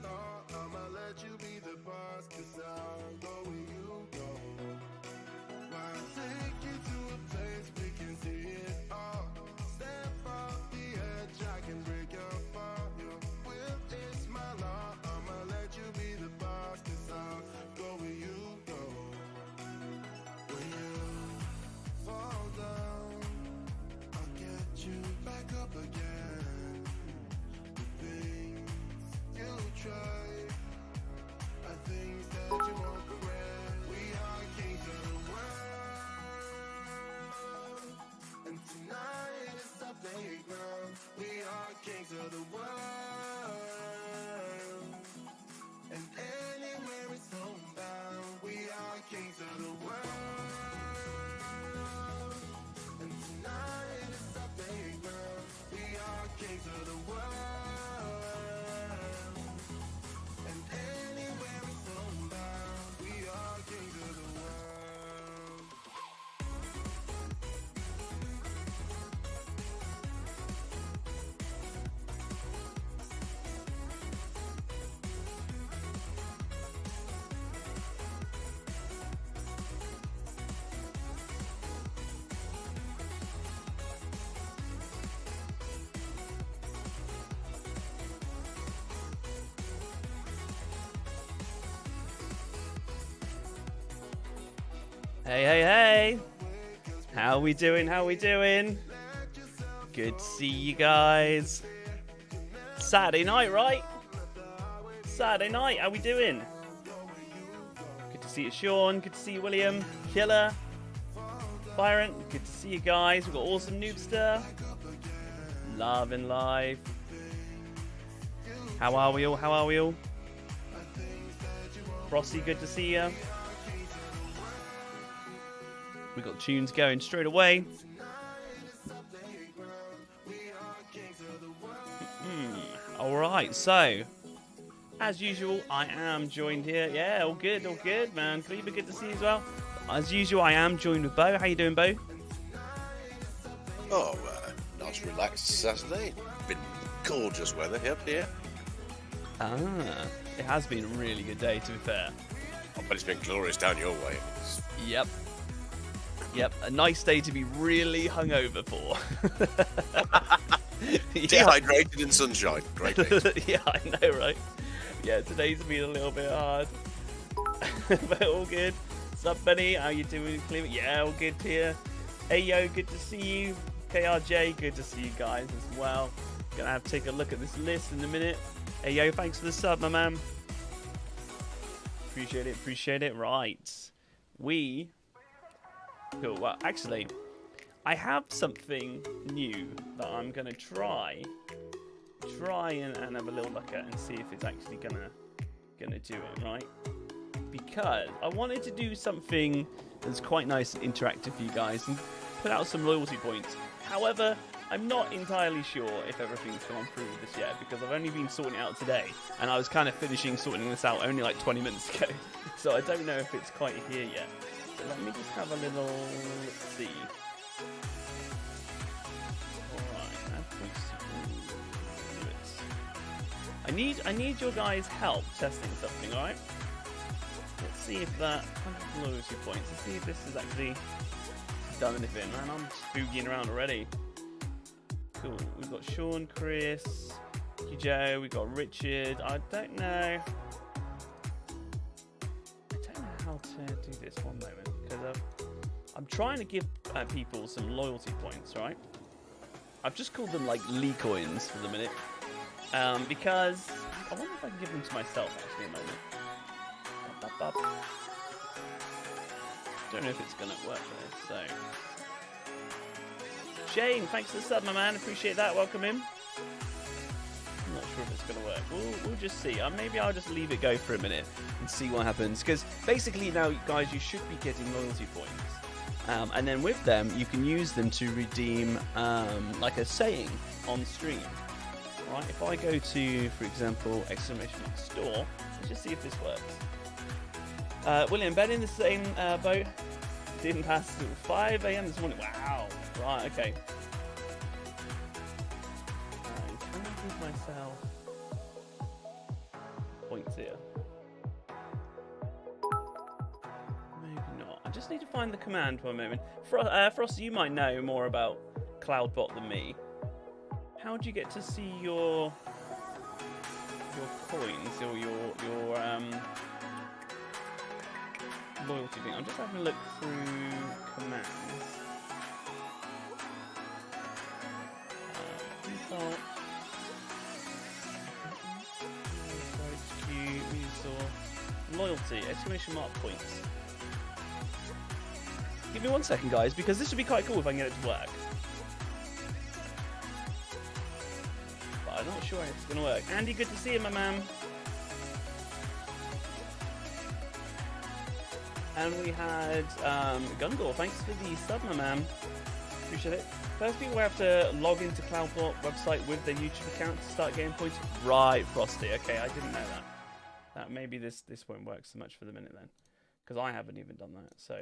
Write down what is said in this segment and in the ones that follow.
law, I'ma let you be the boss, 'cause I'll go where you go. I'll take you to a place we can see it all. Step off the edge, I can break your fall. Your will is my law, I'ma let you be the boss, 'cause I'll go where you go. When you fall down, I'll get you back up again. The things you try are things that you won't regret. We are kings of the world, and tonight is our playground. We are kings of the world, and anywhere is homebound. We are kings of the world, and tonight is our playground. We are kings of the world, and anywhere is homebound. We are kings of the world. Hey, hey, hey! How we doing? How we doing? Good to see you guys. Saturday night, right? Saturday night, how we doing? Good to see you, Sean. Good to see you, William. Killer. Byron. Good to see you guys. We've got awesome Noobster. Love and life. How are we all? How are we all? Frosty, good to see you. We got tunes going straight away. Alright, so as usual, I am joined here. Yeah, all good, man. Cleaver, good to see you as well. As usual, I am joined with Beau. How you doing, Beau? Oh, nice relaxed Saturday. Been gorgeous weather up here. It has been a really good day, to be fair. I bet it's been glorious down your way. Yep, a nice day to be really hungover for. Dehydrated in sunshine. Great day. Yeah, I know, right? Yeah, today's been a little bit hard. But all good. What's up, Benny? How you doing, Cleveland? Yeah, all good here. Hey, yo, good to see you. KRJ, good to see you guys as well. Gonna have to take a look at this list in a minute. Hey, yo, thanks for the sub, my man. Appreciate it. Right. Cool. Well, actually, I have something new that I'm gonna try and have a little look at and see if it's actually gonna do it, right? Because I wanted to do something that's quite nice and interactive for you guys and put out some loyalty points. However, I'm not entirely sure if everything's gone through with this yet because I've only been sorting it out today and I was kind of finishing sorting this out only like 20 minutes ago. So I don't know if it's quite here yet. So let me just have a little see. Alright, I need your guys' help testing something, alright? Let's see if that 100 loyalty points. Let's see if this has actually done anything. Man, I'm spoogieing around already. Cool. We've got Sean, Chris, Joe, we've got Richard. I don't know how to do this. One moment, because I'm trying to give people some loyalty points, right? I've just called them like Lee coins for the minute, because I wonder if I can give them to myself actually in a moment. Don't know if it's gonna work for this. So, Shane, thanks for the sub, my man. Appreciate that. Welcome in. I'm not sure if it's going to work. We'll just see. Maybe I'll just leave it go for a minute and see what happens. Because basically now, guys, you should be getting loyalty points. And then with them, you can use them to redeem like a saying on stream. All right, if I go to, for example, ! store, let's just see if this works. William, Ben in the same boat. Didn't pass till 5 a.m. this morning. Wow. Right, okay. Can I give myself... here? Maybe not. I just need to find the command for a moment. Frost, you might know more about Cloudbot than me. How do you get to see your coins or your loyalty thing? I'm just having a look through commands. Default. Loyalty, exclamation mark points. Give me 1 second, guys, because this would be quite cool if I can get it to work. But I'm not sure if it's going to work. Andy, good to see you, my man. And we had Gungor, thanks for the sub, my man. Appreciate it. First, people have to log into Cloudbot website with their YouTube account to start getting points. Right, Frosty. Okay, I didn't know that. Maybe this won't work so much for the minute then, because I haven't even done that. So,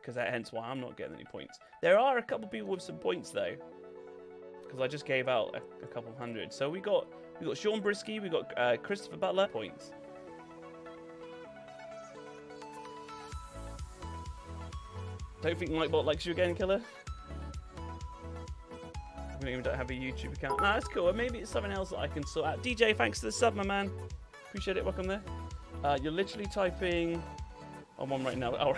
because hence why I'm not getting any points. There are a couple people with some points though, because I just gave out a couple hundred. So we got Sean Brisky, we got Christopher Butler points. Don't think Nightbot likes you again, Killer. I even don't have a YouTube account. No, that's cool. Maybe it's something else that I can sort out. DJ, thanks for the sub, my man. Appreciate it. Welcome there. You're literally typing. I'm on right now. Oh,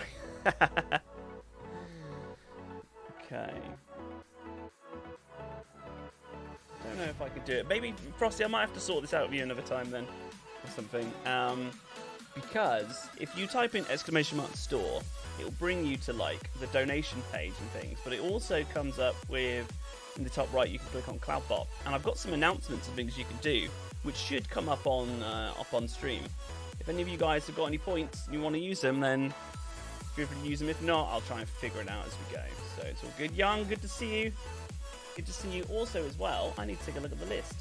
okay. Don't know if I could do it. Maybe Frosty, I might have to sort this out with you another time then, or something. Because if you type in !store, it'll bring you to like the donation page and things. But it also comes up with, in the top right, you can click on Cloudbot, and I've got some announcements and things you can do, which should come up on stream. If any of you guys have got any points and you want to use them, then feel free to use them. If not, I'll try and figure it out as we go. So it's all good. Young, good to see you. Good to see you also as well. I need to take a look at the list.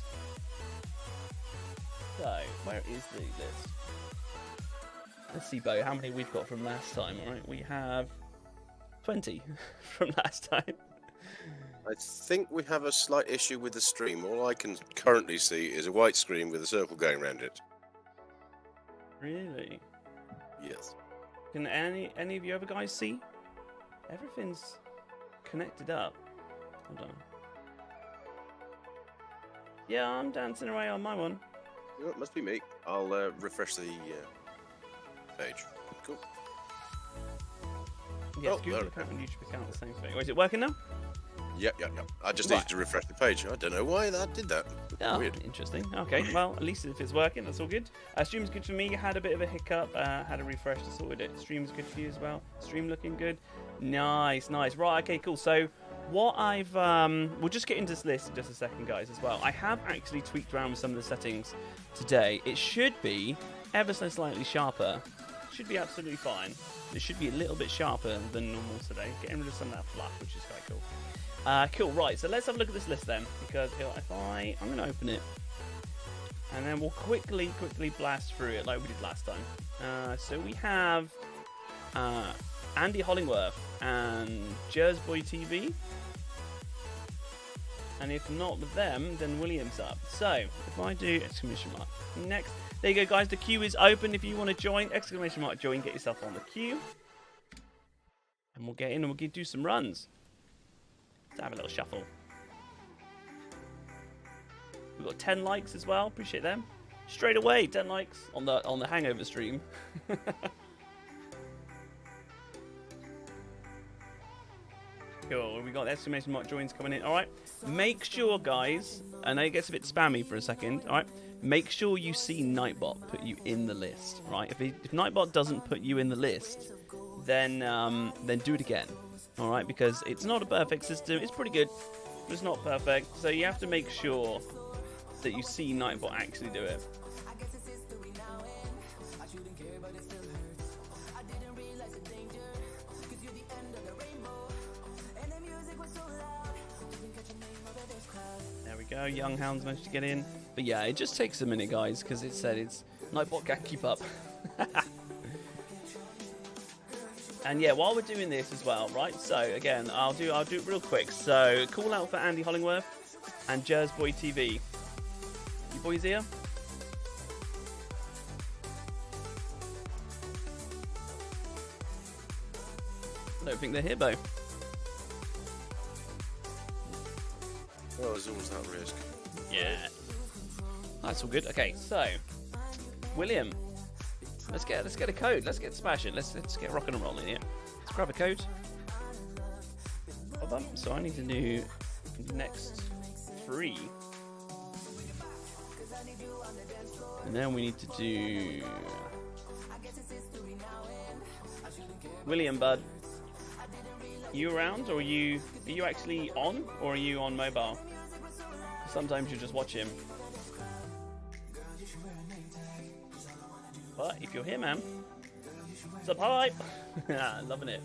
So, where is the list? Let's see, Beau, how many we've got from last time. All right, we have 20 from last time. I think we have a slight issue with the stream. All I can currently see is a white screen with a circle going around it. Really? Yes. Can any of you other guys see? Everything's connected up. Hold on. Yeah, I'm dancing away on my one. You know, it must be me. I'll refresh the page. Cool. Yes, Google account and YouTube account, the same thing. Oh, is it working now? Yep. I just needed to refresh the page. I don't know why that did that. Oh, weird. Interesting. Okay, well, at least if it's working, that's all good. Stream's good for me. Had a bit of a hiccup. Had a refresh to sorted it. Stream's good for you as well. Stream looking good. Nice. Right, okay, cool. So, what I've... we'll just get into this list in just a second, guys, as well. I have actually tweaked around with some of the settings today. It should be ever so slightly sharper. Should be absolutely fine. It should be a little bit sharper than normal today. Getting rid of some of that fluff, which is quite cool. Cool, right, so let's have a look at this list then, because if I'm going to open it, and then we'll quickly blast through it like we did last time. So we have Andy Hollingworth and Jersboy TV, and if not with them, then William's up. So if I do exclamation mark next, there you go, guys. The queue is open. If you want to join, exclamation mark join, get yourself on the queue, and we'll get in and we'll do some runs. Let's have a little shuffle. We've got 10 likes as well. Appreciate them. Straight away, 10 likes on the Hangover stream. Cool. We got exclamation mark joins coming in. All right. Make sure, guys. I know it gets a bit spammy for a second. All right. Make sure you see Nightbot put you in the list. Right. If Nightbot doesn't put you in the list, then do it again. All right, because it's not a perfect system. It's pretty good, but it's not perfect. So you have to make sure that you see Nightbot actually do it. There we go. Young Hounds managed to get in. But yeah, it just takes a minute, guys, because it said it's Nightbot can't keep up. And yeah, while we're doing this as well, right? So again, I'll do it real quick. So call out for Andy Hollingworth and Jersboy TV. You boys here? I don't think they're here, Beau. Well, there's always that risk. Yeah. That's all good. Okay, so William, let's get a code. Let's get smashing. Let's get rocking and rolling here. Let's grab a code. Hold on. So I need to do next 3. And then we need to do William, bud. You around, or are you actually on, or are you on mobile? Sometimes you just watch him. But if you're here, man, what's up, hype? Loving it.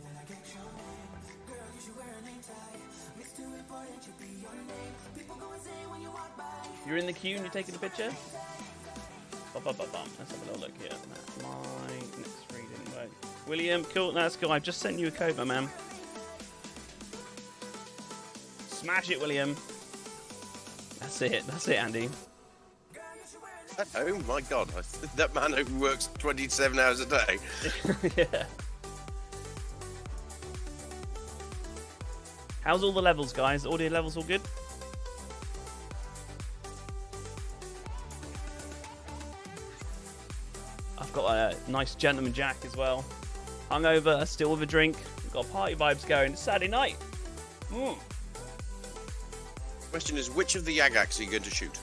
You're in the queue and you're taking a picture? Let's have a little look here. My next reading. Right. William, cool. That's cool. I've just sent you a code, my man. Smash it, William. That's it. That's it, Andy. Oh my God! That man who works 27 hours a day. Yeah. How's all the levels, guys? Audio levels all good? I've got a nice gentleman Jack as well. Hungover, still with a drink. We've got party vibes going. It's Saturday night. Question is, which of the Yagax are you going to shoot?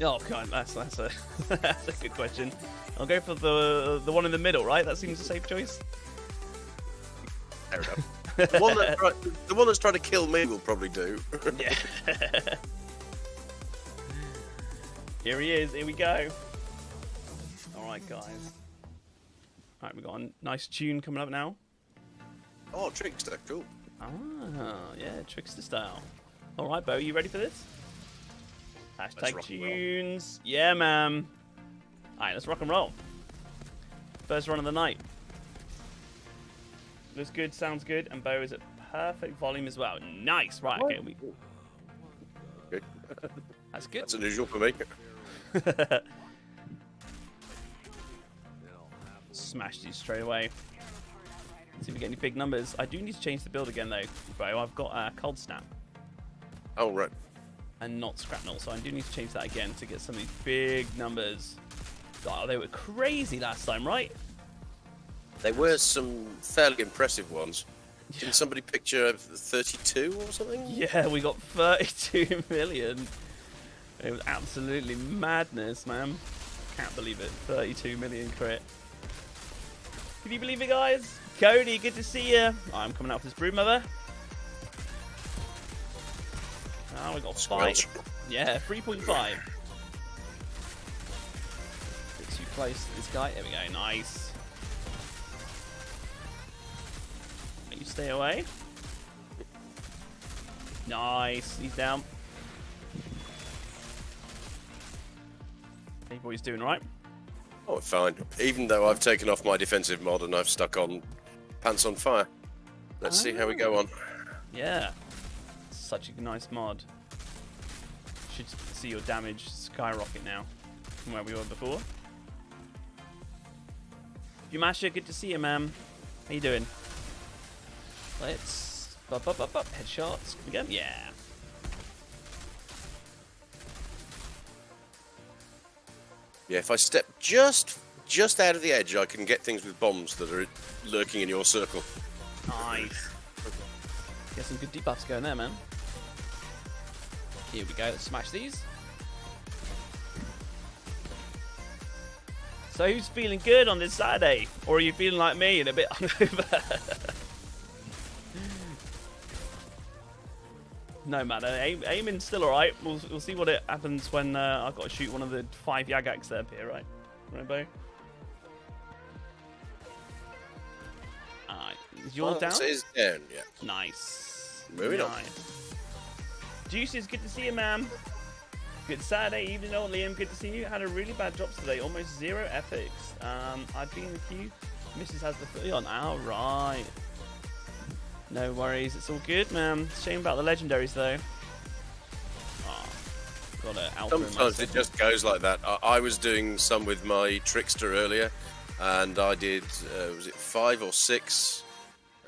Oh god, that's a that's a good question. I'll go for the one in the middle, right? That seems a safe choice. Fair enough. The one that's trying to kill me will probably do. Yeah. Here he is. Here we go. All right, guys. All right, we've got a nice tune coming up now. Oh, trickster, cool. Ah, yeah, trickster style. All right, Beau, you ready for this? Hashtag tunes. Yeah, man. All right, let's rock and roll. First run of the night. Looks good, sounds good, and Beau is at perfect volume as well. Nice. Right, okay. Good. That's good. That's unusual for me. Smash these straight away. See if we get any big numbers. I do need to change the build again, though, Beau. I've got Cold Snap. Oh, right. And not Scrapnel, so I do need to change that again to get some of these big numbers. Oh, they were crazy last time, right? There were some fairly impressive ones. Didn't somebody picture 32 or something? Yeah, we got 32 million. It was absolutely madness, man. Can't believe it. 32 million crit. Can you believe it, guys? Cody, good to see you. I'm coming out with this Broodmother. Oh, we got 5. Yeah, 3.5. Bit too close to this guy. There we go. Nice. You stay away. Nice. He's down. Hey, boys, doing right? Oh, fine. Even though I've taken off my defensive mod and I've stuck on Pants on Fire. Let's see how we go on. Yeah. Such a nice mod. Should see your damage skyrocket now from where we were before. Yumasha, good to see you, man. How you doing? Let's up. Headshots. Can we go? Yeah. Yeah, if I step just out of the edge, I can get things with bombs that are lurking in your circle. Nice. Get some good debuffs going there, man. Here we go. Let's smash these. So who's feeling good on this Saturday? Or are you feeling like me and a bit hungover? No matter. Aiming's still alright. We'll see what it happens when I've got to shoot one of the 5 Yagax up here, right? Right, Beau? Alright. Is yours down? It is down, yeah. Nice. Moving on. Juices, good to see you, man. Good Saturday evening, old Liam. Good to see you. Had a really bad drops today. Almost 0 epics. I've been in the queue. Mrs. has the 30 on. Alright. No worries. It's all good, man. Shame about the legendaries, though. Oh, got to outro Sometimes myself. it just goes like that. I was doing some with my trickster earlier, and I did, was it 5 or 6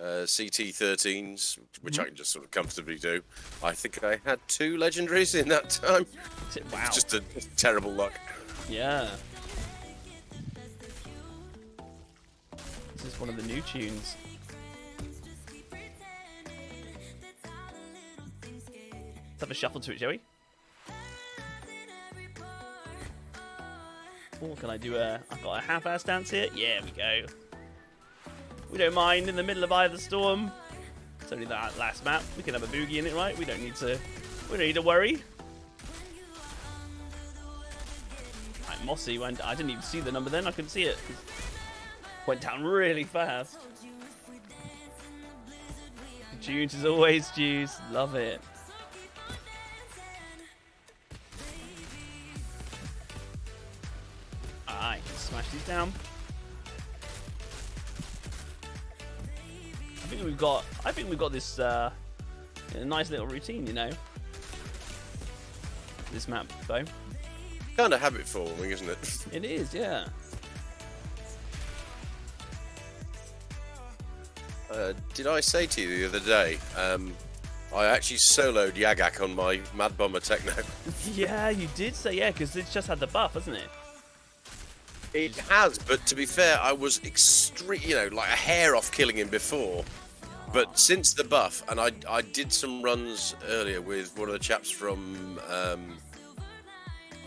CT13s, which I can just sort of comfortably do. I think I had 2 legendaries in that time. Wow. It's just terrible luck. Yeah. This is one of the new tunes. Let's have a shuffle to it, shall we? Oh, can I do I've got a half-ass dance here. Yeah, we go. We don't mind in the middle of either storm. It's only that last map. We can have a boogie in it, right? We don't need to worry. Right, Mossy went. I didn't even see the number then. I couldn't see it. Went down really fast. Tunes as always, Juice. Love it. Alright, smash these down. I think we've got this nice little routine, you know. This map, Beau. Kind of habit forming, isn't it? It is, yeah. Did I say to you the other day, I actually soloed Yagak on my Mad Bomber Techno. Yeah, you did say, yeah, because it's just had the buff, hasn't it? It has, but to be fair, I was extreme, like a hair off killing him before. But since the buff, and I did some runs earlier with one of the chaps from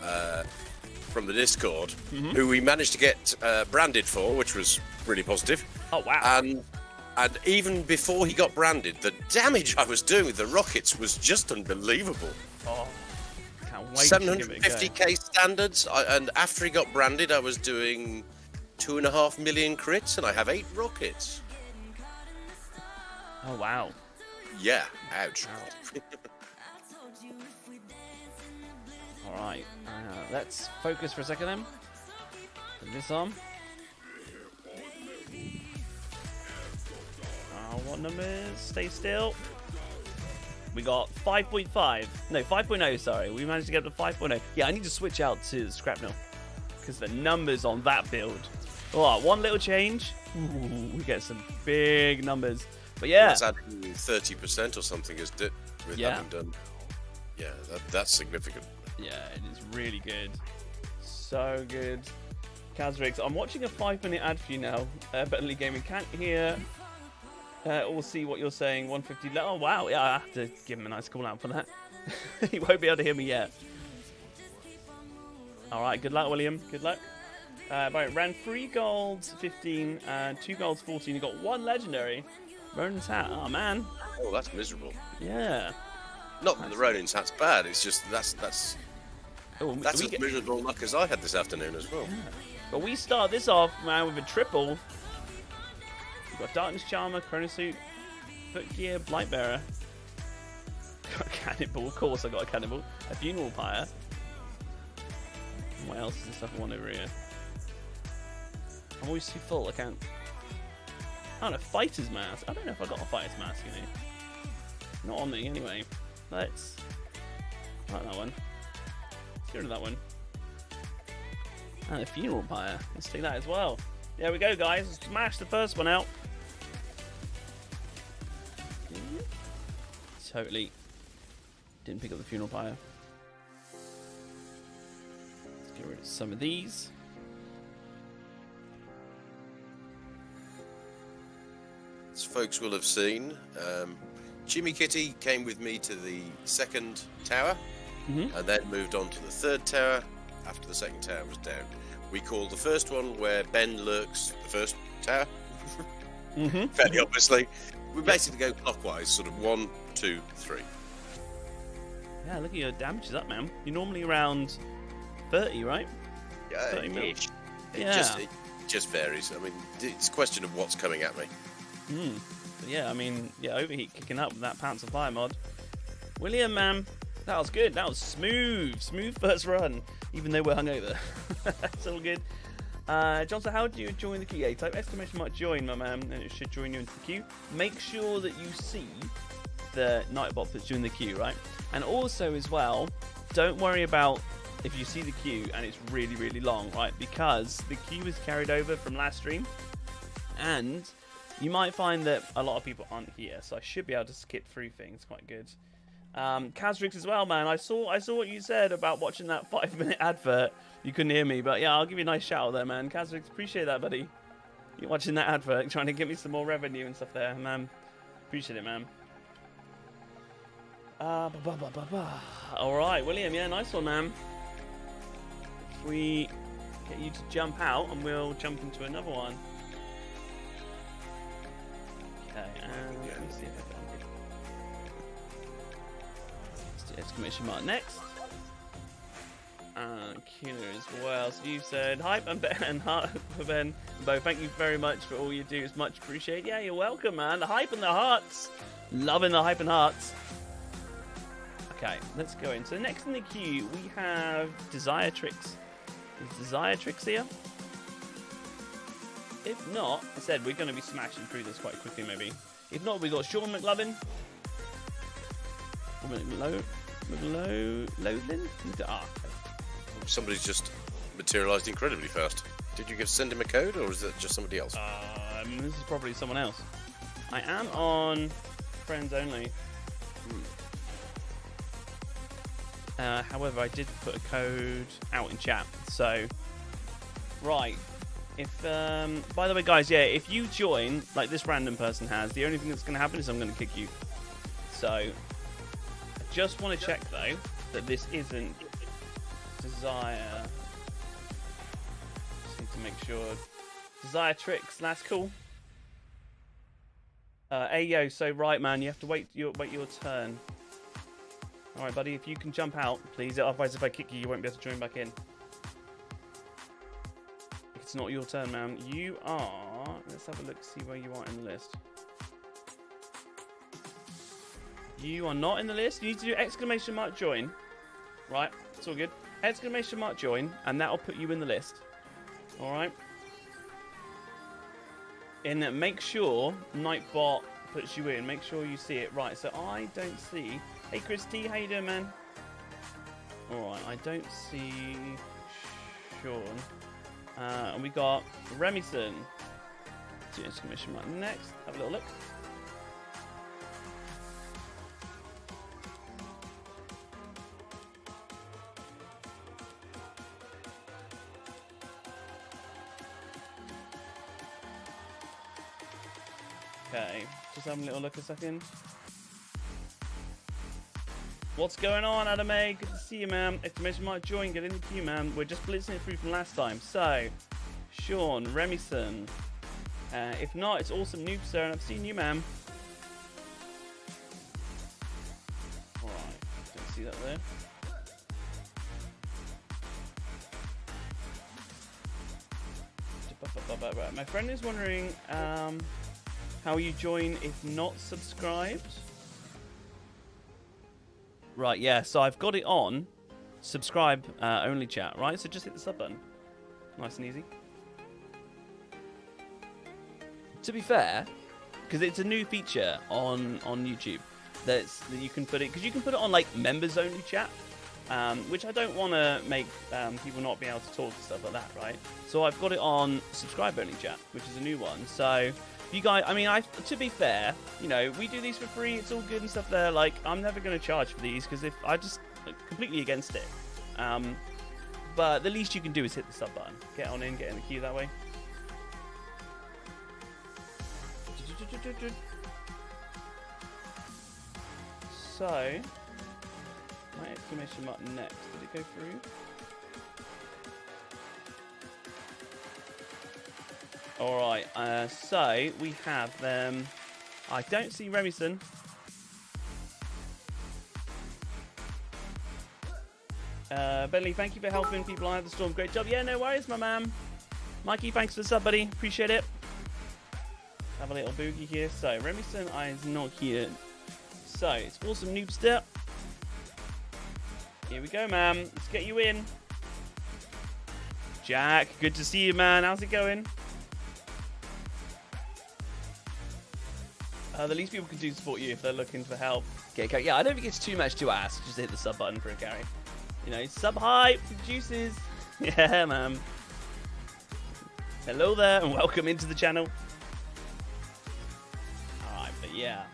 the Discord, who we managed to get branded for, which was really positive. Oh, wow. And even before he got branded, the damage I was doing with the rockets was just unbelievable. Oh, can't wait to give it a go. 750k standards, and after he got branded, I was doing 2.5 million crits, and I have 8 rockets. Oh, wow. Yeah, ouch. Alright, let's focus for a second then. Put this on. What numbers? Stay still. We got 5.5. No, 5.0, sorry. We managed to get up to 5.0. Yeah, I need to switch out to Scrapnel, because the numbers on that build. Oh, one little change. Ooh, we get some big numbers. But yeah. That's adding 30% or something, isn't it? With having done. Yeah, that's significant. Yeah, it is really good. So good. Kazrix, I'm watching a 5-minute ad for you now. Betterly Gaming can't hear or see what you're saying. 150. Oh, wow. Yeah, I have to give him a nice call out for that. He won't be able to hear me yet. All right, good luck, William. Good luck. Right, ran 3 golds, 15, and 2 golds, 14. You got 1 legendary. Ronin's hat. Oh, man. Oh, that's miserable. Yeah. Not that the Ronin's hat's bad. It's just that's as miserable luck as I had this afternoon as well. Yeah. But we start this off, man, with a triple. We've got Darkness Charmer, Chronosuit, Footgear, Blightbearer. Got a Cannibal, of course I got a Cannibal. A Funeral Pyre. What else is this stuff I want over here? I'm always too full, I can't. Oh, no, Fighter's Mask. I don't know if I got a Fighter's Mask in here. Not on me, anyway. Let's... I like that one. Let's get rid of that one. And a Funeral Pyre. Let's take that as well. There we go, guys. Let's smash the first one out. Totally didn't pick up the Funeral Pyre. Let's get rid of some of these. As folks will have seen, Jimmy Kitty came with me to the 2nd tower, and then moved on to the 3rd tower after the 2nd tower was down. We call the first one where Ben lurks the first tower. Fairly obviously. We basically go clockwise, sort of 1, 2, 3. Yeah, look at your damages up, man. You're normally around 30, right? Yeah, 30 mil. It Yeah. just varies. I mean, it's a question of what's coming at me. But yeah, I mean, yeah, Overheat kicking up with that Pants of Fire mod. William, man, that was good. That was smooth. Smooth first run, even though we're hungover. It's all good. Johnson, how do you join the queue? Yeah, type exclamation mark join, my man, and it should join you into the queue. Make sure that you see the Nightbot that's joined the queue, right? And also, as well, don't worry about if you see the queue and it's really, really long, right? Because the queue is carried over from last stream, and you might find that a lot of people aren't here, so I should be able to skip through things quite good. Kazrix as well, man. I saw what you said about watching that 5-minute advert. You couldn't hear me, but yeah, I'll give you a nice shout out there, man. Kazrix, appreciate that, buddy. You're watching that advert, trying to get me some more revenue and stuff there, man. Appreciate it, man. Alright, William, yeah, nice one, man. If we get you to jump out, and we'll jump into another one. Okay, and let me see if I can do. Let's do exclamation mark next. And Killer as well. So you said hype and Ben and heart for Ben and Beau. Thank you very much for all you do. It's much appreciated. Yeah, you're welcome, man. The hype and the hearts. Loving the hype and hearts. Okay, let's go in. So next in the queue we have Desire Tricks. Is Desire Tricks here? If not, I said we're going to be smashing through this quite quickly, maybe. If not, we got Sean McLovin. McLovin? Ah. Somebody's just materialised incredibly fast. Did you send him a code, or is it just somebody else? This is probably someone else. I am on friends only. However, I did put a code out in chat. So, right. If by the way, guys, yeah, if you join like this random person has, the only thing that's going to happen is I'm going to kick you. So, I just want to check though that this isn't Desire. Just need to make sure. Desire Tricks, that's cool. Hey yo, so right, man, you have to wait your turn. All right, buddy, if you can jump out, please. Otherwise, if I kick you, you won't be able to join back in. It's not your turn, man. You are. Let's have a look, see where you are in the list. You are not in the list. You need to do exclamation mark join. Right, it's all good. Exclamation mark join, and that'll put you in the list. All right. And make sure Nightbot puts you in. Make sure you see it. Right. So I don't see. Hey, Chris T, how you doing, man? All right. I don't see Sean. And we got Remington. Do exclamation mark next. Have a little look. Okay, just having a little look a second. What's going on, Adam A? Good to see you, man. Exclamation mark join, get in the queue, man. We're just blitzing it through from last time. So, Sean, Remington. If not, it's awesome noob, sir, and I've seen you, man. Alright, don't see that there. My friend is wondering how you join if not subscribed. Right, yeah, so I've got it on subscribe only chat, right? So just hit the sub button. Nice and easy. To be fair, because it's a new feature on YouTube that you can put it, because you can put it on like members only chat, which I don't want to make people not be able to talk and stuff like that, right? So I've got it on subscribe only chat, which is a new one. So you guys, I mean, to be fair, you know, we do these for free. It's all good and stuff there. Like, I'm never going to charge for these because if I just completely against it. But the least you can do is hit the sub button. Get on in, get in the queue that way. So, my exclamation mark next. Did it go through? Alright, so we have I don't see Remington. Bentley, thank you for helping people out of the storm. Great job. Yeah, no worries, my man. Mikey, thanks for the sub, buddy. Appreciate it. Have a little boogie here. So, Remington is not here. So, it's awesome noob step. Here we go, man. Let's get you in. Jack, good to see you, man. How's it going? The least people can do is support you if they're looking for help. Okay, yeah, I don't think it's too much to ask. Just hit the sub button for a carry. You know, sub hype juices. Yeah, man. Hello there, and welcome into the channel. All right, but yeah,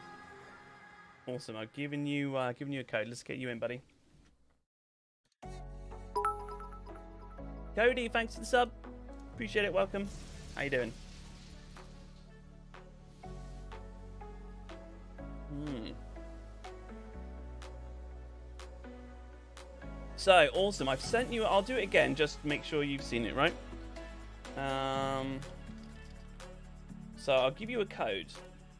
awesome. I've given you a code. Let's get you in, buddy. Cody, thanks for the sub. Appreciate it. Welcome. How you doing? So awesome. I've sent you. I'll do it again. Just make sure you've seen it, right? So I'll give you a code.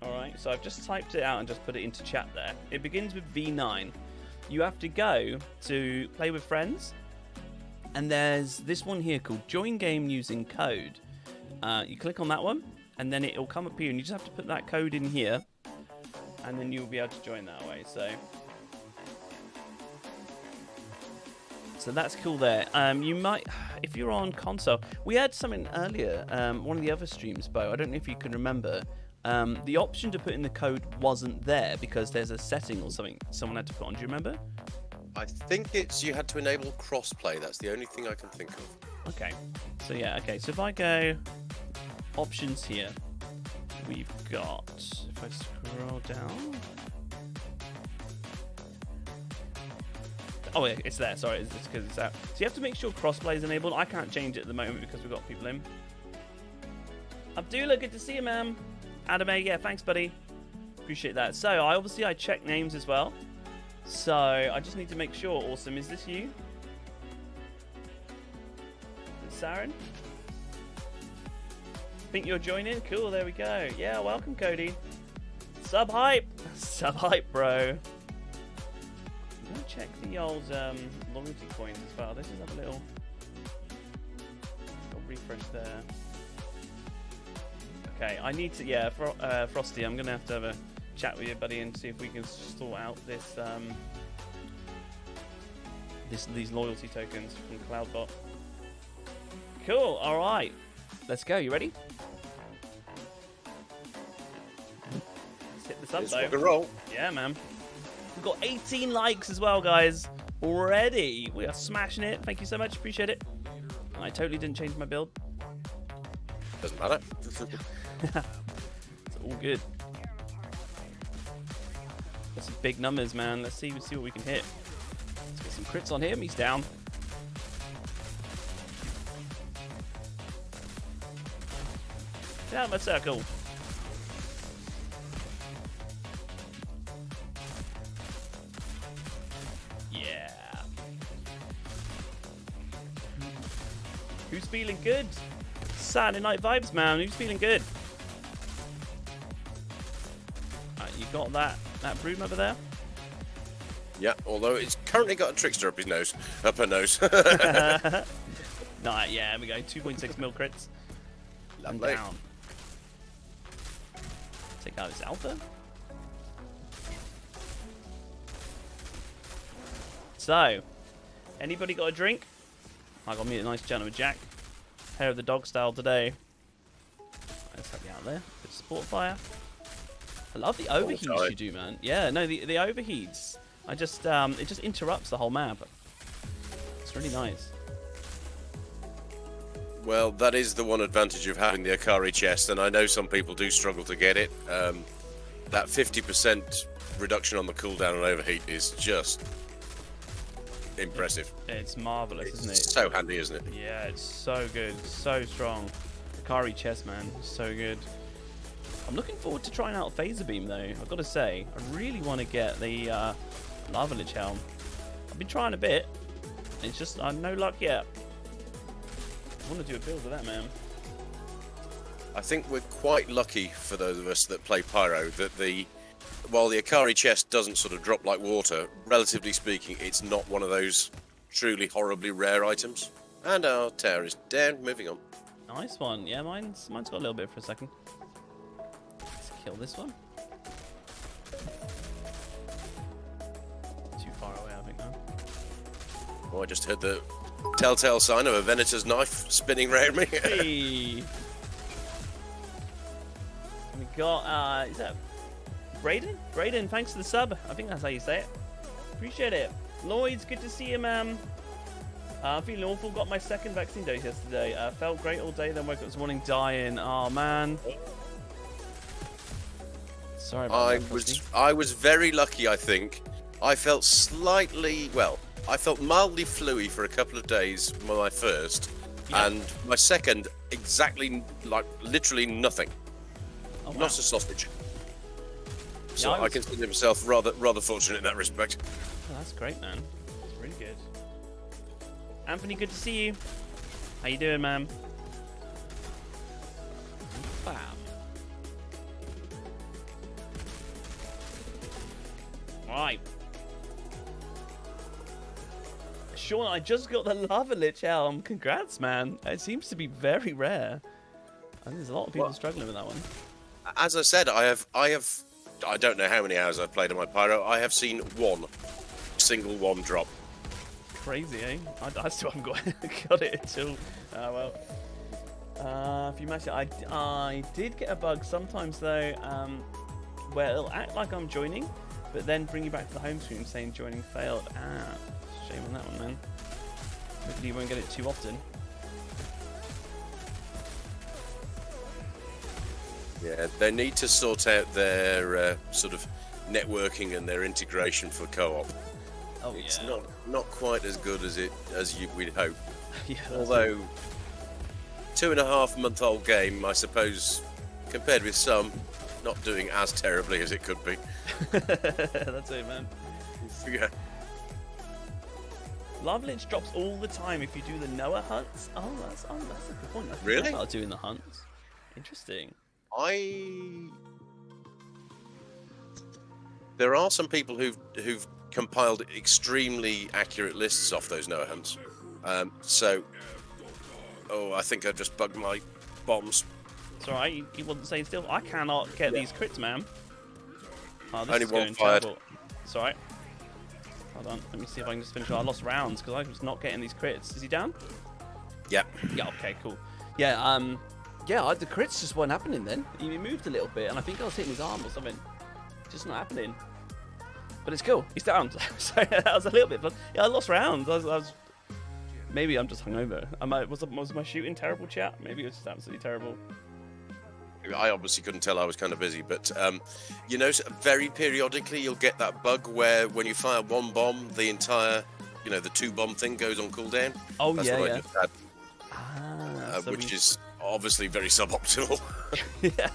All right. So I've just typed it out and just put it into chat there. It begins with V9. You have to go to play with friends, and there's this one here called join game using code. You click on that one, and then it'll come up here, and you just have to put that code in here, and then you'll be able to join that way. So that's cool there. You might, if you're on console, we had something earlier, one of the other streams, Beau, I don't know if you can remember, the option to put in the code wasn't there because there's a setting or something someone had to put on. Do you remember? I think it's you had to enable crossplay. That's the only thing I can think of. Okay. So yeah, okay. So if I go options here, we've got, if I scroll down. Oh, yeah, it's there. Sorry, it's because it's out. So you have to make sure crossplay is enabled. I can't change it at the moment because we've got people in. Abdullah, good to see you, man. Adame, yeah, thanks, buddy. Appreciate that. So I check names as well. So I just need to make sure. Awesome. Is this you? Saren? Think you're joining? Cool, there we go. Yeah, welcome, Cody. Sub hype. Sub hype, bro. I'm gonna check the old loyalty coins as well. Let's just have a little refresh there. Okay, I need to, yeah, Frosty, I'm gonna have a chat with you, buddy, and see if we can sort out this these loyalty tokens from Cloudbot. Cool. All right, let's go. You ready? Let's hit this up, though. Rock and roll. Yeah, man. We've got 18 likes as well, guys. Already, we are smashing it. Thank you so much. Appreciate it. I totally didn't change my build. Doesn't matter. It's all good. Got some big numbers, man. Let's see what we can hit. Let's get some crits on him. He's down. Get out of my circle. Yeah. Who's feeling good? Saturday night vibes, man. Who's feeling good? Right, you got that broom over there? Yeah, although it's currently got a trickster up her nose. Nah, yeah, there we go. 2.6 mil crits. I'm Lovely. down. Take out his alpha. So, anybody got a drink? I got me a nice gentleman Jack. Hair of the dog style today. Let's help you out there. Bit of sport fire. I love the overheats you do, man. Yeah, no, the overheats. I just it just interrupts the whole map. It's really nice. Well, that is the one advantage of having the Akari chest, and I know some people do struggle to get it. That 50% reduction on the cooldown and overheat is just impressive. It's marvelous, isn't it? It's so handy, isn't it? Yeah, it's so good, so strong. Akari chest, man, so good. I'm looking forward to trying out Phaser Beam, though. I've got to say, I really want to get the Lava Lich Helm. I've been trying a bit. It's just no luck yet. I want to do a build with that, man. I think we're quite lucky for those of us that play Pyro that while the Akari chest doesn't sort of drop like water, relatively speaking, it's not one of those truly horribly rare items. And our tower is down. Moving on. Nice one. Yeah, mine's got a little bit for a second. Let's kill this one. Too far away, I think, now. Oh, I just heard the telltale sign of a Venator's knife spinning round me. Hey. We got, is that Brayden? Brayden, thanks for the sub. I think that's how you say it. Appreciate it. Lloyd's, good to see you, man. Feeling awful. Got my second vaccine dose yesterday. Felt great all day. Then woke up this morning dying. Oh man. Sorry about that. I was very lucky. I think I felt I felt mildly fluey for a couple of days with my first, and my second exactly literally nothing. Oh, wow. Not a sausage. So Yeah, I consider myself rather fortunate in that respect. Oh, that's great, man. That's really good. Anthony, good to see you. How you doing, man? Bam. Right. Sean, I just got the Lava Lich helm. Congrats, man. It seems to be very rare. And there's a lot of people struggling with that one. As I said, I don't know how many hours I've played on my Pyro. I have seen one single one drop. Crazy, eh? I still haven't got it until... well. If you match it, I did get a bug sometimes, though, where it'll act like I'm joining, but then bring you back to the home screen saying joining failed. Shame on that one, man. Hopefully you won't get it too often. Yeah, they need to sort out their sort of networking and their integration for co-op. Oh, it's yeah. not quite as good as we'd hope. Yeah, Although 2.5-month-old game, I suppose, compared with some, not doing as terribly as it could be. That's it, man. Yeah. Lava Lich drops all the time if you do the Noah hunts. Oh, that's a good point. I forgot Really? about doing the hunts. Interesting. There are some people who've compiled extremely accurate lists off those Noah hunts. I think I just bugged my bombs. It's alright, he wasn't staying still. I cannot get these crits, man. Oh, this Only is one going fired. terrible. It's alright. Hold on, let me see if I can just finish. I lost rounds because I was not getting these crits. Is he down? Yeah. Yeah, okay, cool. Yeah, the crits just weren't happening then. He moved a little bit, and I think I was hitting his arm or something. Just not happening. But it's cool. He's down. So that was a little bit fun. Yeah, I lost rounds. I was maybe I'm just hungover. Was my shooting terrible, chat? Maybe it was just absolutely terrible. I obviously couldn't tell, I was kind of busy, but very periodically you'll get that bug where when you fire one bomb, the entire, the 2-bomb thing goes on cooldown. Oh, That's yeah, what yeah. I just had, So which is obviously very suboptimal. yeah.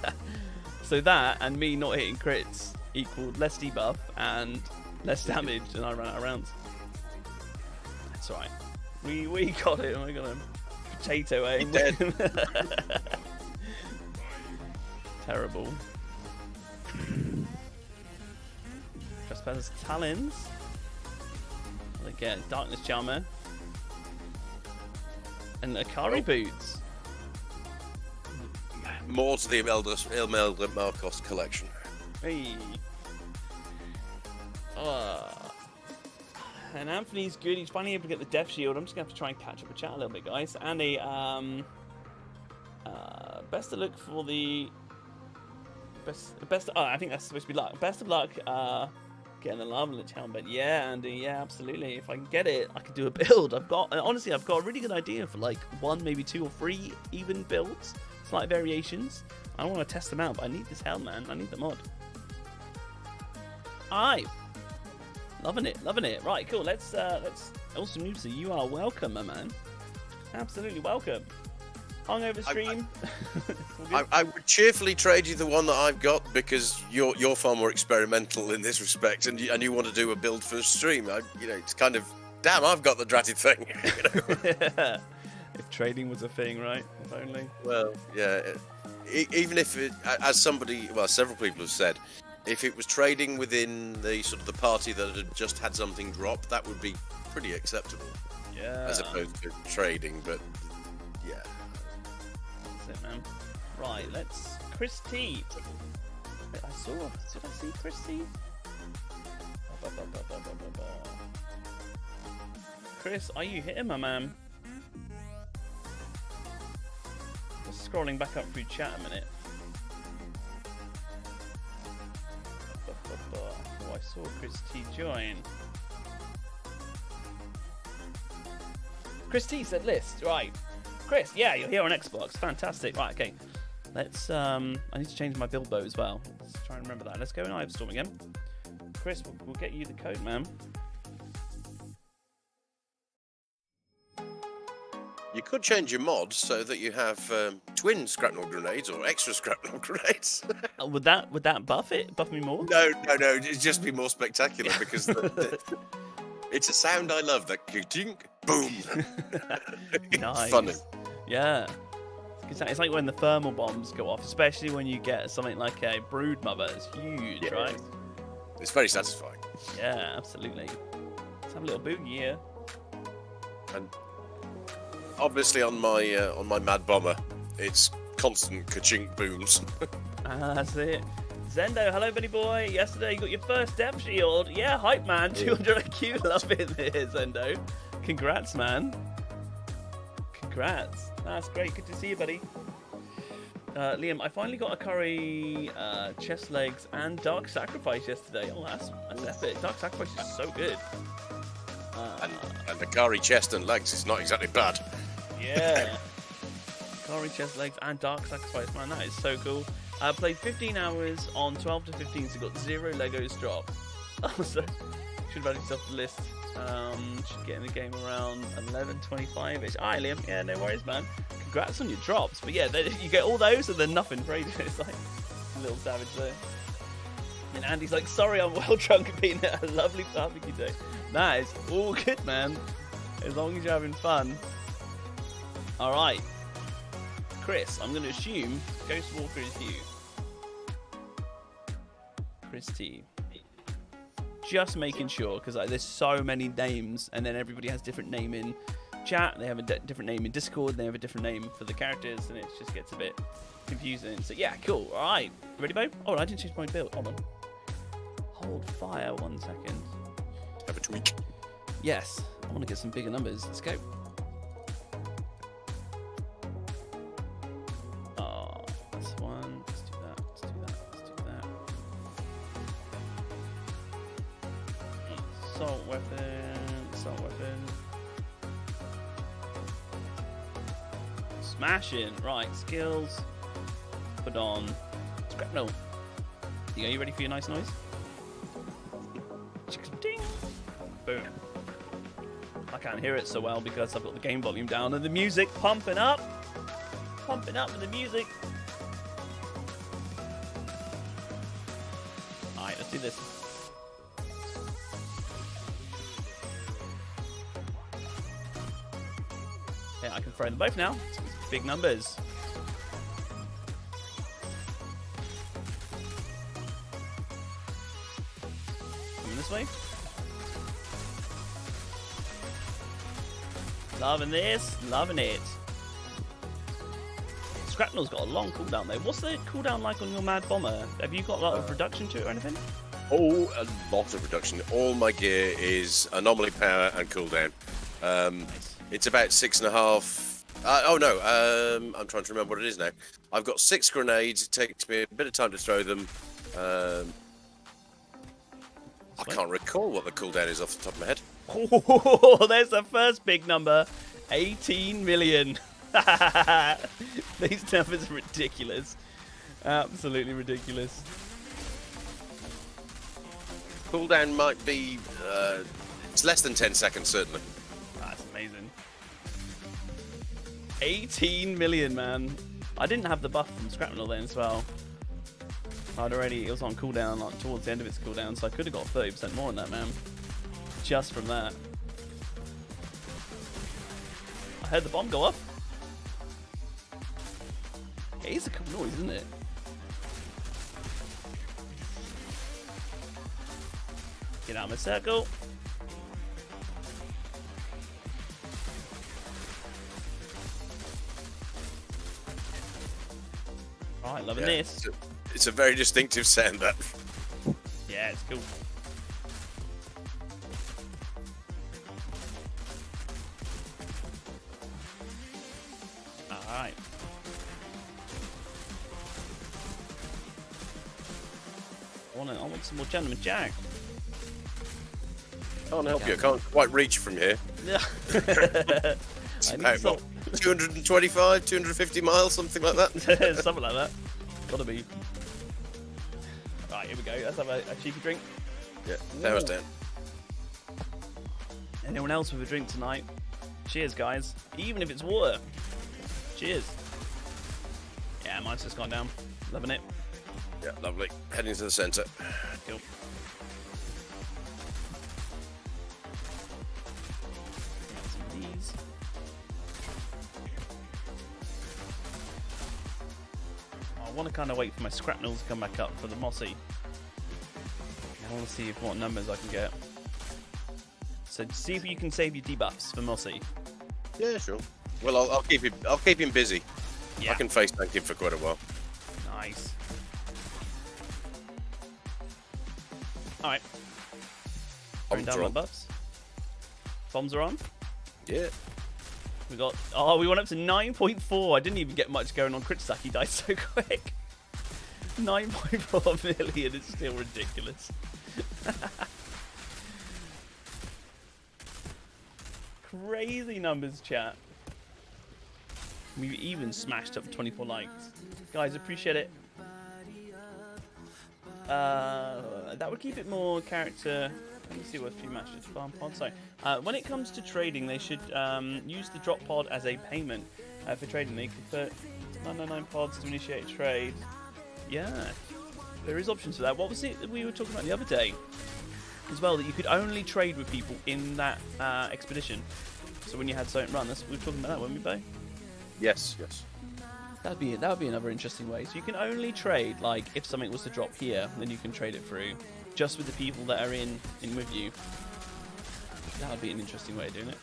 So that and me not hitting crits equaled less debuff and less damage, and I ran out of rounds. That's alright. We got it. I got a potato aim. Terrible. Trespasser's Talons. Again, Darkness Charmer. And Akari Boots. More to the Imelda Marcos collection. Hey. And Anthony's good. He's finally able to get the Death Shield. I'm just going to have to try and catch up with chat a little bit, guys. And a best of luck for the best. Oh, I think that's supposed to be luck. Best of luck getting the Lava Lich helmet. Yeah, Andy. Yeah, absolutely. If I can get it, I can do a build. I've got a really good idea for like 1, maybe 2 or 3 even builds, slight variations. I don't want to test them out, but I need this helm, man. I need the mod. Aye. Loving it. Right, cool. Let's also Noobsy, you are welcome, my man. Absolutely welcome. Hungover stream. I would cheerfully trade you the one that I've got because you're far more experimental in this respect, and you want to do a build for stream. It's kind of damn. I've got the dratted thing. If trading was a thing, right? If only. Well, yeah. Even if as several people have said, if it was trading within the sort of the party that had just had something drop, that would be pretty acceptable. Yeah. As opposed to trading, but yeah. That's it, man. Right, let's Chris T. Did I see Chris T? Chris, are you hitting my man? Just scrolling back up through chat a minute. Oh, I saw Chris T join. Chris T said list. Right. Chris, yeah, you're here on Xbox. Fantastic. Right, okay. Let's, I need to change my Beau as well. Let's try and remember that. Let's go in Ivestorm again. Chris, we'll get you the code, man. You could change your mod so that you have twin shrapnel grenades or extra shrapnel grenades. Would that buff it? Buff me more? No. It'd just be more spectacular because it's a sound I love. That ka-tink, boom. Nice. Funny. Yeah. It's like when the thermal bombs go off, especially when you get something like a brood mother. It's huge, Yeah. right? It's very satisfying. Yeah, absolutely. Let's have a little boogie here. And obviously on my Mad Bomber, it's constant ka-chink booms. That's it. Zendo, hello, buddy boy. Yesterday you got your first death shield. Yeah, hype man. 200 IQ. Love it there, Zendo. Congrats, man. Congrats. That's great. Good to see you, buddy. Liam, I finally got a curry, chest legs, and dark sacrifice yesterday. Oh, that's epic. Dark sacrifice is so good. And the curry chest and legs is not exactly bad. Yeah. Curry chest legs and dark sacrifice, man. That is so cool. I played 15 hours on 12 to 15, so got 0 Legos drop. Oh, so should have added yourself to the list. Should get in the game around 11:25ish. Alright, Liam. Yeah, no worries, man. Congrats on your drops. But yeah, you get all those and then nothing for ages. It's like a little savage there. And Andy's like, sorry, I'm well drunk and being at a lovely barbecue day. That is all good, man. As long as you're having fun. Alright. Chris, I'm going to assume Ghost Walker is you. Chris T. Just making sure, because there's so many names, and then everybody has different name in chat, they have a different name in Discord, they have a different name for the characters, and it just gets a bit confusing. So yeah, cool. Alright. Ready, Beau? Oh, I didn't change my build. Hold on. Hold fire 1 second. Have a tweak. Yes. I want to get some bigger numbers. Let's go. Oh, that's one. Let's do that. Let's do that. Let's do that. Assault weapon. Assault weapon. Smashing. Right. Skills. Put on. Scrapnel. Are you ready for your nice noise? Ding. Boom. I can't hear it so well because I've got the game volume down and the music pumping up. Pumping up with the music. Alright, let's do this. Yeah, I can throw them both now. Big numbers. Coming this way. Loving this, loving it. Scrapnel's got a long cooldown though. What's the cooldown like on your Mad Bomber? Have you got a lot of reduction to it or anything? Oh, a lot of reduction. All my gear is anomaly power and cooldown. Nice. It's about 6.5. Oh no, I'm trying to remember what it is now. I've got 6 grenades. It takes me a bit of time to throw them. I can't recall what the cooldown is off the top of my head. Oh, there's the first big number. 18 million. These numbers are ridiculous. Absolutely ridiculous. Cooldown might be, it's less than 10 seconds, certainly. That's amazing. 18 million, man. I didn't have the buff from Scrapnel then as well. It was on cooldown, like towards the end of its cooldown, so I could have got 30% more on that, man. Just from that. I heard the bomb go off. It is a cool noise, isn't it? Get out of my circle. Alright, loving this. It's a very distinctive sound, that. Yeah, it's cool. Alright. I want some more Gentleman Jack. Can't help you. I can't quite reach from here. It's I need about to what, 225, 250 miles, something like that. Something like that. Gotta be. Right, here we go. Let's have a cheeky drink. Yeah, tower's down. Anyone else with a drink tonight? Cheers, guys. Even if it's water. Cheers. Yeah, mine's just gone down. Loving it. Yeah, lovely. Heading to the centre. Cool. Got some of these. I want to kind of wait for my scrapnels to come back up for the mossy. I want to see what numbers I can get. So see if you can save your debuffs for mossy. Yeah, sure. Well, I'll keep him busy. Yeah. I can face tank him for quite a while. Nice. All right. Bombs Down are my on. buffs. Bombs are on. Yeah. We got. Oh, we went up to 9.4. I didn't even get much going on crit stack. He died so quick. 9.4 million is still ridiculous. Crazy numbers, chat. We even smashed up 24 likes. Guys, appreciate it. That would keep it more character. Let me see what a few matches. Farm pod. So, when it comes to trading, they should use the drop pod as a payment for trading. They could put 999 pods to initiate a trade. Yeah, there is options for that. What was it that we were talking about the other day? As well, that you could only trade with people in that expedition. So when you had something run, we were talking about that, weren't we, Beau? Yes, yes. That would be another interesting way. So you can only trade, like, if something was to drop here, then you can trade it through, just with the people that are in with you. That would be an interesting way of doing it.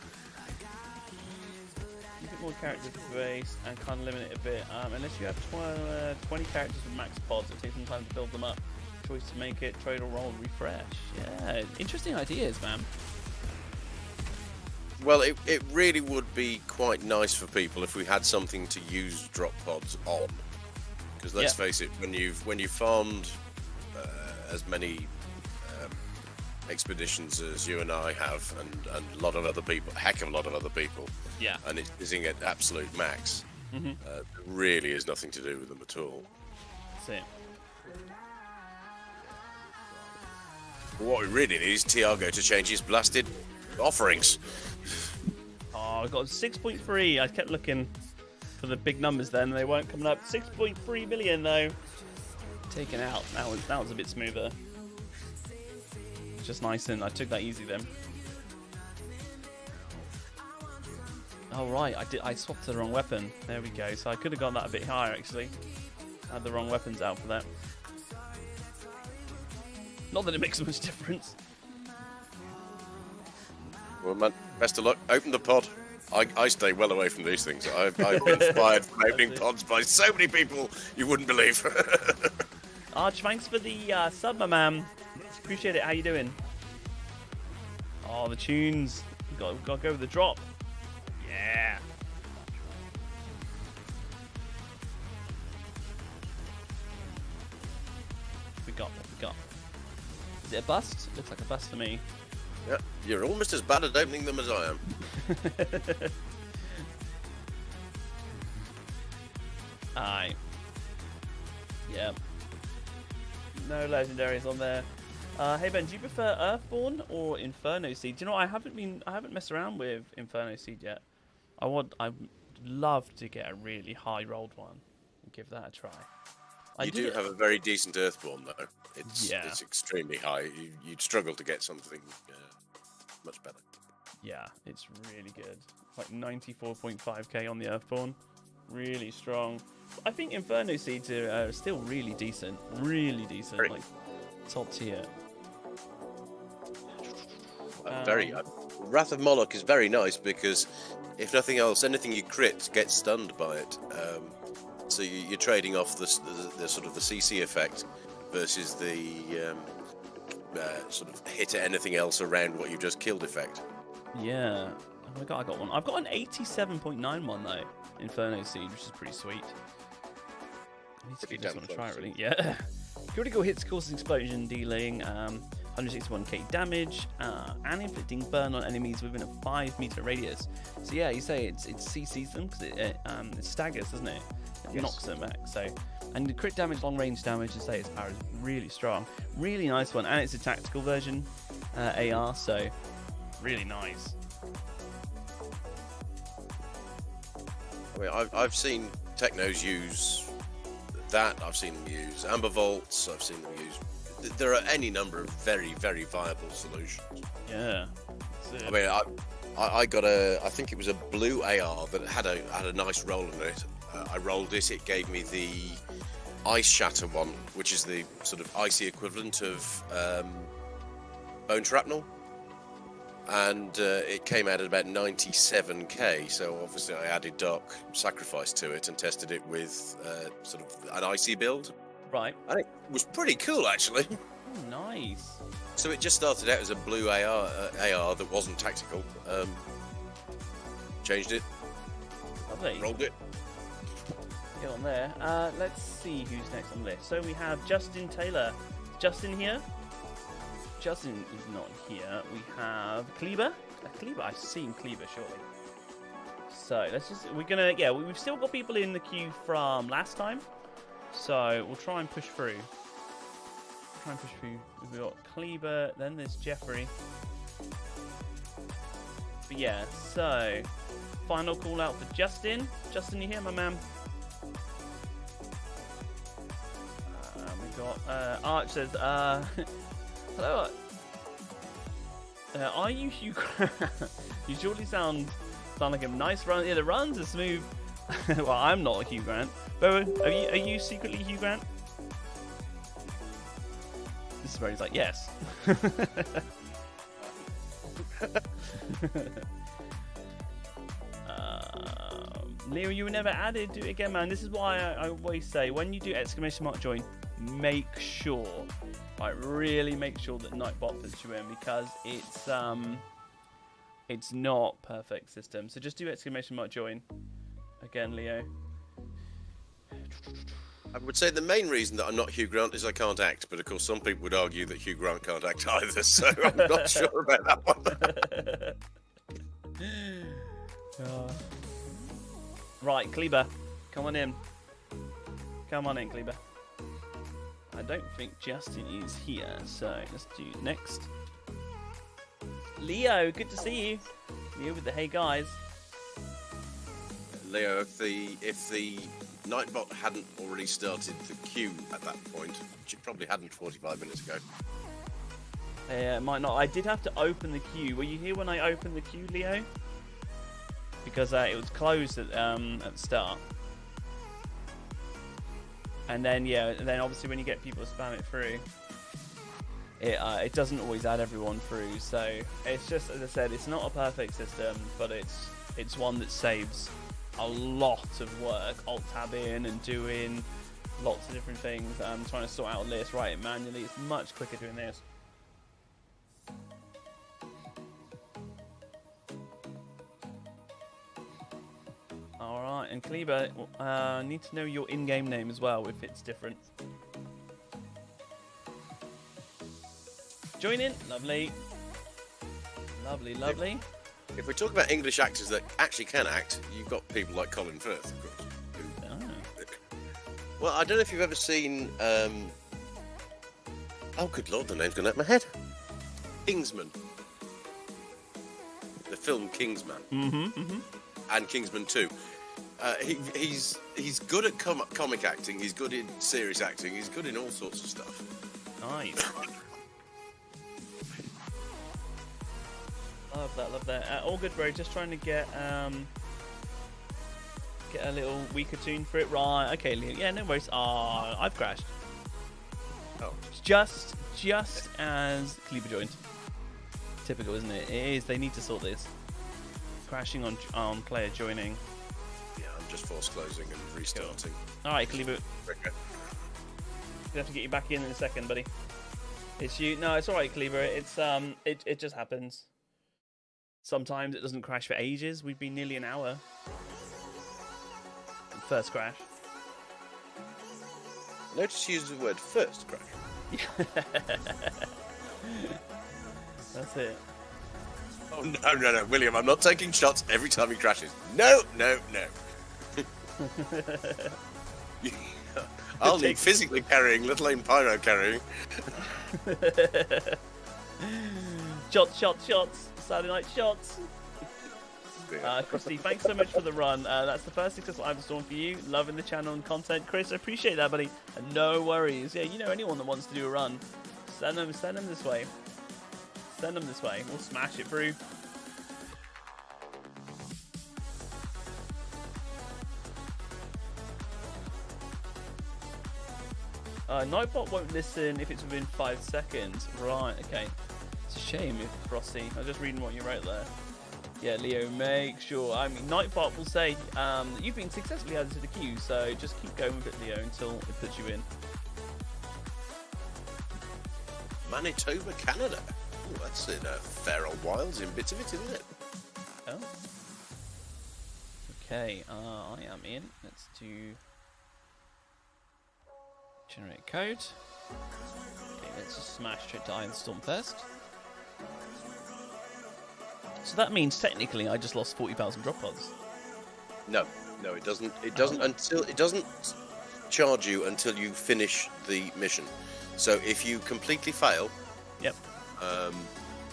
Keep it more character based and kind of limit it a bit. Unless you have 20 characters with max pods, it takes some time to build them up. Choice to make it, trade or roll, refresh. Yeah, interesting ideas, man. Well, it really would be quite nice for people if we had something to use drop pods on. Because let's face it, when you've farmed as many expeditions as you and I have, and a lot of other people, a heck of a lot of other people, yeah, and it's using at absolute max, there really is nothing to do with them at all. That's it. What we really need is Tiago to change his blasted offerings. Oh, I got 6.3. I kept looking for the big numbers then, and they weren't coming up. 6.3 million though. Taken out. That was a bit smoother. Just nice, and I took that easy then. Oh right, I swapped to the wrong weapon. There we go. So I could have gone that a bit higher actually. I had the wrong weapons out for that. Not that it makes much difference. Well, man, best of luck. Open the pod. I stay well away from these things. I've been inspired from opening pods by so many people you wouldn't believe. Arch, thanks for the sub, my man. Appreciate it. How you doing? Oh, the tunes. We've got to go with the drop. Yeah. What we got? Is it a bust? Looks like a bust to me. Yeah, you're almost as bad at opening them as I am. Aye. Yeah. No legendaries on there. Hey Ben, do you prefer Earthborn or Inferno Seed? Do you know I haven't messed around with Inferno Seed yet. I'd love to get a really high rolled one and give that a try. You do have a very decent Earthborn though. It's extremely high. You'd struggle to get something much better. Yeah, it's really good. Like 94.5k on the Earthborn. Really strong. I think Inferno Seeds are still really decent. Really decent. Very. Like top tier. Wrath of Moloch is very nice because, if nothing else, anything you crit gets stunned by it. So you're trading off the sort of the CC effect versus the sort of hit at anything else around what you just killed effect. Yeah. Oh my god, I got one. I've got an 87.91 though. Inferno Seed, which is pretty sweet. I need to give this one a try, really. Yeah. Critical hits causes explosion, dealing 161k damage, and inflicting burn on enemies within a 5-meter radius. So yeah, you say it CCs them because it staggers, doesn't it? It knocks them back. So, and the crit damage, long range damage, to say its power is really strong, really nice one, and it's a tactical version AR, so really nice. I mean, I've seen technos use that. I've seen them use amber vaults. I've seen them use. There are any number of very, very viable solutions. Yeah. I mean, I got I think it was a blue AR that had a nice roll in it. I rolled it. It gave me the ice shatter one, which is the sort of icy equivalent of bone shrapnel. And it came out at about 97k, so obviously I added Dark Sacrifice to it and tested it with sort of an icy build. Right. And it was pretty cool, actually. Oh, nice. So it just started out as a blue AR that wasn't tactical. Changed it, Lovely. rolled it. Get on there. Let's see who's next on the list. So we have Justin Taylor. Is Justin here? Justin is not here. We have Kleber. Kleber, I've seen Kleber surely. So let's just, we've still got people in the queue from last time. So we'll try and push through. We've got Kleber, then there's Jeffrey. But yeah, so final call out for Justin. Justin, you here, my man? We've got Arch says, hello. Are you Hugh Grant? You surely sound like a nice run. Yeah, the runs are smooth. Well, I'm not a Hugh Grant. Beau, are you secretly Hugh Grant? This is where he's like, yes. Leo, you were never added. Do it again, man. This is why I always say, when you do exclamation mark join, make sure, really make sure that Nightbot puts you in, because it's not perfect system. So just do exclamation mark join again, Leo. I would say the main reason that I'm not Hugh Grant is I can't act, but of course some people would argue that Hugh Grant can't act either, so I'm not sure about that one. Right, Kleber, come on in. Come on in, Kleber. I don't think Justin is here, so let's do next. Leo, good to see you. Leo with the hey guys. Leo, if the Nightbot hadn't already started the queue at that point, which it probably hadn't 45 minutes ago. It might not. I did have to open the queue. Were you here when I opened the queue, Leo? Because it was closed at the start. And then obviously when you get people to spam it through, it doesn't always add everyone through. So it's just, as I said, it's not a perfect system, but it's one that saves a lot of work, alt tab in and doing lots of different things. Trying to sort out a list, write it manually. It's much quicker doing this. Alright, and Kleber, need to know your in-game name as well, if it's different. Join in, lovely. Lovely. If we talk about English actors that actually can act, you've got people like Colin Firth, of course. Well, I don't know if you've ever seen... oh, good lord, the name's gone out of my head. Kingsman. The film Kingsman. And Kingsman 2. He's good at comic acting, he's good in serious acting, he's good in all sorts of stuff. Nice. Love that. All good, bro. Just trying to get a little weaker tune for it. Right, okay, Leo. Yeah, no worries. I've crashed. Oh. Just as Kleber joined. Typical, isn't it? It is. They need to sort this. Crashing on player joining. Yeah, I'm just force closing and restarting. Cool. Alright, Kleber. Gonna have to get you back in a second, buddy. It's you. No, it's alright, Kleber. It's it just happens. Sometimes it doesn't crash for ages. We've been nearly an hour. First crash. Notice you use the word first crash. That's it. Oh, no, William, I'm not taking shots every time he crashes. No. I'll need physically carrying, let alone pyro carrying. Shots. Saturday night shots. Christy, thanks so much for the run. That's the first successful Ivan Storm for you. Loving the channel and content. Chris, I appreciate that, buddy. And no worries. Yeah, you know anyone that wants to do a run, send them this way. Send them this way. We'll smash it through. Nightbot won't listen if it's within 5 seconds. Right, okay. It's a shame if Frosty. I was just reading what you wrote there. Yeah, Leo, make sure. I mean, Nightbot will say you've been successfully added to the queue, so just keep going with it, Leo, until it puts you in. Manitoba, Canada. Oh, that's in Feral Wilds in bits of it, isn't it? Oh. Okay, I am in. Let's do generate code. Okay, let's just smash straight to Iron Storm first. So that means technically I just lost 40,000 drop pods. No, it doesn't. It doesn't charge you until you finish the mission. So if you completely fail, yep.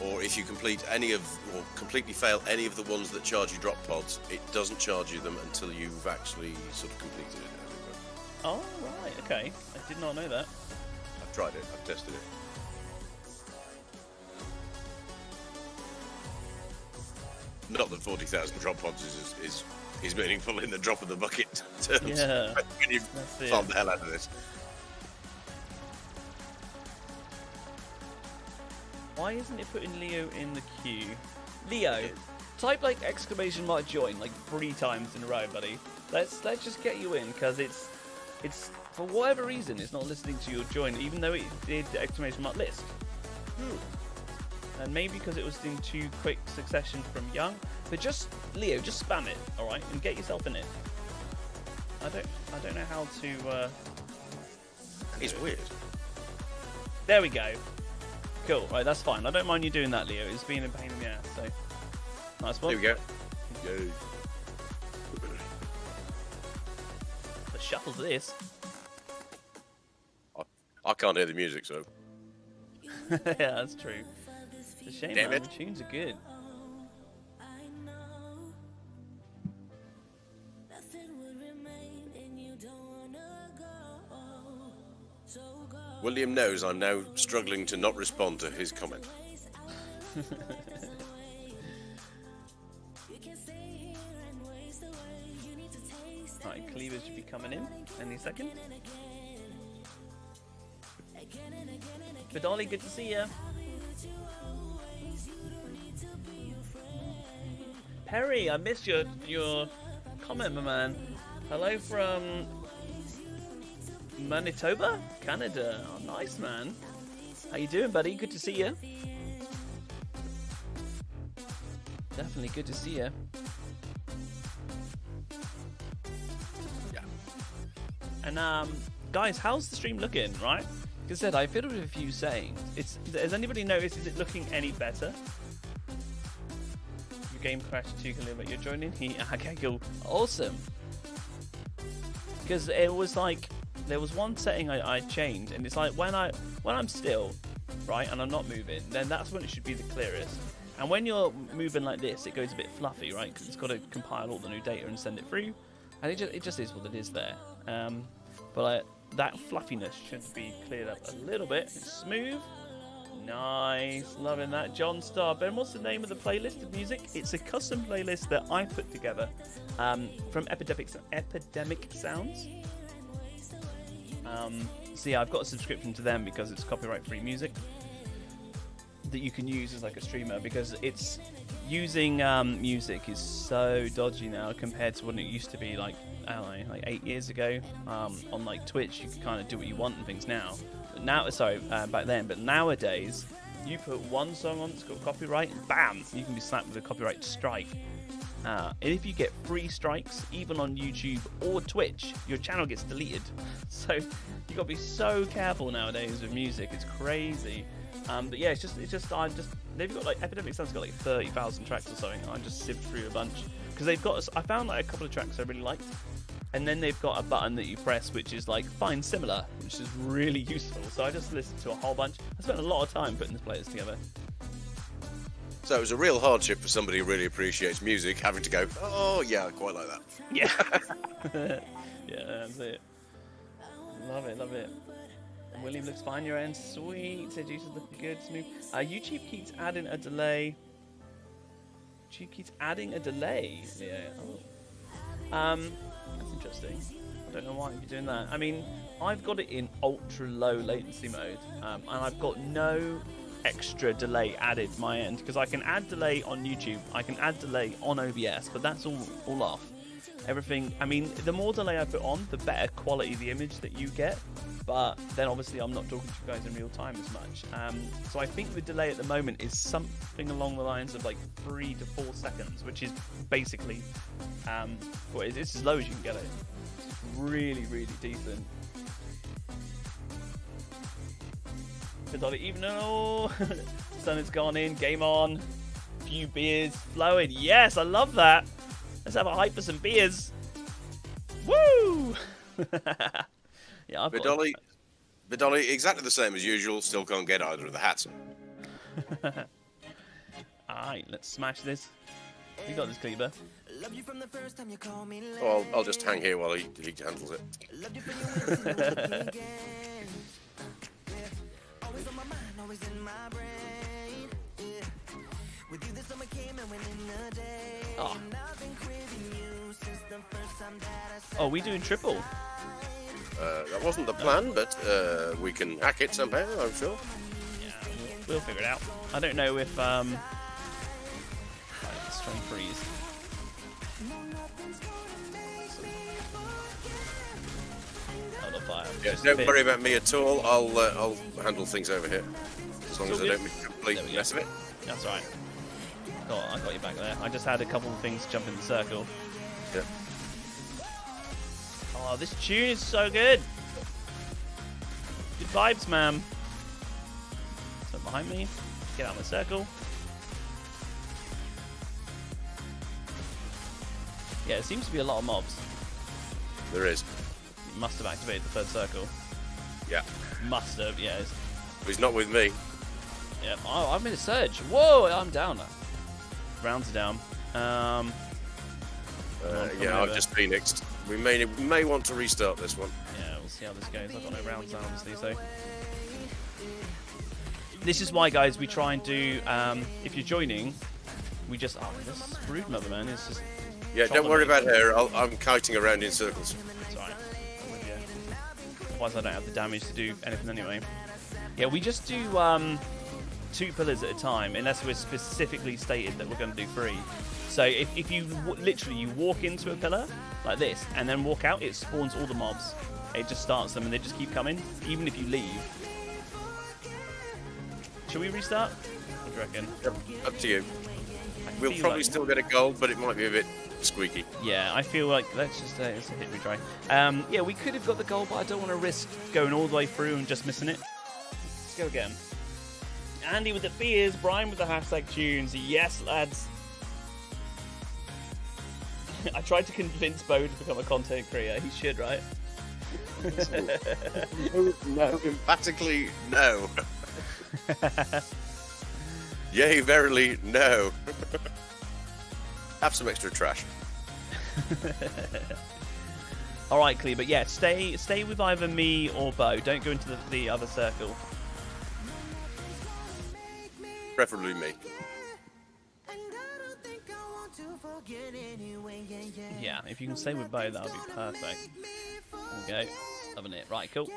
Or if you completely fail any of the ones that charge you drop pods, it doesn't charge you them until you've actually sort of completed it. As it were. Oh right, okay. I did not know that. I've tried it. I've tested it. Not that 40,000 drop pods is meaningful in the drop of the bucket terms. Yeah, when you farm the hell out of this. Why isn't it putting Leo in the queue? Leo, Type like exclamation mark join like 3 times in a row, buddy. let's just get you in because it's for whatever reason it's not listening to your join even though it did the exclamation mark list. And maybe because it was in 2 quick succession from Young. But just Leo, just spam it, all right, and get yourself in it. I don't know how to. It's weird. There we go. Cool, right, that's fine. I don't mind you doing that, Leo. It's been a pain in the ass. So nice one. There we go. Yay. The shuffle to this. I can't hear the music, so. Yeah, that's true. It's a shame, Damn man. it. The tunes are good. William knows I'm now struggling to not respond to his comment. Right, Cleaver should be coming in any second. Vidali, good to see you. Perry, I missed your comment, my man. Hello from Manitoba, Canada. Oh, nice, man. How you doing, buddy? Good to see you. Definitely good to see you. Yeah. And guys, how's the stream looking? Right? Like I said, I fiddled with a few sayings. Has anybody noticed? Is it looking any better? Your game crashed too, but you're joining. Okay, cool. Awesome. Because it was like there was one setting I changed, and it's like when I'm still, right, and I'm not moving, then that's when it should be the clearest. And when you're moving like this, it goes a bit fluffy, right? Because it's got to compile all the new data and send it through, and it just is what it is there. But that fluffiness should be cleared up a little bit. It's smooth. Nice, loving that. John Starr. Ben, what's the name of the playlist of music? It's a custom playlist that I put together from Epidemic Sounds. So yeah, I've got a subscription to them because it's copyright-free music that you can use as like a streamer, because it's using music is so dodgy now compared to what it used to be like, I don't know, like 8 years ago. On like Twitch, you can kind of do what you want and things now. But now, back then. But nowadays, you put one song on that's got copyright, and bam, you can be slapped with a copyright strike. And if you get 3 strikes, even on YouTube or Twitch, your channel gets deleted. So you got to be so careful nowadays with music. It's crazy. But yeah, it's just they've got like Epidemic Sound's got like 30,000 tracks or something. I just sift through a bunch because they've got. I found like a couple of tracks I really liked, and then they've got a button that you press which is like find similar, which is really useful. So I just listened to a whole bunch. I spent a lot of time putting the players together. So it was a real hardship for somebody who really appreciates music having to go, oh yeah, I quite like that. Yeah. Yeah, that's it. Love it, love it. William looks fine, your end. Sweet. Said Juice is looking good, smooth. YouTube keeps adding a delay. YouTube keeps adding a delay. Yeah. Oh. That's interesting. I don't know why you're doing that. I mean, I've got it in ultra low latency mode, and I've got no extra delay added my end because I can add delay on YouTube, I can add delay on OBS, but that's all off. Everything, I mean, the more delay I put on, the better quality the image that you get, but then obviously I'm not talking to you guys in real time as much. So I think the delay at the moment is something along the lines of like 3 to 4 seconds, which is basically it's as low as you can get it. It's really, really decent. Even though sun has gone in, game on, few beers flowing. Yes, I love that. Let's have a hype for some beers. Woo! Yeah, I've got Vidolly, exactly the same as usual. Still can't get either of the hats. Alright, let's smash this. You got this, Cleaver. Oh, I'll just hang here while he handles it. Oh, we doing triple? That wasn't the plan, but we can hack it somehow, I'm sure. Yeah, we'll figure it out. I don't know if right, strong freeze. Hold on, fire. Yeah, don't worry about me at all. I'll handle things over here as long as I don't make a complete mess of it. That's right. I got you back there. I just had a couple of things jump in the circle. Yeah. Oh, this tune is so good. Good vibes, man. So behind me. Get out of my circle. Yeah, it seems to be a lot of mobs. There is. You must have activated the third circle. Yeah. Must have, yes. He's not with me. Yep. Oh, I'm in a surge. Whoa, I'm down now. Rounds are down. Yeah, I've just phoenixed. We may want to restart this one. Yeah, we'll see how this goes. I've got no rounds now, obviously, so. This is why, guys, we try and do, if you're joining, we just, this brood mother, man, it's just... Yeah, don't worry about her. I'm kiting around in circles. It's alright. Otherwise I don't have the damage to do anything anyway. Yeah, we just do 2 pillars at a time, unless we're specifically stated that we're going to do 3. So if you literally you walk into a pillar like this and then walk out, it spawns all the mobs. It just starts them and they just keep coming, even if you leave. Should we restart? What do you reckon? Yep, up to you. We'll probably still get a gold, but it might be a bit squeaky. Yeah, I feel like let's hit retry. Yeah, we could have got the gold, but I don't want to risk going all the way through and just missing it. Let's go again. Andy with the fears, Brian with the hashtag tunes. Yes, lads. I tried to convince Beau to become a content creator. He should, right? No, emphatically no. Yea, verily, no. Have some extra trash. All right, Cleaver. Yeah, stay with either me or Beau. Don't go into the other circle. Preferably me. Yeah, if you can stay with Beau, that would be perfect. There we go. Loving it. Right, cool.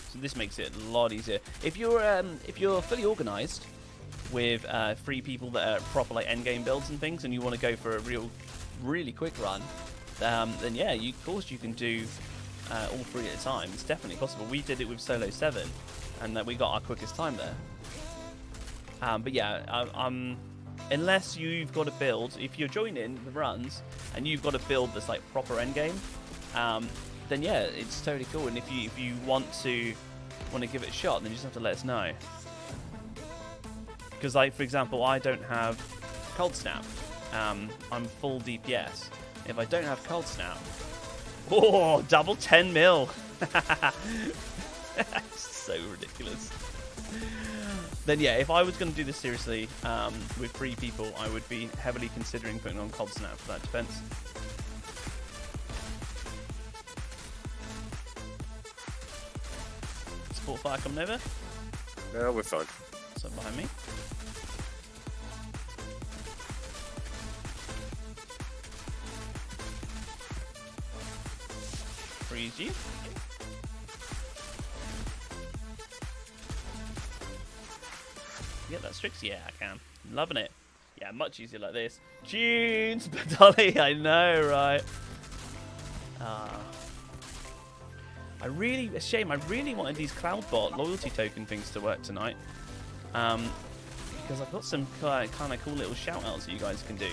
So this makes it a lot easier. If you're fully organised with 3 people that are proper like endgame builds and things, and you want to go for a really quick run, then yeah, of course you can do all 3 at a time. It's definitely possible. We did it with Solo 7, and we got our quickest time there. But yeah, unless you've got to build, if you're joining the runs and you've got to build this like proper endgame, then yeah, it's totally cool. And if you want to give it a shot, then you just have to let us know. Because like for example, I don't have cold snap. I'm full DPS. If I don't have cold snap, oh, double 10 mil. So ridiculous. Then yeah, if I was going to do this seriously with 3 people, I would be heavily considering putting on cold snap for that defense. Support fire coming over. No, we're fine. So behind me. Freeze you. Get that Strix? Yeah, I can. Loving it. Yeah, much easier like this. Tunes, Dolly, I know, right? A shame. I really wanted these Cloudbot loyalty token things to work tonight. Because I've got some kind of cool little shout outs that you guys can do.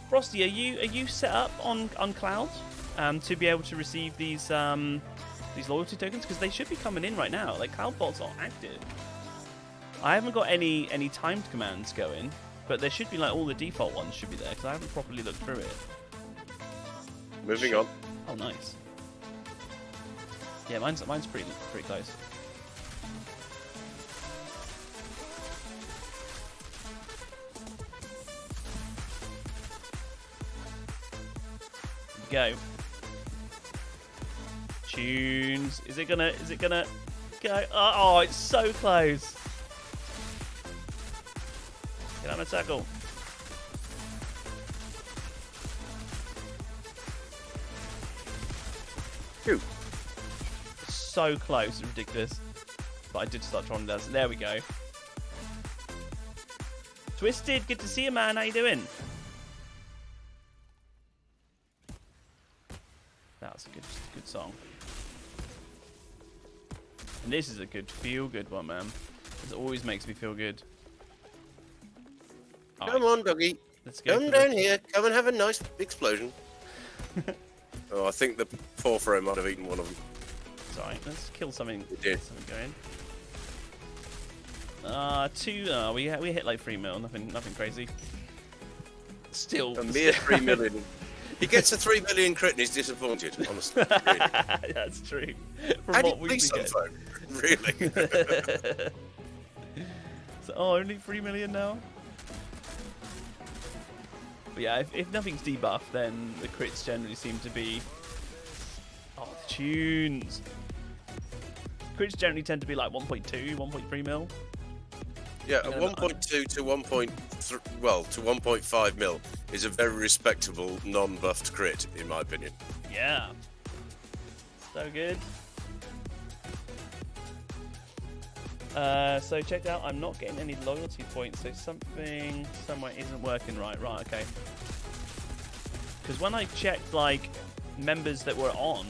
Frosty, are you set up on Cloud to be able to receive these loyalty tokens? Because they should be coming in right now. Like Cloudbots are active. I haven't got any timed commands going, but there should be like all the default ones should be there because I haven't properly looked through it. Moving on. Oh, nice. Yeah, mine's pretty close. Go. Tunes. Is it gonna go? Oh, it's so close. Get on a tackle. Phew. So close, it's ridiculous. But I did start trying to dance. There we go. Twisted, good to see you, man. How you doing? That's a good song. And this is a good feel-good one, man. This always makes me feel good. Come on, doggy. Let's go. Come down here. Come and have a nice explosion. Oh, I think the poor Fro might have eaten one of them. Sorry, let's kill something. It did. Something going. 2. We hit like 3 mil. Nothing crazy. Still. A mere 3 million. He gets a 3 million crit and he's disappointed, honestly. Really. That's true. How do you police on phone? Really? So, only 3 million now? But yeah, if nothing's debuffed, then the crits generally seem to be... Oh, tunes! Crits generally tend to be like 1.2, 1.3 mil. Yeah, a 1.2 to 1.3, well, to 1.5 mil is a very respectable non-buffed crit, in my opinion. Yeah. So good. So checked out, I'm not getting any loyalty points, so something somewhere isn't working right. Right, okay. Because when I checked, like, members that were on...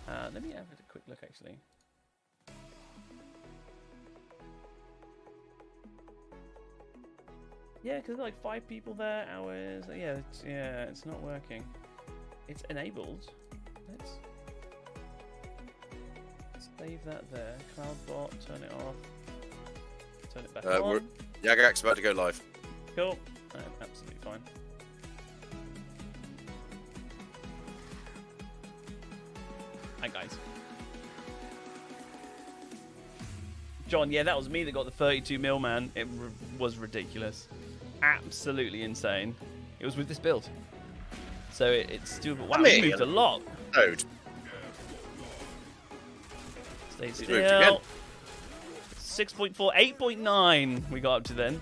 let me have a quick look, actually. Yeah, because like 5 people there, hours. Yeah, it's not working. It's enabled. Let's save that there. Cloudbot, turn it off. Turn it back on. Yagak's about to go live. Cool. Absolutely fine. Hi guys. John, yeah, that was me that got the 32 mil, man. It was ridiculous. Absolutely insane. It was with this build. So it's still... Wow, we moved a lot. Dude. Stay still. 6.4, 8.9 we got up to then.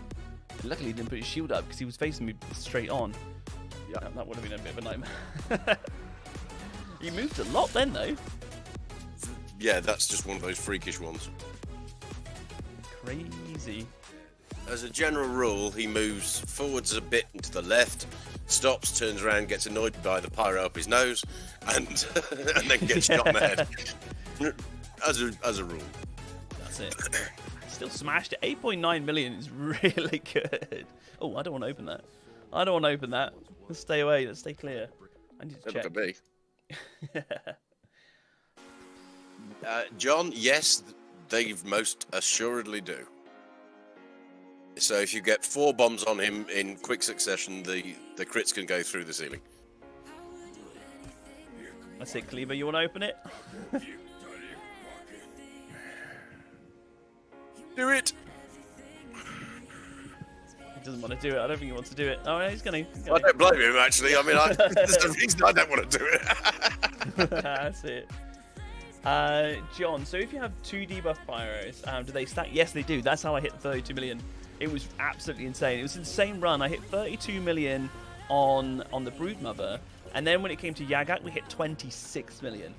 Luckily he didn't put his shield up because he was facing me straight on. Yeah, that would have been a bit of a nightmare. He moved a lot then, though. Yeah, that's just one of those freakish ones. Crazy. As a general rule, he moves forwards a bit and to the left, stops, turns around, gets annoyed by the pyro up his nose, and and then gets shot in the head. As a rule. That's it. still smashed it. 8.9 million is really good. Oh, I don't want to open that. I don't want to open that. Let's stay away. Let's stay clear. I need to Look check. at me. John, yes, they most assuredly do. So if you get 4 bombs on him in quick succession, the crits can go through the ceiling. That's it, Cleaver. You want to open it? Do it! He doesn't want to do it. I don't think he wants to do it. Oh, yeah, he's going to. I don't blame him, actually. I mean, there's a reason I don't want to do it. That's it. John, so if you have 2 debuff pyros, do they stack? Yes, they do. That's how I hit 32 million. It was absolutely insane. It was an insane run. I hit 32 million on the Broodmother, and then when it came to Yagak, we hit 26 million.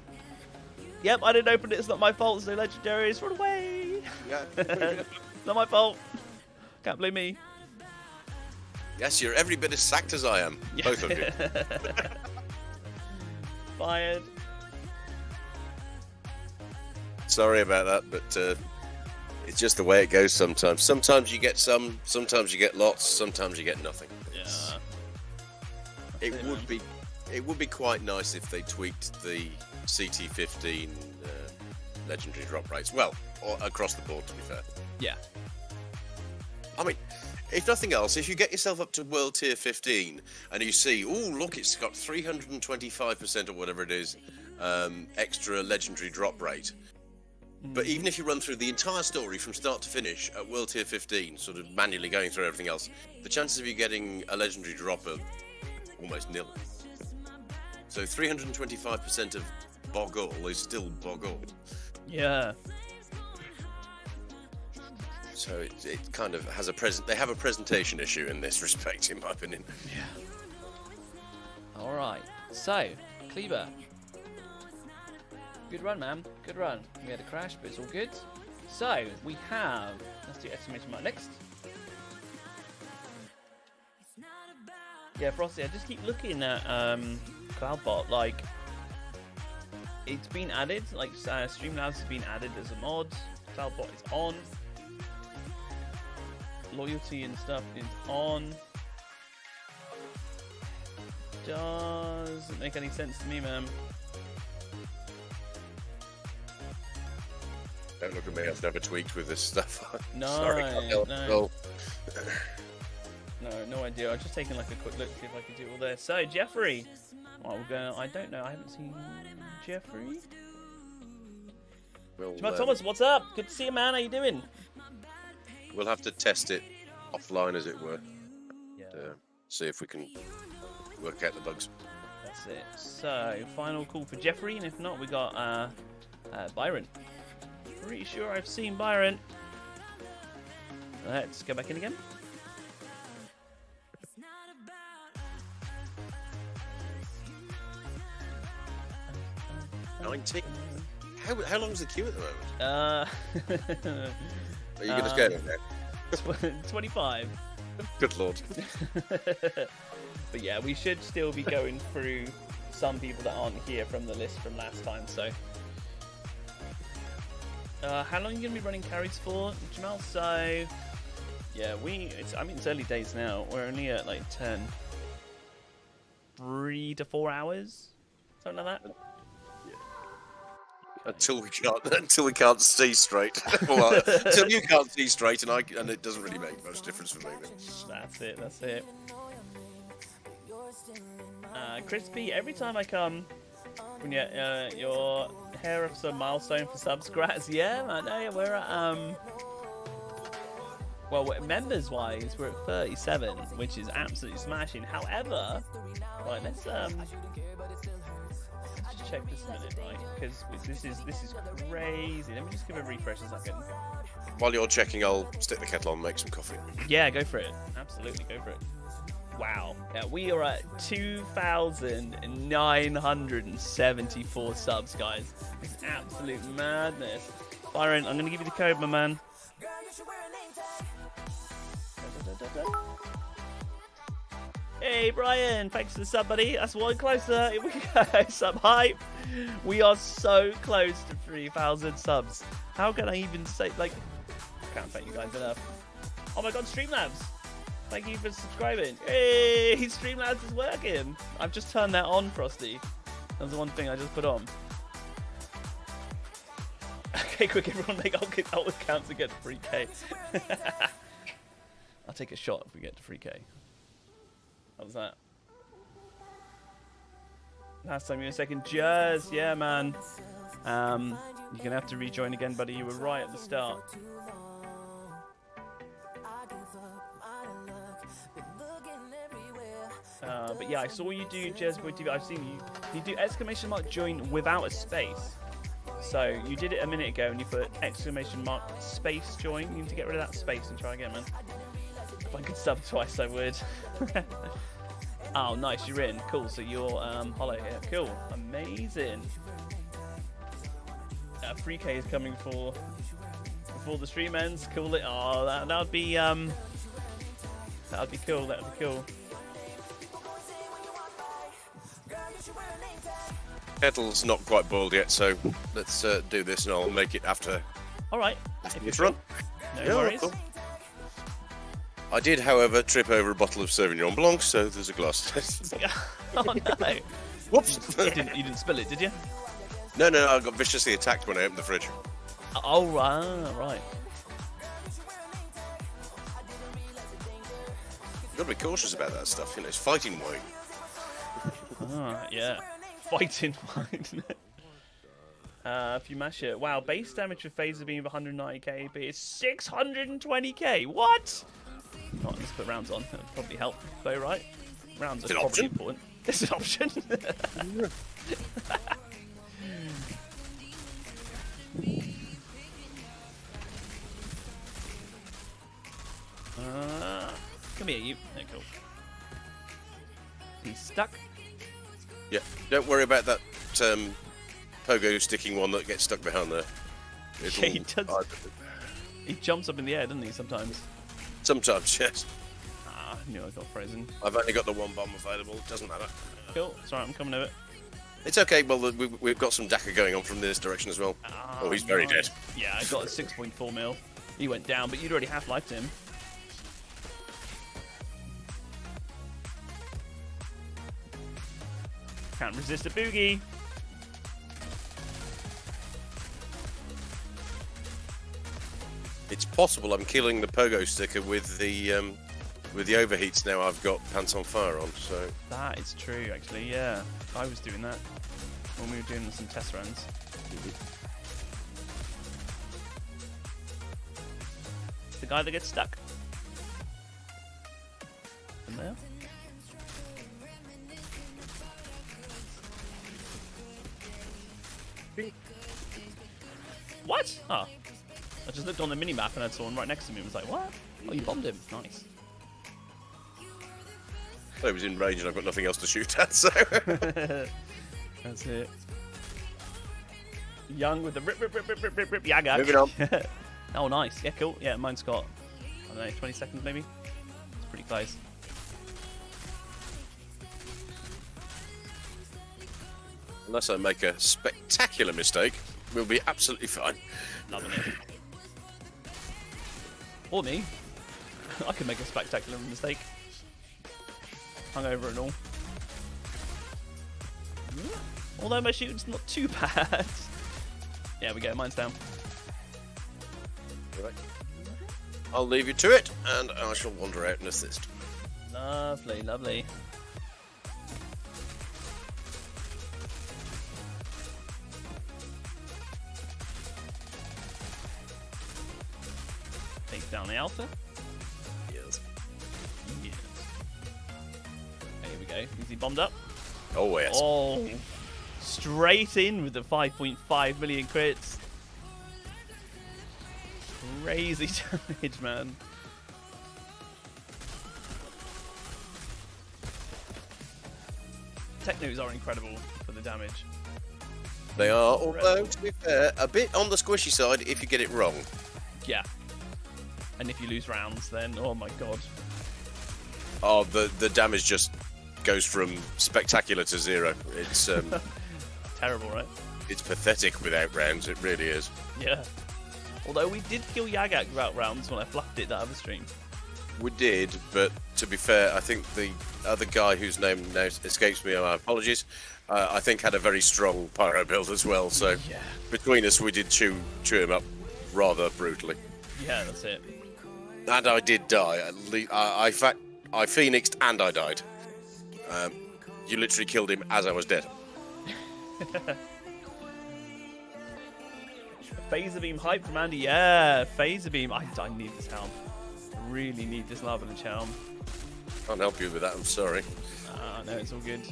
Yep, I didn't open it. It's not my fault. It's no legendaries. Run away. Yeah. Not my fault. Can't blame me. Yes, you're every bit as sacked as I am. Both of you. Fired. Sorry about that, but it's just the way it goes sometimes. Sometimes you get some, sometimes you get lots, sometimes you get nothing. Yeah. It would be quite nice if they tweaked the CT15 legendary drop rates. Well, or across the board, to be fair. Yeah. I mean, if nothing else, if you get yourself up to World Tier 15 and you see, oh, look, it's got 325% or whatever it is, extra legendary drop rate. But even if you run through the entire story from start to finish at World Tier 15, sort of manually going through everything else, the chances of you getting a legendary drop are almost nil. So 325% of Boggle is still Boggle. Yeah. So it kind of has they have a presentation issue in this respect, in my opinion. Yeah. All right. So, Kleber. Good run, man. Good run. We had a crash, but it's all good. So, we have... Let's do exclamation mark next. Yeah, Frosty, I just keep looking at Cloudbot. Like, it's been added. Like, Streamlabs has been added as a mod. Cloudbot is on. Loyalty and stuff is on. Doesn't make any sense to me, man. Don't look at me, I've never tweaked with this stuff. No, Sorry, no. No idea. I was just taking like a quick look, see if I could do it all there. So, Jeffrey. Well, we're going. I don't know. I haven't seen Jeffrey. Jamal Thomas, what's up? Good to see you, man. How you doing? We'll have to test it offline, as it were. Yeah. See if we can work out the bugs. That's it. So, final call for Jeffrey, and if not, we got Byron. Pretty sure I've seen Byron. Let's go back in again. How long is the queue at the moment? Are you going to scale it now? 25. Good lord. But yeah, we should still be going through some people that aren't here from the list from last time, so... how long are you going to be running carries for, Jamal? So, yeah, it's early days now. We're only at like 3 to 4 hours, something like that. Until we can't see straight. Well, until you can't see straight, and it doesn't really make much difference for me. Then. That's it. Crispy, every time I come, when your hair of some milestone for subs, congrats. Yeah, man. Hey, we're at well, members wise, we're at 37, which is absolutely smashing. However, right, let's just check this a minute, right? Because this is crazy. Let me just give a refresh a second. While you're checking, I'll stick the kettle on and make some coffee. Yeah, go for it. Absolutely, go for it. Wow. Yeah, we are at 2,974 subs, guys. It's absolute madness. Byron, I'm going to give you the code, my man. Hey, Brian. Thanks for the sub, buddy. That's one closer. Here we go. Sub hype. We are so close to 3,000 subs. How can I even say, like... Can't thank you guys enough. Oh my god, Streamlabs! Thank you for subscribing. Hey, Streamlabs is working. I've just turned that on, Frosty. That was the one thing I just put on. Okay, quick, everyone make alt accounts to get to 3K. I'll take a shot if we get to 3K. How was that? Last time you were second. Jazz, yeah, man. You're gonna have to rejoin again, buddy. You were right at the start. But yeah, I saw you do Jazzboy TV. I've seen you do exclamation mark join without a space. So you did it a minute ago and you put exclamation mark space join. You need to get rid of that space and try again, man. If I could sub twice, I would. Oh, nice, you're in. Cool, so you're hollow here. Cool, amazing. 3K is coming before the stream ends. Cool it. Oh, that would be cool. That would be cool. Kettle's not quite boiled yet, so let's do this and I'll make it after. All right. This run. No worries. Cool. I did, however, trip over a bottle of Sauvignon Blanc, so there's a glass. Oh no! Whoops! You didn't spill it, did you? No, I got viciously attacked when I opened the fridge. Oh, right. You've got to be cautious about that stuff, you know, it's fighting wine. Yeah. Fighting wine. If you mash it. Wow, base damage for phaser beam of 190k, but it's 620k. What? Oh, let's put rounds on. That'll probably help. Beau, right? Rounds are probably important. It's an option. Come here, you. Oh, cool. He's stuck. Yeah, don't worry about that pogo sticking one that gets stuck behind there. Yeah, he does. He jumps up in the air, doesn't he, sometimes? Sometimes, yes. I knew I got frozen. I've only got the one bomb available, it doesn't matter. Cool, it's alright, I'm coming to it. It's okay, well, we've got some Daka going on from this direction as well. Oh, he's very dead. Yeah, I got a 6.4 mil. He went down, but you'd already half-lifed him. Can't resist a boogie. It's possible I'm killing the pogo sticker with the overheats now I've got pants on fire on, so... That is true, actually, yeah. I was doing that when we were doing some test runs. The guy that gets stuck. In there. What? Oh. I just looked on the minimap and I saw one right next to me and was like, what? Oh, you bombed him. Nice. I was in range and I've got nothing else to shoot at, so... That's it. Young with the rip. Yeah, I got Moving on. Oh, nice. Yeah, cool. Yeah, mine's got, I don't know, 20 seconds maybe? It's pretty close. Unless I make a spectacular mistake, we'll be absolutely fine. Loving it. Or me. I could make a spectacular mistake. Hungover and all. Although my shooting's not too bad. Yeah, we go. Mine's down. Right. I'll leave you to it, and I shall wander out and assist. Lovely, lovely. Take down the alpha. Yes. Yes. Okay, here we go. Is he bombed up? Oh, yes. Oh, straight in with the 5.5 million crits. Crazy damage, man. Technos are incredible for the damage. They are, although, to be fair, a bit on the squishy side if you get it wrong. Yeah. And if you lose rounds, then, oh my god. Oh, the damage just goes from spectacular to zero. It's terrible, right? It's pathetic without rounds, it really is. Yeah. Although we did kill Yagak throughout rounds when I fluffed it that other stream. We did, but to be fair, I think the other guy whose name now escapes me, and my apologies, I think had a very strong pyro build as well. So Yeah. between us, we did chew him up rather brutally. Yeah, that's it. And I did die. In fact, I phoenixed and I died. You literally killed him as I was dead. Phaser beam hype from Andy. Yeah, phaser beam. I need this helm. I really need this lava lich helm. Can't help you with that. I'm sorry. No, it's all good.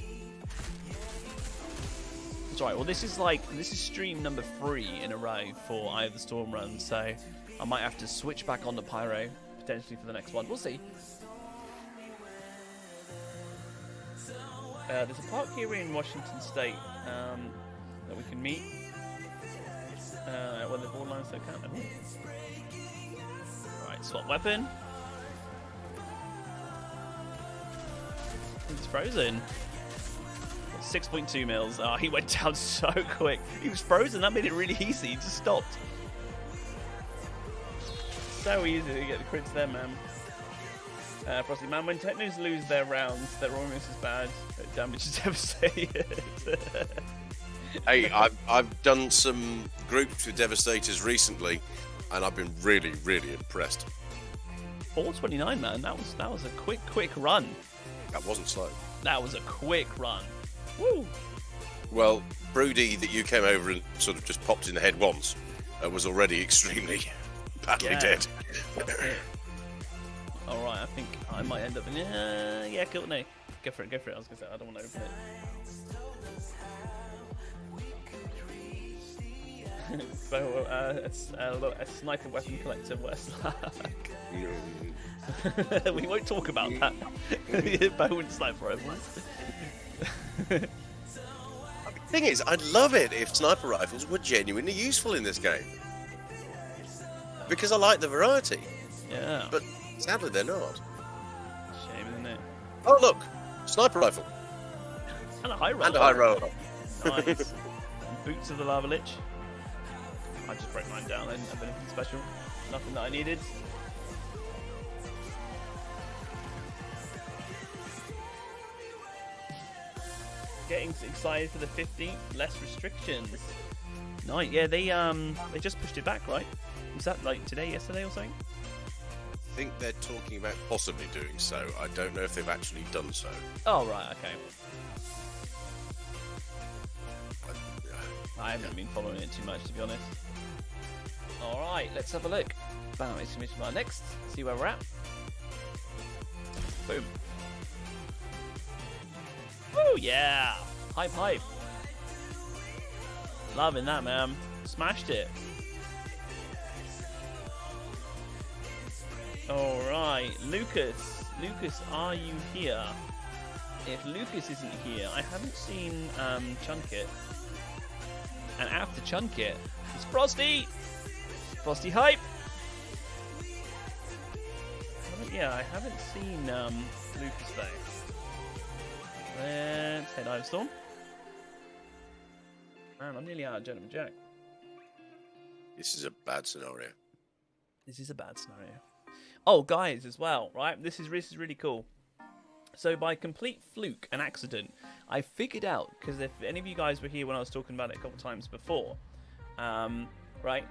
That's right. Well, this is stream number 3 in a row for Eye of the Storm run, so I might have to switch back on the pyro potentially for the next one. We'll see. There's a park here in Washington State that we can meet when the borderlines don't count. Right, swap weapon. He's frozen. 6.2 mils. Oh, he went down so quick. He was frozen. That made it really easy. He just stopped. So easy to get the crits there, man. Frosty, man, when Technos lose their rounds, their almost as bad. Damage is devastated. Hey, I've done some groups with Devastators recently, and I've been really, really impressed. 429, man. That was a quick run. That wasn't slow. That was a quick run. Woo! Well, Broody, that you came over and sort of just popped in the head once, was already extremely badly dead. All right, I think I might end up in. Yeah, cool. No, go for it. I was gonna say I don't want to open it. Beau, a sniper weapon collector. Worst luck. We won't talk about that. Beau and sniper rifles. The thing is, I'd love it if sniper rifles were genuinely useful in this game. Because I like the variety. Yeah. But sadly, they're not. Shame, isn't it? Oh, look! Sniper rifle. And a high roll. And a high roller. Nice. Boots of the lava lich. I just broke mine down. I didn't have anything special. Nothing that I needed. Getting excited for the 15th. Less restrictions. Nice. Yeah, they just pushed it back, right? Was that like today, yesterday, or something? I think they're talking about possibly doing so. I don't know if they've actually done so. Oh right, okay. I haven't been following it too much, to be honest. All right, let's have a look. Bam, exclamation mark next. See where we're at. Boom. Woo, yeah. Hype. Loving that, man. Smashed it. All right, Lucas, are you here? If Lucas isn't here, I haven't seen Chunket. And after Chunket, it's Frosty! Frosty hype! I haven't seen Lucas though. Let's head Ive Storm. Man, I'm nearly out of Gentleman Jack. This is a bad scenario. This is a bad scenario. Oh, guys, as well, right? This is really cool. So by complete fluke and accident, I figured out, because if any of you guys were here when I was talking about it a couple times before, right?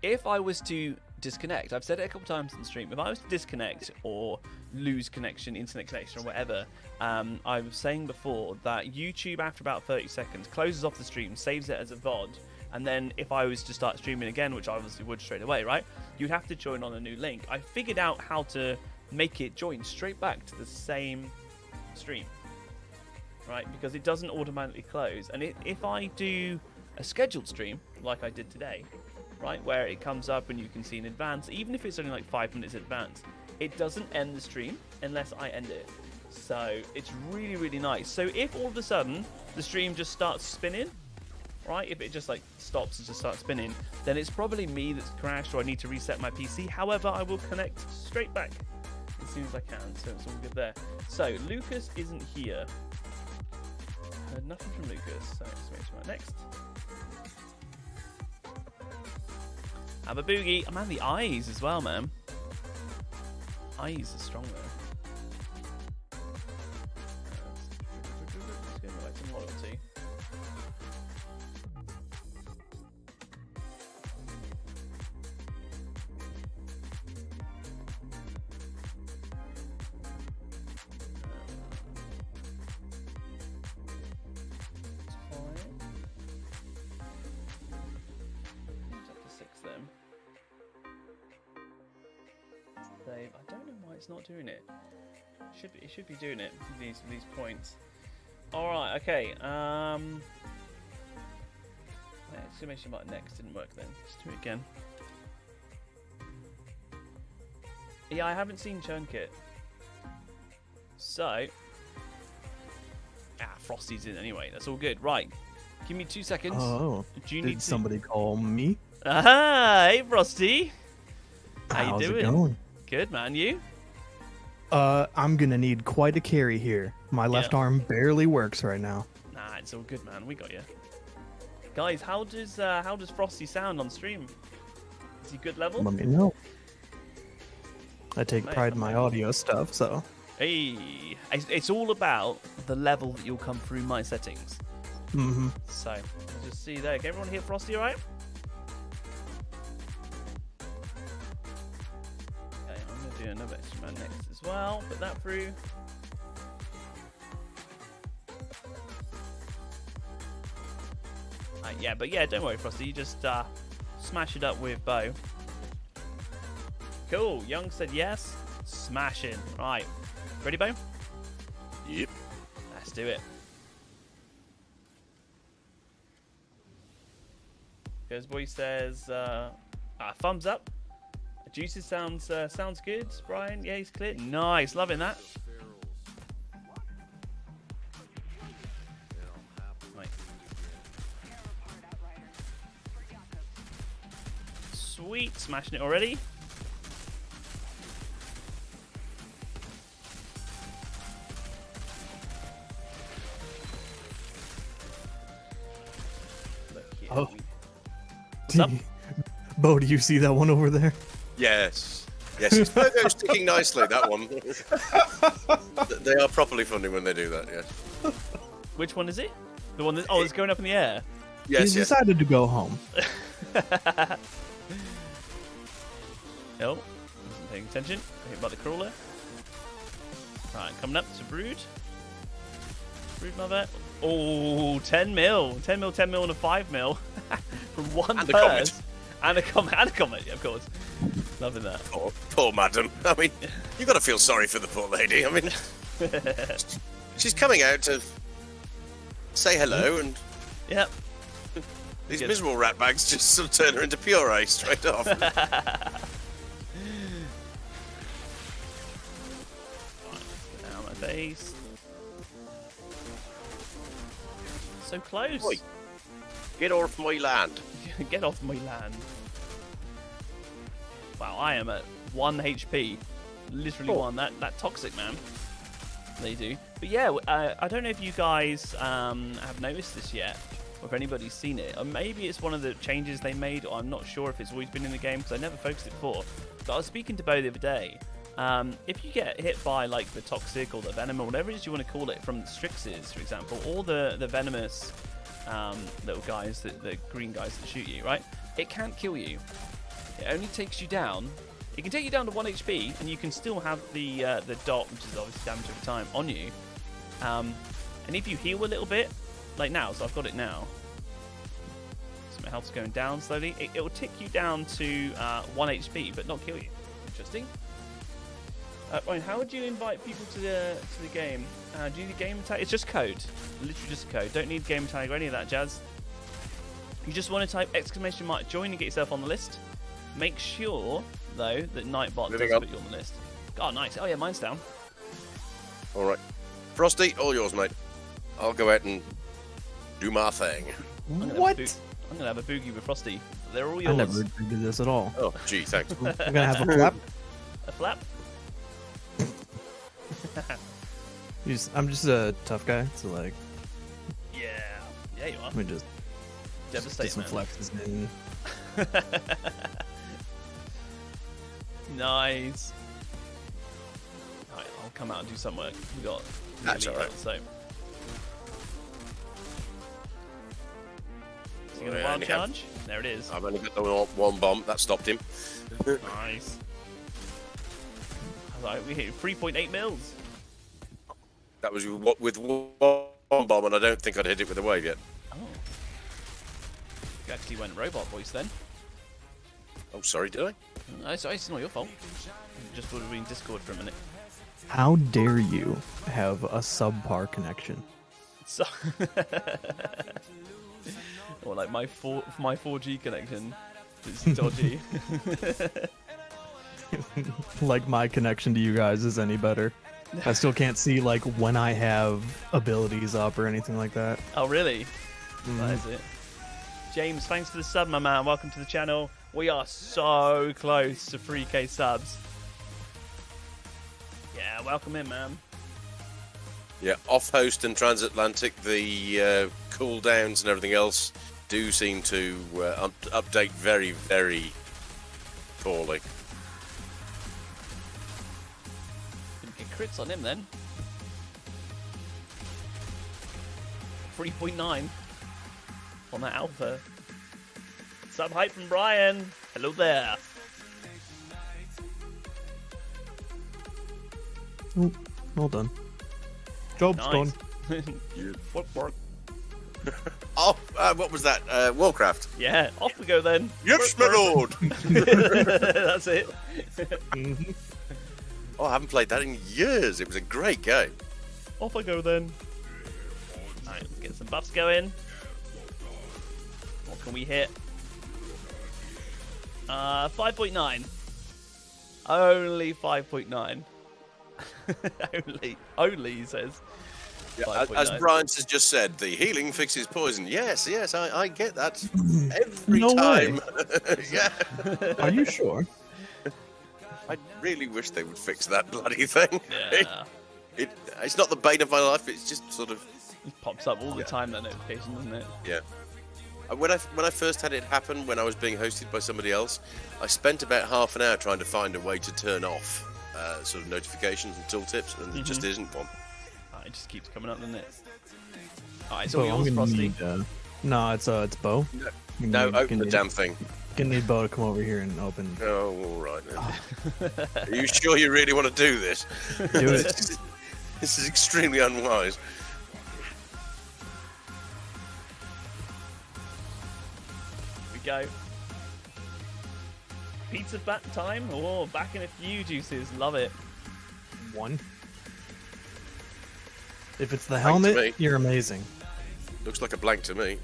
If I was to disconnect, I've said it a couple times in the stream, if I was to disconnect or lose connection, internet connection or whatever, I was saying before that YouTube after about 30 seconds closes off the stream, saves it as a VOD, and then if I was to start streaming again, which I obviously would straight away, right? You'd have to join on a new link. I figured out how to make it join straight back to the same stream, right? Because it doesn't automatically close. And if I do a scheduled stream, like I did today, right, where it comes up and you can see in advance, even if it's only like 5 minutes in advance, it doesn't end the stream unless I end it. So it's really nice. So if all of a sudden the stream just starts spinning, right, if it just like stops and just starts spinning, then it's probably me that's crashed or I need to reset my PC. However, I will connect straight back as soon as I can, so it's all good there. So Lucas isn't here. Heard nothing from Lucas, so exclamation mark next. Have a boogie. Oh, man, the eyes as well, man. Eyes are strong, though. Let's go back to loyalty. I don't know why it's not doing it. It should be doing it. These points. All right. Okay. Exclamation mark next didn't work then. Let's do it again. Yeah, I haven't seen Chunket. So, Frosty's in anyway. That's all good. Right. Give me 2 seconds. Oh. Did somebody call me? Hey, Frosty. How you doing? How's it going? Good, man. You? I'm gonna need quite a carry here. My left arm barely works right now. Nah, it's all good, man. We got you. Guys, how does Frosty sound on stream? Is he good level? Let me know. I take pride in my audio stuff, so. Hey, it's all about the level that you'll come through my settings. Mm-hmm. So, I'll just see there. Can everyone hear Frosty all right? Okay, I'm going to do another extra man next as well. Put that through. Yeah, but yeah, don't worry, Frosty. You just smash it up with Beau. Cool. Young said yes. Smashing. Right. Ready, Beau? Yep. Let's do it. Goes Boy says, thumbs up. Juices sounds good. Brian, yeah, he's clear. Nice, loving that. Right. Sweet, smashing it already. Oh. What's up? Beau, do you see that one over there? Yes. Yes, his logo's sticking nicely, that one. They are properly funny when they do that, yes. Which one is it? The one that, it's going up in the air. Yes, He decided to go home. No, wasn't paying attention. Hit by the crawler. Right, coming up to Brood. Brood Mother. Oh, 10 mil. 10 mil, 10 mil, and a 5 mil. From one And a purse. And a comment. And a comment, yeah, of course. Loving that. Poor madam. I mean, you got to feel sorry for the poor lady. I mean, she's coming out to say hello, and Yep. these miserable ratbags just sort of turn her into puree straight off. Down my face. So close. Oi. Get off my land. Get off my land. Wow, I am at 1 HP. Literally one. That toxic, man. They do. But yeah, I don't know if you guys have noticed this yet, or if anybody's seen it. Or maybe it's one of the changes they made, or I'm not sure if it's always been in the game, because I never focused it before. But I was speaking to Beau the other day. If you get hit by like the toxic or the venom or whatever it is you want to call it from the Strixes, for example, or the venomous little guys, the green guys that shoot you, right? It can't kill you. It only takes you down. It can take you down to 1 HP, and you can still have the dot, which is obviously damage over time, on you. And if you heal a little bit, like now, so I've got it now. So my health's going down slowly. It will tick you down to 1 HP, but not kill you. Interesting. Ryan, how would you invite people to the game? Do you need a game tag? It's just code. Literally just a code. Don't need game tag or any of that jazz. You just want to type ! join and get yourself on the list. Make sure, though, that Nightbot does put you on the list. Oh, nice. Oh, yeah, mine's down. All right. Frosty, all yours, mate. I'll go out and do my thing. What? I'm going to have a boogie with Frosty. They're all yours. I never did this at all. Oh, gee, thanks. I'm gonna have a flap. A flap? I'm just a tough guy, so like. Yeah. Yeah, you are. Let me just Devastate, get some man. flexes in. Nice. Alright, I'll come out and do some work. We got That's really alright. hot, so. Is he gonna Yeah, wild only have- charge? There it is. I've only got the one bomb. That stopped him. Nice. Alright, we hit 3.8 mils. That was with one bomb, and I don't think I'd hit it with a wave yet. Oh. You actually went robot voice then. Oh, sorry, did I? It's not your fault. Just would have been Discord for a minute. How dare you have a subpar connection? So, or like my 4G connection is dodgy. Like my connection to you guys is any better. I still can't see like when I have abilities up or anything like that. Oh really? That is it. James, thanks for the sub, my man. Welcome to the channel. We are so close to 3K subs. Yeah, welcome in, man. Yeah, off-host and transatlantic, the cooldowns and everything else do seem to update very, very poorly. Didn't get crits on him then. 3.9 on that alpha. Sub hype from Brian. Hello there. Oh, well done. Job's Nice. done. Work. Oh, what was that? Warcraft. Yeah, off we go then. Yes, my lord! That's it. Mhm. Oh, I haven't played that in years. It was a great game. Off I go then. Alright, let's get some buffs going. What can we hit? 5.9. Only 5.9. only, he says. Yeah, as 5.9. Brian has just said, the healing fixes poison. Yes, I get that every No way. time. Yeah, Are you sure? I really wish they would fix that bloody thing. Yeah. It's not the bane of my life. It's just sort of It pops up all the time, that notification, doesn't it? yeah. When I first had it happen, when I was being hosted by somebody else, I spent about half an hour trying to find a way to turn off sort of notifications and tooltips, and there just isn't one. It just keeps coming up, doesn't it? Alright, so Bo, I'm yours, gonna Frosty. need, no, it's Beau. No, open the damn thing. Gonna need Beau to come over here and open. Oh, all right. Then. Are you sure you really want to do this? Do it. This is extremely unwise. Here we go. Pizza back time? Oh, back in a few juices. Love it. One. If it's the me. helmet, you're amazing. Looks like a blank to me.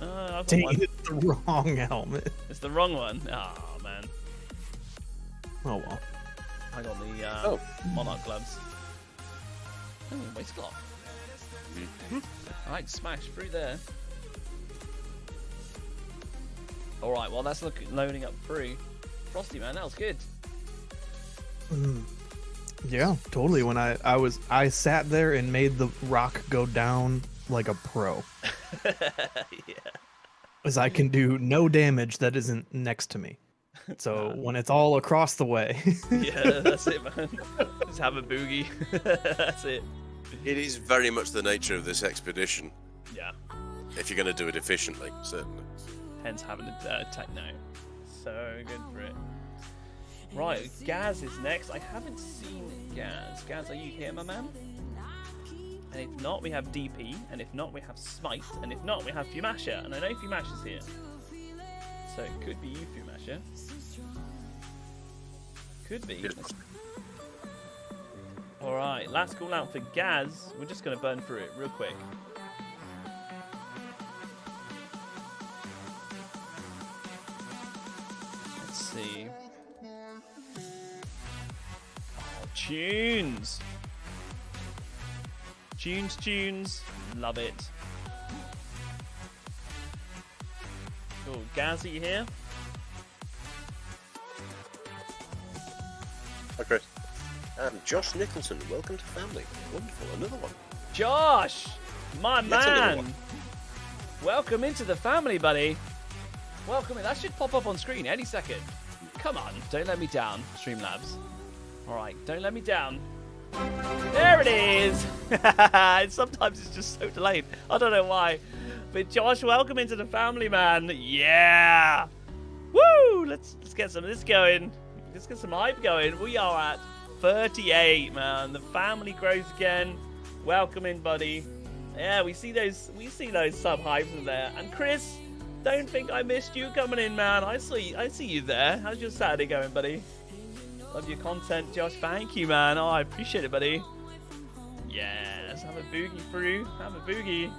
I've got Dang, one. it's the wrong helmet. It's the wrong one. Oh, man. Oh well. I got the Oh. Monarch gloves. Oh, waist cloth. Alright, smash through there. Alright, well that's loading up through. Frosty, man, that was good. Yeah, totally. When I sat there and made the rock go down like a pro, Yeah. as I can do no damage that isn't next to me. So when it's all across the way, Yeah, that's it, man. Just have a boogie. That's it. It is very much the nature of this expedition, Yeah. if you're going to do it efficiently, certainly. Hence having a techno. So good for it. Right, Gaz is next. I haven't seen Gaz. Gaz, are you here, my man? And if not, we have DP. And if not, we have Smite. And if not, we have Fumasha. And I know Fumasha's here. So it could be you, Fumasha. Could be. Alright, last call out for Gaz. We're just going to burn through it real quick. Let's see. Oh, tunes! Tunes. Love it. Cool. Gaz, are you here? Hi, Chris. And Josh Nicholson, welcome to family. Wonderful, another one. Josh! My Yet another man! one. Welcome into the family, buddy. Welcome in. That should pop up on screen any second. Come on, don't let me down, Streamlabs. All right, don't let me down. There it is. Sometimes it's just so delayed. I don't know why. But Josh, welcome into the family, man. Yeah. Woo! Let's get some of this going. Let's get some hype going. We are at 38, man. The family grows again. Welcome in, buddy. Yeah, we see those sub hypes in there. And Chris, don't think I missed you coming in, man. I see you there. How's your Saturday going, buddy? Love your content, Josh. Thank you, man. Oh, I appreciate it, buddy. Yes, have a boogie through. Have a boogie.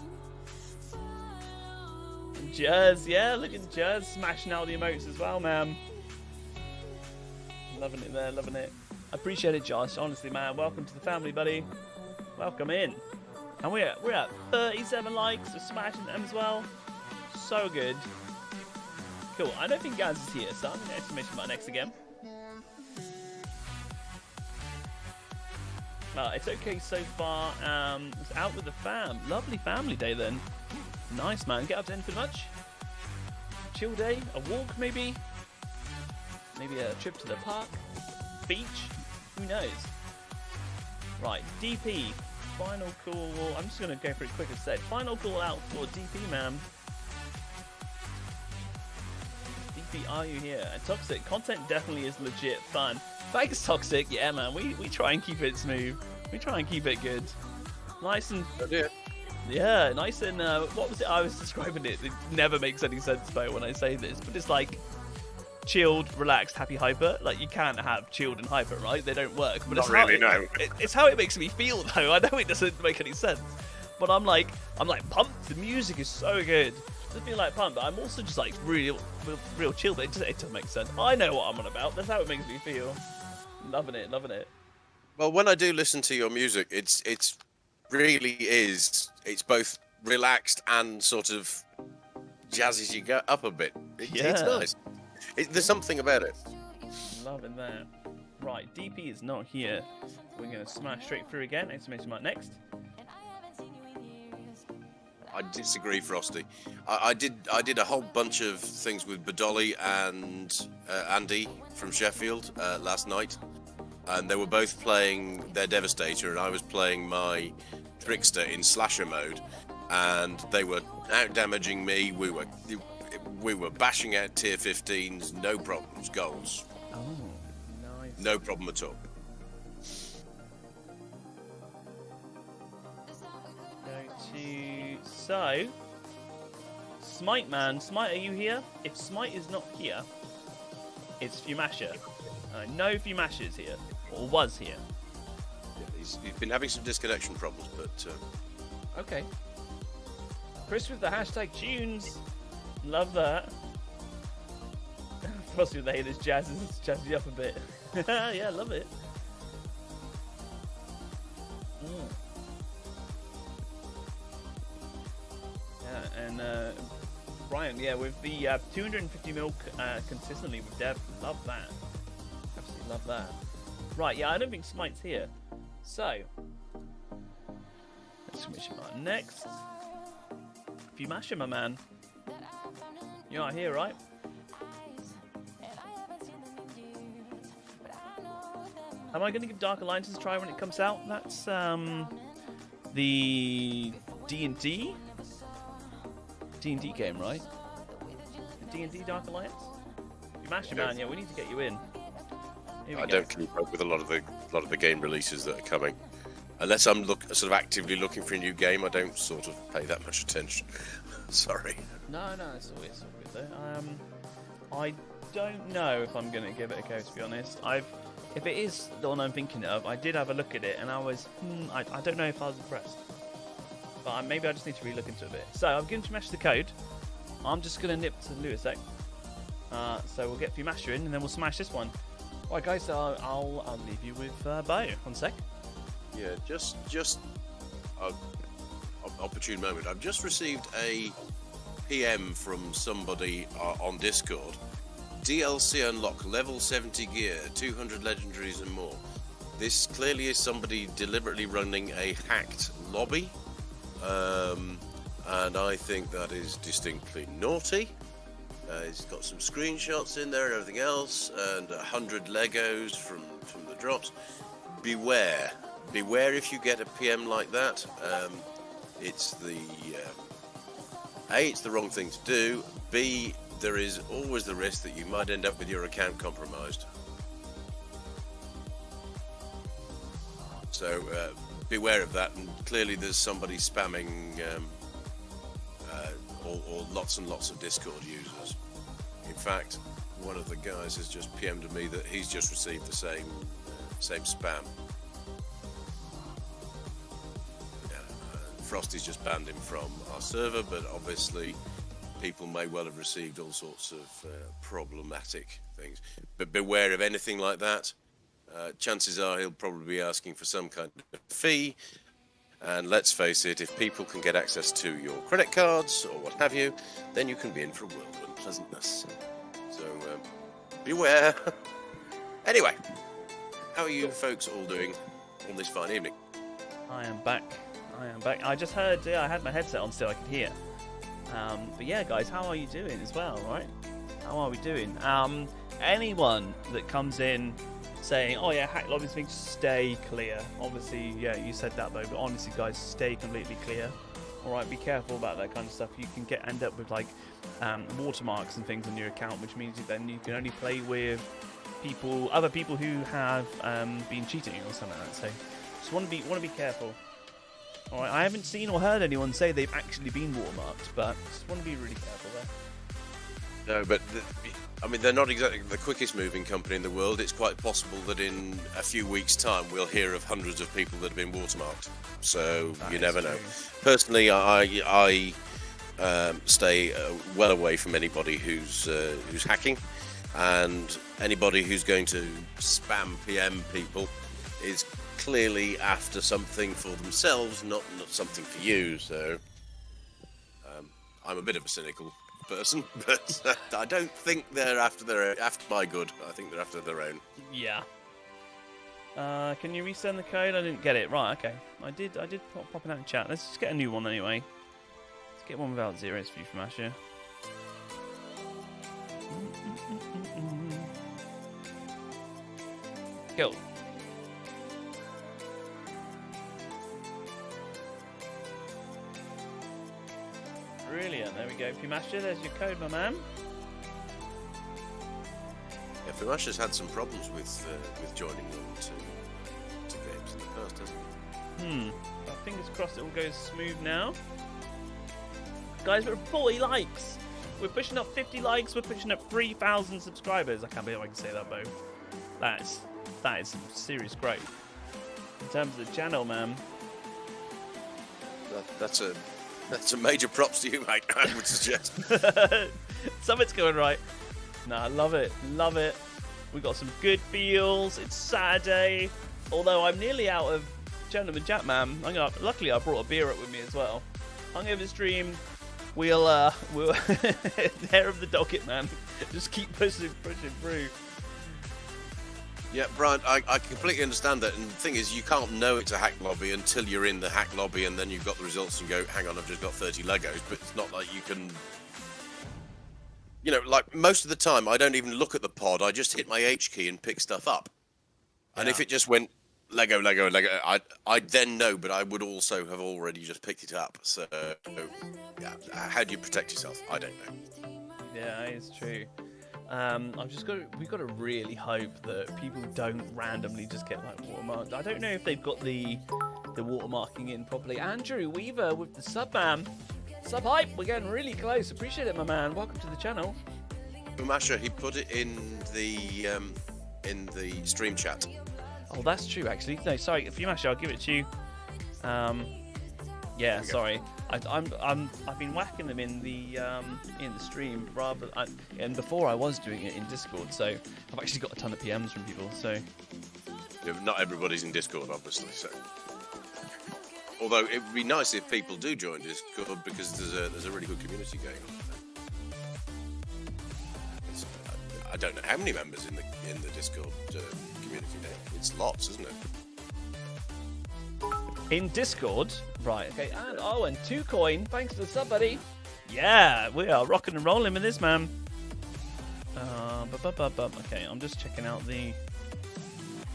And Jez, yeah, look at Jez smashing out the emotes as well, man. Loving it there, loving it. Appreciate it, Josh. Honestly, man. Welcome to the family, buddy. Welcome in. And we're at 37 likes. We're smashing them as well. So good. Cool. I don't think Gaz is here, so I'm going to exclamation mark next again. It's okay so far. It's out with the fam. Lovely family day then. Nice, man. Get up to anything much? Chill day? A walk maybe? Maybe a trip to the park? Beach? Who knows? Right, DP. Final call. I'm just going to go for it quick as said. Final call out for DP, man. DP, are you here? And Toxic, content definitely is legit fun. Thanks, Toxic. Yeah, man, we try and keep it smooth. We try and keep it good. Nice and... Yeah, nice and... what was it? I was describing it. It never makes any sense, though, when I say this. But it's like... chilled, relaxed, happy, hyper. Like, you can't have chilled and hyper, right? They don't work. But it's how it makes me feel, though. I know it doesn't make any sense. But I'm like pumped. The music is so good. Just being like pumped, but I'm also just like real chill. But it doesn't make sense. I know what I'm on about. That's how it makes me feel. Loving it, loving it. Well, when I do listen to your music, it's both relaxed and sort of jazzes you go up a bit. It's nice. There's something about it. Loving that. Right, DP is not here. We're going to smash straight through again. Exclamation mark next. I disagree, Frosty. I did a whole bunch of things with Badolly and Andy from Sheffield last night, and they were both playing their Devastator, and I was playing my Trickster in slasher mode, and they were out damaging me. We were bashing out tier 15s, no problems, goals. Oh, nice. No problem at all. So, Smite man, Smite, are you here? If Smite is not here, it's Fumasha. I know Fumasha's here, or was here. Yeah, he's been having some disconnection problems, but... Okay. Chris with the hashtag tunes. Love that. Frosty with the haters jazzes you up a bit. Yeah, love it. Yeah, and Brian, yeah, with the 250 mil consistently with Dev, love that. Absolutely love that. Right, yeah, I don't think Smite's here. So, let's switch him on next. Fumasha, my man. You're not here, right? Am I going to give Dark Alliances a try when it comes out? That's the D&D game, right? The D&D Dark Alliance? You Master Man, yeah, we need to get you in. I don't keep up with a lot of the game releases that are coming. Unless I'm sort of actively looking for a new game, I don't sort of pay that much attention. Sorry. No, it's all good though. I don't know if I'm going to give it a go, to be honest. If it is the one I'm thinking of, I did have a look at it and I was, I don't know if I was impressed. But maybe I just need to re-look into it a bit. So I'm going to smash the code. I'm just going to nip to Lewis sec. So we'll get Fumasha in and then we'll smash this one. Right, guys, I'll leave you with Beau. One sec. Yeah, just opportune moment. I've just received a PM from somebody on Discord. DLC unlock, level 70 gear, 200 legendaries and more. This clearly is somebody deliberately running a hacked lobby, and I think that is distinctly naughty. He's got some screenshots in there and everything else, and 100 Legos from the drops. Beware if you get a PM like that. It's the A, it's the wrong thing to do. B, there is always the risk that you might end up with your account compromised. So beware of that, and clearly there's somebody spamming or lots and lots of Discord users. In fact, one of the guys has just PM'd me that he's just received the same spam. Frosty's just banned him from our server, but obviously people may well have received all sorts of problematic things. But beware of anything like that. Chances are he'll probably be asking for some kind of fee. And let's face it, if people can get access to your credit cards or what have you, then you can be in for a world of unpleasantness. So beware. Anyway, how are you folks all doing on this fine evening? I am back. I just heard, I had my headset on still, I could hear. But yeah, guys, how are you doing as well, right? How are we doing? Anyone that comes in saying, oh yeah, hack lobbies things, stay clear. Obviously, yeah, you said that though, but honestly, guys, stay completely clear. All right, be careful about that kind of stuff. You can end up with like watermarks and things on your account, which means then you can only play with other people who have been cheating or something like that. So just want to be careful. All right, I haven't seen or heard anyone say they've actually been watermarked, but just want to be really careful there. No, but I mean, they're not exactly the quickest moving company in the world. It's quite possible that in a few weeks' time we'll hear of hundreds of people that have been watermarked. So you never know. Personally, I stay well away from anybody who's hacking, and anybody who's going to spam PM people is clearly after something for themselves, not something for you. So I'm a bit of a cynical person, but I don't think they're after my good. I think they're after their own. Yeah. Can you resend the code? I didn't get it. Right, okay. I did pop it out in chat. Let's just get a new one anyway. Let's get one without zeros for you from Asher. Cool. Brilliant, there we go. Fumasha, there's your code, my man. Yeah, Fumasha's had some problems with joining on to games in the past, hasn't he? Fingers crossed it all goes smooth now. Guys, we're at 40 likes. We're pushing up 50 likes. We're pushing up 3,000 subscribers. I can't believe I can say that, Beau. That is some serious growth. In terms of the channel, man. That's a major props to you, mate, I would suggest. Something's going right. No, I love it. Love it. We got some good feels. It's Saturday. Although I'm nearly out of Gentleman Chat, man. Luckily, I brought a beer up with me as well. Hungover stream. We'll there of the docket, man. Just keep pushing through. Yeah, Brian, I completely understand that. And the thing is, you can't know it's a hack lobby until you're in the hack lobby and then you've got the results and go, hang on, I've just got 30 Legos. But it's not like you can... You know, like most of the time, I don't even look at the pod. I just hit my H key and pick stuff up. And if it just went Lego, I'd then know, but I would also have already just picked it up. So, yeah, how do you protect yourself? I don't know. Yeah, it's true. We've got to really hope that people don't randomly just get like watermarked. I don't know if they've got the watermarking in properly. Andrew Weaver with the sub, man. Sub hype, we're getting really close. Appreciate it, my man. Welcome to the channel. Masha, he put it in the stream chat. Oh, that's true, actually. No, sorry, if you Masha, I'll give it to you. Yeah, sorry. I've been whacking them in the stream and before I was doing it in Discord, so I've actually got a ton of PMs from people. So yeah, not everybody's in Discord, obviously. So, although it would be nice if people do join Discord because there's a really good community going on. I don't know how many members in the Discord community now. It's lots, isn't it? In Discord, right? Okay, and 2 coin. Thanks for the sub, buddy. Yeah, we are rocking and rolling with this, man. Okay, I'm just checking out the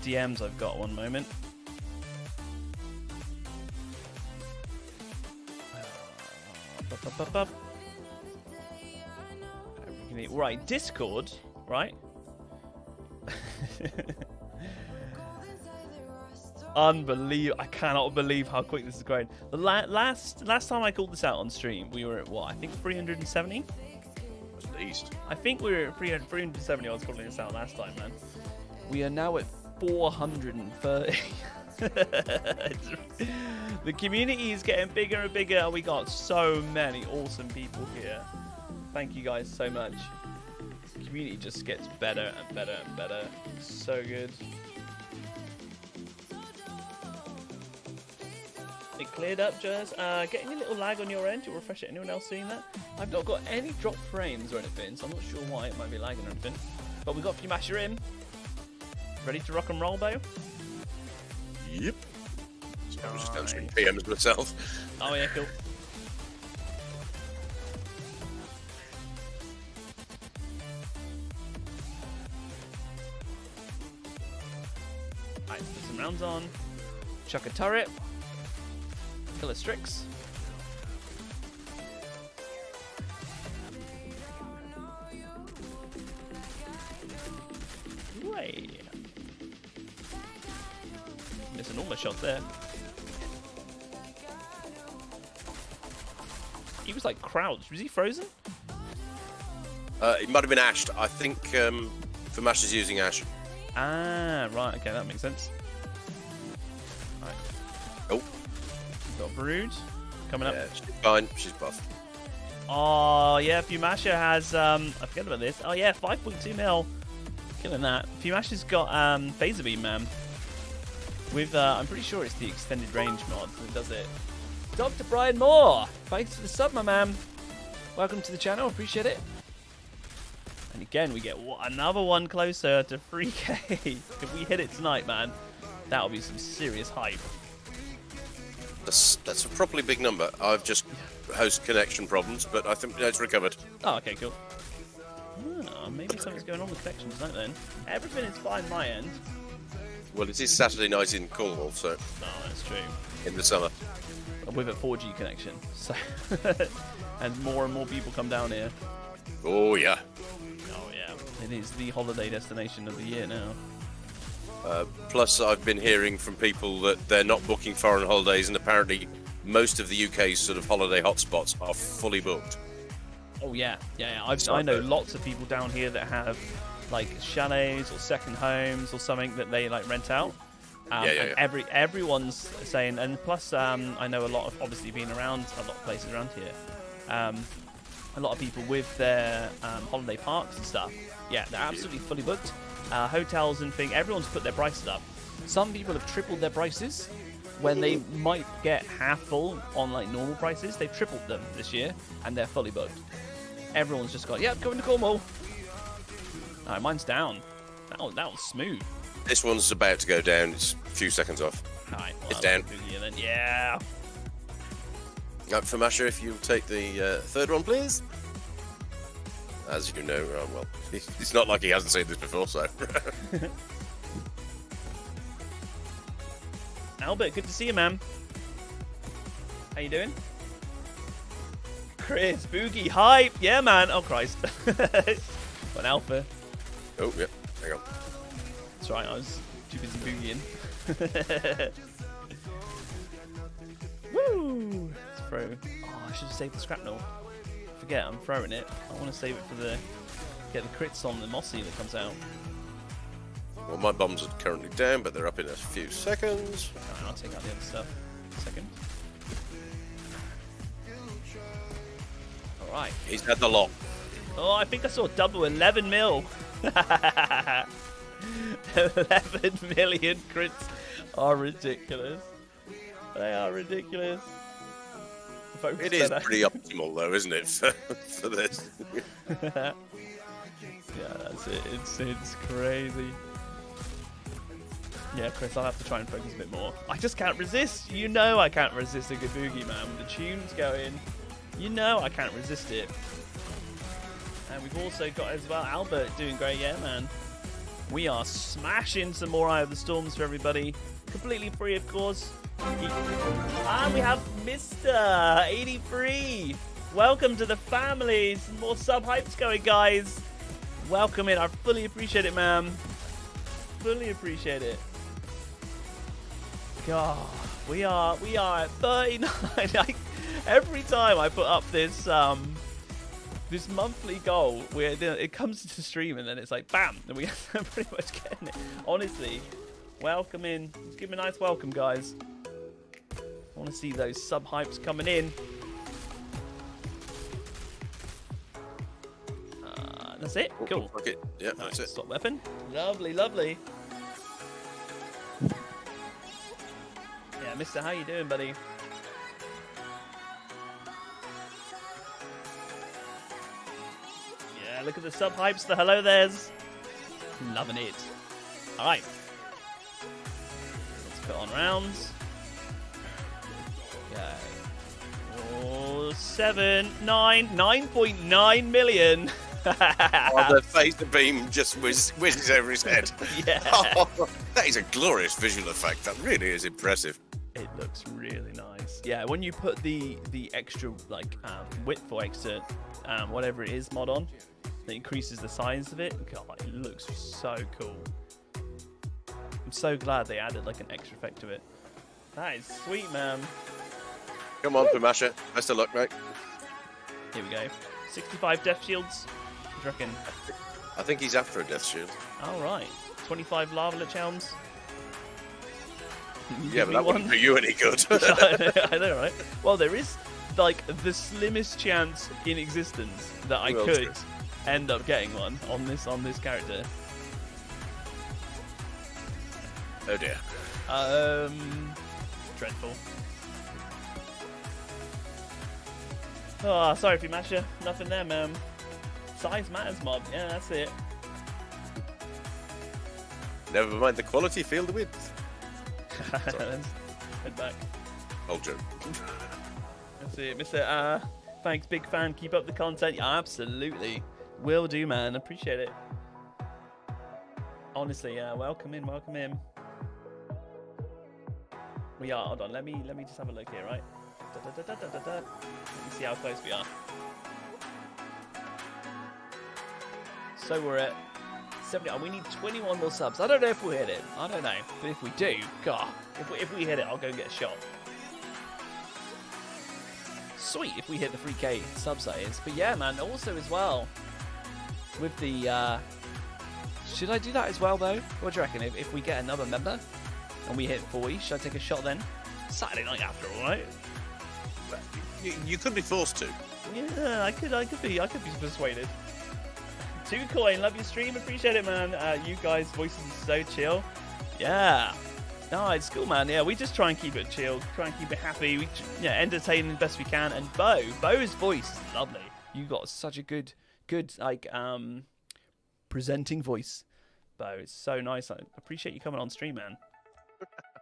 DMs I've got. One moment. Right, Discord, right? Unbelievable! I cannot believe how quick this is growing. The last time I called this out on stream, we were at what? I think 370. At least. I think we were at 370. I was calling this out last time, man. We are now at 430. The community is getting bigger and bigger, and we got so many awesome people here. Thank you guys so much. The community just gets better and better and better. So good. It cleared up, Jazz. Getting a little lag on your end. You'll refresh it. Anyone else seeing that? I've not got any drop frames or anything, so I'm not sure why it might be lagging or anything. But we got Fumasher in. Ready to rock and roll, Beau? Yep. So I'm just answering PMs myself. Oh yeah, cool. Alright, put some rounds on. Chuck a turret. Kill a Strix. Way. Missing all my shots there. He was like crouched. Was he frozen? It might have been ashed. I think for Mash is using ash. Ah, right. Okay, that makes sense. Right. Oh. Got Brood coming up. Yeah, she's fine. She's buffed. Oh, yeah. Fumasher has, I forget about this. Oh, yeah. 5.2 mil. Killing that. Fumasher's got Phaser Beam, man. With, I'm pretty sure it's the extended range mod that does it. Dr. Brian Moore, thanks for the sub, my man. Welcome to the channel, appreciate it. And again, we get another one closer to 3K. If we hit it tonight, man, that'll be some serious hype. That's a properly big number. I've just host connection problems, but I think it's recovered. Oh, okay, cool. Oh, maybe something's going on with connection tonight then. Everything is fine my end. Well, it is Saturday night in Cornwall, so Oh, that's true. in the summer. With a 4G connection, so and more people come down here. Oh yeah. Oh yeah, it is the holiday destination of the year now. Plus, I've been hearing from people that they're not booking foreign holidays, and apparently most of the UK's sort of holiday hotspots are fully booked. Oh yeah. I know lots of people down here that have like chalets or second homes or something that they like rent out. And everyone's saying, and plus I know a lot of, obviously being around a lot of places around here, a lot of people with their holiday parks and stuff, yeah, they're absolutely fully booked. Hotels and things, everyone's put their prices up. Some people have tripled their prices when they might get half full on like normal prices. They've tripled them this year and they're fully booked. Everyone's just got, yep, going to Cornwall. Alright, mine's down. That was smooth. This one's about to go down. It's a few seconds off. Alright, well, it's down. Then. Yeah. For Masher, if you'll take the third one, please. As you know, well, it's not like he hasn't seen this before, so. Albert, good to see you, man. How you doing? Chris, Boogie, hype. Yeah, man. Oh, Christ. An alpha. Oh, yeah. Hang on. That's right, I was too busy boogieing. Woo! Let's throw. Oh, I should have saved the scrapnel. Forget, I'm throwing it. I want to save it for get the crits on the Mossy that comes out. Well, my bombs are currently down, but they're up in a few seconds. Alright, I'll take out the other stuff. Second. Alright. He's had the lot. Oh, I think I saw double 11 mil. 11 million crits are ridiculous. They are ridiculous. It is pretty optimal, though, isn't it, for this? Yeah, that's it. It's crazy. Yeah, Chris, I'll have to try and focus a bit more. I just can't resist. You know I can't resist a good boogie, man. With the tunes going, you know I can't resist it. And we've also got as well Albert doing great, yeah, man. We are smashing some more Eye of the Storms for everybody. Completely free, of course. And we have Mr. 83. Welcome to the family. Some more sub-hypes going, guys. Welcome in. I fully appreciate it, man. Fully appreciate it. God, we are at 39. Every time I put up this this monthly goal, it comes to stream and then it's like bam, and we are pretty much getting it. Honestly, welcome in. Just give me a nice welcome, guys. I want to see those sub hypes coming in. That's it. Cool. Okay. Yeah, that's it. Stop weapon. Lovely, lovely. Yeah, Mister, how you doing, buddy? Yeah, look at the sub hypes, the hello there's. Loving it. Alright. Let's put on rounds. Okay. Oh, 9.9 million. The phaser beam just whizzes over his head. Yeah. Oh, that is a glorious visual effect. That really is impressive. It looks really nice. Yeah, when you put the extra width or extra whatever it is mod on, that increases the size of it. God, it looks so cool. I'm so glad they added like an extra effect to it. That is sweet, man. Come on, Pamasha. Best of luck, mate. Here we go. 65 death shields. What do you reckon? I think he's after a death shield. All right. 25 lava chowns. Yeah, but that wouldn't do you any good. I know, right? Well, there is like the slimmest chance in existence that I could end up getting one on this character. Oh dear. Dreadful. Oh, sorry, Fumasha. Nothing there, man. Size matters, mob. Yeah, that's it. Never mind the quality, feel the width. Let's head back. Old joke. That's it, Mr. Thanks, big fan. Keep up the content. Yeah, absolutely. Will do, man. Appreciate it. Honestly, yeah. Welcome in, welcome in. We are. Hold on. Let me just have a look here, right? Let me see how close we are. So we're at 70. We need 21 more subs. I don't know if we'll hit it. I don't know. But if we do, God, if we hit it, I'll go and get a shot. Sweet, if we hit the 3K subs, that is. But yeah, man, also as well, with the... should I do that as well, though? What do you reckon? If we get another member and we hit 40, should I take a shot then? Saturday night after all, right? You could be forced to. Yeah, I could be persuaded. 2Coin, love your stream, appreciate it, man. You guys' voices are so chill. Yeah. No, it's cool, man. Yeah, we just try and keep it chill, try and keep it happy. We entertain the best we can. And Beau's voice is lovely. You got such a good like presenting voice, Beau. It's so nice. I appreciate you coming on stream, man.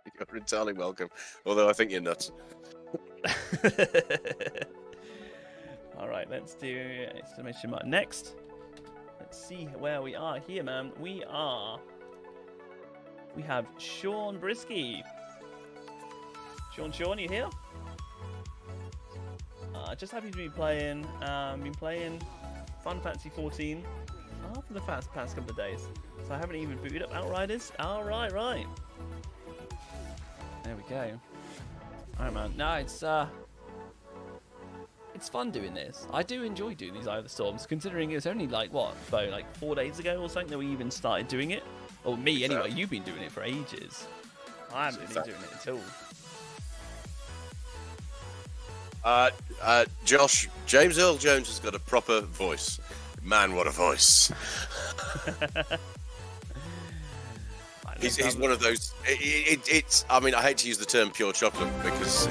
You're entirely welcome. Although I think you're nuts. All right, let's do exclamation mark next. Let's see where we are here, man. We have Sean Brisky. Sean, you here? Just happy to be playing. Been playing Fun Fantasy 14 for the past couple of days. So I haven't even booted up Outriders. All right. There we go. All right, man. No, it's fun doing this. I do enjoy doing these Eye of the Storms, considering it's only like, what, Beau, like 4 days ago or something that we even started doing it? Or me, anyway. You've been doing it for ages. I haven't been doing it at all. Josh, James Earl Jones has got a proper voice. Man, what a voice. He's one of those. It's. I mean, I hate to use the term pure chocolate because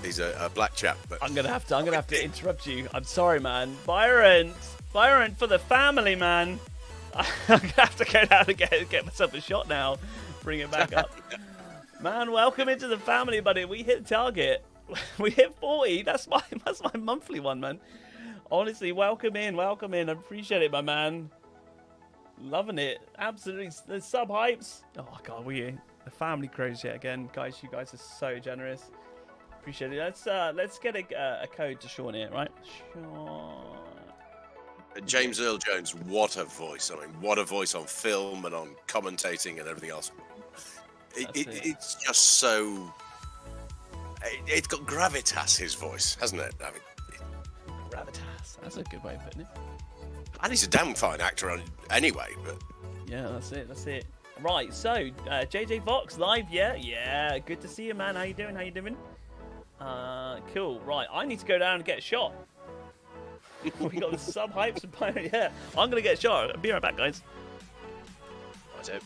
he's a black chap. But I'm gonna have to interrupt you. I'm sorry, man. Byron, for the family, man. I'm gonna have to go down and get myself a shot now. Bring it back up, man. Welcome into the family, buddy. We hit target. We hit 40. That's my monthly one, man. Honestly, welcome in. I appreciate it, my man. Loving it. Absolutely. The sub hypes. Oh, God, the family grows yet again. Guys, you guys are so generous. Appreciate it. Let's get a code to Sean here, right? Sean. James Earl Jones, what a voice. I mean, what a voice on film and on commentating and everything else. It's just so... It's got gravitas, his voice, hasn't it? I mean, gravitas. That's a good way of putting it. And he's a damn fine actor anyway. But... Yeah, that's it. Right, so, JJ Vox, live, yeah. Good to see you, man. How you doing? Cool. Right, I need to go down and get a shot. We got the sub hypes and yeah. I'm gonna get a shot. I'll be right back, guys. That's it.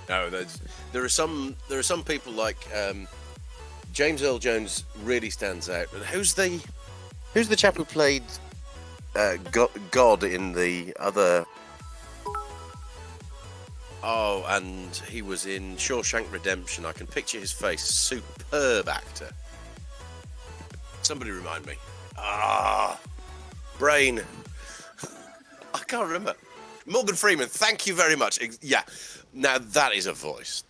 No, there are some people like James Earl Jones really stands out. And who's the chap who played God in the other? Oh, and he was in Shawshank Redemption. I can picture his face. Superb actor. Somebody remind me. Brain. I can't remember. Morgan Freeman. Thank you very much. Yeah. Now that is a voice.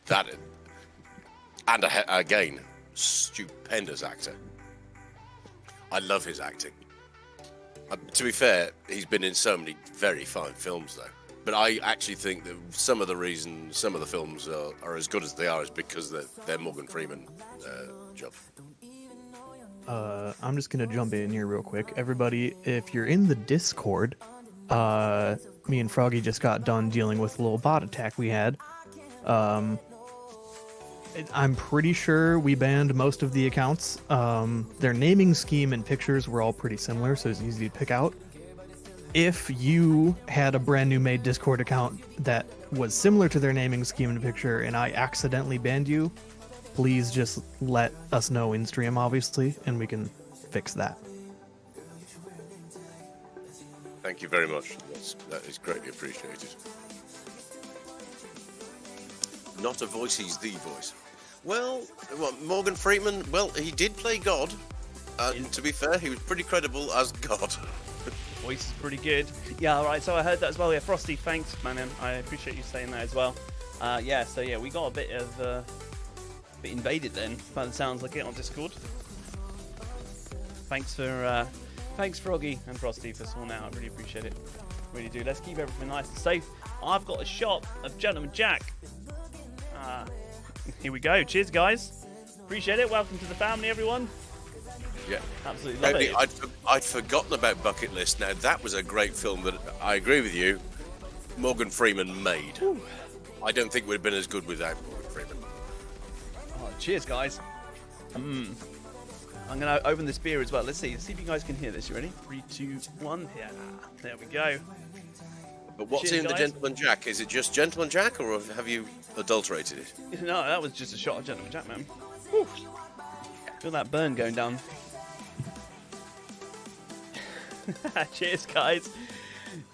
And again, stupendous actor. I love his acting. To be fair, he's been in so many very fine films, though. But I actually think that some of the reason some of the films are as good as they are is because they're Morgan Freeman job. I'm just gonna jump in here real quick. Everybody, if you're in the Discord, me and Froggy just got done dealing with a little bot attack we had. I'm pretty sure we banned most of the accounts. Their naming scheme and pictures were all pretty similar, so it's easy to pick out. If you had a brand new made Discord account that was similar to their naming scheme and picture and I accidentally banned you, please just let us know in stream, obviously, and we can fix that. Thank you very much. That is greatly appreciated. Not a voice, he's the voice. Well, Morgan Freeman, well, he did play God. To be fair, he was pretty credible as God. Voice is pretty good. Yeah, all right, so I heard that as well. Yeah, Frosty, thanks, man. I appreciate you saying that as well. We got a bit invaded then, by the sounds like it, on Discord. Thanks, Froggy and Frosty, for sorting out. I really appreciate it. Really do. Let's keep everything nice and safe. I've got a shot of Gentleman Jack. Here we go. Cheers, guys. Appreciate it. Welcome to the family, everyone. Yeah, absolutely love it. I'd forgotten about Bucket List. Now that was a great film that I agree with you. Morgan Freeman made. Ooh. I don't think it would have been as good without Morgan Freeman. Oh, cheers, guys. I'm gonna open this beer as well. Let's see if you guys can hear this. You ready? 3, 2, 1. Yeah, there we go. But what's cheers, in the Gentleman Jack? Is it just Gentleman Jack, or have you adulterated it? No, that was just a shot of Gentleman Jack, man. Whew. Feel that burn going down. Cheers, guys.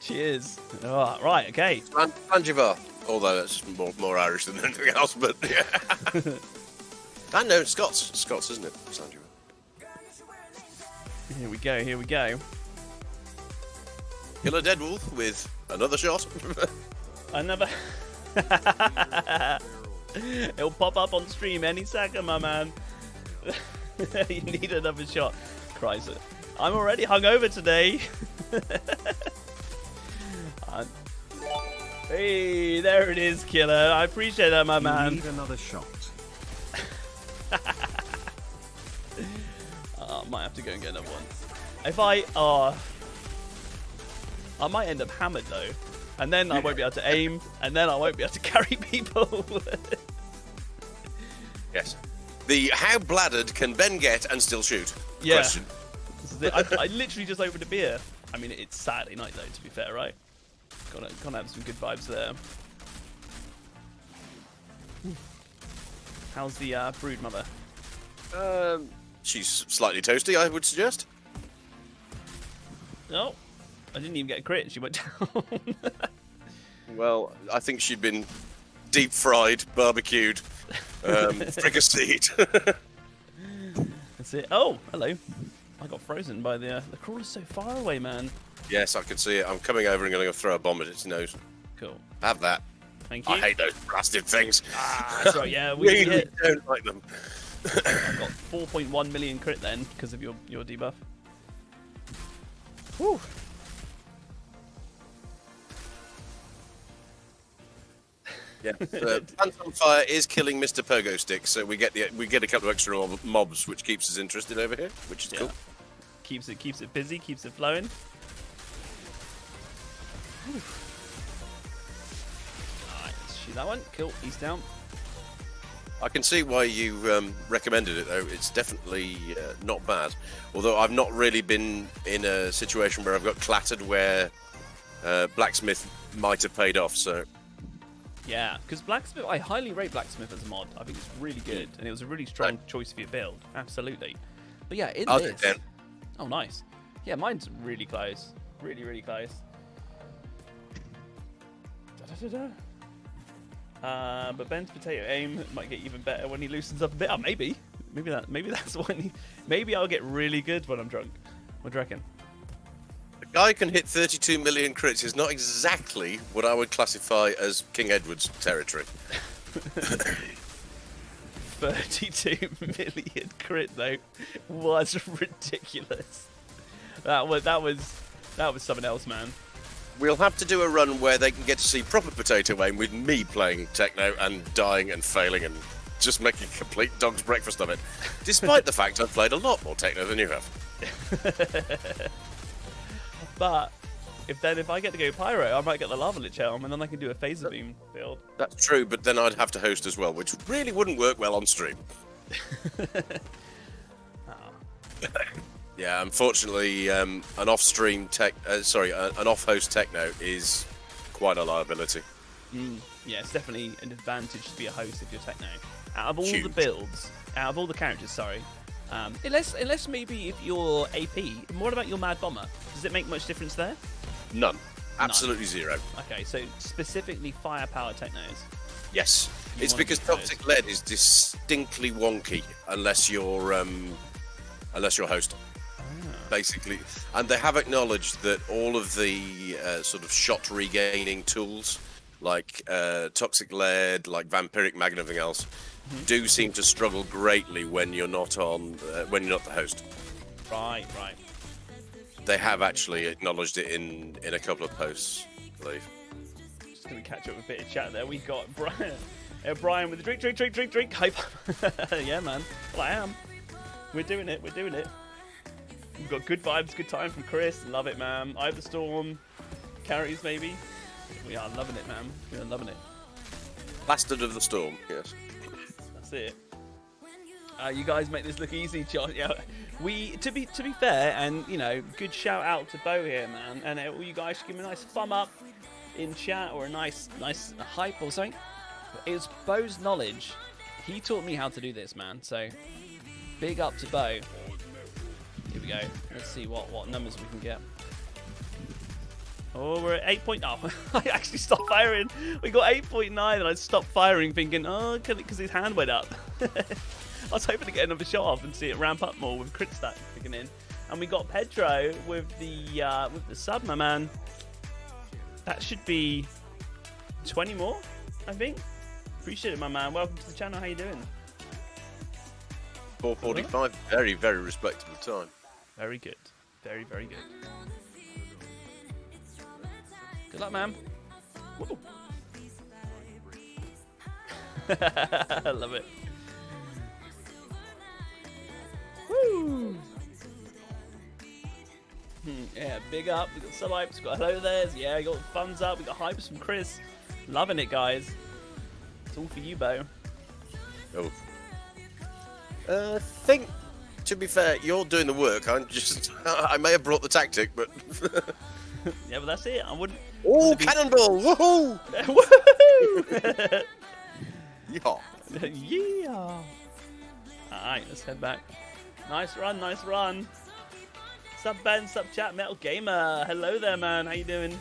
Cheers. Oh, right, okay. Sanjivar. Although that's more Irish than anything else, but yeah. I know, it's Scots, isn't it? Sanjivar. Here we go. Kill a dead wolf with another shot. Another. It'll pop up on stream any second, my man. You need another shot. Christ. I'm already hungover today. Hey, there it is, killer. I appreciate that, my man. You need another shot. I might have to go and get another one. If I might end up hammered though, and then I won't be able to aim, and then I won't be able to carry people. Yes. The how bladdered can Ben get and still shoot? Yeah. Question. I literally just opened a beer. I mean, it's Saturday night though, to be fair, right? Gotta have some good vibes there. How's the brood mother? She's slightly toasty, I would suggest. No, I didn't even get a crit. She went down. Well, I think she'd been deep fried, barbecued, Fricaseed. That's it. Oh, hello. I got frozen by the crawler's so far away, man. Yes, I can see it. I'm coming over and going to throw a bomb at its nose. Cool. Have that. Thank you. I hate those blasted things. That's right. Yeah, we really hit. don't like them. I got 4.1 million crit then because of your debuff. Whew. Yeah, Pants on Fire is killing Mr. Pogo Stick, so we get a couple of extra mobs, which keeps us interested over here, which is cool. Keeps it busy, keeps it flowing. Alright, let's shoot that one. Cool, he's down. I can see why you recommended it, though. It's definitely not bad. Although I've not really been in a situation where I've got clattered where Blacksmith might have paid off, so... Yeah, because Blacksmith, I highly rate Blacksmith as a mod. I think it's really good, and it was a really strong choice for your build. Absolutely. But yeah, in this... Oh, nice. Yeah, mine's really close. Really, really close. But Ben's potato aim might get even better when he loosens up a bit. Oh, maybe. Maybe that's when he... Maybe I'll get really good when I'm drunk. What do you reckon? A guy can hit 32 million crits is not exactly what I would classify as King Edward's territory. 32 million crit though was ridiculous. That was something else, man. We'll have to do a run where they can get to see proper potato aim with me playing Techno and dying and failing and just making a complete dog's breakfast of it. Despite the fact I've played a lot more Techno than you have. But if I get to go Pyro, I might get the Lava Lich Helm, and then I can do a Phaser Beam build. That's true, but then I'd have to host as well, which really wouldn't work well on stream. Yeah, unfortunately, an off-stream an off-host Techno is quite a liability. Yeah, it's definitely an advantage to be a host if you're Techno. Out of all Huge. the builds, out of all the characters, sorry. Unless maybe if you're AP, what about your Mad Bomber? Does it make much difference there? None. Absolutely zero. Okay, so specifically firepower Technos. Yes. It's because Toxic Lead is distinctly wonky unless you're host. Basically. And they have acknowledged that all of the sort of shot regaining tools, like Toxic Lead, like Vampiric Mag and everything else, do seem to struggle greatly when you're not the host. Right. They have actually acknowledged it in a couple of posts, I believe. Just gonna catch up with a bit of chat there. We got Brian with the drink. Hype. Yeah, man. Well, I am. We're doing it. We've got good vibes, good time from Chris. Love it, man. I have the Storm. Carries, maybe. We are loving it, man. We are loving it. Bastard of the Storm, yes. That's it. You guys make this look easy, Josh. Yeah, to be fair, and good shout out to Beau here, man. And all you guys should give me a nice thumb up in chat or a nice hype or something. It was Beau's knowledge. He taught me how to do this, man. So big up to Beau. Here we go. Let's see what numbers we can get. Oh, we're at 8. Oh, I actually stopped firing. We got 8.9 and I stopped firing thinking, because his hand went up. I was hoping to get another shot off and see it ramp up more with crit stack kicking in. And we got Pedro with the sub, my man. That should be 20 more, I think. Appreciate it, my man. Welcome to the channel. How you doing? 4:45. Very, very respectable time. Very good. Very, very good. Good luck, man. Woo. I love it. Woo. Yeah, big up. We got some hypes. We got hello there's. Yeah, we got thumbs up. We got hypes from Chris. Loving it, guys. It's all for you, Beau. Oh. Think, to be fair, you're doing the work. I may have brought the tactic, but. Yeah, but that's it. I wouldn't. Oh, cannonball! Woohoo! Woohoo! Yeah. Yeah. Alright, let's head back. Nice run. Sub Ben, sub chat, Metal Gamer. Hello there, man. How you doing?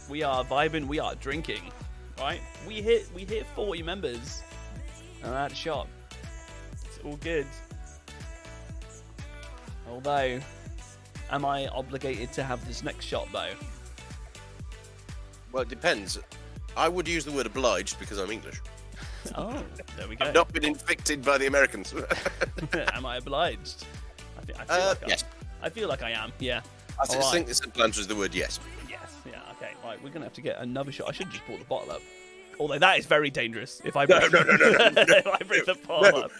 We are vibing. We are drinking. Right? We hit 40 members I'm out of shot. It's all good. Although, am I obligated to have this next shot though? Well, it depends. I would use the word obliged because I'm English. Oh, there we go. I've not been infected by the Americans. Am I obliged? Yes. I feel like I am. Yeah. I think the simple answer is the word yes. Yes. Yeah. Okay. Right. We're gonna have to get another shot. I should just pull the bottle up. Although that is very dangerous. If I No. if I bring the bottle up.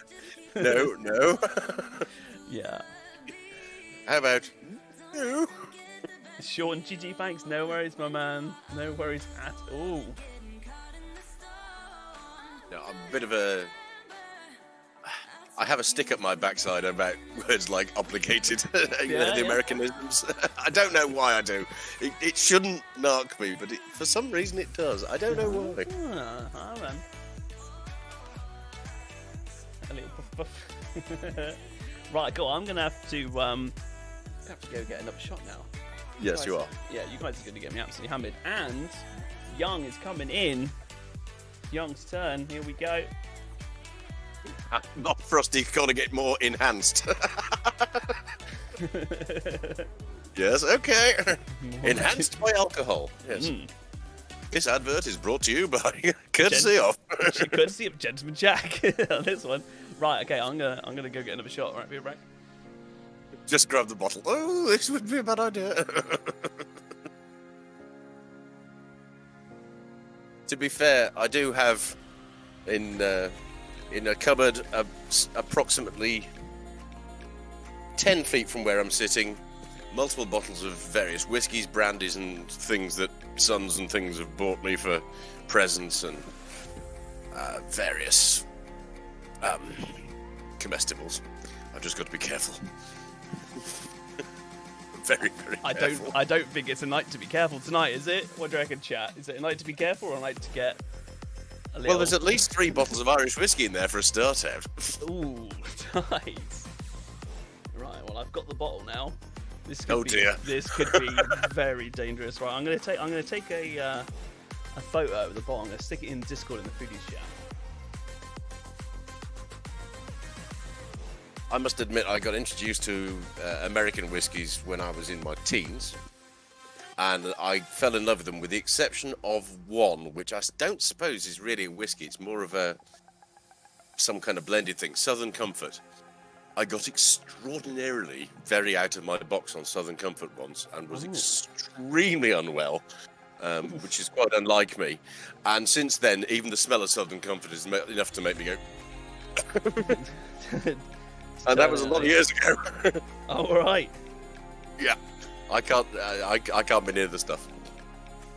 No. Yeah. How about no? Sean, GG, thanks. No worries, my man. No worries at all. No, I'm a bit of a. I have a stick up my backside about words like obligated, the Americanisms. I don't know why I do. It shouldn't knock me, but for some reason it does. I don't know why. All right. A little puff. Right, cool. I'm gonna have to Go get another shot now. Yes, you are. Yeah, you guys are going to get me absolutely hammered. And Young is coming in. Young's turn. Here we go. Not Frosty, gotta get more enhanced. Yes, okay. Enhanced by alcohol. Yes. This advert is brought to you by courtesy of Gentleman Jack on this one. Right, okay, I'm gonna go get another shot. All right, be right back. Just grab the bottle. Oh, this would be a bad idea. To be fair, I do have in a cupboard approximately 10 feet from where I'm sitting, multiple bottles of various whiskies, brandies, and things that sons and things have bought me for presents and various comestibles. I've just got to be careful. Very, very careful. I don't think it's a night to be careful tonight, is it? What do you reckon, chat? Is it a night to be careful or a night to get a little... Well, there's at least 3 bottles of Irish whiskey in there for a start out. Ooh, nice. Right, well, I've got the bottle now. This could dear. This could be very dangerous. Right, I'm gonna take a photo of the bottle. I'm gonna stick it in Discord in the foodies chat. I must admit, I got introduced to American whiskies when I was in my teens, and I fell in love with them, with the exception of one, which I don't suppose is really a whiskey. It's more of some kind of blended thing. Southern Comfort. I got extraordinarily very out of my box on Southern Comfort once, and was extremely unwell, which is quite unlike me. And since then, even the smell of Southern Comfort is enough to make me go. And that was a lot of years ago. Oh, all right. Yeah, I can't be near the stuff.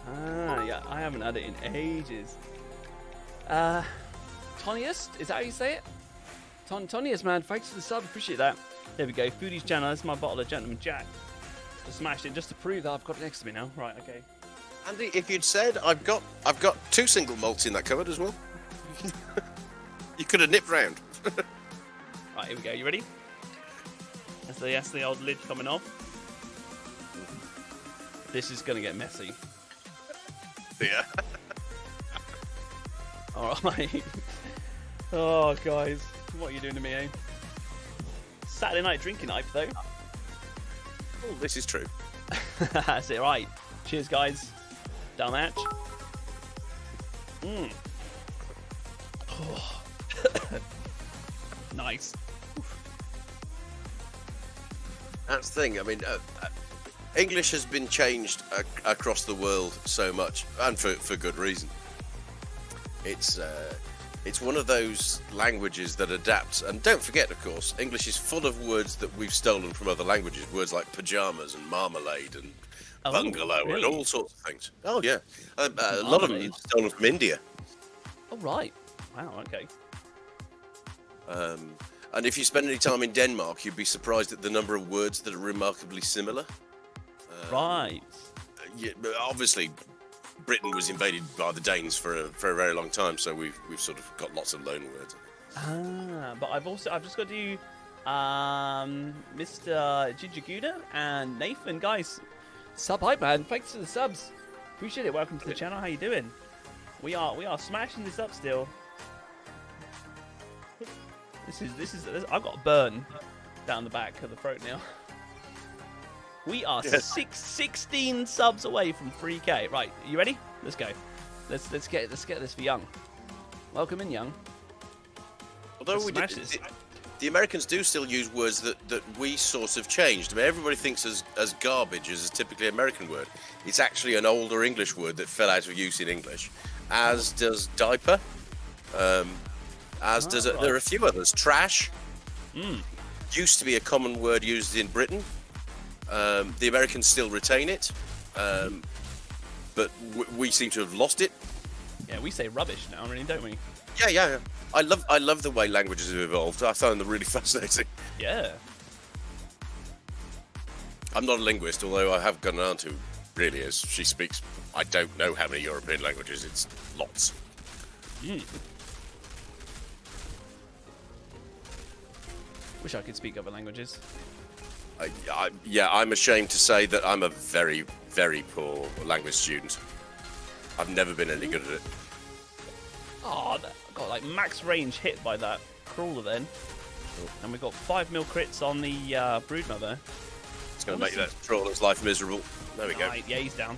Ah, yeah, I haven't had it in ages. Toniest? Is that how you say it? Tonius, man, thanks for the sub, appreciate that. There we go, Foodies channel, that's my bottle of Gentleman Jack. Just smashed it just to prove that I've got it next to me now. Right, okay. Andy, if you'd said I've got 2 single malts in that cupboard as well, you could have nipped round. Right, here we go, you ready? That's the old lid coming off. This is gonna get messy. Yeah. Alright. Oh, guys. What are you doing to me, eh? Saturday night drinking hype, though. Oh, this is true. That's it, right. Cheers, guys. Down match. Oh. Nice. That's the thing. I mean, English has been changed across the world so much, and for good reason. It's one of those languages that adapts, and don't forget, of course, English is full of words that we've stolen from other languages. Words like pajamas and marmalade and bungalow really? and all sorts of things. Oh yeah, a lot of them are stolen from India. Oh, right. Wow, okay. And if you spend any time in Denmark, you'd be surprised at the number of words that are remarkably similar. Right. Yeah, obviously, Britain was invaded by the Danes for a very long time, so we've sort of got lots of loan words. But I've just got to do Mr. Gijaguda and Nathan, guys. Sub hype, man. Thanks for the subs. Appreciate it. Welcome to the channel. How you doing? We are smashing this up still. This is. I've got a burn down the back of the throat now. We are 16 subs away from 3K. Right, you ready? Let's go. Let's get this for Young. Welcome in, Young. Although the Americans do still use words that we sort of changed. I mean, everybody thinks as garbage is a typically American word. It's actually an older English word that fell out of use in English, as does diaper. As does there are a few others. Trash used to be a common word used in Britain. The Americans still retain it, but we seem to have lost it. Yeah, we say rubbish now, really, don't we? Yeah. I love the way languages have evolved. I find them really fascinating. Yeah. I'm not a linguist, although I have got an aunt who really is. She speaks, I don't know how many European languages. It's lots. Wish I could speak other languages. I'm ashamed to say that I'm a very, very poor language student. I've never been any good at it. Oh, I got like max range hit by that crawler then. And we got 5 mil crits on the broodmother. It's going to make that trawler's life miserable. There we go. Right, yeah, he's down.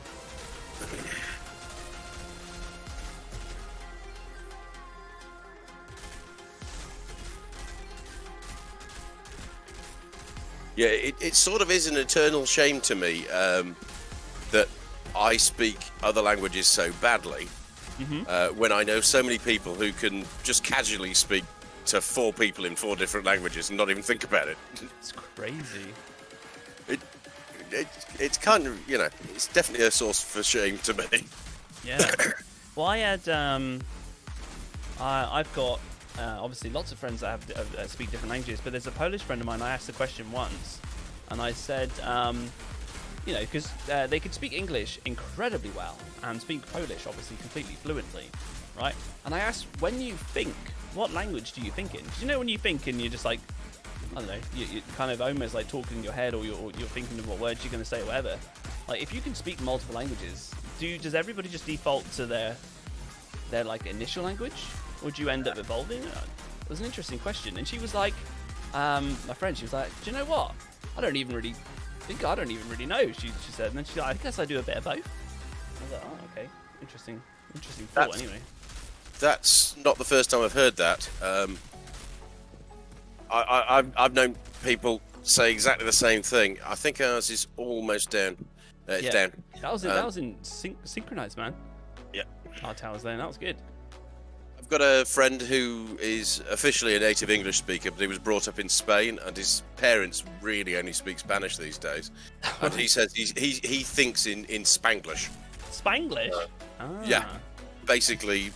Yeah, it sort of is an eternal shame to me that I speak other languages so badly when I know so many people who can just casually speak to 4 people in 4 different languages and not even think about it. It's crazy. It's kind of, it's definitely a source for shame to me. Yeah. Well, I had, I've got obviously lots of friends that have speak different languages, but there's a Polish friend of mine. I asked the question once, and I said, because they could speak English incredibly well and speak Polish, obviously, completely fluently, right? And I asked, when you think, what language do you think in? 'Cause when you think and you're just like, I don't know, you're kind of almost like talking in your head, or you're thinking of what words you're going to say, or whatever. Like, if you can speak multiple languages, does everybody just default to their like initial language, or do you end up evolving? It was an interesting question, and she was like, my friend, she was like, do you know what? I don't even really know. She said, and then she's like, I guess I do a bit of both. I was like, oh, okay, interesting thought. Anyway, that's not the first time I've heard that. I've known people say exactly the same thing. I think ours is almost down. It's down. That was in synchronized, man. Yeah. Our towers there. That was good. I've got a friend who is officially a native English speaker, but he was brought up in Spain, and his parents really only speak Spanish these days. And he says he thinks in Spanglish. Spanglish? Yeah. Basically,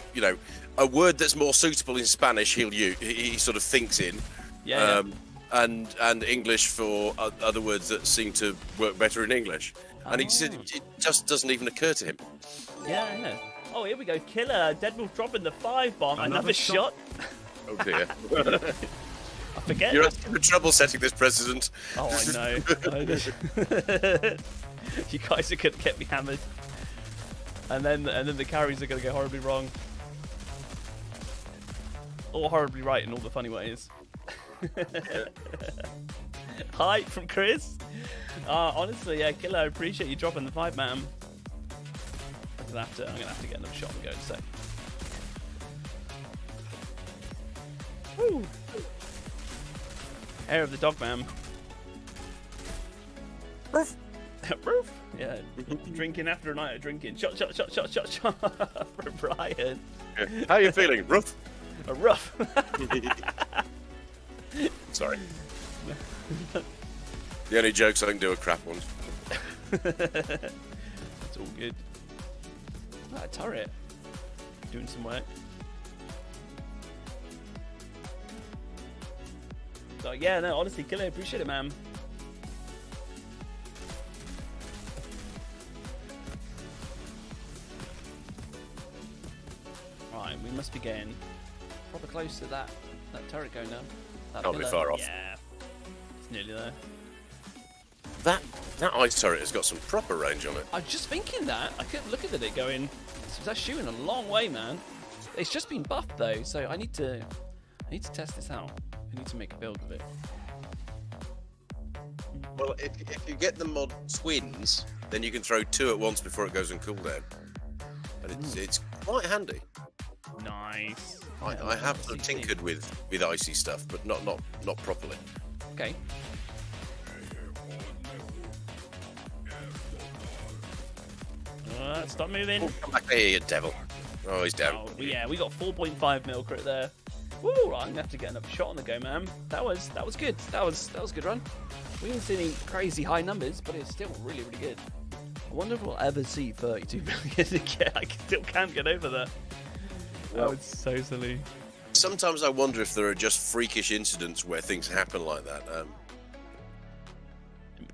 a word that's more suitable in Spanish he sort of thinks in. Yeah. And English for other words that seem to work better in English. And he said it just doesn't even occur to him. Yeah. Oh, here we go. Killer. Deadwolf dropping the 5 bomb. Another shot. Oh dear. I forget. You're having trouble setting this precedent. Oh, I know. You guys are going to get me hammered. And then the carries are going to go horribly wrong. Or horribly right in all the funny ways. Hi from Chris. Honestly, yeah, Killer, I appreciate you dropping the 5, man. I'm gonna have to get another shot and go in a sec. Woo. Hair of the dog, man. Roof. Roof. Yeah. Drinking after a night of drinking. Shot for Brian. Yeah. How are you feeling? Rough? A rough. Sorry. The only jokes I can do are crap ones. It's all good. Ah, a turret. Doing some work. So yeah, no, honestly, Killer, appreciate it, man. Right, we must be getting proper close to that turret going down. Can't be far off. Yeah, it's nearly there. That ice turret has got some proper range on it. I was just thinking that. I kept looking at it going, that's shooting a long way, man. It's just been buffed though, so I need to test this out. I I need to make a build with it. Well, if you get the mod twins, then you can throw 2 at once before it goes on cooldown. And it's quite handy. Nice. I have sort of tinkered with icy stuff, but not properly. Okay. Stop moving. Oh, come back here, you devil. Oh, he's down. Oh, yeah, we got 4.5 mil crit there. Woo! Right, I'm gonna have to get another shot on the go, man. That was good. That was a good run. We didn't see any crazy high numbers, but it's still really, really good. I wonder if we'll ever see 32 million again. I still can't get over that. That was so silly. Sometimes I wonder if there are just freakish incidents where things happen like that.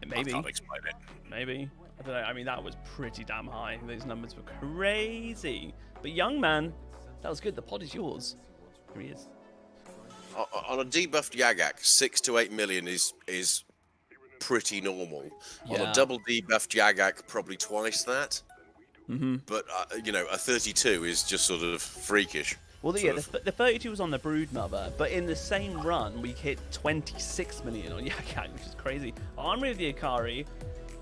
Maybe. I can't explain it. Maybe. I don't know. I mean, that was pretty damn high. Those numbers were crazy. But young man, that was good. The pod is yours. Here he is. On a debuffed Yagak, 6 to 8 million is pretty normal. On Yeah. a double debuffed Yagak, probably twice that. Mm-hmm. But a 32 is just sort of freakish. Well, yeah, the 32 was on the Broodmother, but in the same run, we hit 26 million on Yakak, which is crazy. Armory of the Ikari,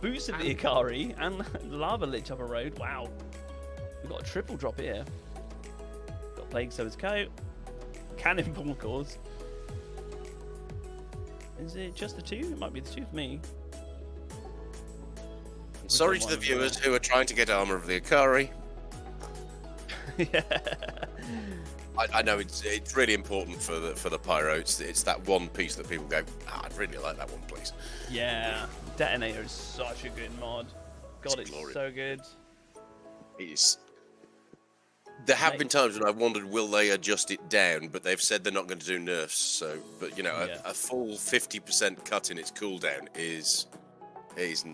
Boots of the Ikari, and Lava Lich up a road. Wow. We've got a triple drop here. Got Plague Sower's Coat, Cannonball Cores. Is it just the 2? It might be the 2 for me. Sorry to the viewers who are trying to get Armor of the Ikari. Yeah. I know it's really important for the Pyro. It's that one piece that people go, I'd really like that one, please. Yeah. Detonator is such a good mod. God, it's glorious. so good. There have been times when I've wondered, will they adjust it down? But they've said they're not going to do nerfs. So, but a full 50% cut in its cooldown is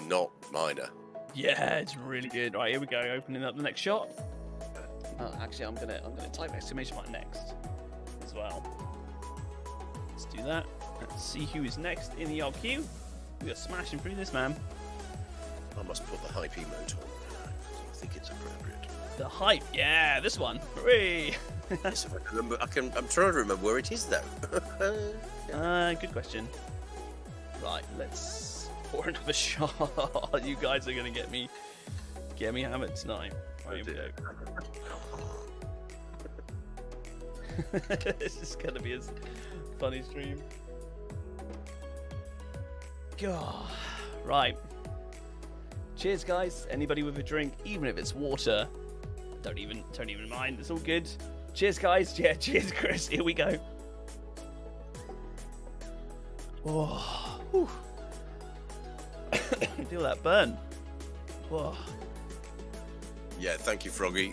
not minor. Yeah, it's really good. Right, here we go. Opening up the next shot. Oh, actually, I'm gonna type exclamation mark next as well. Let's do that. Let's see who is next in the queue. We are smashing through this, man. I must put the hype emote on. I think it's appropriate. The hype, yeah, this one. Hooray! Yes, if I can remember, I'm trying to remember where it is though. Good question. Right, let's pour another shot. You guys are gonna get me hammered tonight. Right, here we go. This is gonna be a funny stream. God. Right. Cheers, guys. Anybody with a drink, even if it's water, don't even mind. It's all good. Cheers, guys. Yeah, cheers, Chris. Here we go. Oh, whew. Feel that burn. Whoa. Yeah, thank you, Froggy.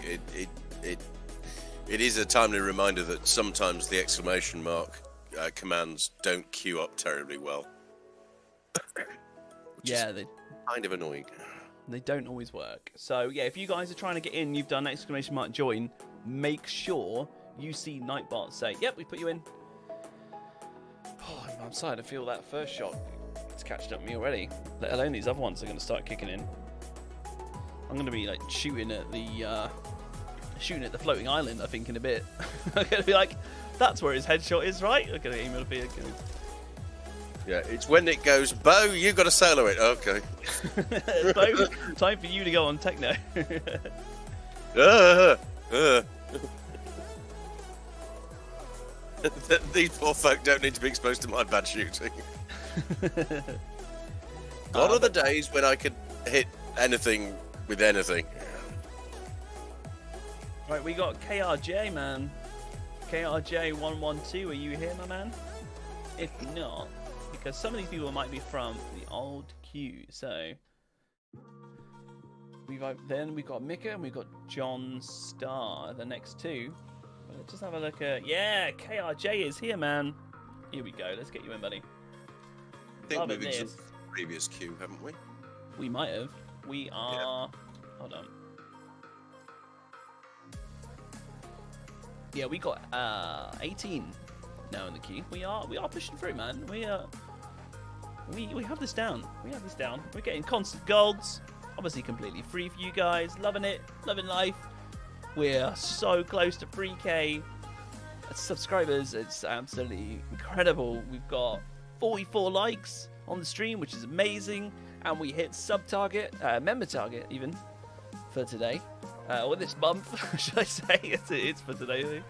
It is a timely reminder that sometimes the exclamation mark commands don't queue up terribly well. Yeah, they kind of annoying. They don't always work. So yeah, if you guys are trying to get in, you've done exclamation mark join, make sure you see Nightbot say, yep, we put you in. Oh, I'm starting to feel that first shot. It's catching up with me already. Let alone these other ones are going to start kicking in. I'm going to be like shooting at the floating island, I think, in a bit. I'm going to be like, that's where his headshot is, right? I'm going to aim it up here. Yeah, it's when it goes, Beau, you got to solo it. Okay. Beau, time for you to go on techno. These poor folk don't need to be exposed to my bad shooting. Gone are the days when I could hit anything with anything. Right, we got KRJ, man. KRJ112, are you here, my man? If not, because some of these people might be from the old queue, so we've got Mika and we've got John Star, the next two. But let's just have a look at, yeah, KRJ is here, man. Here we go. Let's get you in, buddy. I think Loving we've this. exhausted the previous queue, haven't we? We might have. We are. Hold on. Yeah, we got 18 now in the queue. We are pushing through, man. We have this down. We have this down. We're getting constant golds. Obviously completely free for you guys. Loving it. Loving life. We're so close to 3K. subscribers. It's absolutely incredible. We've got 44 likes on the stream, which is amazing, and we hit sub target, member target even for today, or this month, should I say? It's for today.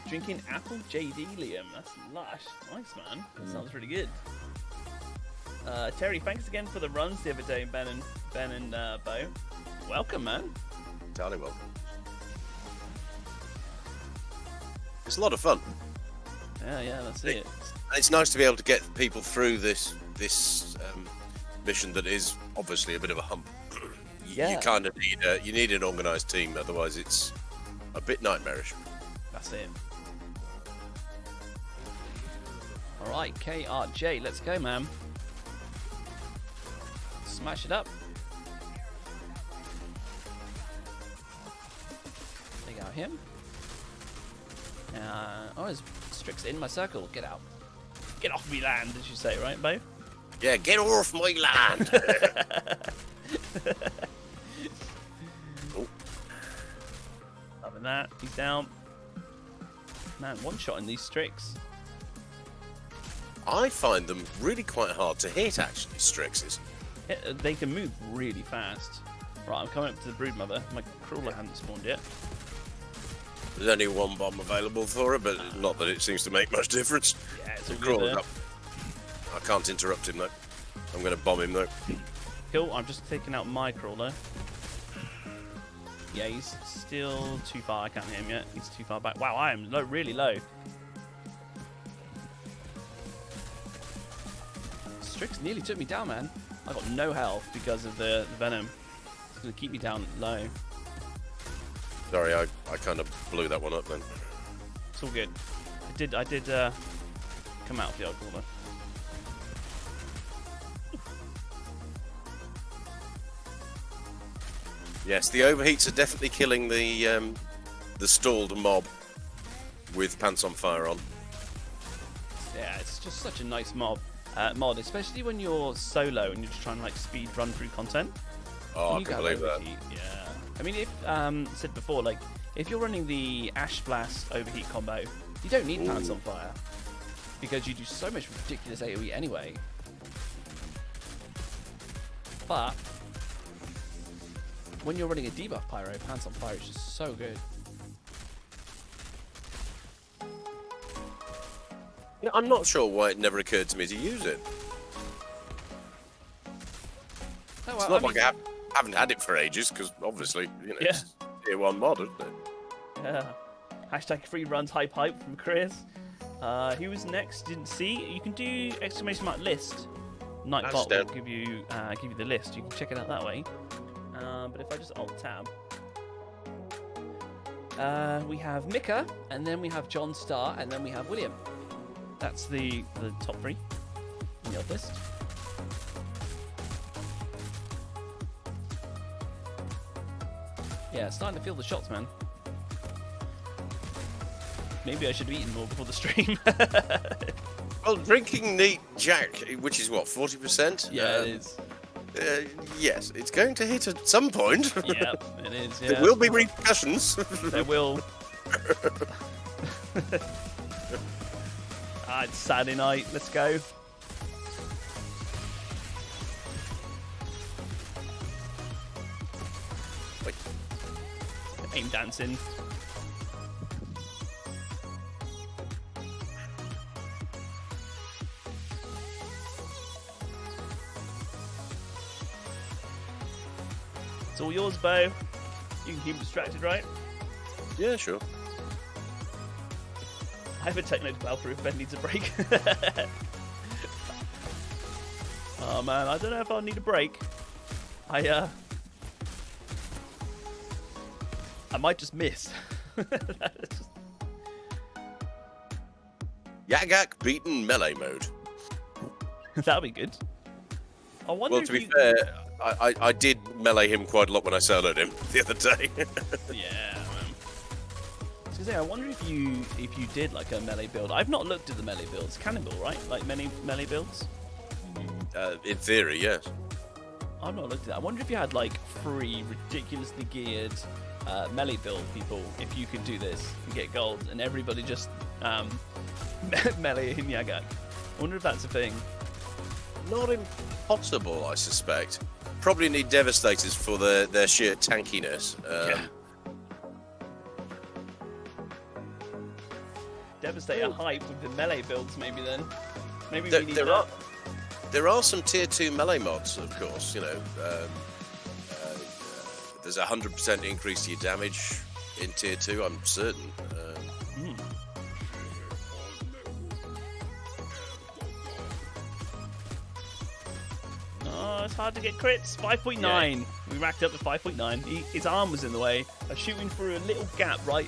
Drinking apple JD, Liam. That's lush. Nice, man. That sounds really good. Terry, thanks again for the runs the other day, Ben and Beau. Welcome, man. Entirely welcome. It's a lot of fun. Yeah, that's it. It's nice to be able to get people through this mission that is obviously a bit of a hump. Yeah. You kind of need an organised team, otherwise it's a bit nightmarish. That's it. All right, KRJ, let's go, man. Smash it up. Take out him. Oh, there's Strix in my circle. Get out. Get off me land, as you say, right, Beau? Yeah, get off my land. Oh. Other than that, he's down. Man, one shot in these Strix. I find them really quite hard to hit, actually, Strixes. Yeah, they can move really fast. Right, I'm coming up to the Broodmother. My crawler hasn't spawned yet. There's only one bomb available for it, but not that it seems to make much difference. Yeah, it's all Crawler's good up. I can't interrupt him, though. I'm going to bomb him, though. Cool, I'm just taking out my crawler. Yeah, he's still too far. I can't hit him yet. He's too far back. Wow, I am low, really low. Strix nearly took me down, man. I got no health because of the venom. It's going to keep me down low. Sorry, I kind of blew that one up then. It's all good. I did come out of the old corner. Yes, the overheats are definitely killing the stalled mob with pants on fire on. Yeah, it's just such a nice mod, especially when you're solo and you're just trying to like speed run through content. Oh, I You can got believe that. overheat, yeah. I mean, if said before, like if you're running the Ash Blast overheat combo, you don't need pants on fire because you do so much ridiculous AoE anyway. But when you're running a debuff pyro, pants on fire is just so good. Yeah, I'm not sure why it never occurred to me to use it. Oh, It's not like I haven't had it for ages, because obviously, it's tier 1 mod, isn't it? Yeah. Hashtag free runs hype from Chris. Who was next? Didn't see. You can do exclamation mark list. Nightbot will give you the list. You can check it out that way. But if I just alt tab, we have Mika, and then we have John Starr, and then we have William. That's the top three in the old list. Yeah, starting to feel the shots, man. Maybe I should have eaten more before the stream. Well, drinking neat Jack, which is what, 40%? Yeah, it is. Yes, it's going to hit at some point. Yeah, it is. Yeah. There will be repercussions. There will. It's Saturday night. Let's go. Wait. Aim dancing. It's all yours, Beau. You can keep him distracted, right? Yeah, sure. I have a techno developer if Ben needs a break. Oh man, I don't know if I'll need a break. I might just miss. Yagak beaten melee mode. That'll be good. I wonder Well, if to be you... fair, I did melee him quite a lot when I soloed him the other day. Yeah, man. I was gonna say, I wonder if you did like a melee build. I've not looked at the melee builds. Cannonball, right? Like many melee builds. In theory, yes. I've not looked at that. I wonder if you had like 3 ridiculously geared melee build people, if you could do this and get gold, and everybody just melee in Yagat. I wonder if that's a thing. Not impossible, I suspect. Probably need Devastators for their sheer tankiness. Yeah. Devastator hype with the melee builds, maybe then. Maybe we need that. There are some tier 2 melee mods, of course. You know, there's a 100% increase to your damage in tier 2. I'm certain. Oh, it's hard to get crits. 5.9. Yeah. We racked up to 5.9. His arm was in the way. I was shooting through a little gap, right?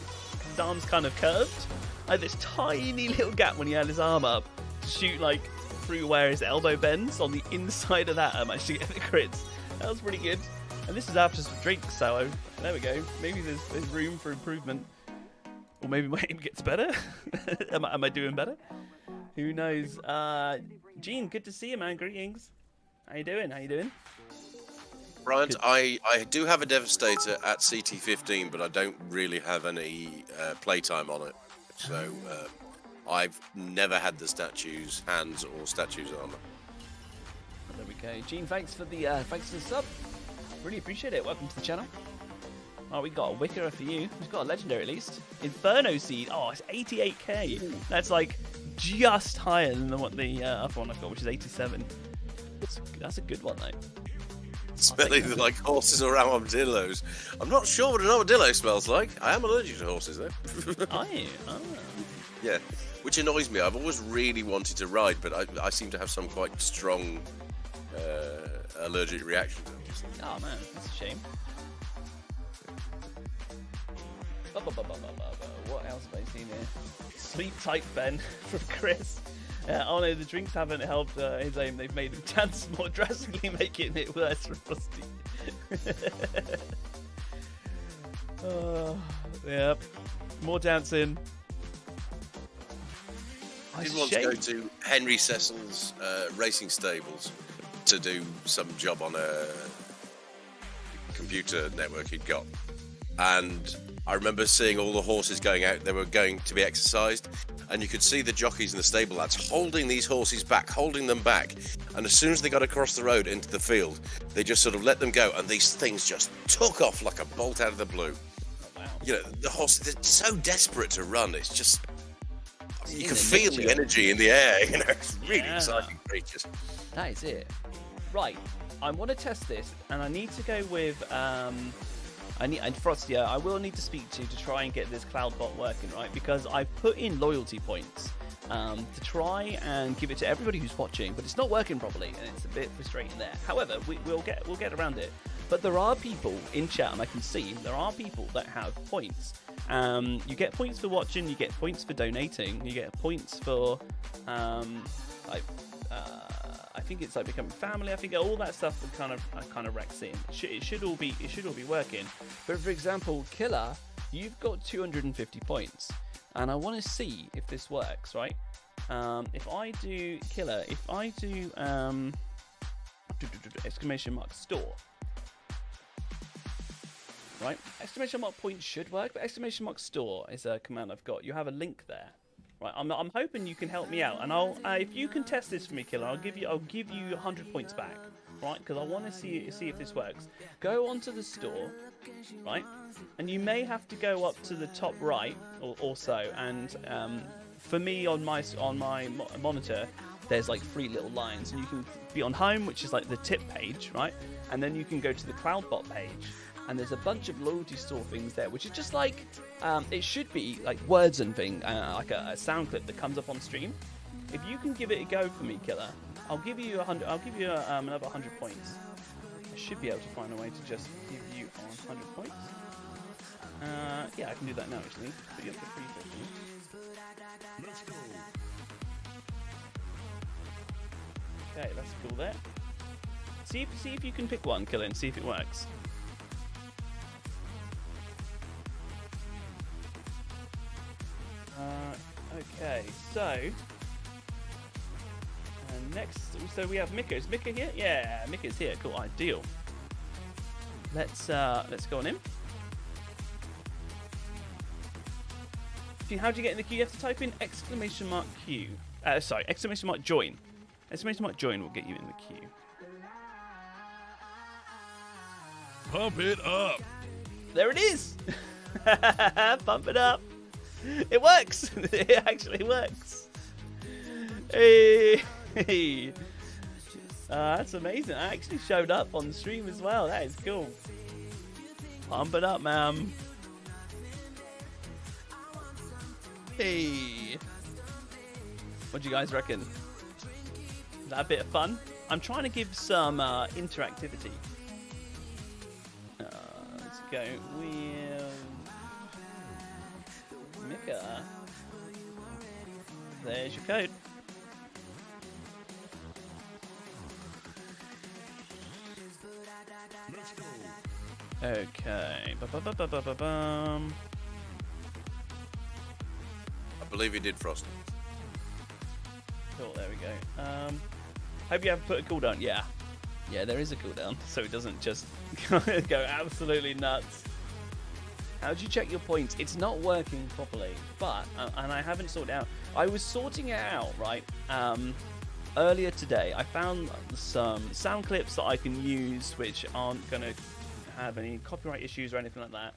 His arm's kind of curved. I had this tiny little gap when he had his arm up to shoot like through where his elbow bends. On the inside of that, I managed to get the crits. That was pretty good. And this is after some drinks, so there we go. Maybe there's room for improvement. Or maybe my aim gets better. Am I doing better? Who knows? Gene, good to see you, man. Greetings. How you doing? Bryant, I do have a Devastator at CT15, but I don't really have any playtime on it. So I've never had the statue's hands or statue's armor. There we go. Gene, thanks for the sub. Really appreciate it. Welcome to the channel. Oh, we got a Wicker for you. We've got a legendary at least. Inferno Seed. Oh, it's 88k. Ooh. That's like just higher than the other one I've got, which is 87. That's a good one, though. Smelling like horses or armadillos. I'm not sure what an armadillo smells like. I am allergic to horses, though. Are you? Oh. Yeah, which annoys me. I've always really wanted to ride, but I seem to have some quite strong allergic reactions. Oh, man, that's a shame. What else have I seen here? Sleep tight, Ben, from Chris. Oh no, the drinks haven't helped his aim. They've made him dance more drastically, making it worse for Rusty. Yep. More dancing. I did want to go to Henry Cecil's racing stables to do some job on a computer network he'd got. And I remember seeing all the horses going out. They were going to be exercised. And you could see the jockeys and the stable lads holding these horses back, holding them back. And as soon as they got across the road into the field, they just sort of let them go. And these things just took off like a bolt out of the blue. Oh, wow. You know, the horses, they're so desperate to run. It's just, you can feel the energy in the air. You know, it's really exciting creatures. That is it. Right, I want to test this. And I need to go with... and Frosty, I will need to speak to try and get this cloud bot working, right? Because I've put in loyalty points to try and give it to everybody who's watching, but it's not working properly, and it's a bit frustrating there. However, we'll get around it. But there are people in chat, and I can see there are people that have points. You get points for watching, you get points for donating, you get points for I think it's like becoming family. I think all that stuff kind of wrecks in. It should all be working. But for example, Killer, you've got 250 points, and I want to see if this works, right? If I do Killer, if I do exclamation mark store, right? Exclamation mark point should work, but exclamation mark store is a command I've got. You have a link there. Right, I'm hoping you can help me out, and I'll if you can test this for me, Killer, I'll give you 100 points back, right? Because I want to see if this works. Go onto the store, right? And you may have to go up to the top right or so. And for me on my monitor, there's like 3 little lines, and you can be on home, which is like the tip page, right? And then you can go to the Cloudbot page. And there's a bunch of loyalty store things there, which is just like, it should be like words and thing, like a sound clip that comes up on stream. If you can give it a go for me, Killer, I'll give you 100. I'll give you another 100 points. I should be able to find a way to just give you 100 points. Yeah, I can do that now actually. Put you up to 350. Let's go. Okay, that's cool there. See if you can pick one, Killer, and see if it works. Okay, so next, so we have Mika. Is Mika here? Yeah, Mika's here. Cool, ideal. Let's go on in. How do you get in the queue? You have to type in !Q. Sorry, !join. !join will get you in the queue. Pump it up. There it is. Pump it up. It works. It actually works. Hey. That's amazing. I actually showed up on the stream as well. That is cool. Pump it up, man. Hey. What do you guys reckon? Is that a bit of fun? I'm trying to give some interactivity. Let's go with Mika. There's your code. Okay. Ba-ba-ba-ba-ba-bum. I believe he did Frosty. Cool, there we go. Hope you haven't put a cooldown. Yeah, there is a cooldown, so it doesn't just go absolutely nuts. How do you check your points? It's not working properly, but and I haven't sorted it out. I was sorting it out, right? Earlier today, I found some sound clips that I can use, which aren't going to have any copyright issues or anything like that,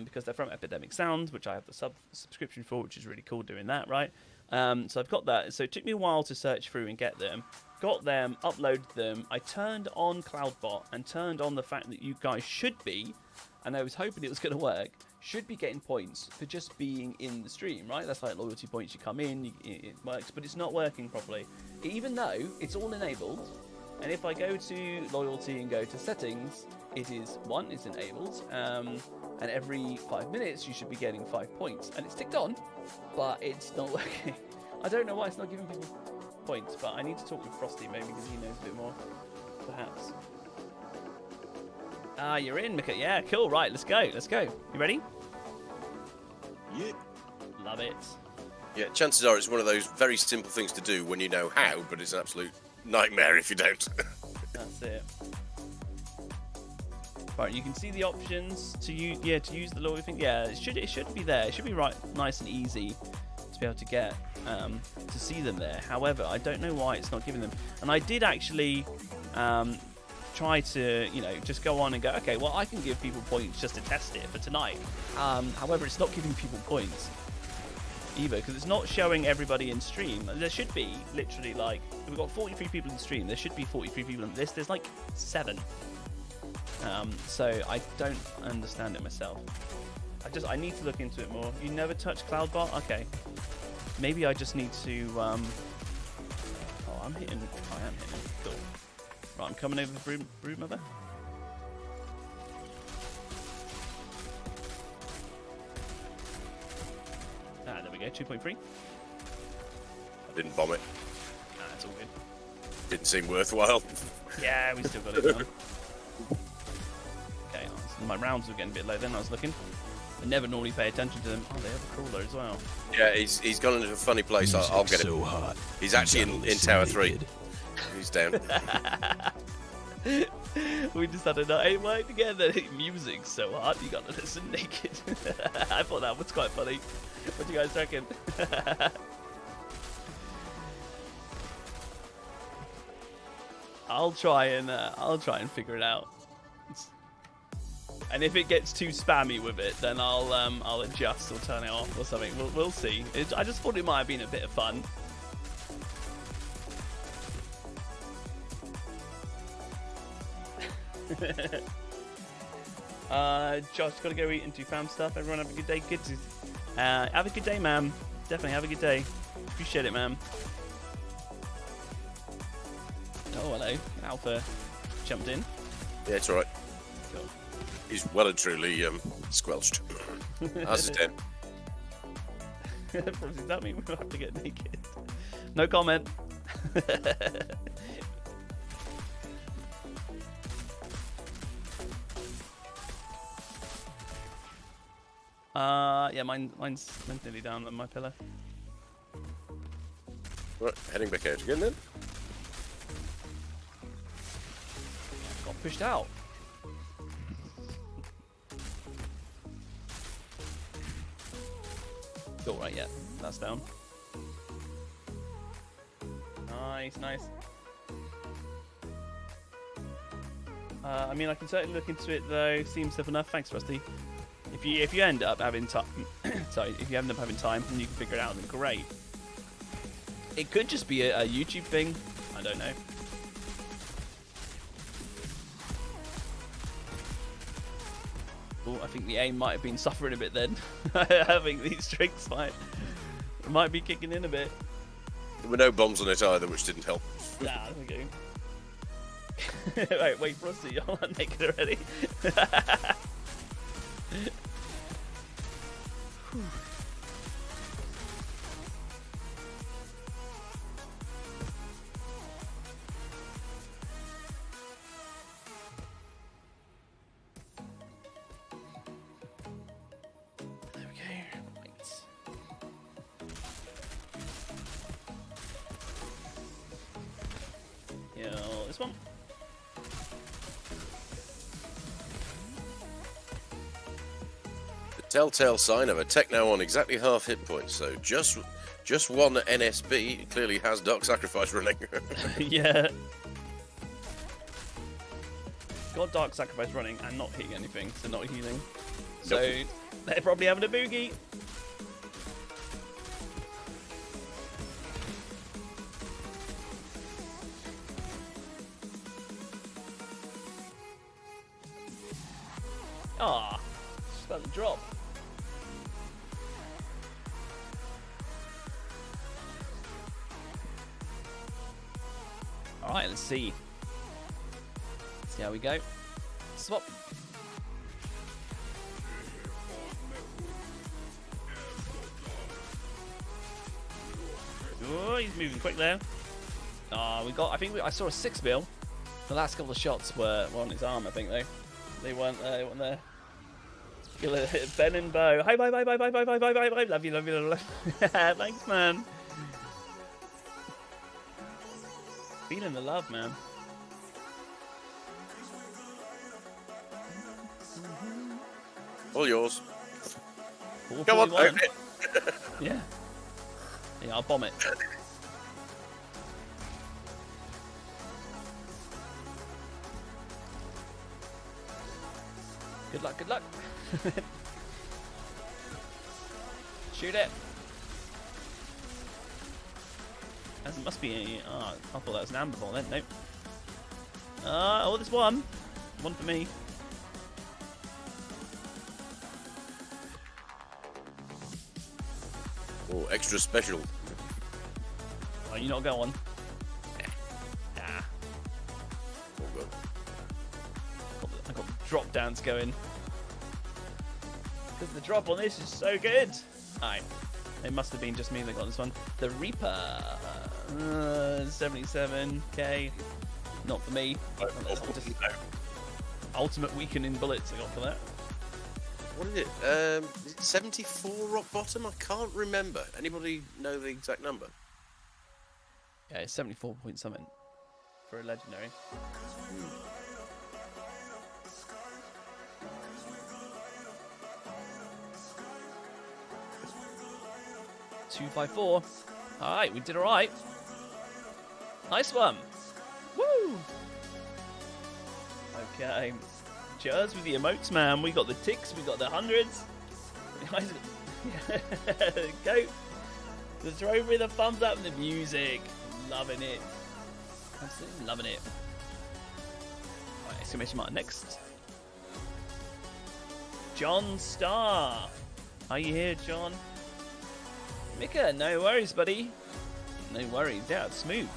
because they're from Epidemic Sound, which I have the subscription for, which is really cool doing that, right? So I've got that. So it took me a while to search through and get them. Got them, uploaded them. I turned on Cloudbot and turned on the fact that you guys should be, and I was hoping it was going to work, should be getting points for just being in the stream, right? That's like loyalty points. You come in, it works, but it's not working properly. Even though it's all enabled, and if I go to loyalty and go to settings, it is, it's enabled, and every 5 minutes you should be getting 5 points. And it's ticked on, but it's not working. I don't know why it's not giving people points, but I need to talk with Frosty maybe because he knows a bit more, perhaps. You're in, Mika. Yeah, cool. Right, let's go. You ready? Yeah. Love it. Yeah, chances are it's one of those very simple things to do when you know how, but it's an absolute nightmare if you don't. That's it. Right, you can see the options to use. Yeah, to use the loyalty thing. Yeah, it should be there. It should be right, nice and easy to be able to get to see them there. However, I don't know why it's not giving them. And I did actually try to, just go on and go, okay, well, I can give people points just to test it for tonight. However, it's not giving people points either because it's not showing everybody in stream. There should be literally we've got 43 people in stream. There should be 43 people in this. There's like 7. So I don't understand it myself. I need to look into it more. You never touch Cloudbot? Okay. Maybe I just need to I am hitting. Cool. Right, I'm coming over the Broodmother. There we go, 2.3. I didn't bomb it. It's all good. Didn't seem worthwhile. Yeah, we still got it done. Okay, my rounds were getting a bit low then. I was looking. I never normally pay attention to them. Oh, they have a crawler as well. Yeah, he's gone into a funny place. I'll get it. So hot. He's actually in Tower 3. He's down. We just had a night work together. Music's so hard, you gotta listen naked. I thought that was quite funny. What do you guys reckon? I'll try and figure it out. And if it gets too spammy with it, then I'll adjust or turn it off or something. We'll see. I just thought it might have been a bit of fun. Josh, gotta go eat and do fam stuff. Everyone have a good day, kids. Have a good day, ma'am. Definitely have a good day. Appreciate it, ma'am. Oh, hello. Alpha jumped in. Yeah, it's alright. Cool. He's well and truly squelched. As a 10. Does that mean we'll have to get naked? No comment. Yeah, mine's nearly down on my pillar. Right, heading back out again then. pushed out. Cool, right, yeah. That's down. Nice, nice. I mean, I can certainly look into it though. Seems simple enough. Thanks, Rusty. If you end up having time, sorry, if you end up having time and you can figure it out, then great. It could just be a YouTube thing. I don't know. Oh, I think the aim might have been suffering a bit then. I think these strings might be kicking in a bit. There were no bombs on it either, which didn't help. Nah, there we go. wait, Rusty, I'm not naked already. There we go. Right. Yeah, this one. The telltale sign of a Techno on exactly half hit points, so just one NSB clearly has Dark Sacrifice running. Yeah. Got Dark Sacrifice running and not hitting anything, so not healing. So Nope. they're probably having a boogie. Ah, just about to drop. All right, let's see. See how we go. Swap. Oh, he's moving quick there. We got. I think I saw a 6 mil. The last couple of shots were on his arm. I think they weren't there. Ben and Beau. Hi, bye. Love you. Thanks, man. Feeling the love, man. All yours. 441. Come on, open it. Yeah. Yeah, I'll bomb it. Good luck, good luck. Shoot it. As it must be a... Oh, I thought that was an amber ball then. Nope. Oh, there's one. One for me. Oh, extra special. Oh, you not going? Ah. Oh, good. I got drop downs going. Because the drop on this is so good. Alright. It must have been just me that got this one. The Reaper. 77k. Not for me. Just ultimate weakening bullets I got for that. What is it? Is it 74 rock bottom? I can't remember. Anybody know the exact number? Yeah, it's 74 point something for a legendary. 254. Alright, we did alright. Nice one. Woo! Okay. Cheers with the emotes, man. We got the ticks, we got the hundreds. Go. The throw with a thumbs up and the music. Loving it. Absolutely loving it. Right, exclamation mark next. John Starr. Are you here, John? Mika, no worries, buddy. No worries. Yeah, smooth.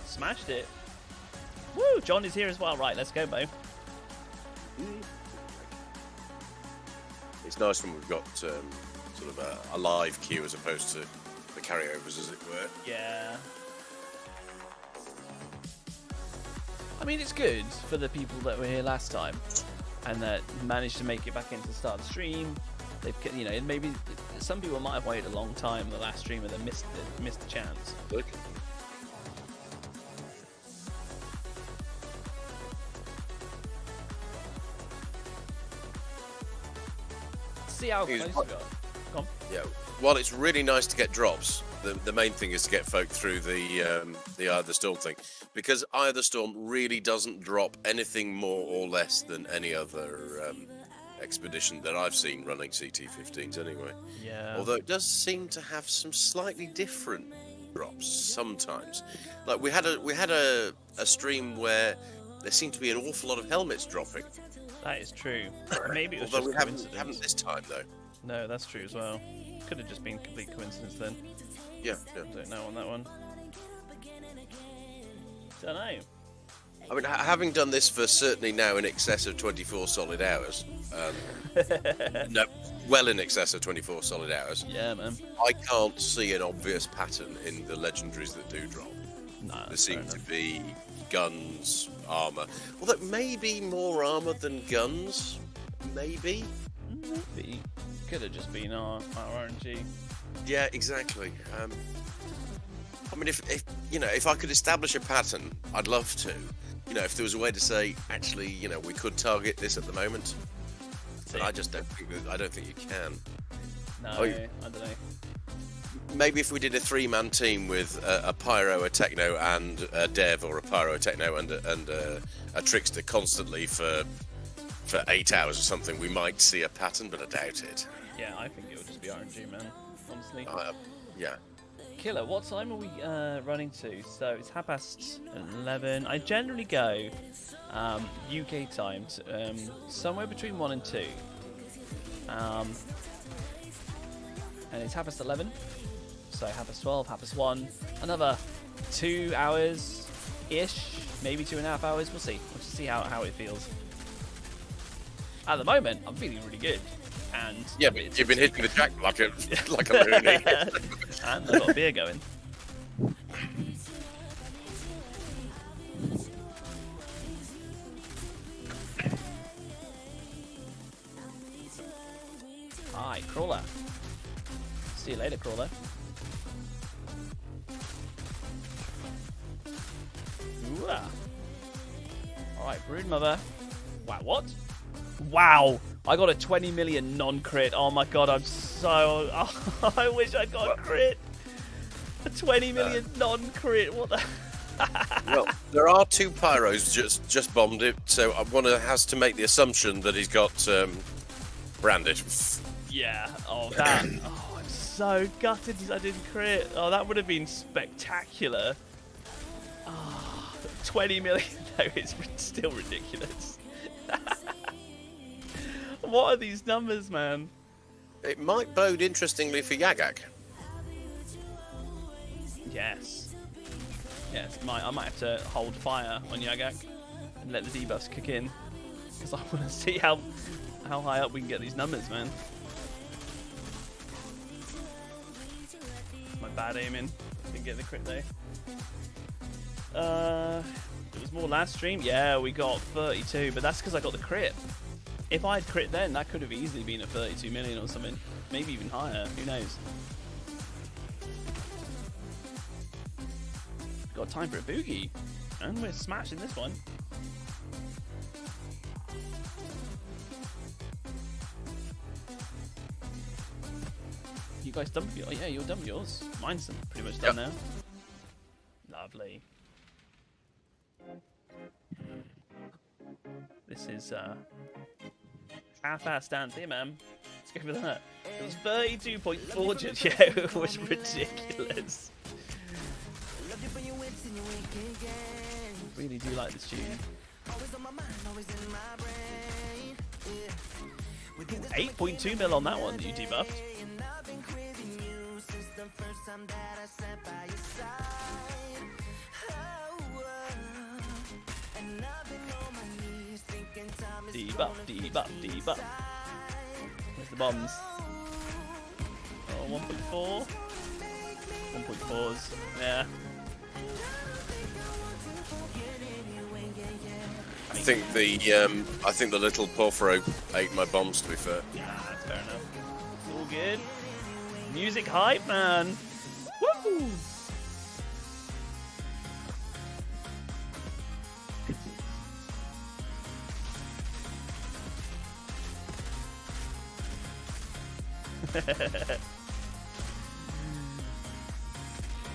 Smashed it. Woo! John is here as well. Right, let's go, Beau. It's nice when we've got sort of a live queue as opposed to the carryovers, as it were. Yeah. I mean, it's good for the people that were here last time and that managed to make it back into the start of the stream. They've, you know, maybe some people might have waited a long time the last stream and then missed the chance. Look. see how close we got. Come on. Yeah. While it's really nice to get drops, the main thing is to get folk through the Eye of the Storm thing, because Eye of the Storm really doesn't drop anything more or less than any other expedition that I've seen running CT15s anyway. Yeah. Although it does seem to have some slightly different drops sometimes. Like we had a stream where there seemed to be an awful lot of helmets dropping. That is true. Maybe it was Although just we coincidence. haven't this time though. No, that's true as well. Could have just been complete coincidence then. Yeah. Don't know on that one. Don't know. I mean, having done this for certainly now in excess of 24 solid hours, no, well in excess of 24 solid hours, Yeah, man. I can't see an obvious pattern in the legendaries that do drop. No, There that's fair seem to enough. be guns, armour. Although maybe more armour than guns, maybe. Maybe. Could have just been our RNG. Yeah, exactly. I mean, if I could establish a pattern, I'd love to. You know, if there was a way to say, actually, you know, we could target this at the moment, but I just don't think you can. No, Oh, I don't know. Maybe if we did a 3-man team with a pyro, a techno, and a dev, or a pyro, a techno, and a trickster constantly for 8 hours or something, we might see a pattern, but I doubt it. Yeah, I think it would just be RNG, man. Honestly. Yeah. Killer, what time are we running to? So it's 11:30. I generally go UK time, somewhere between 1 and 2. And it's 11:30. So 12:30, 1:30. Another 2 hours ish, maybe 2.5 hours. We'll see. We'll just see how it feels. At the moment, I'm feeling really good. And Yeah, but you've been hitting the track like a loony. and I've got a beer going. Hi, Crawler. See you later, Crawler. Ooh-ah. Alright, Broodmother. Wow, what? Wow! I got a 20 million non-crit. Oh my god, I'm so... Oh, I wish I got a crit. A 20 million non-crit. What the... Well, there are 2 pyros just bombed it, so one has to make the assumption that he's got branded. Yeah. Oh, that... Oh, I'm so gutted I didn't crit. Oh, that would have been spectacular. Oh, 20 million, though, it's still ridiculous. What are these numbers, man? It might bode interestingly for Yagak. Yes. Yes, I might have to hold fire on Yagak and let the debuffs kick in. Because I want to see how high up we can get these numbers, man. My bad aiming. Didn't get the crit though. It was more last stream. Yeah, we got 32, but that's because I got the crit. If I had crit then, that could have easily been a 32 million or something. Maybe even higher. Who knows? Got time for a boogie. And we're smashing this one. You guys done with yours? Oh, yeah, you're done with yours. Mine's pretty much done now. Lovely. This is half-ass dance here, man. Let's go for that. It was 32.4 just, yeah, it was ridiculous. Really do like this tune. 8.2 mil on that one that you debuffed. Debuff. Where's the bombs? Oh, 1.4. 1.4s. Yeah. I think the little Porphyro ate my bombs, to be fair. Yeah, that's fair enough. It's all good. Music hype, man. Woo!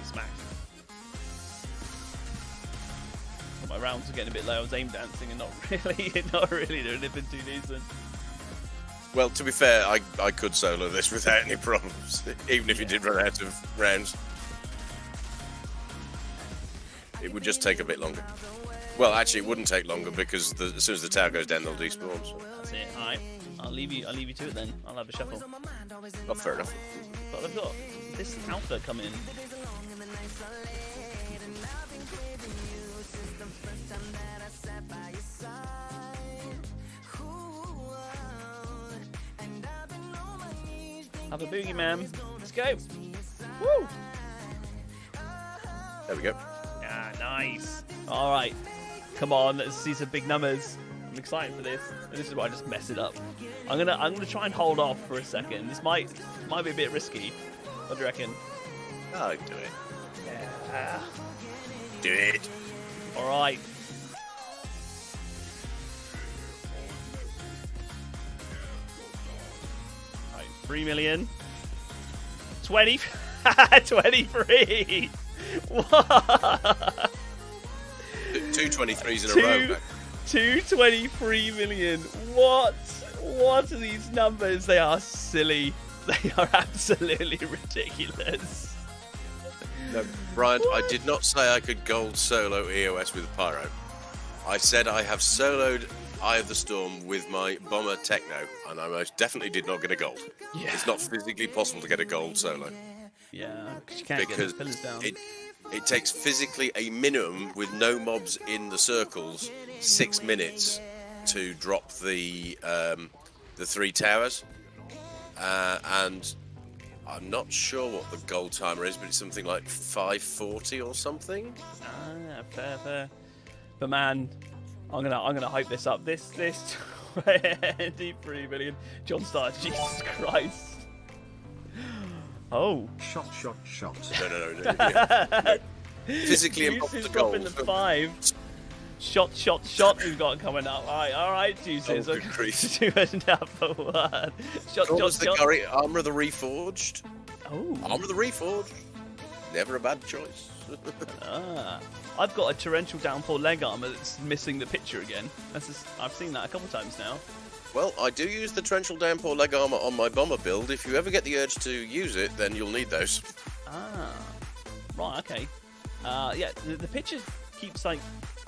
Smash. Well, my rounds are getting a bit low. I was aim dancing and not really doing anything too decent. Well, to be fair, I could solo this without any problems, even if you did run out of rounds. It would just take a bit longer. Well, actually, it wouldn't take longer because as soon as the tower goes down, they'll despawn. So. That's it. All right, I'll leave you to it then. I'll have a shuffle. Oh, fair enough. But I've got this alpha coming. Have a boogie, man. Let's go. Woo! There we go. Yeah, nice. All right, come on. Let's see some big numbers. I'm excited for this. And this is why I just mess it up. I'm gonna try and hold off for a second. This might be a bit risky. What do you reckon? Oh, do it. Yeah. Do it. All right. All right, 3 million. 20. 23. What? 223s in a row. 223 million. What are these numbers? They are silly. They are absolutely ridiculous. No, Brian, I did not say I could gold solo EOS with Pyro. I said I have soloed Eye of the Storm with my bomber Techno, and I most definitely did not get a gold. Yeah. It's not physically possible to get a gold solo. Yeah, because you can't get the pillars down. It takes physically a minimum with no mobs in the circles 6 minutes to drop the 3 towers, and I'm not sure what the gold timer is, but it's something like 540 or something. Ah, fair. But man, I'm gonna hype this up. This 23 million. John Starr, Jesus Christ. Oh. Shot. No. No. Physically impossible to gold. Dropping the 5. Shot. We've got coming up. All right, Juices. Oh, good grief. 2 another one. Shot. The Armor of the Reforged. Oh. Armor of the Reforged. Never a bad choice. I've got a torrential downpour leg armor that's missing the picture again. I've seen that a couple times now. Well, I do use the torrential downpour leg armor on my bomber build. If you ever get the urge to use it, then you'll need those. Right, okay. Yeah, the picture keeps like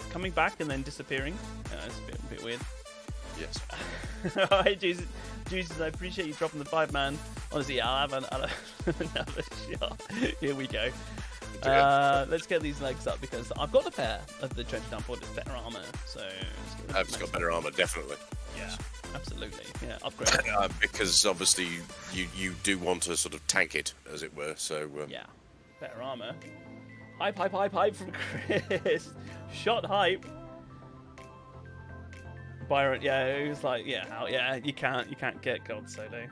coming back and then disappearing. It's a bit weird. Yes. Alright, Jesus, I appreciate you dropping the 5, man. Honestly, yeah, I'll have another shot. Here we go. Let's get these legs up because I've got a pair of the trench downpour. It's better armor, so I've got better armor, definitely. Yeah, absolutely. Yeah, upgrade. Because obviously you do want to sort of tank it, as it were. So yeah, better armor. Hype from Chris. Shot hype. Byron, yeah, it was like, yeah, you can't get gold solo.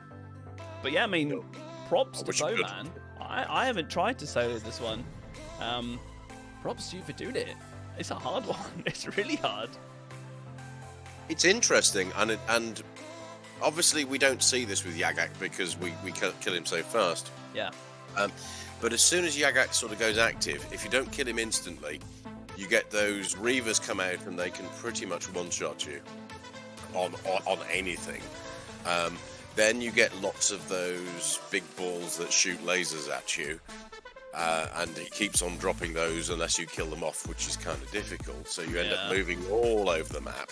But yeah, I mean, props to Beau, man. I haven't tried to solo this one. Props to you for doing it. It's a hard one. It's really hard. It's interesting, and obviously we don't see this with Yagak because we kill him so fast. Yeah. But as soon as Yagak sort of goes active, if you don't kill him instantly, you get those Reavers come out and they can pretty much one-shot you on anything. Then you get lots of those big balls that shoot lasers at you, and it keeps on dropping those unless you kill them off, which is kind of difficult. So you end up moving all over the map.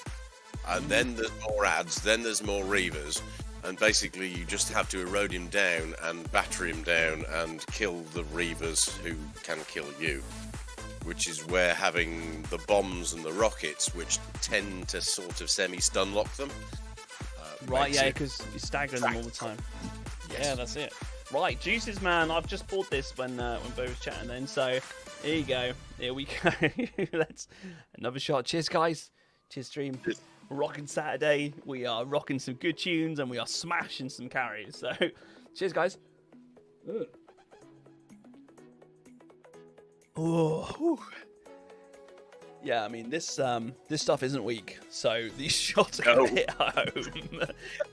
And then there's more ads, then there's more Reavers, and basically you just have to erode him down and batter him down and kill the Reavers who can kill you, which is where having the bombs and the rockets, which tend to sort of semi-stun lock them. Right, yeah, because you're staggering them all the time. Yes. Yeah, that's it. Right, Juices, man, I've just bought this when Beau was chatting then, so here you go. Here we go. Let's another shot. Cheers, guys. Cheers, stream. Cheers. We're rocking Saturday. We are rocking some good tunes, and we are smashing some carries. So, cheers, guys. Oh, yeah. I mean, this stuff isn't weak. So these shots are gonna hit home.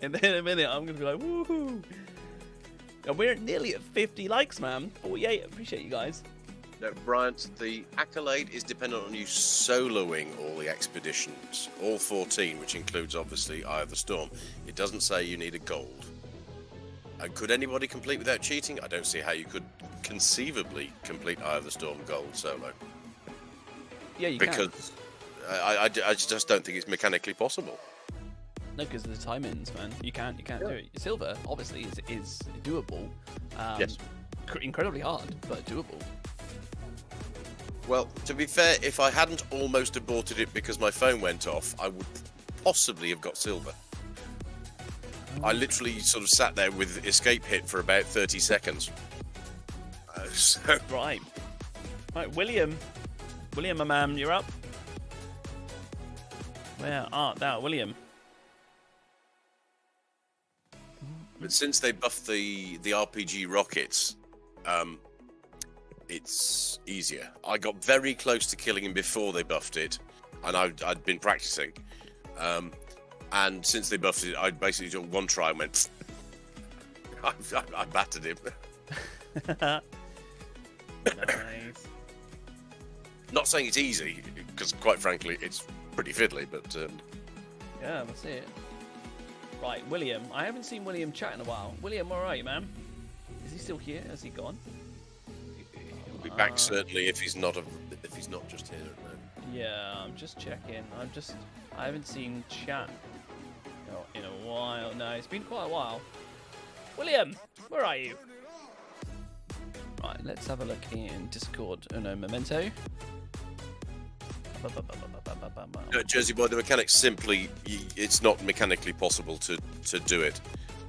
And then in a minute, I'm gonna be like, woohoo! And we're nearly at 50 likes, man. 48. Appreciate you guys. No, Bryant, the accolade is dependent on you soloing all the expeditions, all 14, which includes obviously Eye of the Storm. It doesn't say you need a gold. And could anybody complete without cheating? I don't see how you could conceivably complete Eye of the Storm gold solo. Yeah, you because I just don't think it's mechanically possible. No, because of the time-ins, man. You can't do it. Silver, obviously, is doable. Yes. Incredibly hard, but doable. Well, to be fair, if I hadn't almost aborted it because my phone went off, I would possibly have got silver. I literally sort of sat there with escape hit for about 30 seconds. So... Right, William, my man, you're up. Where art thou, William? But since they buffed the RPG rockets, it's easier. I got very close to killing him before they buffed it, and I'd been practicing. And since they buffed it, I basically took one try and went. I battered him. Nice. Not saying it's easy, because quite frankly, it's pretty fiddly. But yeah, that's it. Right, William. I haven't seen William chat in a while. William, all right, man? Is he still here? Has he gone? he'll be back certainly if he's not just here. Yeah, I'm just checking. I haven't seen chat in a while. No, it's been quite a while. William, where are you? Right, let's have a look in Discord. Oh no, Memento. No, Jersey Boy, the mechanics simply, it's not mechanically possible to do it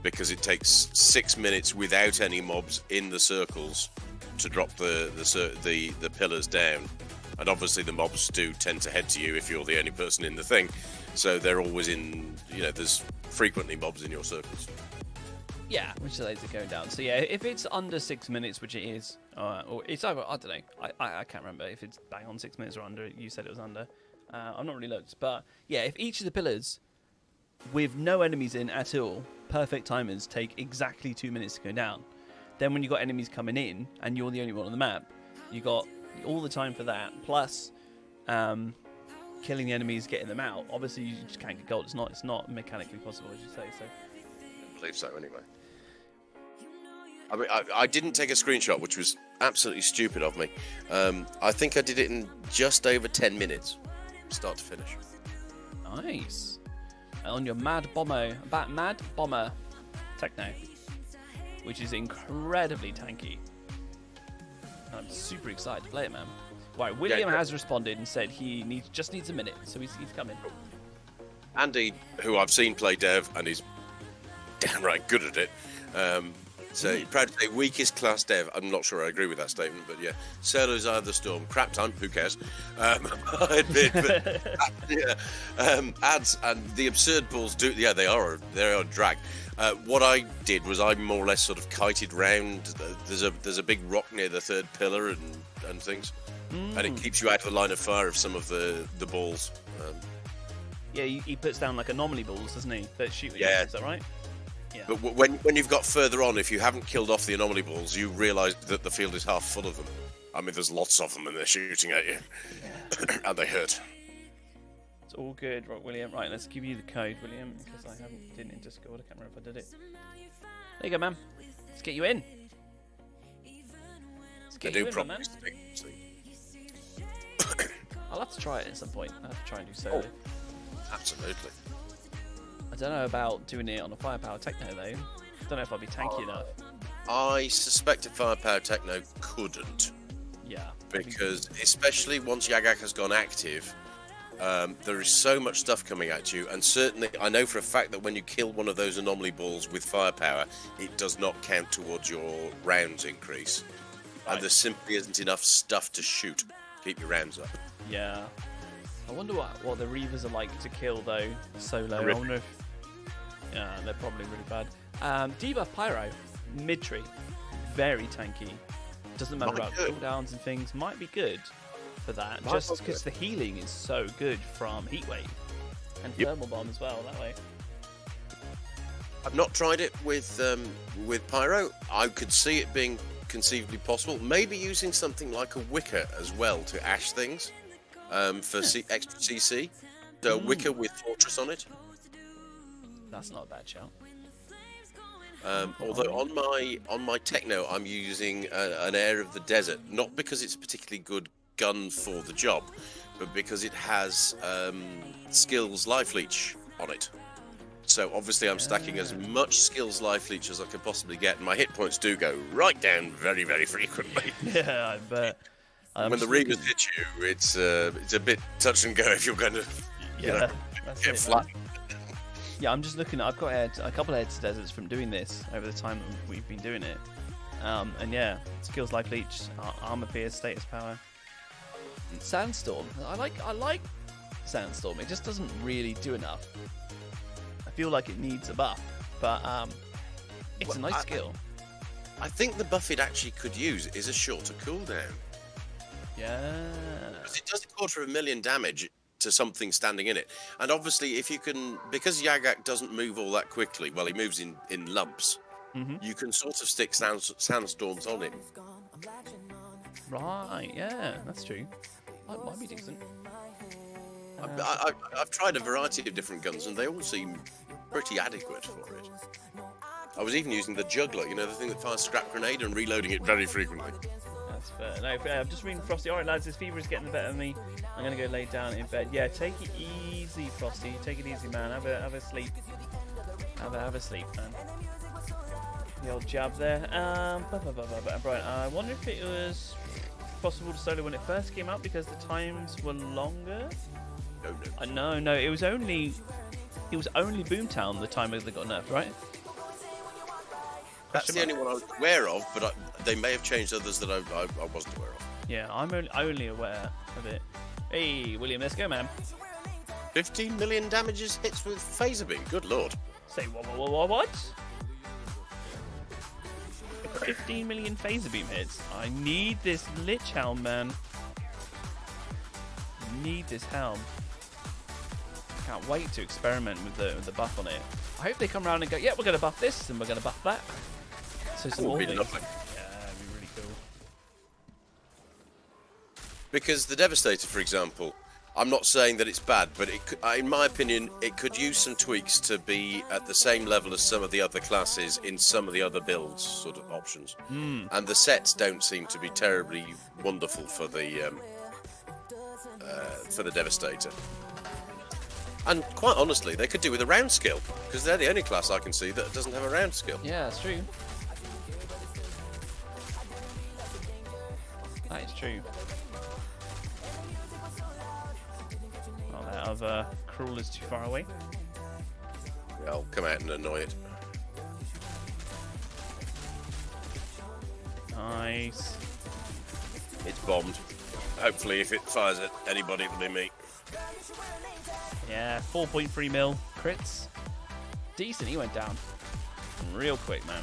because it takes 6 minutes without any mobs in the circles to drop the pillars down. And obviously the mobs do tend to head to you if you're the only person in the thing. So they're always in, there's frequently mobs in your circles. Yeah, which is going down. So yeah, if it's under 6 minutes, which it is, or it's over, I don't know. I can't remember if it's bang on 6 minutes or under. You said it was under. I've not really looked, but yeah, if each of the pillars with no enemies in at all, perfect timers take exactly 2 minutes to go down. Then when you got enemies coming in and you're the only one on the map, you got all the time for that. Plus, killing the enemies, getting them out. Obviously, you just can't get gold. It's not mechanically possible, as you say. So. I believe so, anyway. I mean, I didn't take a screenshot, which was absolutely stupid of me. I think I did it in just over 10 minutes, start to finish. Nice. On your Mad Bomber Techno, which is incredibly tanky. I'm super excited to play it, man. Right, William has responded and said he just needs a minute, so he's coming. Andy, who I've seen play dev and is downright good at it, so proud to say weakest class dev. I'm not sure I agree with that statement, but yeah, Solo's Eye of the Storm, crap ton, who cares? I admit, but ads and the absurd balls do. Yeah, they are drag. What I did was I more or less sort of kited round. There's a big rock near the third pillar and things, and it keeps you out of the line of fire of some of the balls. Yeah, he puts down like anomaly balls, doesn't he? That shoot. Yeah, is that right? Yeah. But when you've got further on, if you haven't killed off the anomaly balls, you realise that the field is half full of them. I mean, there's lots of them and they're shooting at you, and they hurt. It's all good, right, William? Right, let's give you the code, William, because I didn't in Discord. I can't remember if I did it. There you go, man. Let's get you in. They do properly. I'll have to try it at some point. I'll have to try and do solo. Absolutely. I don't know about doing it on a firepower techno though. I don't know if I'll be tanky enough. I suspect a firepower techno couldn't. Yeah. Because especially once Yagak has gone active, there is so much stuff coming at you, and certainly I know for a fact that when you kill one of those anomaly balls with firepower, it does not count towards your rounds increase. Right. And there simply isn't enough stuff to shoot to keep your rounds up. Yeah. I wonder what the Reavers are like to kill though, solo. I wonder if... Yeah, they're probably really bad. Debuff Pyro, mid-tree, very tanky. Doesn't matter about cooldowns and things. Might be good for that, just because the healing is so good from Heatwave and Thermal Bomb as well that way. I've not tried it with Pyro. I could see it being conceivably possible. Maybe using something like a wicker as well to ash things for extra CC. So a wicker with Fortress on it. That's not a bad shout. Although on my Techno, I'm using an Air of the Desert, not because it's a particularly good gun for the job, but because it has skills life leech on it. So obviously I'm stacking as much skills life leech as I can possibly get, and my hit points do go right down very, very frequently. Yeah, I bet. When the Reavers hit you, it's a bit touch and go if you're going to get flat. Yeah, I'm just looking. I've got a couple of heads to deserts from doing this over the time that we've been doing it. And yeah, skills life leech, armor pierce, status power, sandstorm. I like sandstorm. It just doesn't really do enough. I feel like it needs a buff, but it's a nice skill. I think the buff it actually could use is a shorter cooldown. Yeah. Because it does 250,000 damage to something standing in it. And obviously, if you can, because Yagak doesn't move all that quickly, well, he moves in lumps, you can sort of stick sandstorms on him. Right, yeah, that's true. That might be decent. I've tried a variety of different guns, and they all seem pretty adequate for it. I was even using the juggler, you know, the thing that fires scrap grenade, and reloading it very frequently. That's fair. No, I'm just reading Frosty. Alright, lads, this fever is getting the better of me. I'm going to go lay down in bed. Yeah, take it easy, Frosty. Take it easy, man. Have a sleep. Have a sleep, man. The old jab there. Right, I wonder if it was possible to solo when it first came out because the times were longer? No, it was only Boomtown the time they got nerfed, right? That's the only one I was aware of, but they may have changed others that I wasn't aware of. Yeah, I'm only aware of it. Hey, William, let's go, man. 15 million damages hits with phaser beam. Good lord. Say what? 15 million phaser beam hits. I need this Lich Helm, man. Need this helm. Can't wait to experiment with the buff on it. I hope they come around and go, yeah, we're going to buff this and we're going to buff that. So some more things. Lovely. Yeah, that'd be really cool. Because the Devastator, for example, I'm not saying that it's bad, but in my opinion, it could use some tweaks to be at the same level as some of the other classes in some of the other builds sort of options. And the sets don't seem to be terribly wonderful for the Devastator. And quite honestly, they could do with a round skill, because they're the only class I can see that doesn't have a round skill. Yeah, that's true. That is true. Oh, that other cruel is too far away. Yeah, I'll come out and annoy it. Nice. It's bombed. Hopefully, if it fires at anybody, it'll be me. Yeah, 4.3 mil crits. Decent, he went down. Real quick, man.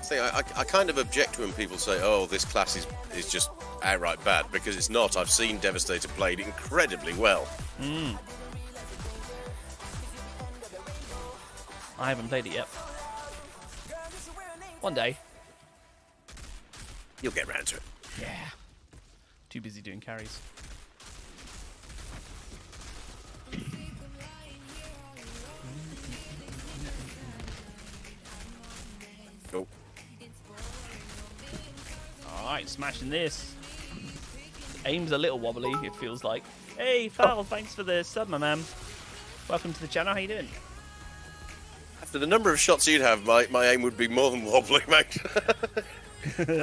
See, I kind of object when people say, oh, this class is just outright bad, because it's not. I've seen Devastator played incredibly well. I haven't played it yet. One day. You'll get round to it. Yeah. Too busy doing carries. Cool. Alright, smashing this. Aim's a little wobbly, it feels like. Hey, Foul, thanks for the sub, my man. Welcome to the channel, how you doing? After the number of shots you'd have, my aim would be more than wobbly, mate.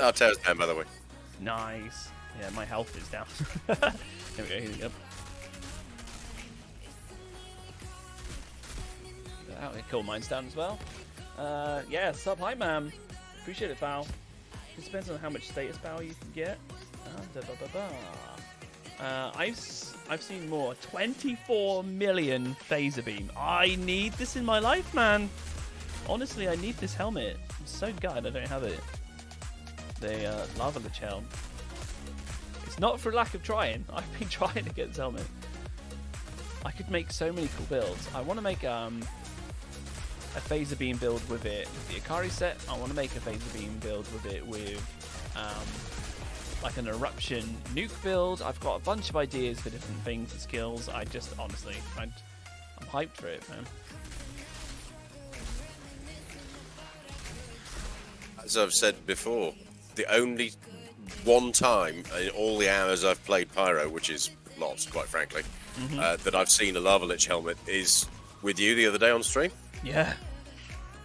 Our tower's down, by the way. Nice. Yeah, my health is down. Here we go. Okay, cool, mine's down as well. Yeah, sub, hi, man. Appreciate it, Foul. It depends on how much status power you can get. I've seen more. 24 million phaser beam. I need this in my life, man. Honestly, I need this helmet. I'm so gutted I don't have it. The lava lich helm. It's not for lack of trying. I've been trying to get this helmet. I could make so many cool builds. I want to make a phaser beam build with it with the Ikari set. I want to make a phaser beam build with it with like an eruption nuke build. I've got a bunch of ideas for different things and skills. I just honestly, I'm hyped for it, man. As I've said before, the only one time in all the hours I've played Pyro, which is lots, quite frankly, that I've seen a Lava Lich helmet is with you the other day on stream. Yeah.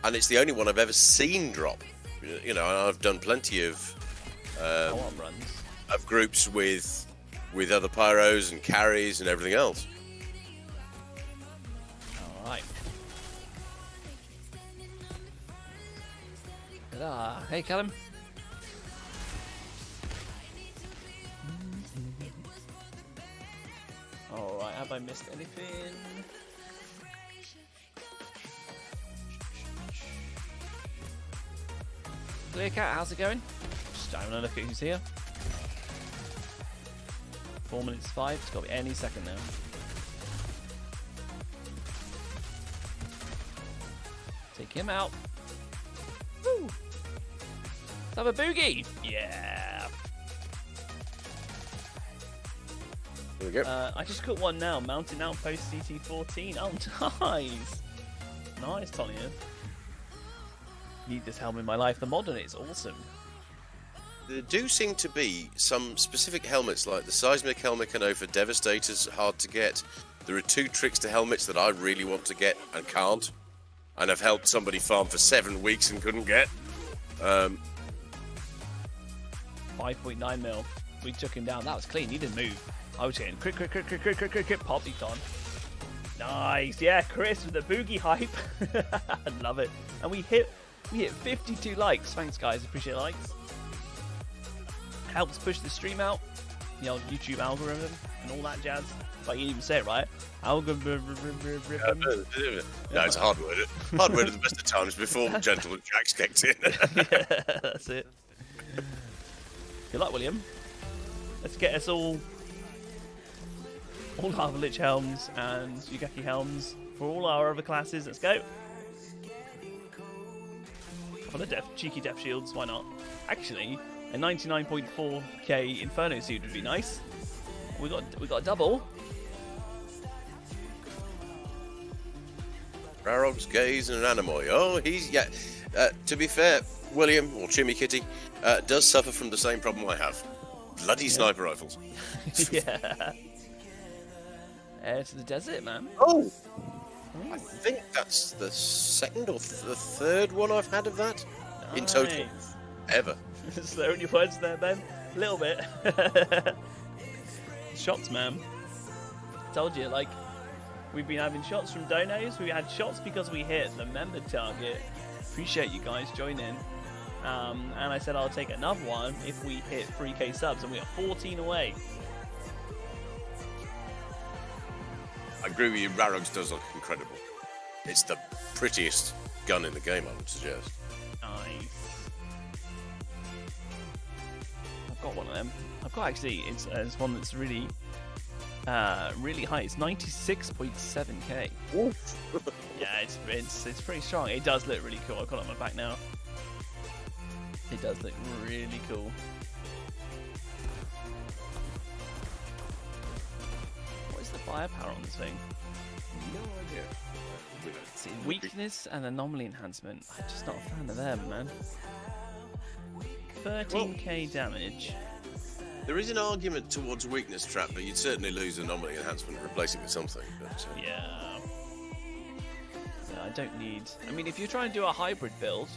And it's the only one I've ever seen drop. You know, I've done plenty of runs. Of groups with other pyros and carries and everything else. All right. Ta-da. Hey, Callum. All right. Have I missed anything? Clear Cat, how's it going? Just having a look at who's here. 4 minutes 5, it's got to be any second now. Take him out. Woo! Let's have a boogie! Yeah! There we go. I just got one now, Mountain Outpost CT14. Oh, nice! Nice, Tony. Need this helmet in my life. The mod on it is awesome. There do seem to be some specific helmets, like the Seismic helmet I know for Devastator's hard to get. There are 2 Trickster helmets that I really want to get and can't. And I've helped somebody farm for 7 weeks and couldn't get. 5.9 mil. We took him down. That was clean. He didn't move. I was getting crit, pop, he's on. Nice. Yeah, Chris with the boogie hype. I love it. And we hit 52 likes. Thanks, guys. Appreciate likes. Helps push the stream out. The old YouTube algorithm and all that jazz. Like you even say it right. Algorithm. No, it's a hard word. Hard word at the best of times before Gentle and Jax kicked in. Yeah, that's it. Good luck, William. Let's get us all Lava Lich helms and Yugeki helms for all our other classes. Let's go. Couple of cheeky def shields, why not? Actually, a 99.4k Inferno suit would be nice. We got a double. Rarog's gaze and an Anemoy. Oh, he's yeah. To be fair, William or Chimmy Kitty does suffer from the same problem I have. Bloody sniper rifles. Yeah. Heir to the desert, man. Oh, I think that's the second or the third one I've had of that in total ever. Slurring your words there, Ben. A little bit. Shots, man. Told you, like, we've been having shots from donos. We had shots because we hit the member target. Appreciate you guys joining. And I said I'll take another one if we hit 3k subs, and we are 14 away. I agree with you, Rarog's does look incredible. It's the prettiest gun in the game, I would suggest. Nice. I've got one of them. I've got actually, it's one that's really really high. It's 96.7k. Yeah, it's pretty strong. It does look really cool. I've got it on my back now. It does look really cool. What is the firepower on this thing? No idea. See, weakness and anomaly enhancement. I'm just not a fan of them, man. 13k damage. There is an argument towards weakness trap, but you'd certainly lose anomaly enhancement and replace it with something. But, Yeah. I don't need. I mean, if you're trying to do a hybrid build,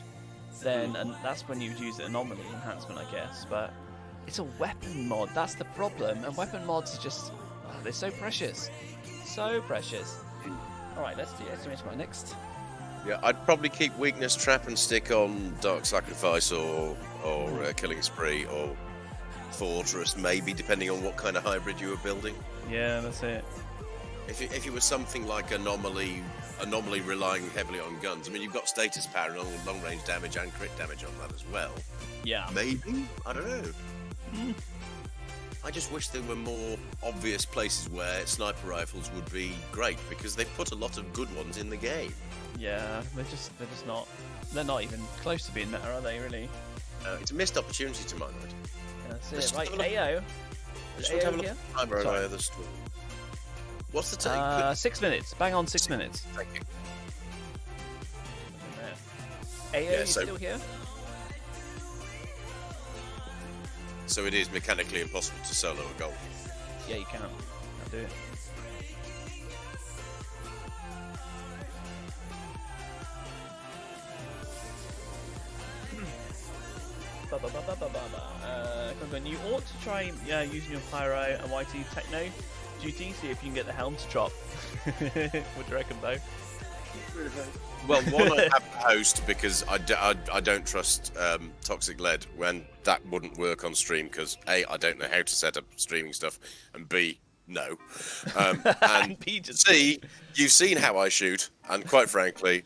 then and that's when you'd use the anomaly enhancement, I guess. But it's a weapon mod. That's the problem. And weapon mods are just they're so precious, so precious. All right, let's my next. yeah, I'd probably keep weakness trap and stick on dark sacrifice or killing spree or fortress, maybe depending on what kind of hybrid you were building. Yeah, that's it. If it was something like anomaly relying heavily on guns, I mean, you've got status power and long range damage and crit damage on that as well. Yeah. Maybe? I don't know. I just wish there were more obvious places where sniper rifles would be great, because they've put a lot of good ones in the game. Yeah, they're just not. They're not even close to being better, are they? Really? It's a missed opportunity to my mind. Yeah, that's Let's it. Right, have a look. AO. Just AO want to have a look here? at the timer on Sorry. my other store. What's the take? 6 minutes. Bang on 6 minutes. Thank you. AO, Yeah, you so- still here? So it is mechanically impossible to solo a goal. Yeah, you can. I'll do it. You ought to try using your pyro and YT techno duty, see if you can get the helm to drop. What do you reckon, Beau? Well, one, I have to host because I don't trust toxic lead when that wouldn't work on stream, because A, I don't know how to set up streaming stuff, and B, no. And B, just C, you've seen how I shoot, and quite frankly,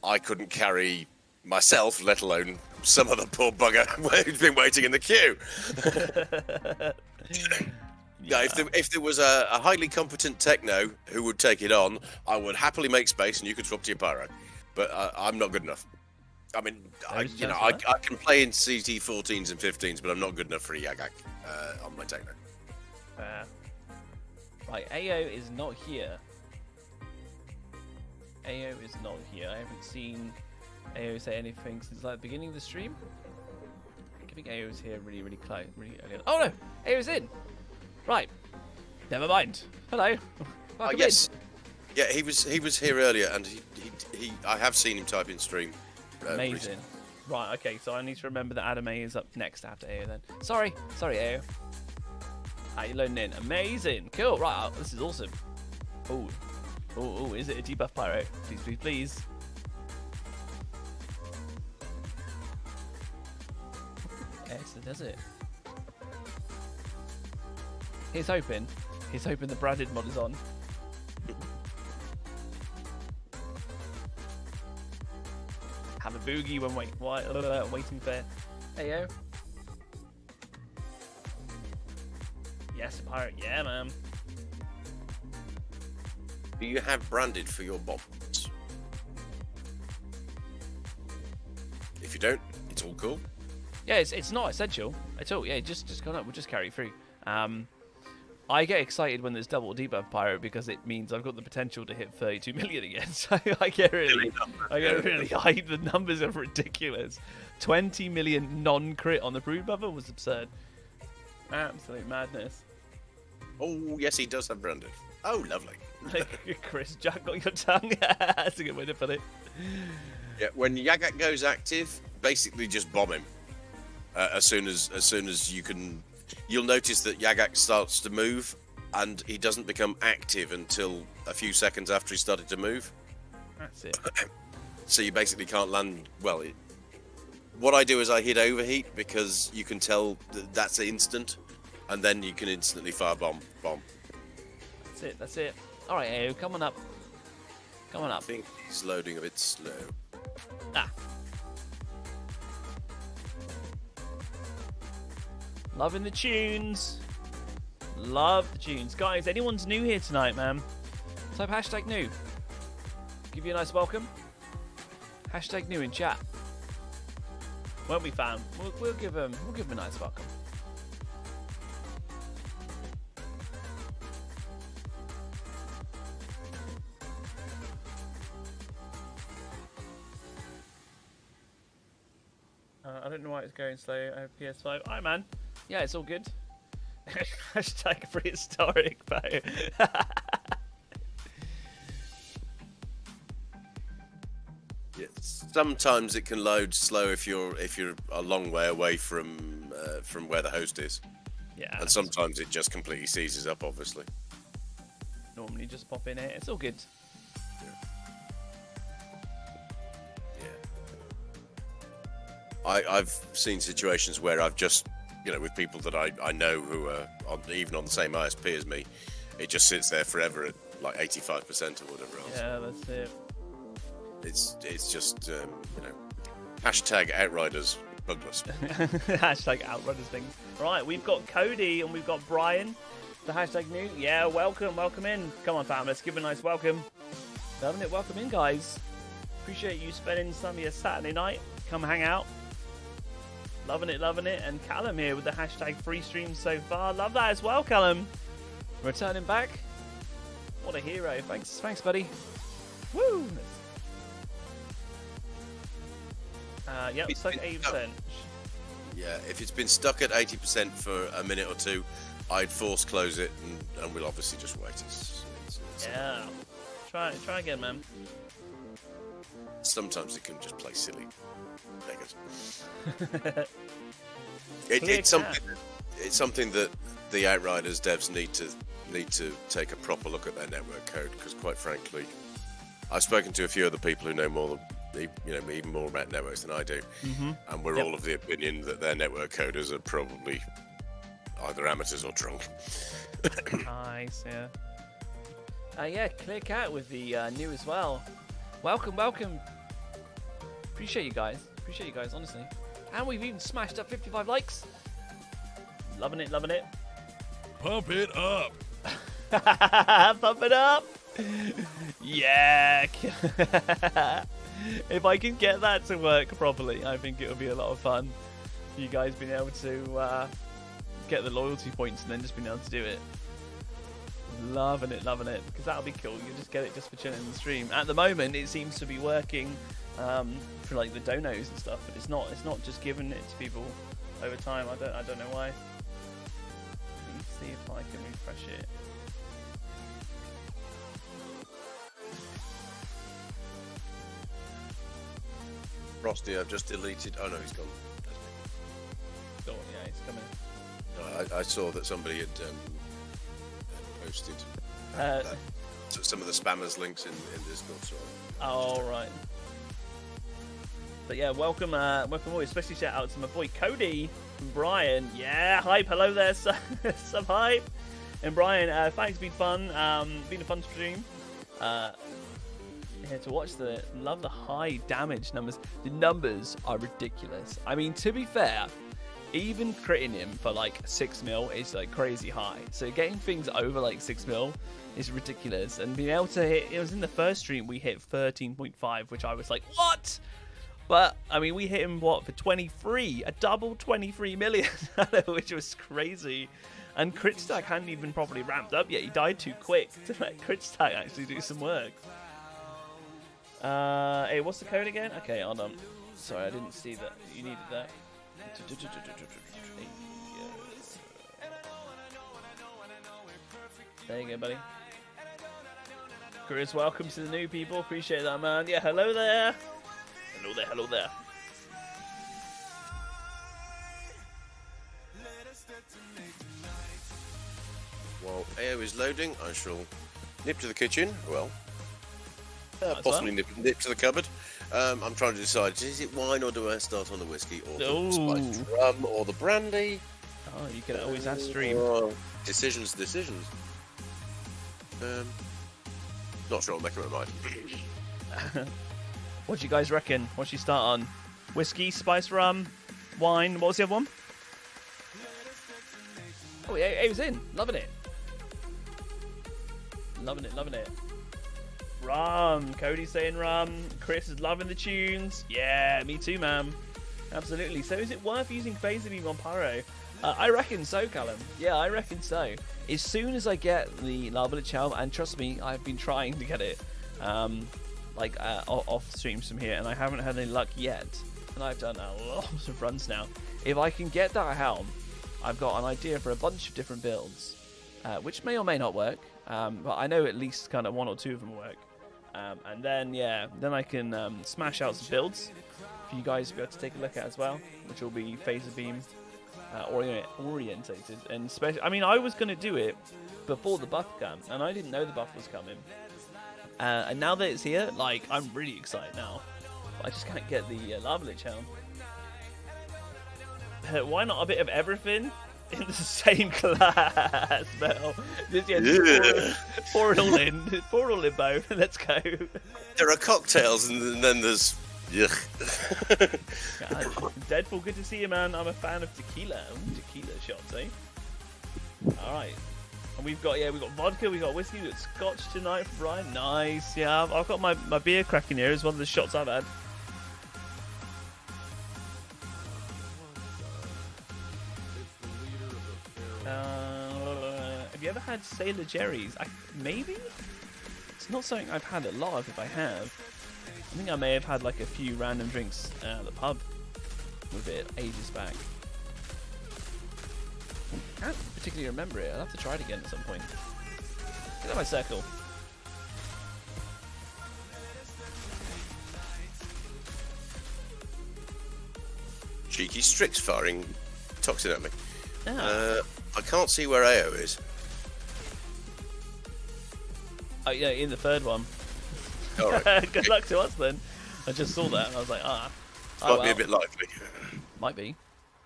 I couldn't carry myself, let alone some other poor bugger who's been waiting in the queue. Yeah, if there was a highly competent techno who would take it on, I would happily make space and you could swap to your pyro. But I'm not good enough. I mean, I can play in CT 14s and 15s, but I'm not good enough for a Yagak on my techno. Right, AO is not here. AO is not here. I haven't seen AO say anything since like the beginning of the stream. I think AO's here really close, really early on. Oh no, AO's in. Right, never mind. Hello. Welcome Yes, yeah, he was here earlier, and he I have seen him type in stream. Amazing. recently. Right, okay, so I need to remember that Adam A is up next after AO then. Sorry AO. You're loading in. Amazing. Cool. Right, this is awesome. Oh, is it a debuff pyro? Please. Yes, it does it. Here's hoping the branded mod is on. Have a boogie when waiting for AO. Yes, pirate. Yeah, man. Do you have branded for your bots? If you don't, it's all cool. Yeah, it's not essential at all. Yeah, just go on up. We'll just carry it through. I get excited when there's double debuff pyro because it means I've got the potential to hit 32 million again. So I get really hyped. The numbers are ridiculous. 20 million non-crit on the brood buffer was absurd. Absolute madness. Oh, yes, he does have branded. Oh, lovely. Chris, Jack got your tongue. That's a good way to put it. Yeah, when Yagak goes active, basically just bomb him. As soon as you can, you'll notice that Yagak starts to move, and he doesn't become active until a few seconds after he started to move. That's it. So you basically can't land. Well, what I do is I hit overheat, because you can tell that's instant, and then you can instantly fire bomb. That's it. All right, AO, come on up. I think he's loading a bit slow. Loving the tunes. Love the tunes. Guys, anyone's new here tonight, man? Type hashtag new. Give you a nice welcome. Hashtag new in chat. Won't we, fam? We'll give him a nice welcome. I don't know why it's going slow. I have PS5. Alright, man. Yeah, it's all good. Hashtag prehistoric, Beau. Yeah, sometimes it can load slow if you're a long way away from where the host is. Yeah. And sometimes it just completely seizes up, obviously. Normally just pop in here. It's all good. I've seen situations where I've just, with people that I know who are even on the same ISP as me, it just sits there forever at like 85% or whatever else. Yeah, that's it. It's just, hashtag Outriders buglers. Hashtag Outriders things. Right, we've got Cody and we've got Brian. The hashtag new. Yeah, welcome in. Come on, fam, let's give a nice welcome. Loving it, welcome in, guys. Appreciate you spending some of your Saturday night. Come hang out. Loving it. And Callum here with the hashtag free stream so far. Love that as well, Callum. Returning back. What a hero. Thanks, buddy. Woo! Yep, stuck at 80%. Yeah, if it's been stuck at 80% for a minute or two, I'd force close it, and we'll obviously just wait. It's yeah. Try again, man. Sometimes it can just play silly beggars. It's something that the Outriders devs need to take a proper look at their network code, because quite frankly, I've spoken to a few other people who know more than even more about networks than I do, and we're all of the opinion that their network coders are probably either amateurs or drunk. Nice, yeah. Yeah, Clear Cat with the new as well. Welcome. Appreciate you guys, honestly. And we've even smashed up 55 likes. Loving it. Pump it up. Pump it up. Yeah. If I can get that to work properly, I think it would be a lot of fun. You guys being able to get the loyalty points and then just being able to do it. Loving it, because that'll be cool. You just get it just for chilling in the stream. At the moment, it seems to be working for like the donos and stuff, but it's not just giving it to people over time. I don't know why. Let me see if I can refresh it. Frosty, I've just deleted. Oh no, he's gone. Oh yeah, he's coming. No, I saw that somebody had posted some of the spammers links in Discord. So right. But yeah, welcome all. Especially shout out to my boy Cody and Brian. Yeah, hype. Hello there, some hype. And Brian, thanks. Been fun. Been a fun stream. Here to watch love the high damage numbers. The numbers are ridiculous. I mean, to be fair, even critting him for like 6 mil is like crazy high. So getting things over like 6 mil is ridiculous. And being able to hit, it was in the first stream we hit 13.5, which I was like, what? But I mean, we hit him for 23, a double 23 million, which was crazy. And crit stack hadn't even properly ramped up yet. He died too quick to let crit stack actually do some work. Hey, what's the code again? Okay, hold on. Sorry, I didn't see that. You needed that. There you go, buddy. Chris, welcome to the new people. Appreciate that, man. Yeah, hello there. Hello there. while AO is loading, I shall nip to the kitchen. Well, possibly nip to the cupboard. I'm trying to decide, is it wine or do I start on the whiskey or the spiced rum or the brandy? Oh, you can always ask stream. Decisions. Not sure I'll make up my mind. What do you guys reckon? What should you start on? Whiskey, spiced rum, wine. What was the other one? Oh, yeah, it was in. Loving it. Loving it. Rum. Cody's saying rum. Chris is loving the tunes. Yeah, me too, man. Absolutely. So is it worth using Phaser Beam on Pyro? I reckon so, Callum. Yeah, I reckon so. As soon as I get the Lava Lich Helm, and trust me, I've been trying to get it off streams from here, and I haven't had any luck yet. And I've done a lot of runs now. If I can get that helm, I've got an idea for a bunch of different builds, which may or may not work, but I know at least kind of one or two of them work. And then, then I can smash out some builds for you guys to be able to take a look at as well, which will be Phaser Beam orientated. And I mean, I was going to do it before the buff came, and I didn't know the buff was coming. And now that it's here, like, I'm really excited now. But I just can't get the Lava Lich Helm. Why not a bit of everything in the same class, Beau? Pour it all in. Pour it all in, Beau. Let's go. There are cocktails, and then there's, Yuck. God. Deadpool, good to see you, man. I'm a fan of tequila. Ooh, tequila shots, eh? All right. And we've got vodka, we've got whiskey, we've got scotch tonight for Brian. Nice. Yeah, I've got my beer cracking here. It's one of the shots I've had. Have you ever had Sailor Jerry's? Maybe? It's not something I've had a lot of, if I have. I think I may have had like a few random drinks at the pub with it ages back. Can't particularly remember it. I'll have to try it again at some point. Look at my circle. Cheeky Strix firing toxin at me. Ah. I can't see where AO is. Oh yeah, in the third one. All right. Good luck to us then. I just saw that and I was like, Might be a bit likely. Might be.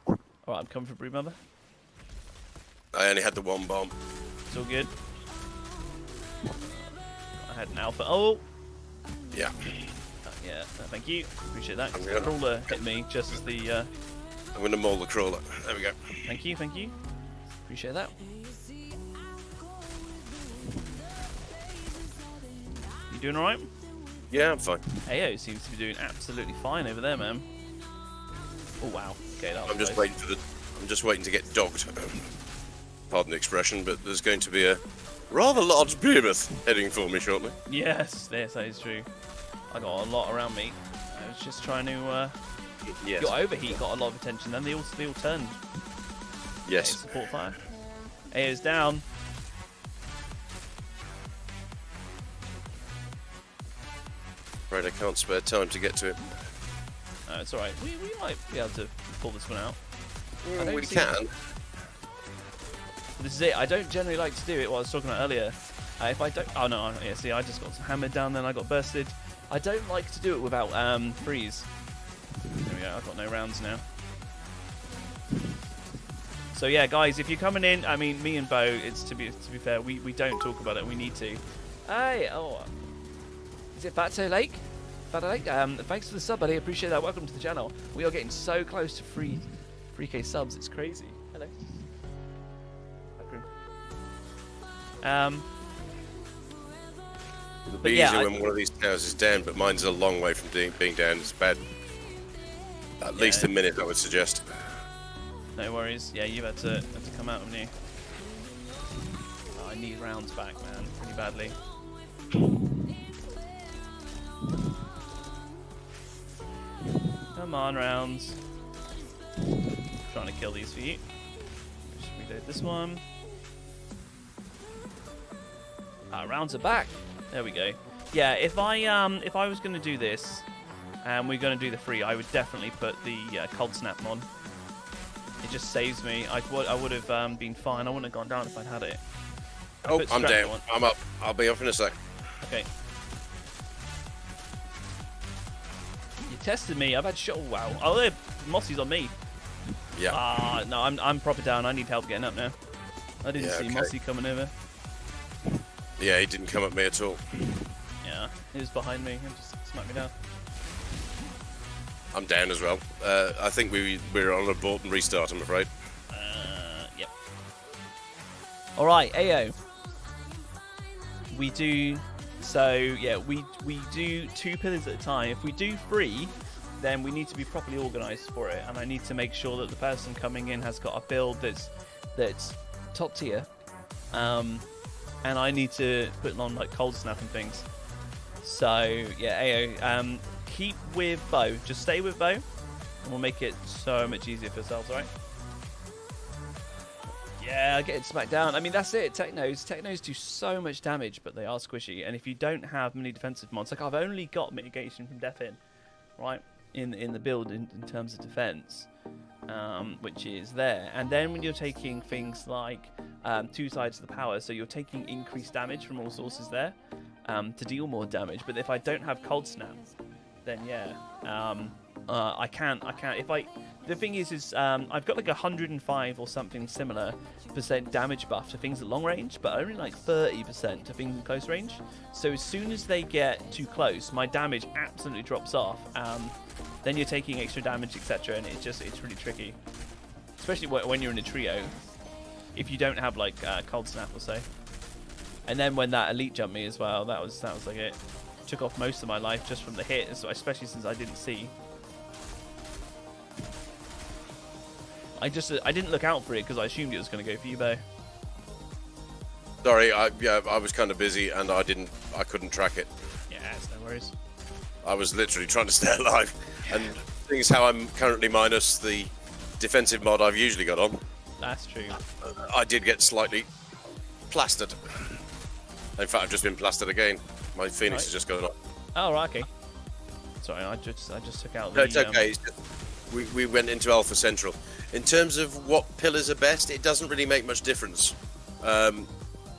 Alright, I'm coming for Brood Mother. I only had the one bomb. It's all good. I had an alpha. Oh! Yeah. Yeah, thank you. Appreciate that. I'm The gonna- crawler hit me just as the... I'm going to maul the crawler. There we go. Thank you, thank you. Appreciate that. You doing alright? Yeah, I'm fine. AO seems to be doing absolutely fine over there, man. Oh wow. Okay, that was I'm just close. waiting to get dogged. Pardon the expression, but there's going to be a rather large behemoth heading for me shortly. Yes, that is true. I got a lot around me. I was just trying to... Yes. Your overheat got a lot of attention, then they all turned. Okay, Yes. support fire. AO's down. Right, I can't spare time to get to it. No, it's alright. We might be able to pull this one out. I don't We see- can. This is it. I don't generally like to do it, what I was talking about earlier. If I don't... Oh, no. Yeah, see, I just got hammered down then. I got bursted. I don't like to do it without freeze. There we go. I've got no rounds now. So, yeah, guys, if you're coming in... I mean, me and Beau, it's to be fair, we don't talk about it. We need to. Hey, oh... Is it Fatso Lake? Fatso Lake? Thanks for the sub, buddy. Appreciate that. Welcome to the channel. We are getting so close to 3K subs. It's crazy. Hello. It'll But be yeah, easier when one of these towers is down, but mine's a long way from being down. It's bad. At least a minute, I would suggest. No worries. Yeah, you've had to come out, haven't you? Oh, I need rounds back, man, pretty badly. Come on, rounds. Trying to kill these for you. Just reload this one. Rounds are back. There we go. Yeah, if I was going to do this, and we're going to do the free, I would definitely put the cold snap on. It just saves me. I would have been fine. I wouldn't have gone down if I'd had it. Oh, Put I'm strap down. on. I'm up. I'll be up in a sec. Okay. You tested me. I've had shot. Wow. Oh, there. Mossy's on me. Yeah. No, I'm proper down. I need help getting up now. I didn't Yeah, see okay. Mossy coming over. Yeah, he didn't come at me at all. Yeah, he was behind me and just smacked me down. I'm down as well. I think we're on a board and restart, I'm afraid. Yep. All right, AO. We do. So yeah, we do 2 pillars at a time. If we do 3, then we need to be properly organised for it, and I need to make sure that the person coming in has got a build that's top tier. And I need to put on like cold snap and things. So yeah, AO, keep with Beau. Just stay with Beau, and we'll make it so much easier for ourselves, alright? Yeah, getting smacked down. I mean, that's it. Technos do so much damage, but they are squishy. And if you don't have many defensive mods, like I've only got mitigation from Death In, right? In the build in terms of defense, which is there. And then when you're taking things like 2 sides of the power, so you're taking increased damage from all sources there to deal more damage. But if I don't have cold snap, then yeah, I can't. If the thing is I've got like 105 or something similar % damage buff to things at long range, but only like 30% to things in close range. So as soon as they get too close, my damage absolutely drops off. Then you're taking extra damage, etc., and it's really tricky, especially when you're in a trio. If you don't have like cold snap or so. And then when that elite jumped me as well, that was like it. Took off most of my life just from the hit, especially since I didn't see. I didn't look out for it because I assumed it was going to go for you, Beau. Sorry, I was kind of busy and I couldn't track it. Yeah, it's no worries. I was literally trying to stay alive, and seeing as how I'm currently minus the defensive mod I've usually got on. That's true. I did get slightly plastered. In fact, I've just been plastered again. My Phoenix has just gone up. Oh, right, okay. Sorry, I just took out the... No, it's okay. It's just, we went into Alpha Central. In terms of what pillars are best, it doesn't really make much difference.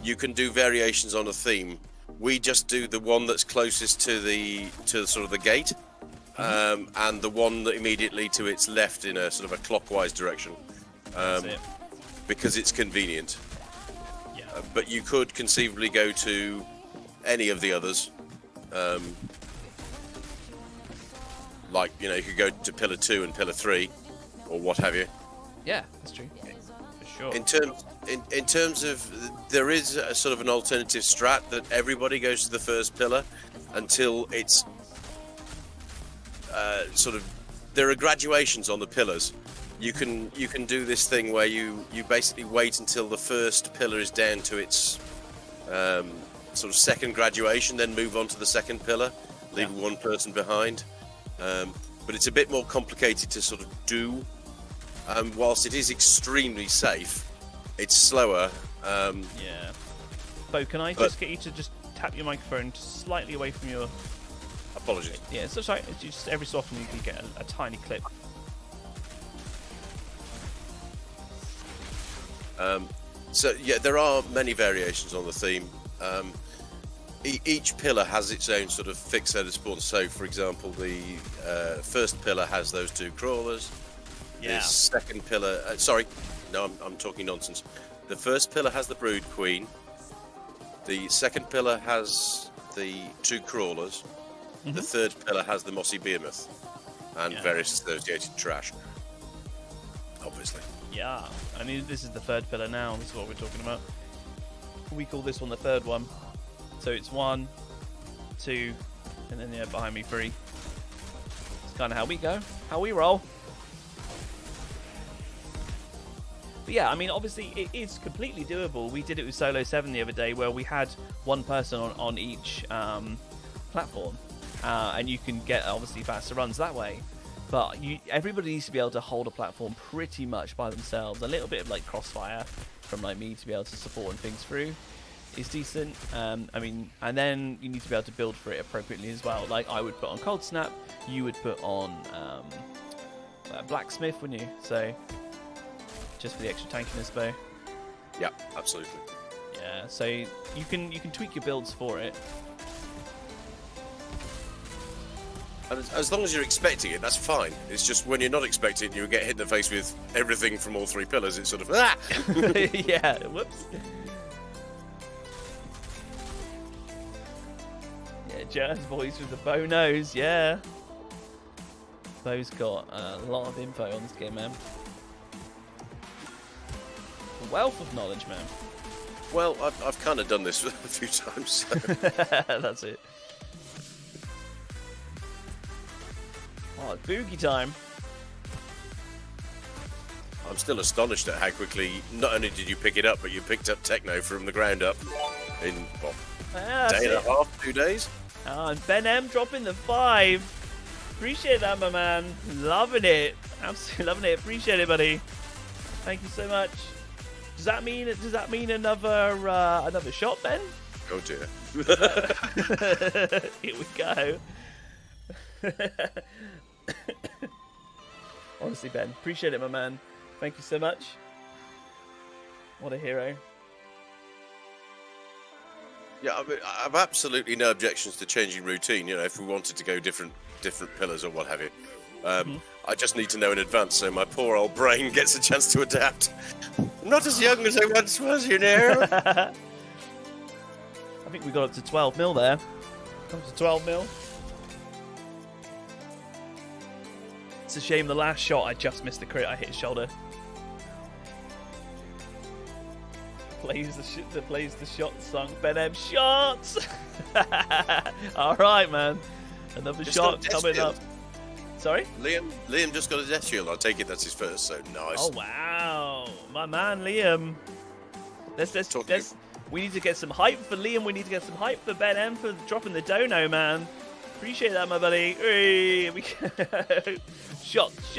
You can do variations on a theme. We just do the one that's closest to sort of the gate, and the one that immediately to its left in a sort of a clockwise direction, because it's convenient. But you could conceivably go to any of the others. Like, you know, you could go to pillar 2 and pillar 3 or what have you. Yeah, that's true. For sure. In terms of, there is a sort of an alternative strat that everybody goes to the first pillar until it's sort of, there are graduations on the pillars. You can do this thing where you basically wait until the first pillar is down to its sort of second graduation, then move on to the second pillar, leaving one person behind. But it's a bit more complicated to sort of do. Whilst it is extremely safe, it's slower. Yeah. Beau, can I just get you to just tap your microphone just slightly away from your... Apologies. Yeah, so sorry. It's just every so often you can get a tiny clip. So yeah, there are many variations on the theme. Each pillar has its own sort of fixed set of spawns. So, for example, the first pillar has those 2 crawlers. Yeah. The second pillar, sorry, no, I'm talking nonsense. The first pillar has the Brood Queen. The second pillar has the 2 crawlers. The third pillar has the Mossy Behemoth and various associated trash. Obviously. Yeah, I mean, this is the third pillar now. This is what we're talking about. We call this one the third one. So it's 1, 2, and then behind me 3. It's kind of how we go, how we roll. But yeah, I mean, obviously it is completely doable. We did it with Solo 7 the other day, where we had one person on each platform, and you can get obviously faster runs that way. But everybody needs to be able to hold a platform pretty much by themselves. A little bit of like crossfire from like me to be able to support and things through is decent. I mean, and then you need to be able to build for it appropriately as well. Like I would put on Cold Snap, you would put on Blacksmith, wouldn't you? So just for the extra tankiness, Beau. Yeah, absolutely. Yeah, so you can tweak your builds for it. And as long as you're expecting it, that's fine. It's just when you're not expecting it, you get hit in the face with everything from all 3 pillars. It's sort of Yeah. Whoops. Yeah, Jer's voice with the bow nose. Yeah. Beau's got a lot of info on this game, man. A wealth of knowledge, man. Well, I've kind of done this a few times. So. That's it. Oh, it's boogie time. I'm still astonished at how quickly, not only did you pick it up, but you picked up Techno from the ground up in, what, day and a half, 2 days? Oh, and Ben M dropping the 5. Appreciate that, my man. Loving it. Absolutely loving it. Appreciate it, buddy. Thank you so much. Does that mean another shot, Ben? Oh dear. Here we go. Honestly, Ben, appreciate it, my man. Thank you so much. What a hero. Yeah, I mean, I've absolutely no objections to changing routine. You know, if we wanted to go different pillars or what have you. I just need to know in advance so my poor old brain gets a chance to adapt. I'm not as young as I once was, you know. I think we got up to 12 mil there. Come to 12 mil. It's a shame the last shot I just missed the crit. I hit his shoulder. Plays the shot song. Ben M shots. All right, man. Another Just shot got a coming death up. Sorry? Liam just got a death shield. I take it that's his first, so nice. Oh wow, my man Liam. We need to get some hype for Liam. We need to get some hype for Ben M for dropping the dono, man. Appreciate that, my buddy. Hey, here we go. Shots.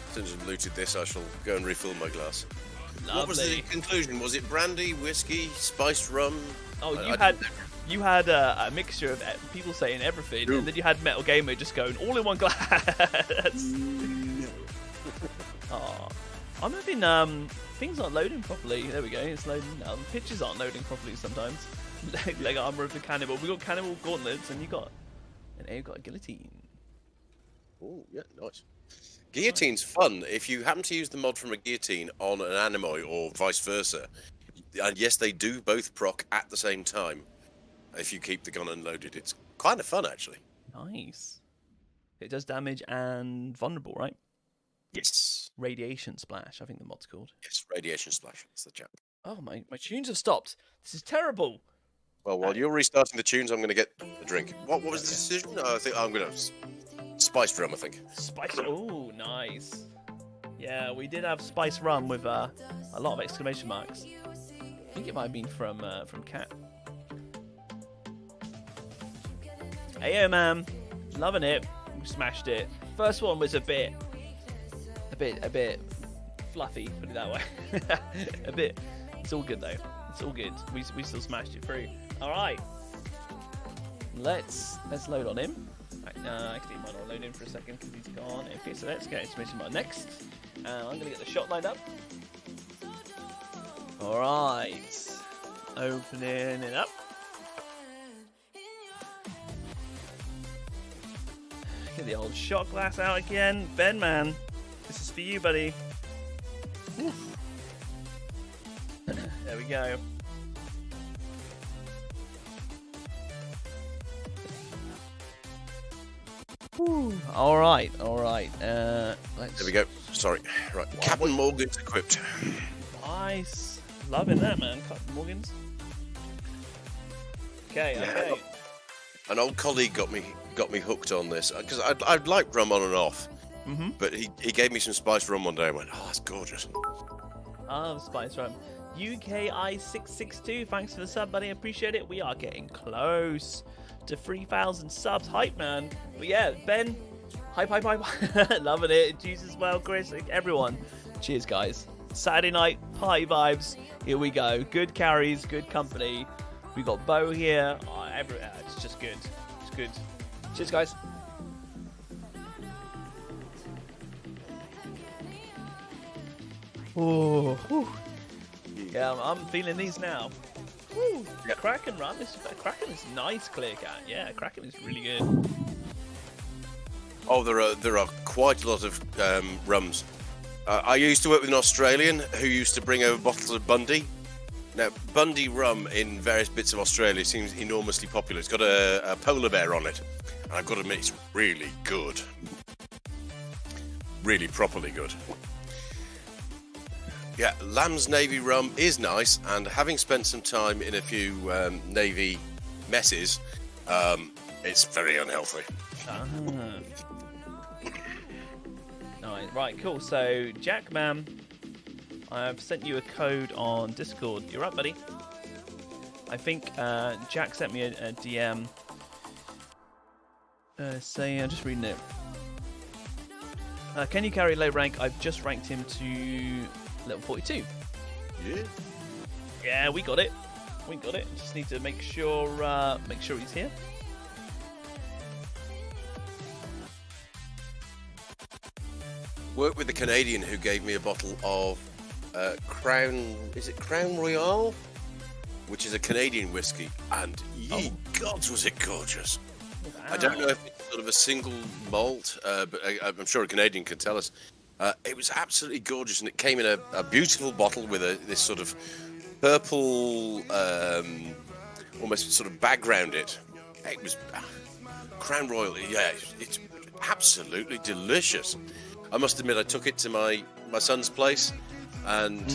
As soon as I've looted this, I shall go and refill my glass. Lovely. What was the conclusion? Was it brandy, whiskey, spiced rum? Oh, you had a mixture of people saying everything, and then you had Metal Gamer just going all in one glass. Oh, I'm having things aren't loading properly. There we go. It's loading. Pictures aren't loading properly sometimes. Leg armor of the cannibal. We got cannibal gauntlets, and you got a guillotine. Oh yeah, nice. Guillotine's fun if you happen to use the mod from a guillotine on an animoy or vice versa. And yes, they do both proc at the same time. If you keep the gun unloaded, it's kind of fun actually. Nice. It does damage and vulnerable, right? Yes. Radiation splash. I think the mod's called. Yes, radiation splash. That's the chap. Oh my tunes have stopped. This is terrible. Well, while you're restarting the tunes, I'm going to get a drink. What was the decision? I think I'm going to spiced rum. I think. Spice. Oh, nice. Yeah, we did have spice rum with a lot of exclamation marks. I think it might have been from Cat. Hey, man, loving it. We smashed it. First one was a bit fluffy, put it that way. A bit. It's all good though. It's all good. We still smashed it through. All right. Let's load on him. Actually, might not load in for a second because he's gone. Okay, so let's get exclamation mark next. I'm gonna get the shot lined up. All right. Opening it up. Get the old shot glass out again. Ben, man, this is for you, buddy. There we go. All right. Let's... There we go. Sorry. Right. Captain Morgan's equipped. Nice. Loving that, man. Captain Morgan's. Okay. An old colleague got me hooked on this because I'd like rum on and off, but he gave me some spiced rum one day. I went, oh, that's gorgeous. Oh, spice rum. UKI662, thanks for the sub, buddy. I appreciate it. We are getting close to 3,000 subs. Hype, man. But yeah, Ben, hype. Loving it. Jesus, as well, Chris, everyone. Cheers, guys. Saturday night, party vibes. Here we go. Good carries, good company. We got Beau here. It's just good. It's good. Cheers, guys. Oh, yeah, I'm feeling these now. Woo. Yep. Kraken run. Kraken is nice, clear cat. Yeah, Kraken is really good. Oh, there are quite a lot of rums. I used to work with an Australian who used to bring over bottles of Bundy. Now, Bundy rum in various bits of Australia seems enormously popular. It's got a polar bear on it. And I've got to admit, it's really good. Really properly good. Yeah, Lamb's Navy rum is nice, and having spent some time in a few Navy messes, it's very unhealthy. Right, cool. So, Jack, man, I've sent you a code on Discord. You're up, buddy. I think Jack sent me a DM saying, I'm just reading it. Can you carry low rank? I've just ranked him to level 42. Yeah. Yeah, we got it. We got it. Just need to make sure he's here. Worked with the Canadian who gave me a bottle of Crown. Is it Crown Royale? which is a Canadian whiskey, and ye gods, was it gorgeous! I don't know if it's sort of a single malt, but I'm sure a Canadian can tell us. It was absolutely gorgeous, and it came in a beautiful bottle with this sort of purple, almost sort of background. It was Crown Royal. Yeah, it's absolutely delicious. I must admit, I took it to my son's place, and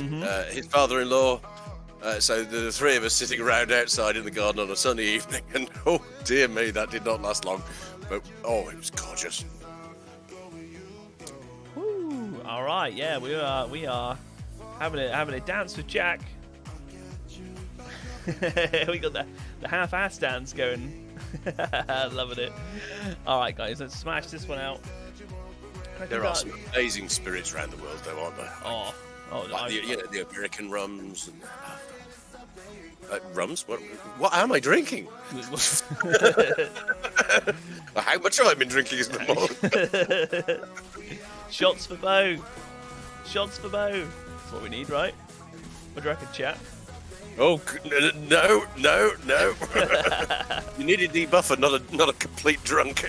his father-in-law. So the three of us sitting around outside in the garden on a sunny evening, and oh dear me, that did not last long. But it was gorgeous. Woo, all right, yeah, we are having a dance with Jack. We got the half-ass dance going. Loving it. All right, guys, let's smash this one out. There are some amazing spirits around the world, though, aren't there? Oh, like the American rums and rums. What am I drinking? How much have I been drinking is the moment. Shots for Beau. Shots for Beau. That's what we need, right? What do you reckon, chat? Oh no! You need a debuffer, not a complete drunk.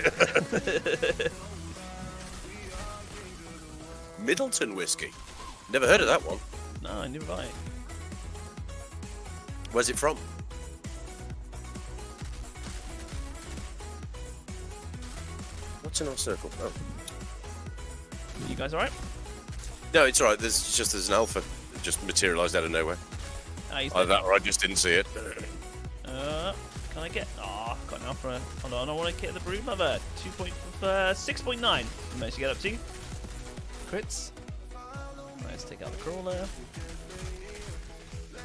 Middleton whiskey. Never heard of that one. No, never mind. Where's it from? What's in our circle? Oh. You guys alright? No, it's alright. There's an alpha. It just materialised out of nowhere. Either that or I just didn't see it. Can I get... got an alpha. Hold on, I want to get the brood mother. 6.9. Managed to get up to. Crits. Let's take out the crawler.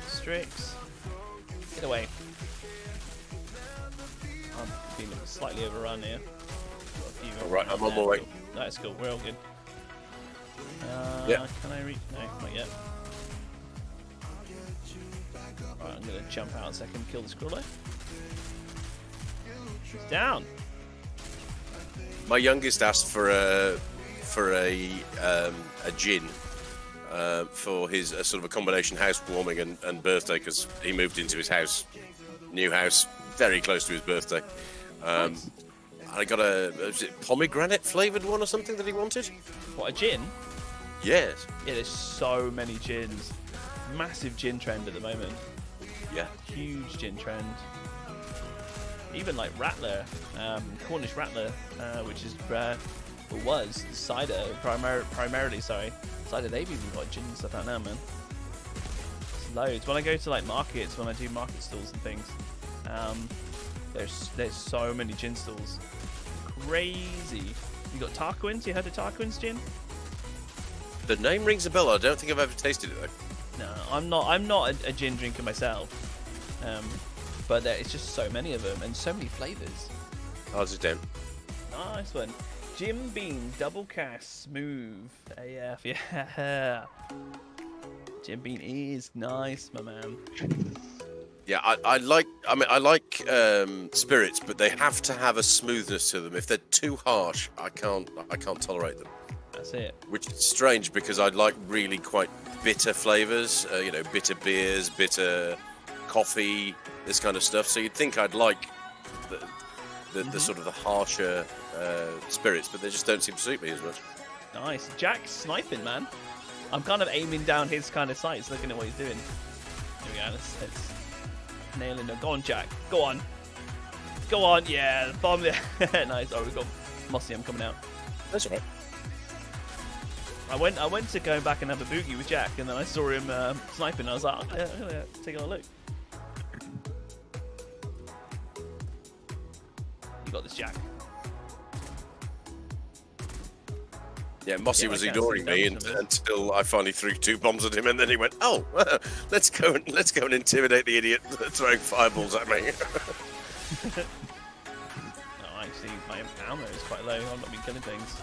Strix. Get away. I'm being slightly overrun here. Alright, I'm on my way. That's cool, we're all good. Yeah. Can I reach? No, not yet. Alright, I'm gonna jump out a second, kill this crawler. He's down. My youngest asked for a gin for his sort of a combination housewarming and birthday, because he moved into his new house, very close to his birthday. Nice. I got was it pomegranate flavoured one or something that he wanted? What, a gin? Yes. Yeah, there's so many gins. Massive gin trend at the moment. Yeah. Huge gin trend. Even like Rattler, Cornish Rattler, which is was cider primarily. Sorry, cider. They've even got gin and stuff out now, man. It's loads. When I go to like markets, when I do market stalls and things, there's so many gin stalls. Crazy. You got Tarquin's. You heard of Tarquin's gin? The name rings a bell. I don't think I've ever tasted it though. No, I'm not a gin drinker myself. But it's just so many of them and so many flavours. How's it down? Nice one. Jim Beam, double cast, smooth. AF, yeah. Jim Beam is nice, my man. Yeah, I like spirits, but they have to have a smoothness to them. If they're too harsh, I can't tolerate them. That's it. Which is strange because I like really quite bitter flavours. Bitter beers, bitter coffee, this kind of stuff. So you'd think I'd like the sort of the harsher spirits, but they just don't seem to suit me as much. Nice. Jack's sniping, man. I'm kind of aiming down his kind of sights, looking at what he's doing. Here we go. Let's nailing it. Go on, Jack. Go on. Go on. Yeah, bomb there. Nice. Oh, we've got Mossy. I'm coming out. That's all right. I went to go back and have a boogie with Jack, and then I saw him sniping. I was like, take a look. You got this, Jack. Yeah, Mossy was ignoring me until I finally threw 2 bombs at him, and then he went, "Oh, let's go and intimidate the idiot throwing fireballs at me." No, actually, my ammo is quite low. I've not been killing things.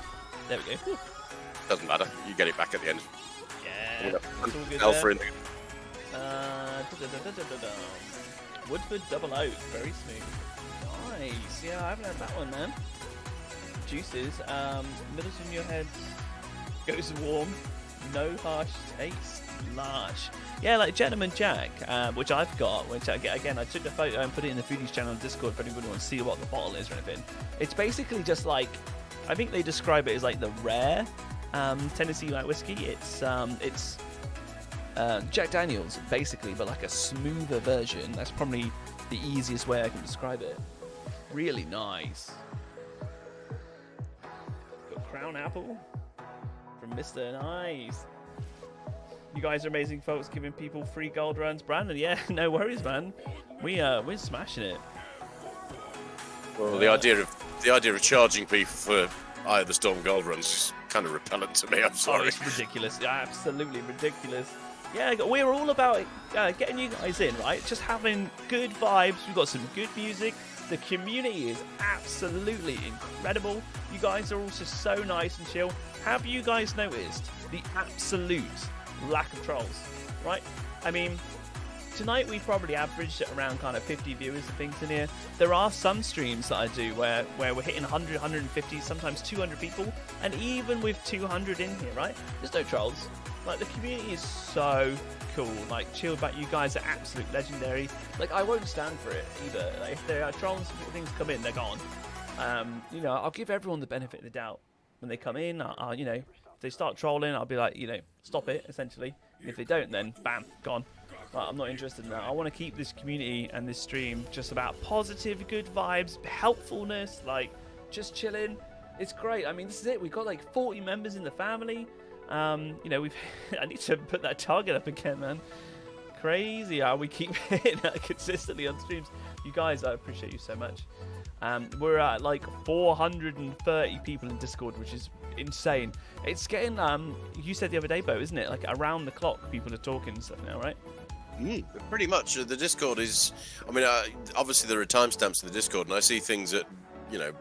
There we go. Whew. Doesn't matter. You get it back at the end. Yeah, that's all good Alpha there. Woodford double oak, very smooth. Nice. Yeah, I haven't had that one, man. Juices. Middleton, your head goes warm. No harsh taste. lush. Yeah, like Gentleman Jack, which I've got, which again I took a photo and put it in the Foodies channel on Discord if anybody wants to see what the bottle is or anything. It's basically just like, I think they describe it as like the rare Tennessee White whiskey. It's Jack Daniels basically, but like a smoother version. That's probably the easiest way I can describe it. Really nice. Got Crown Apple from Mr. Nice. You guys are amazing, folks, giving people free gold runs. Brandon, yeah, no worries, man. We're smashing it. Well, the idea of charging people for Eye of the Storm gold runs is kind of repellent to me. I'm sorry. Oh, it's ridiculous. Yeah, absolutely ridiculous. Yeah, we're all about getting you guys in, right? Just having good vibes. We've got some good music. The community is absolutely incredible. You guys are also so nice and chill. Have you guys noticed the absolute lack of trolls, right? I mean, tonight we probably averaged at around kind of 50 viewers and things in here. There are some streams that I do where we're hitting 100, 150, sometimes 200 people, and even with 200 in here, right? There's no trolls. Like, the community is so cool. Like, chilled back. You guys are absolute legendary. Like, I won't stand for it either. Like, if there are trolls, things come in, they're gone. You know, I'll give everyone the benefit of the doubt when they come in. You know, if they start trolling, I'll be like, you know, stop it, essentially. And if they don't, then bam, gone. But I'm not interested in that. I want to keep this community and this stream just about positive, good vibes, helpfulness, like just chilling. It's great. I mean, this is it. We've got like 40 members in the family. You know, I need to put that target up again, man. Crazy how we keep hitting that consistently on streams. You guys, I appreciate you so much. We're at like 430 people in Discord, which is insane. It's getting, you said the other day, Beau, isn't it? Like around the clock, people are talking and stuff now, right? Pretty much. The Discord is, I mean, obviously there are timestamps in the Discord, and I see things at, you know,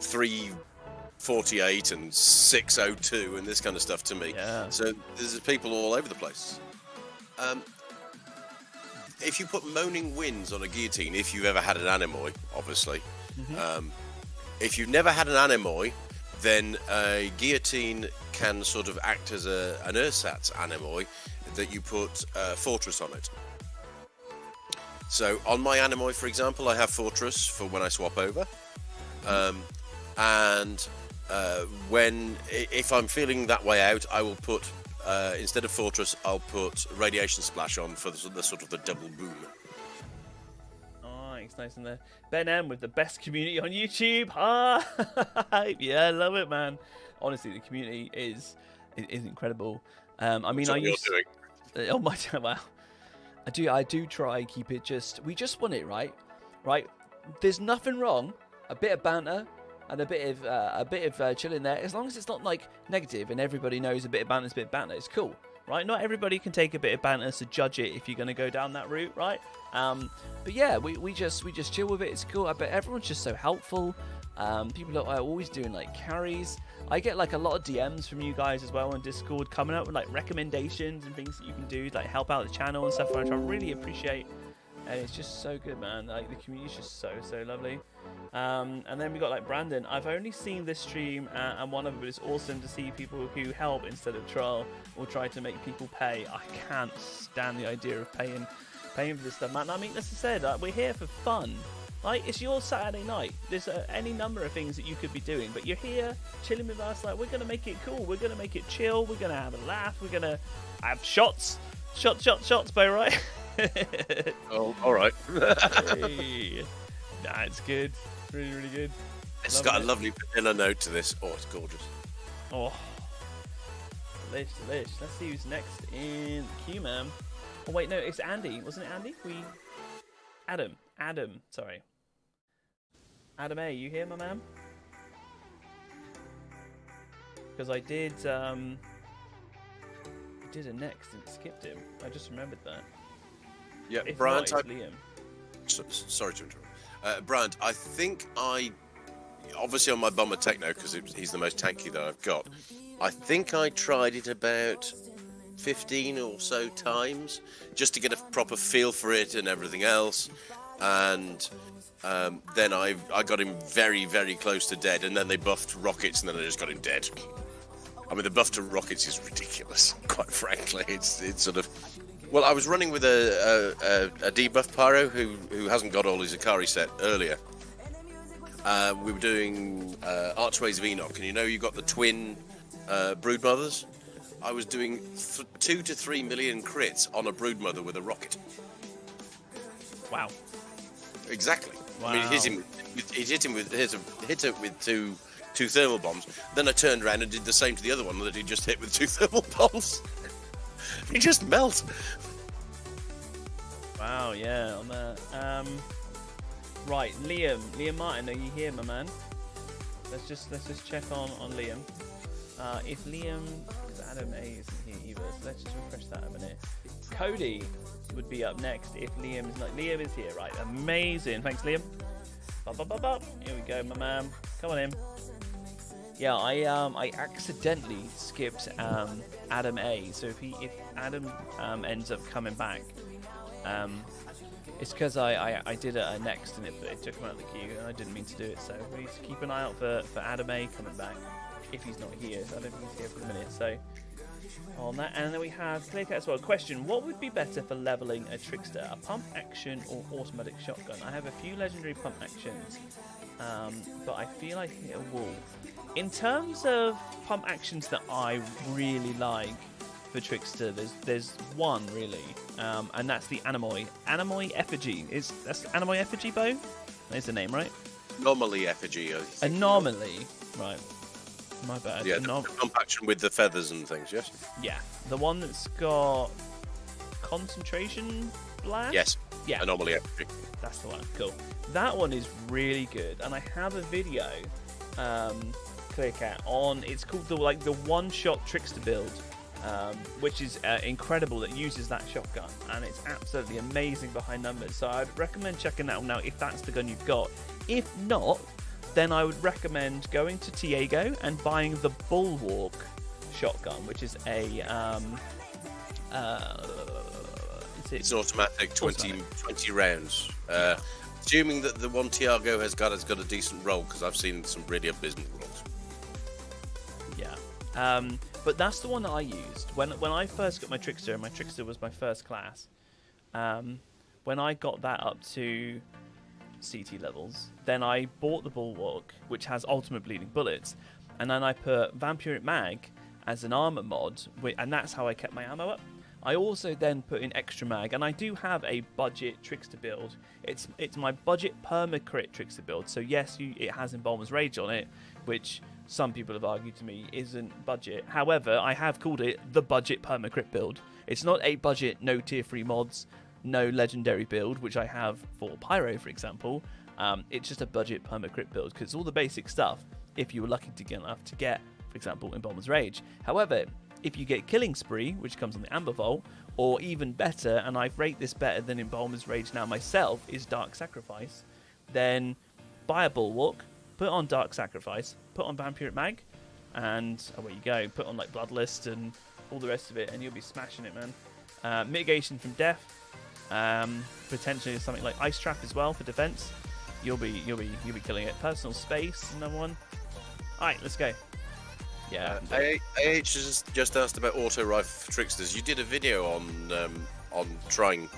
3:48 and 6:02 and this kind of stuff to me. Yeah. So there's people all over the place. If you put moaning winds on a guillotine, if you've ever had an anemoy, obviously. If you've never had an anemoy, then a guillotine can sort of act as an ersatz anemoy that you put Fortress on it. So on my anemoy, for example, I have Fortress for when I swap over. If I'm feeling that way out, I will put, instead of Fortress, I'll put Radiation Splash on for the sort of the double boom. Nice in there. Ben M with the best community on YouTube. Ah, yeah, I love it, man. Honestly, the community is incredible. I mean, oh my, wow. I do try keep it just. We just want it right. There's nothing wrong. A bit of banter and a bit of chill in there, as long as it's not like negative and everybody knows a bit of banter is a bit of banter. It's cool. Right, not everybody can take a bit of banter to judge it if you're going to go down that route, right? But yeah, we just chill with it. It's cool. I bet everyone's just so helpful. People are always doing like carries. I get like a lot of DMs from you guys as well on Discord, coming up with like recommendations and things that you can do, like help out the channel and stuff, which I really appreciate. And it's just so good, man. Like the community's just so lovely. And then we got like Brandon. I've only seen this stream and one of them, but it's awesome to see people who help instead of troll or try to make people pay. I can't stand the idea of paying for this stuff, man. I mean, as I said, we're here for fun. Like, it's your Saturday night. There's any number of things that you could be doing, but you're here chilling with us. Like, we're gonna make it cool. We're gonna make it chill. We're gonna have a laugh. We're gonna have shots, Beau, right? Oh, all right. Hey. Nah, it's good. Really good. It's got a lovely vanilla note to this. Oh, it's gorgeous. Oh, delish. Let's see who's next in the queue, man. Oh wait, no, it's Andy. Wasn't it Andy? Adam. Sorry. Adam A, you here, my man? Because I did a next and skipped him. I just remembered that. Yeah, if Brian. not, it's Liam. Sorry to interrupt. Brand, I think obviously on my Bomber Techno, because he's the most tanky that I've got, I think I tried it about 15 or so times just to get a proper feel for it and everything else, and then I got him very close to dead, and then they buffed rockets and then I just got him dead. I mean, the buff to rockets is ridiculous, quite frankly. It's sort of... Well, I was running with a debuff pyro who hasn't got all his Ikari set earlier. We were doing Archways of Enoch, and you got the twin broodmothers. I was doing 2 to 3 million crits on a broodmother with a rocket. Wow. Exactly. Wow. I mean, hit it with two thermal bombs. Then I turned around and did the same to the other one that he just hit with 2 thermal bombs. He just melt. Wow, yeah, on that. Right, Liam Martin, are you here, my man? Let's just check on Liam. If Liam, because Adam A isn't here either, so let's just refresh that a minute. Cody would be up next if Liam is not. Liam is here, right? Amazing, thanks, Liam. Here we go, my man. Come on in. Yeah, I accidentally skipped Adam A. So if Adam ends up coming back, it's because I did a next and it took him out of the queue and I didn't mean to do it. So we need to keep an eye out for Adam A coming back if he's not here. I don't think he's here for a minute. So on that, and then we have Clearcat as well. Question: what would be better for leveling a trickster, a pump action or automatic shotgun? I have a few legendary pump actions, but I feel I hit a wall. In terms of pump actions that I really like for trickster, there's one really, and that's the Anemoy Effigy. That's Anemoy Effigy, Beau? There's the name, right? Anomaly Effigy. Anomaly, right? My bad. Yeah, the pump action with the feathers and things. Yes. Yeah, the one that's got concentration blast. Yes. Yeah. Anomaly Effigy. That's the one. Cool. That one is really good, and I have a video, Clearcat, on. It's called the one-shot trickster build, which is incredible. That uses that shotgun, and it's absolutely amazing behind numbers. So I'd recommend checking that one out if that's the gun you've got. If not, then I would recommend going to Tiago and buying the Bulwark shotgun, which is a it's automatic, 20 rounds. Assuming that the one Tiago has got a decent roll, because I've seen some really abysmal rolls. Yeah, but that's the one that I used when I first got my trickster, and my trickster was my first class. When I got that up to CT levels, then I bought the Bulwark, which has ultimate bleeding bullets, and then I put Vampiric Mag as an armor mod, and that's how I kept my ammo up. I also then put in extra mag, and I do have a budget trickster build. It's my budget perma-crit trickster build. So yes, it has Embalmer's Rage on it, which some people have argued to me isn't budget. However, I have called it the budget perma-crit build. It's not a budget, no tier 3 mods, no legendary build, which I have for Pyro, for example. It's just a budget perma-crit build, because it's all the basic stuff, if you were lucky to get enough to get, for example, Embalmer's Rage. However, if you get Killing Spree, which comes on the Amber Vault, or even better, and I rate this better than Embalmer's Rage now myself, is Dark Sacrifice, then buy a Bulwark, put on Dark Sacrifice, put on Vampiric Mag, and away you go. Put on like Bloodlust and all the rest of it, and you'll be smashing it, man. Mitigation from death, potentially something like Ice Trap as well for defense. You'll be killing it. Personal Space, another one. All right, let's go. Yeah. AH just asked about auto rifle tricksters. You did a video on trying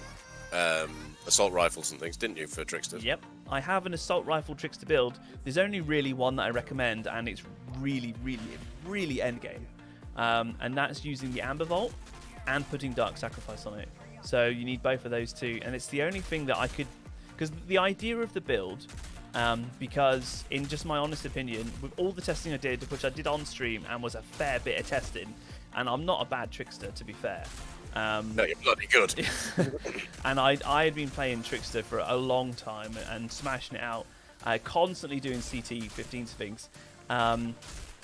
assault rifles and things, didn't you, for tricksters? Yep. I have an assault rifle trickster build. There's only really one that I recommend, and it's really, really, really endgame. And that's using the Amber Vault and putting Dark Sacrifice on it. So you need both of those two, and it's the only thing that I could, because the idea of the build. Because in just my honest opinion, with all the testing I did, which I did on stream and was a fair bit of testing, and I'm not a bad trickster, to be fair. No, you're bloody good. And I had been playing trickster for a long time and smashing it out, constantly doing CT 15 things. An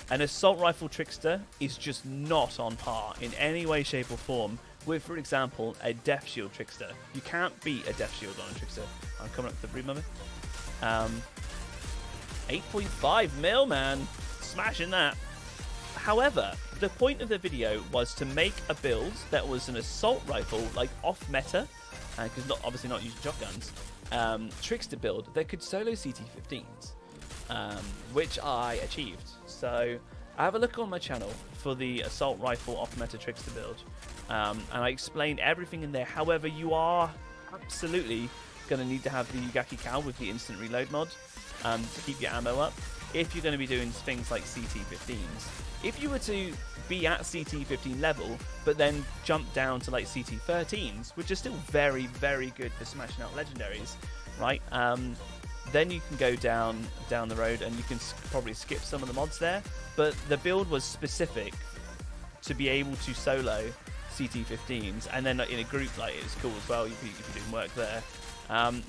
assault rifle trickster is just not on par in any way, shape or form with, for example, a Death Shield trickster. You can't beat a Death Shield on a trickster. I'm coming up to the brood mummy. 8.5 mil, man. Smashing that. However, the point of the video was to make a build that was an assault rifle, like off meta, because obviously not using shotguns, trickster build that could solo CT-15s, which I achieved. So have a look on my channel for the assault rifle off-meta trickster build, and I explained everything in there. However, you are absolutely going to need to have the Yugaki Cow with the instant reload mod to keep your ammo up if you're going to be doing things like CT-15s. If you were to be at CT-15 level, but then jump down to like CT-13s, which are still very, very good for smashing out legendaries, right? Then you can go down the road and you can probably skip some of the mods there. But the build was specific to be able to solo CT-15s, and then in a group like it is cool as well if you're doing work there.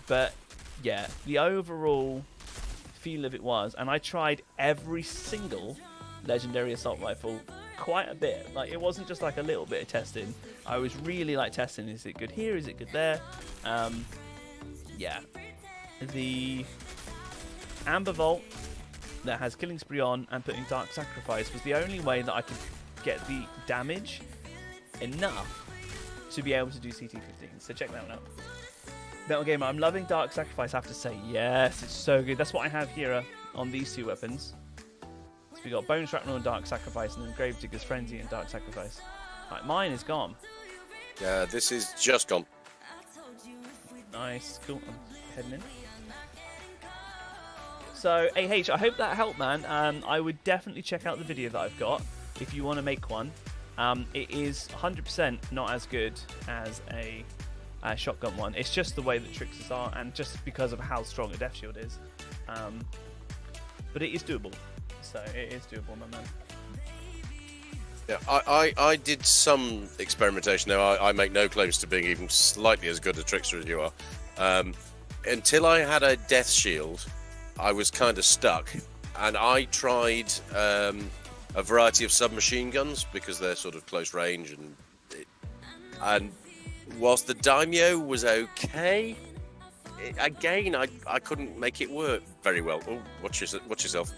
But yeah, the overall feel of it was, and I tried every single legendary assault rifle quite a bit. Like, it wasn't just like a little bit of testing. I was really like testing, is it good here, is it good there? Yeah, the Amber Vault that has Killing Spree on and putting Dark Sacrifice was the only way that I could get the damage enough to be able to do CT-15. So check that one out. Metal Gamer, I'm loving Dark Sacrifice, I have to say. Yes, it's so good. That's what I have here on these two weapons. So we got Bone Shrapnel and Dark Sacrifice, and then Gravedigger's Frenzy and Dark Sacrifice. Right, mine is gone. Yeah, this is just gone. Nice, cool. I'm heading in. So, AH, I hope that helped, man. I would definitely check out the video that I've got if you want to make one. It is 100% not as good as a shotgun one. It's just the way that tricksters are, and just because of how strong a death shield is. But it is doable. So, it is doable, my man. Yeah, I did some experimentation. Now, I make no claims to being even slightly as good a trickster as you are. Until I had a death shield, I was kind of stuck. And I tried a variety of submachine guns because they're sort of close range. And whilst the Daimyo was okay, again, I couldn't make it work very well. Oh, watch yourself.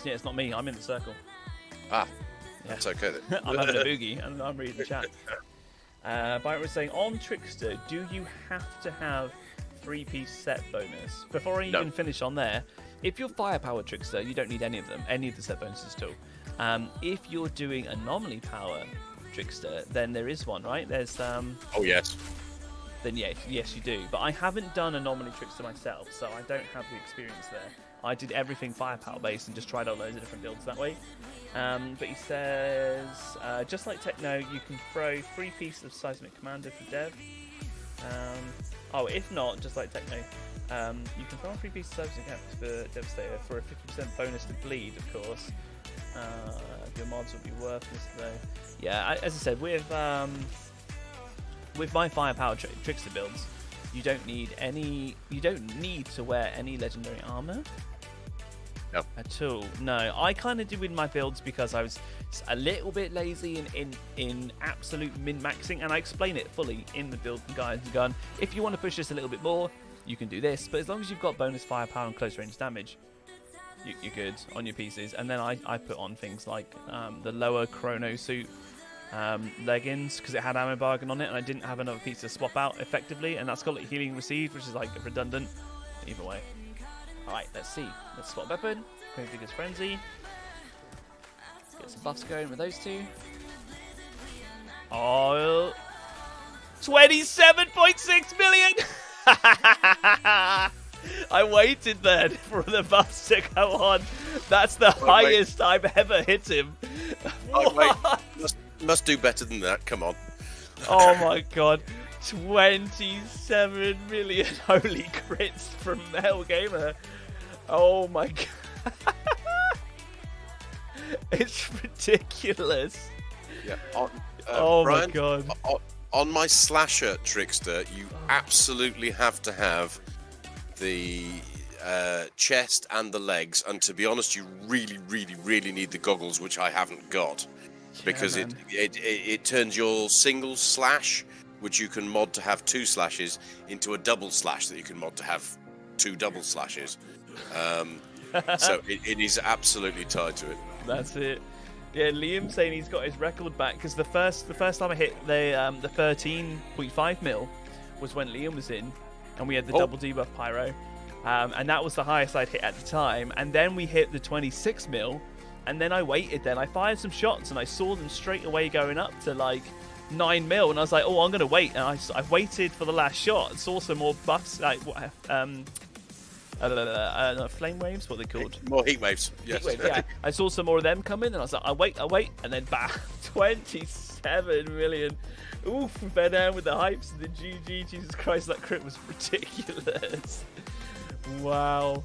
Yeah, it's not me. I'm in the circle. Ah. That's okay then. I'm having a boogie and I'm reading the chat. Byron was saying, on Trickster, do you have to have 3-piece set bonus? Before I even finish on there, if you're Firepower Trickster, you don't need any of them, any of the set bonuses at all. If you're doing Anomaly Power Trickster, then there is one, right? There's Oh yes. Then yes you do. But I haven't done Anomaly Trickster myself, so I don't have the experience there. I did everything Firepower based and just tried out loads of different builds that way. But he says, just like Techno, you can throw 3 pieces of Seismic Commander for Dev. If not, just like Techno, you can throw 3 pieces of Seismic for Devastator for a 50% bonus to bleed, of course. Your mods will be worthless though. Yeah, as I said, with my Firepower Trickster builds, you don't need to wear any legendary armor. No. At all. No, I kind of did with my builds because I was a little bit lazy in absolute min-maxing, and I explain it fully in the build guide and gun. If you want to push this a little bit more, you can do this, but as long as you've got bonus firepower and close range damage, you're good on your pieces. And then I put on things like the lower chrono suit leggings because it had ammo bargain on it, and I didn't have another piece to swap out effectively, and that's got like healing received, which is like redundant. Either way. Alright, let's see. Let's swap weapon. Gravedigger's Frenzy. Get some buffs going with those two. Oh, 27.6 million! I waited then for the buffs to go on. That's the highest I've ever hit him. What? Must do better than that. Come on. Oh my god. 27 million holy crits from Metal Gamer. Oh my god. It's ridiculous. Yeah. Oh Brian, my god. On my slasher Trickster, you absolutely have to have the chest and the legs, and to be honest, you really, really, really need the goggles, which I haven't got, because it turns your single slash, which you can mod to have 2 slashes, into a double slash that you can mod to have 2 double slashes. So it is absolutely tied to it. That's it. Yeah, Liam saying he's got his record back because the first time I hit the 13.5 mil was when Liam was in, and we had the double debuff pyro, and that was the highest I'd hit at the time. And then we hit the 26 mil And then I waited. Then I fired some shots, and I saw them straight away going up to like 9 mil, and I was like, oh, I'm gonna wait. And I waited for the last shot and saw some more buffs, like flame waves, what are they called? More heat waves. Yes. Heat waves, yeah. I saw some more of them come in, and I was like, I wait, and then bam, 27 million. Oof, fed down with the hypes and the GG. Jesus Christ, that crit was ridiculous. Wow.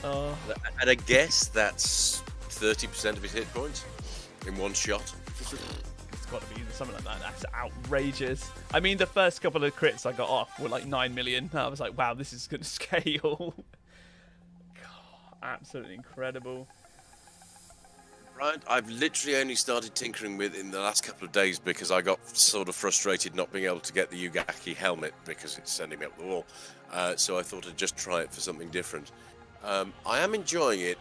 Oh. And I guess that's 30% of his hit points in one shot. It's got to be something like that. That's outrageous. I mean, the first couple of crits I got off were like 9 million. I was like, wow, this is going to scale. God, absolutely incredible. Right, I've literally only started tinkering with in the last couple of days because I got sort of frustrated not being able to get the Yugaki helmet because it's sending me up the wall. So I thought I'd just try it for something different. I am enjoying it,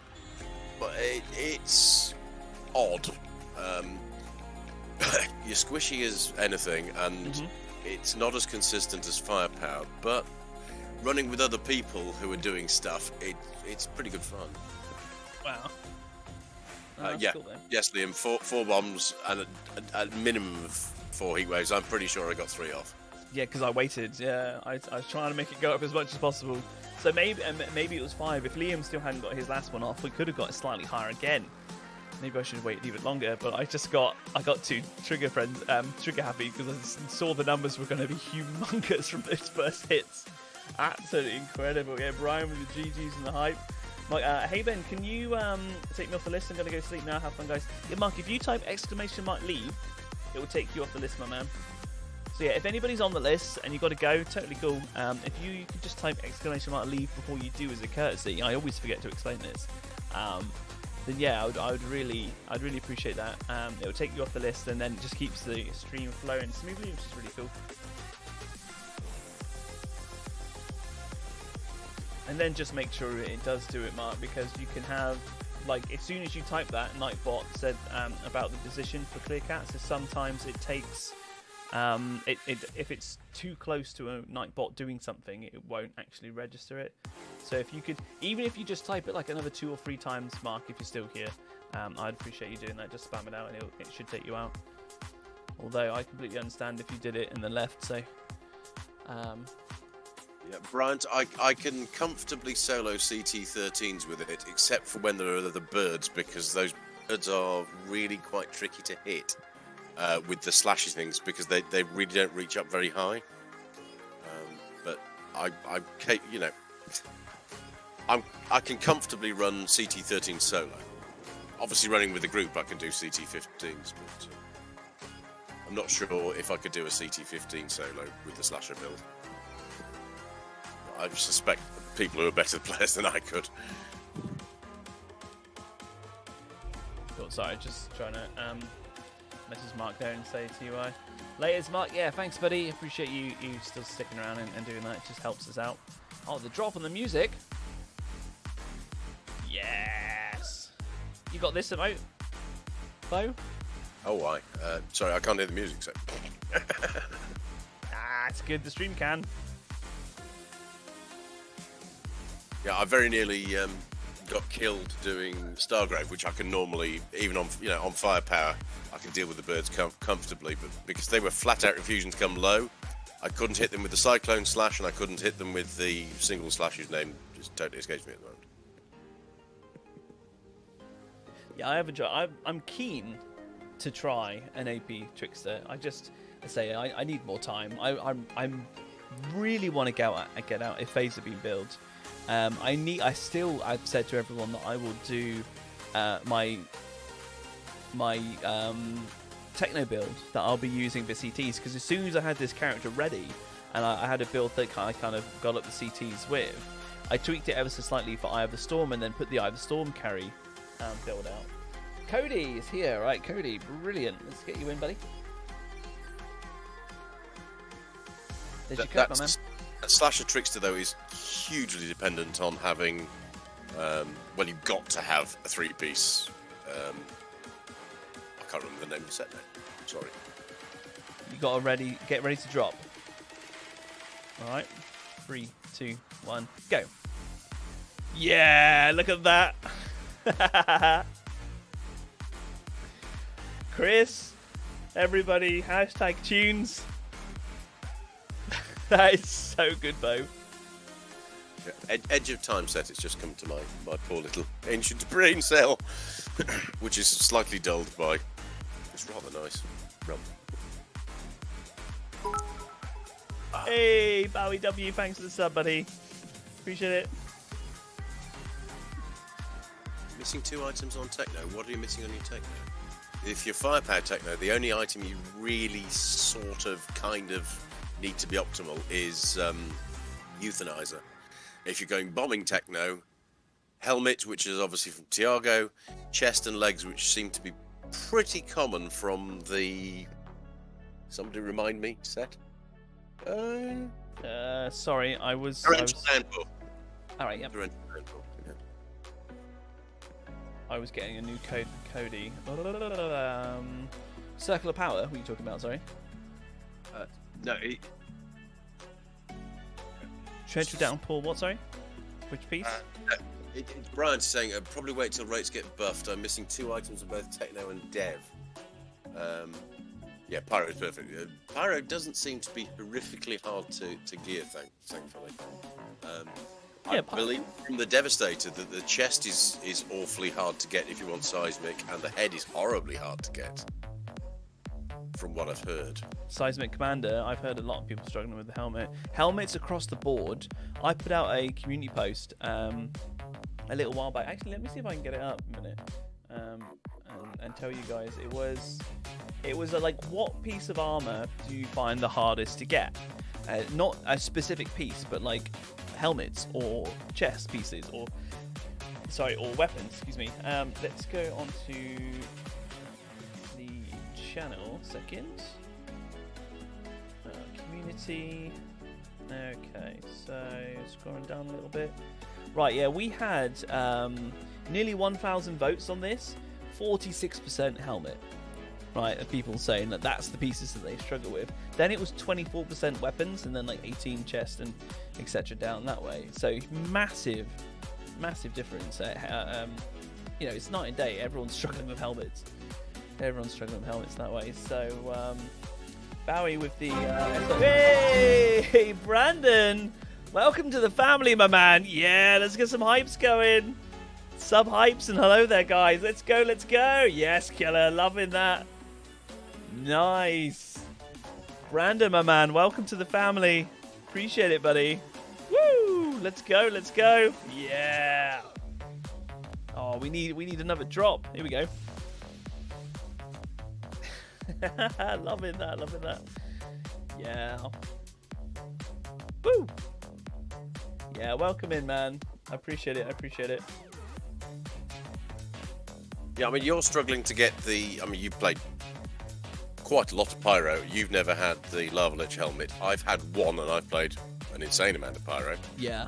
but it's odd. You're squishy as anything, and it's not as consistent as firepower, but running with other people who are doing stuff, it's pretty good fun. Wow. Yeah, cool, yes, Liam, four bombs and a minimum of 4 heat waves. I'm pretty sure I got 3 off. Yeah, because I waited. Yeah, I was trying to make it go up as much as possible. So maybe it was 5. If Liam still hadn't got his last one off, we could have got it slightly higher again. Maybe I should have waited even longer. But I got 2 trigger happy because I saw the numbers were going to be humongous from those first hits. Absolutely incredible. Yeah, Brian with the GGs and the hype. Mark, hey Ben, can you take me off the list? I'm going to go sleep now. Have fun, guys. Yeah, Mark, if you type !leave, it will take you off the list, my man. So yeah, if anybody's on the list and you've got to go, totally cool. If you could just type !leave before you do as a courtesy, I always forget to explain this. Then yeah, I'd really appreciate that. It will take you off the list and then it just keeps the stream flowing smoothly, which is really cool. And then just make sure it does do it, Mark, because you can have, like, as soon as you type that, Nightbot said about the position for Clearcat, so sometimes it takes, if it's too close to a Nightbot doing something, it won't actually register it. So if you could, even if you just type it like another 2 or 3 times, Mark, if you're still here, I'd appreciate you doing that. Just spam it out and it should take you out. Although I completely understand if you did it and then left, so... Yeah, Bryant, I can comfortably solo CT13s with it, except for when there are the birds, because those birds are really quite tricky to hit with the slashy things, because they really don't reach up very high. But I can comfortably run CT13 solo. Obviously, running with a group, I can do CT15s, but I'm not sure if I could do a CT15 solo with the slasher build. I suspect people who are better players than I could. Cool, sorry, just trying to message Mark there and say TUI. Laters, Mark, yeah, thanks, buddy. Appreciate you still sticking around and doing that. It just helps us out. Oh, the drop on the music. Yes. You got this emote, Beau? Oh, why? Sorry, I can't hear the music, so... It's good. The stream can. Yeah, I very nearly got killed doing Stargrave, which I can normally, even on on firepower, I can deal with the birds comfortably. But because they were flat out refusions come low, I couldn't hit them with the Cyclone Slash, and I couldn't hit them with the single slash whose name just totally escapes me at the moment. Yeah, I'm keen to try an AP Trickster. I need more time. I'm really want to get out if Phase have been built. I've said to everyone that I will do my techno build that I'll be using for CTs, because as soon as I had this character ready and I had a build that I kind of got up the CTs with, I tweaked it ever so slightly for Eye of the Storm and then put the Eye of the Storm carry build out. Cody is here, right? Cody, brilliant. Let's get you in, buddy. There's your code, my man. Slasher Trickster, though, is hugely dependent on having, well, you've got to have a 3-piece, I can't remember the name of the set now, sorry. You got to get ready to drop. Alright, 3, 2, 1, go. Yeah, look at that. Chris, everybody, hashtag tunes. That is so good, Beau. Yeah. Edge of time set. It's just come to my poor little ancient brain cell, which is slightly dulled by. It's rather nice. Rum. Hey, Bowie W, thanks for the sub, buddy. Appreciate it. Missing 2 items on Techno. What are you missing on your Techno? If you're Firepower Techno, the only item you really sort of kind of need to be optimal is Euthanizer. If you're going Bombing Techno, Helmet, which is obviously from Tiago, Chest and Legs, which seem to be pretty common from the... Somebody remind me, set? Sorry, I was... Torrential Downpour. Alright, yep. Torrential Downpour, yeah. I was getting a new code for Cody. Circle of Power, what are you talking about, sorry? No, Torrential Downpour, what, sorry? Which piece? Brian's saying probably wait till rates get buffed. I'm missing 2 items of both Techno and Dev. Yeah, Pyro is perfect. Pyro doesn't seem to be horrifically hard to gear, thankfully. I believe from the Devastator that the chest is awfully hard to get if you want Seismic, and the head is horribly hard to get, from what I've heard. Seismic Commander, I've heard a lot of people struggling with the helmet. Helmets across the board. I put out a community post a little while back. Actually, let me see if I can get it up a minute and tell you guys. It was like, what piece of armor do you find the hardest to get? Not a specific piece, but like helmets or chest pieces or weapons. Excuse me. Let's go on to the channel. Second. Community. Okay, so scrolling down a little bit. Right, yeah, we had nearly 1,000 votes on this. 46% helmet. Right, of people saying that that's the pieces that they struggle with. Then it was 24% weapons, and then like 18 chest and etc. down that way. So massive difference. You know, it's night and day. Everyone's struggling with helmets. Everyone's struggling with helmets that way. So Bowie with the hey, Brandon, welcome to the family, my man. Yeah, let's get some hypes going. Sub hypes and hello there, guys. Let's go. Yes, killer, loving that. Nice. Brandon, my man, welcome to the family. Appreciate it, buddy. Woo! Let's go. Yeah. Oh, we need another drop. Here we go. loving that. Yeah. Woo! Yeah, welcome in, man. I appreciate it. Yeah, I mean, you're struggling to get the... I mean, you've played quite a lot of Pyro. You've never had the Lava Lich helmet. I've had one, and I've played an insane amount of Pyro. Yeah.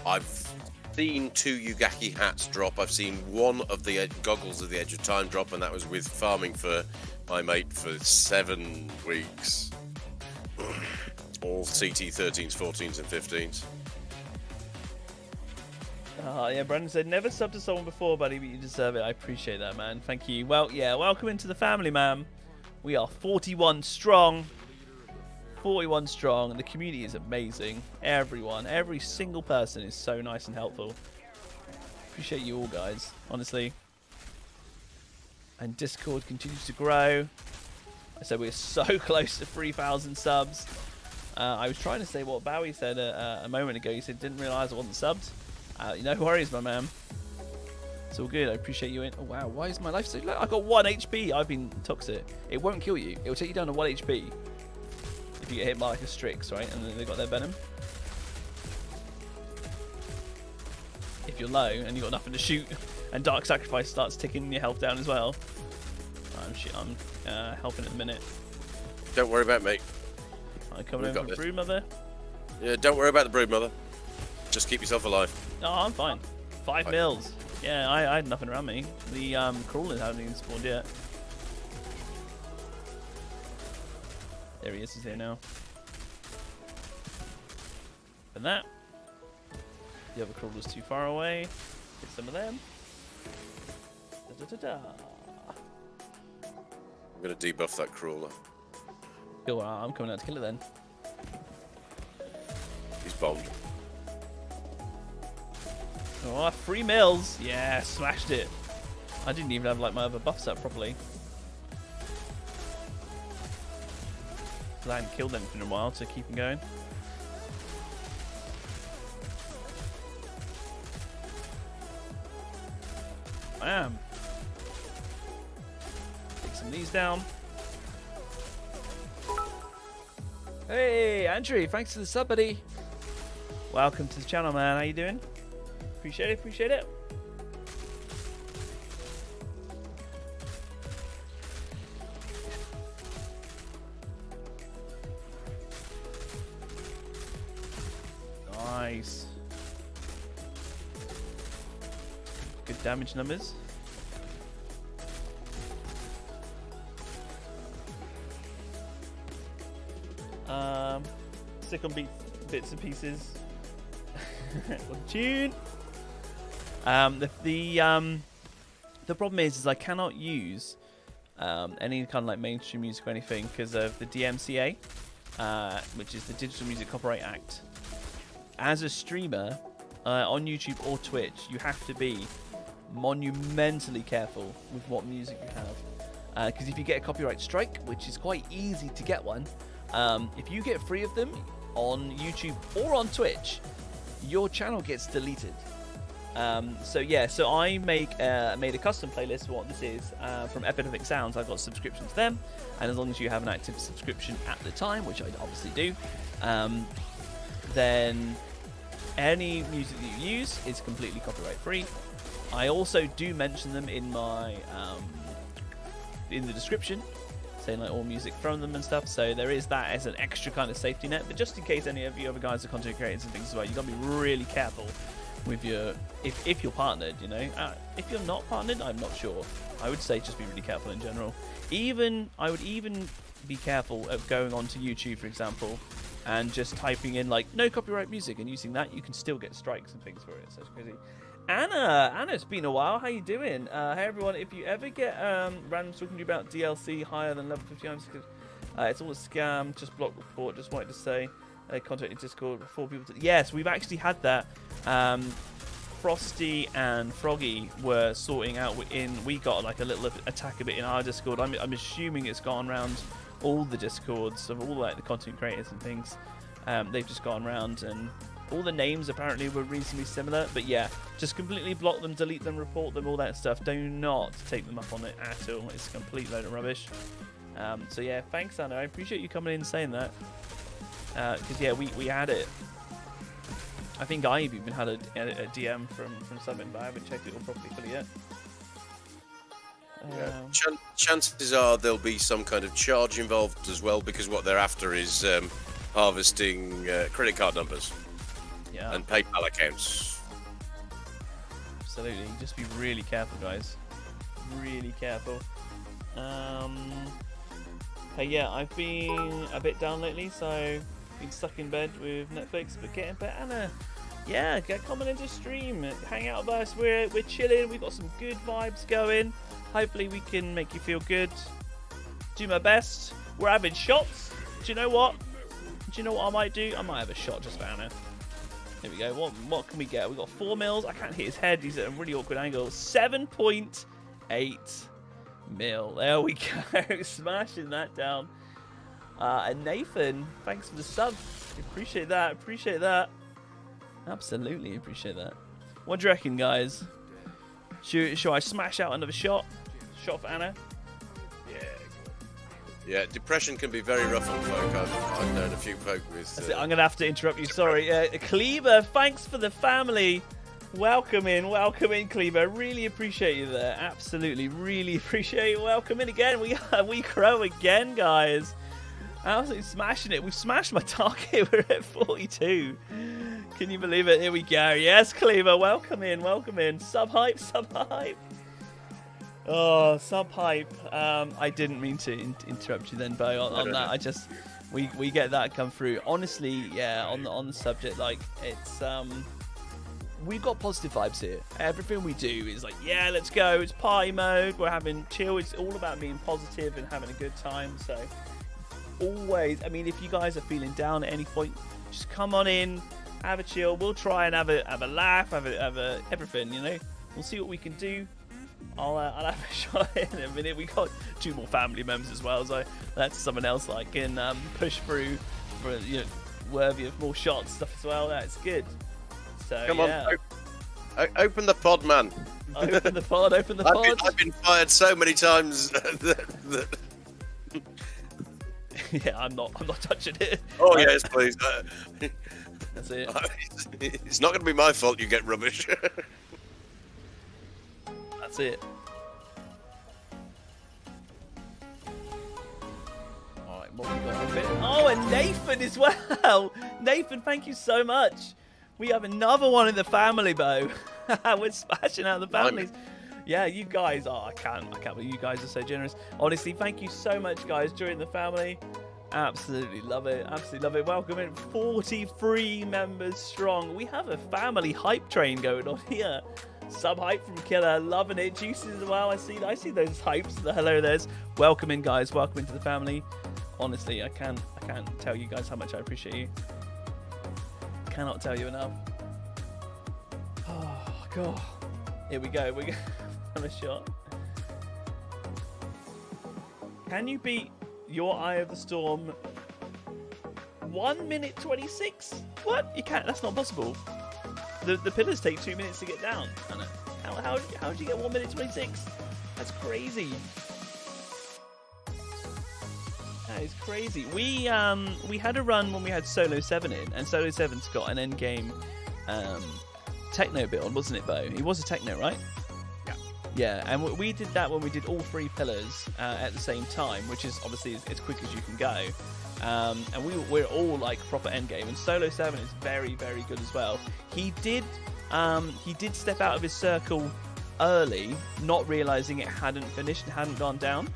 I've seen 2 Yugaki hats drop. I've seen one of the goggles of the Edge of Time drop, and that was with farming for my mate for 7 weeks. All CT 13s, 14s, and 15s. Yeah, Brandon said, never subbed to someone before, buddy, but you deserve it. I appreciate that, man. Thank you. Well, yeah, welcome into the family, man. We are 41 strong. 41 strong, and the community is amazing. Everyone, every single person is so nice and helpful. Appreciate you all, guys, honestly. And Discord continues to grow. So we're so close to 3,000 subs. I was trying to say what Bowie said a moment ago. He said, didn't realise I wasn't subbed. No worries, my man. It's all good. I appreciate you. Oh, wow. Why is my life so low? I got 1 HP. I've been toxic. It won't kill you. It will take you down to 1 HP. If you get hit by like a Strix, right? And then they got their venom. If you're low and you've got nothing to shoot, and Dark Sacrifice starts ticking your health down as well. I'm helping in a minute. Don't worry about me. I'm coming over from Broodmother. Yeah, don't worry about the Broodmother. Just keep yourself alive. Oh, I'm fine. 5 mils. Yeah, I had nothing around me. The crawlers haven't even spawned yet. There he is. He's here now. And that. The other crawler's too far away. Get some of them. Da, da, da, da. I'm going to debuff that crawler. Cool, I'm coming out to kill it then. He's bombed. Oh, 3 mils. Yeah, smashed it. I didn't even have like my other buffs up properly. I hadn't killed anything in a while to keep him going. Bam. Take some of these down. Hey, Andrew, thanks for the sub, buddy. Welcome to the channel, man. How you doing? Appreciate it, appreciate it. Nice. Good damage numbers. Stick on bits and pieces. What tune? The problem is I cannot use any kind of like mainstream music or anything because of the DMCA, which is the Digital Music Copyright Act. As a streamer on YouTube or Twitch, you have to be monumentally careful with what music you have, because if you get a copyright strike, which is quite easy to get one, if you get 3 of them on YouTube or on Twitch, your channel gets deleted. So I made a custom playlist for what this is from Epidemic Sounds. I've got a subscription to them, and as long as you have an active subscription at the time, which I obviously do, then any music that you use is completely copyright free. I also do mention them in my in the description, saying like all music from them and stuff, so there is that as an extra kind of safety net. But just in case any of you other guys are content creators and things as well, you've got to be really careful with your if you're partnered, you know. If you're not partnered, I'm not sure. I would say just be really careful in general. I would even be careful of going onto YouTube, for example, and just typing in like no copyright music and using that. You can still get strikes and things for it. So it's crazy. Anna, it's been a while. How you doing? Hey everyone, if you ever get random talking to you about DLC higher than level 50 items, it's all a scam. Just block report. Just wanted to say, contact in Discord before people. Yes, we've actually had that. Frosty and Froggy were sorting out. We got like a little attack a bit in our Discord. I'm assuming it's gone around all the Discords of all like the content creators and things. They've just gone around and all the names apparently were reasonably similar, but yeah, just completely block them, delete them, report them, all that stuff. Do not take them up on it at all. It's a complete load of rubbish. So yeah, thanks Anna, I appreciate you coming in and saying that, because yeah, we had it. I think I've even had a DM from something, but I haven't checked it all properly fully yet. Yeah. Chances are there'll be some kind of charge involved as well, because what they're after is harvesting credit card numbers. Yeah. And PayPal accounts. Absolutely. Just be really careful, guys. Really careful. Hey, yeah, I've been a bit down lately, so been stuck in bed with Netflix, but getting better. Yeah, get coming into stream, hang out with us. We're chilling. We've got some good vibes going. Hopefully, we can make you feel good. Do my best. We're having shots. Do you know what? I might do? I might have a shot just for Anna. Here we go. What can we get? We've got 4 mils. I can't hit his head. He's at a really awkward angle. 7.8 mil. There we go. Smashing that down. And Nathan, thanks for the sub. Appreciate that. Appreciate that. Absolutely appreciate that. What do you reckon, guys? Should I smash out another shot? Shot for Anna? Yeah, depression can be very rough on folk. I've known a few folk with... I'm going to have to interrupt you, sorry. Kleber, thanks for the family. Welcome in, Kleber. Really appreciate you there. Absolutely, really appreciate you. Welcome in again. We grow again, guys. Absolutely smashing it. We've smashed my target. We're at 42. Can you believe it? Here we go. Yes, Kleber, welcome in. Sub hype. Oh, sub hype. I didn't mean to interrupt you then, Beau. On that, I just we get that come through. Honestly, yeah. On the subject, like it's we've got positive vibes here. Everything we do is like, yeah, let's go. It's party mode. We're having chill. It's all about being positive and having a good time. So always, I mean, if you guys are feeling down at any point, just come on in, have a chill. We'll try and have a laugh, have a everything. You know, we'll see what we can do. I'll have a shot in a minute. We got 2 more family members as well, so that's someone else I can push through for, you know, worthy of more shots stuff as well. That's good. So Come on, open the pod, man. Open the pod. Open the pod. I've been fired so many times. Yeah, I'm not touching it. Oh yes, please. That's it. It's not going to be my fault you get rubbish. That's it. Alright, what we got a bit. Oh, and Nathan as well. Nathan, thank you so much. We have another one in the family, Beau. We're smashing out the families. Yeah, you guys are. I can't believe you guys are so generous. Honestly, thank you so much, guys. Join the family. Absolutely love it. Absolutely love it. Welcome in. 43 members strong. We have a family hype train going on here. Sub hype from Killer, loving it. Juices as well. I see those hypes. The hello there's. Welcome in, guys. Welcome into the family. Honestly, I can't tell you guys how much I appreciate you. Cannot tell you enough. Oh god. Here we go. We're gonna have a shot. Can you beat your Eye of the Storm 1 minute 26? What? You can't. That's not possible. The pillars take 2 minutes to get down. How did you get 1 minute 26? That's crazy. That is crazy. We had a run when we had Solo 7 in, and Solo 7's got an endgame techno bit on, wasn't it, Beau? It was a techno, right? Yeah. Yeah, and we did that when we did all 3 pillars at the same time, which is obviously as quick as you can go. And we're all like proper endgame, and Solo 7 is very, very good as well. He did step out of his circle early, not realizing it hadn't finished and hadn't gone down.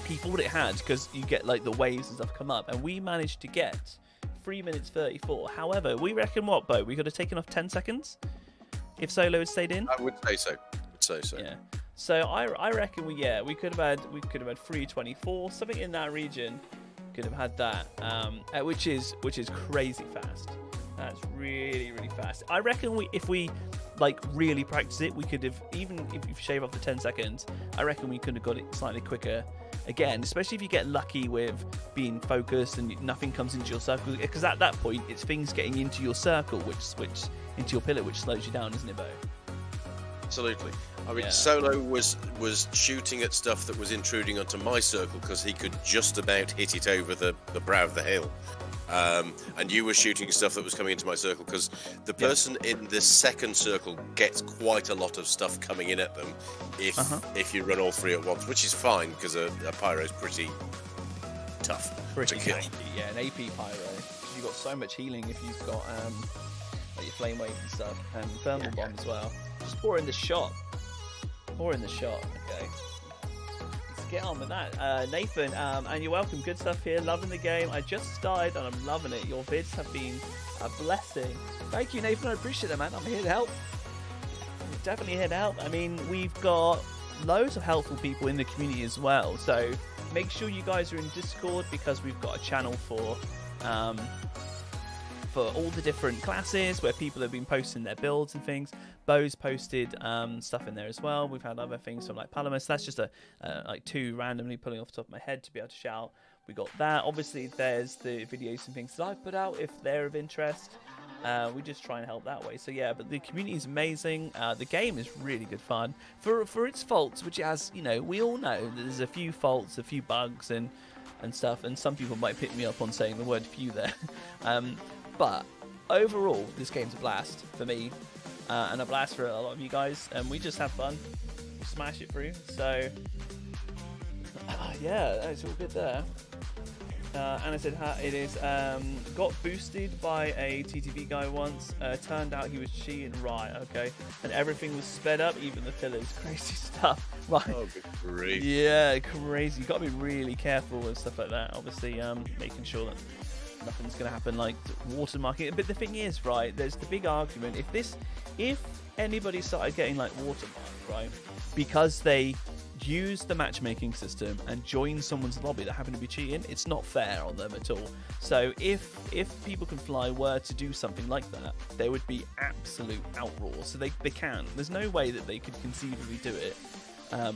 He thought it had, because you get like the waves and stuff come up, and we managed to get 3 minutes 34. However, we reckon what, Beau? We could have taken off 10 seconds if Solo had stayed in. I would say so. Yeah. So I reckon we could have had 3:24, something in that region. Could have had that, which is crazy fast. That's really, really fast. I reckon if we like really practice it, we could have, even if you shave off the 10 seconds, I reckon we could have got it slightly quicker. Again, especially if you get lucky with being focused and nothing comes into your circle, because at that point it's things getting into your circle, which into your pillar, which slows you down, isn't it, Beau? Absolutely. I mean, Yeah. Solo was shooting at stuff that was intruding onto my circle because he could just about hit it over the brow of the hill. And you were shooting stuff that was coming into my circle because the person in the second circle gets quite a lot of stuff coming in at them if you run all 3 at once, which is fine because a pyro is pretty tough to kill. Tanky, yeah, an AP pyro. You've got so much healing if you've got like your flame wave and stuff, and thermal bomb as well. Just pour in the shot. Okay. Let's get on with that. Nathan, and you're welcome. Good stuff here. Loving the game. I just started and I'm loving it. Your vids have been a blessing. Thank you, Nathan. I appreciate it, man. I'm here to help. I'm definitely here to help. I mean, we've got loads of helpful people in the community as well. So make sure you guys are in Discord, because we've got a channel for all the different classes where people have been posting their builds and things. Beau's posted stuff in there as well. We've had other things from like Palamas. That's just like 2 randomly pulling off the top of my head to be able to shout. We got that. Obviously, there's the videos and things that I've put out if they're of interest. We just try and help that way. So yeah, but the community is amazing. The game is really good fun for its faults, which it has. You know, we all know that there's a few faults, a few bugs and stuff, and some people might pick me up on saying the word "few" there. But overall, this game's a blast for me, and a blast for a lot of you guys, and we just have fun. We smash it through. So yeah, that's all good there. Anna said it is got boosted by a TTV guy once. Turned out he was cheating. Right, okay. And everything was sped up, even the pillars. Crazy stuff. Right. Oh, good grief. Yeah, crazy. You got to be really careful with stuff like that. Obviously, making sure that nothing's going to happen like watermarking. But the thing is, right, there's the big argument. If anybody started getting like watermarked, right, because they use the matchmaking system and join someone's lobby that happen to be cheating, it's not fair on them at all. So if People Can Fly were to do something like that, there would be absolute outroar. So they can. There's no way that they could conceivably do it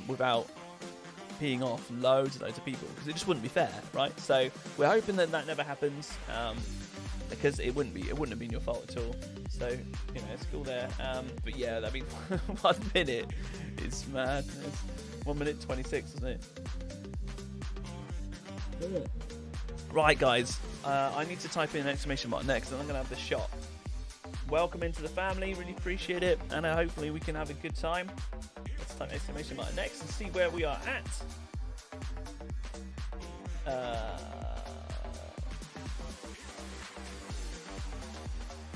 without peeing off loads and loads of people, because it just wouldn't be fair, right? So we're hoping that never happens, because it wouldn't have been your fault at all. So, you know, it's cool there. But yeah, I mean, 1 minute is madness. 1 minute 26, isn't it? Right, guys, I need to type in an exclamation mark next, and I'm going to have the shot. Welcome into the family, really appreciate it, and hopefully we can have a good time. Let's type exclamation mark next and see where we are at.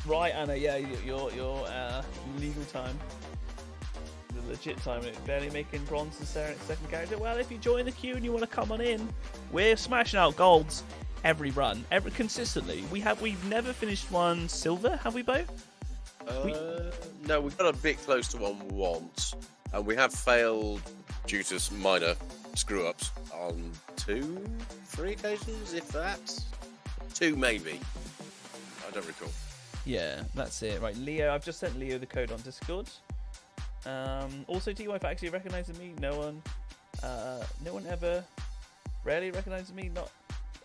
Right, Anna, yeah, your legal time. The legit time, barely making bronze and second character. Well, if you join the queue and you want to come on in, we're smashing out golds every run, consistently. We've never finished one silver, have we, Beau? No, we got a bit close to one once, and we have failed due to some minor screw-ups on 2-3 occasions, if that. 2 maybe. I don't recall. Yeah, that's it. Right, Leo, I've just sent Leo the code on Discord. Also, T-Wife actually recognizes me. No one ever rarely recognizes me. Not.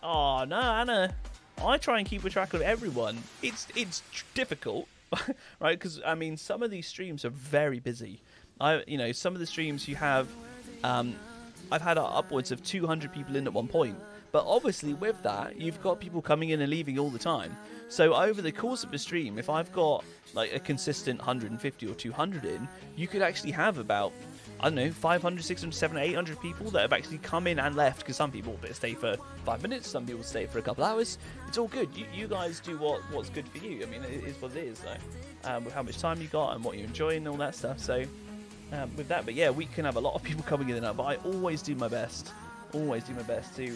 Oh no, Anna. I try and keep a track of everyone. It's difficult, right? Because I mean, some of these streams are very busy. Some of the streams you have. I've had upwards of 200 people in at one point. But obviously, with that, you've got people coming in and leaving all the time. So over the course of the stream, if I've got like a consistent 150 or 200 in, you could actually have about, I don't know, 500, 600, 700, 800 people that have actually come in and left, because some people stay for 5 minutes, some people stay for a couple hours. It's all good. You guys do what's good for you. I mean, it is what it is, though. With how much time you got and what you're enjoying and all that stuff. So with that, but yeah, we can have a lot of people coming in and out, but I always do my best. Always do my best to,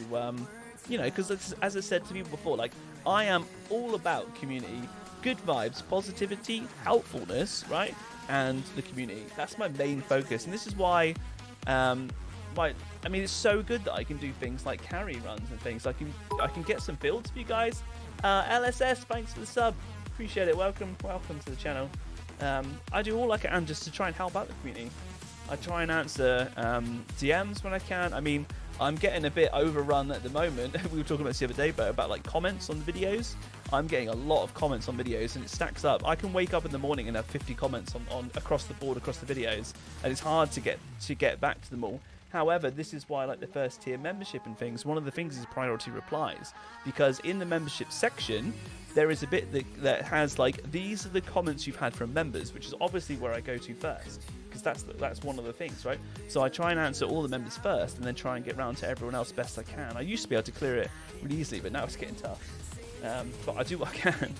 because as I said to people before, like, I am all about community, good vibes, positivity, helpfulness, right? And the community. That's my main focus. And this is why, it's so good that I can do things like carry runs and things. I can get some builds for you guys. LSS, thanks for the sub. Appreciate it. Welcome to the channel. I do all I can just to try and help out the community. I try and answer DMs when I can. I mean, I'm getting a bit overrun at the moment. We were talking about this the other day, but about like comments on the videos. I'm getting a lot of comments on videos, and it stacks up. I can wake up in the morning and have 50 comments on across the board, across the videos, and it's hard to get back to them all. However, this is why, like, the first tier membership and things, one of the things is priority replies, because in the membership section there is a bit that has like, these are the comments you've had from members, which is obviously where I go to first, because that's one of the things, right? So I try and answer all the members first, and then try and get round to everyone else best I can. I used to be able to clear it really easily, but now it's getting tough. But I do what I can.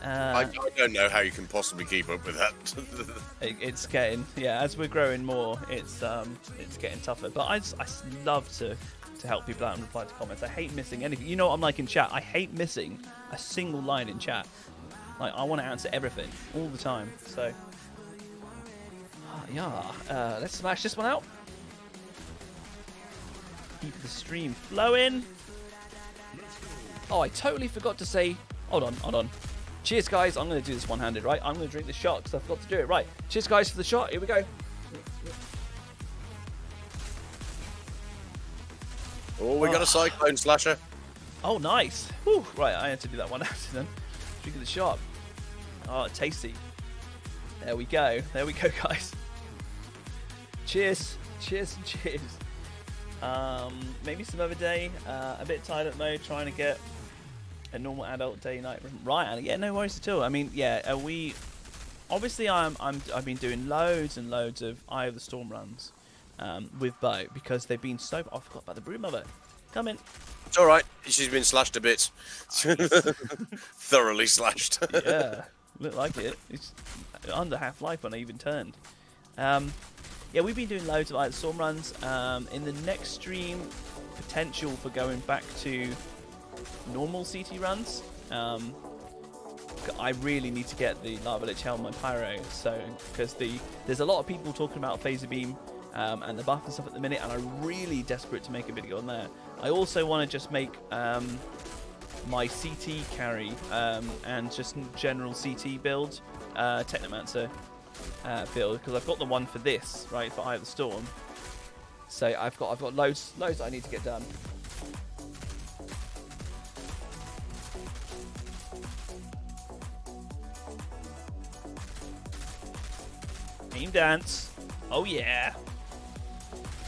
I don't know how you can possibly keep up with that. It's getting, as we're growing more, it's getting tougher. But I love to help people out and reply to comments. I hate missing anything. You know what I'm like in chat? I hate missing a single line in chat. Like, I want to answer everything all the time. So, let's smash this one out. Keep the stream flowing. Oh, I totally forgot to say. Hold on. Cheers, guys. I'm going to do this one-handed, right? I'm going to drink the shot because I forgot to do it. Right. Cheers, guys, for the shot. Here we go. Oh, we got a cyclone slasher. Oh, nice. Whew. Right, I had to do that one after then. Drinking the shot. Oh, tasty. There we go, guys. Cheers. Cheers and cheers. Maybe some other day. A bit tired at mode, trying to get a normal adult day night rhythm. Right, yeah, no worries at all. I mean, we obviously I've been doing loads and loads of Eye of the Storm runs with Beau, because they've been so. I forgot about the Brood Mother. Come in. It's all right. She's been slashed a bit. Thoroughly slashed. Yeah, looked like it. It's under half-life when I even turned. We've been doing loads of Eye of the Storm runs. In the next stream, potential for going back to normal CT runs. I really need to get the Lava Lich Helm on Pyro, so because there's a lot of people talking about Phaser Beam and the buff and stuff at the minute, and I'm really desperate to make a video on there. I also want to just make my CT carry and just general CT build, Technomancer build, because I've got the one for this, right, for Eye of the Storm. So I've got loads that I need to get done. Aim dance. Oh yeah.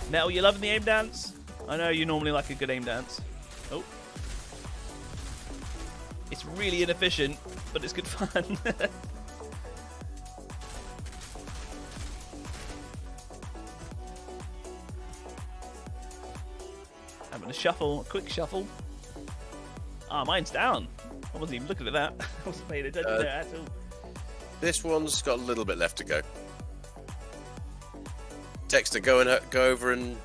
Metal, you loving the aim dance? I know you normally like a good aim dance. Oh. It's really inefficient, but it's good fun. Having a shuffle, a quick shuffle. Ah, mine's down. I wasn't even looking at that. I wasn't paying attention there at all. This one's got a little bit left to go. Texter, go over and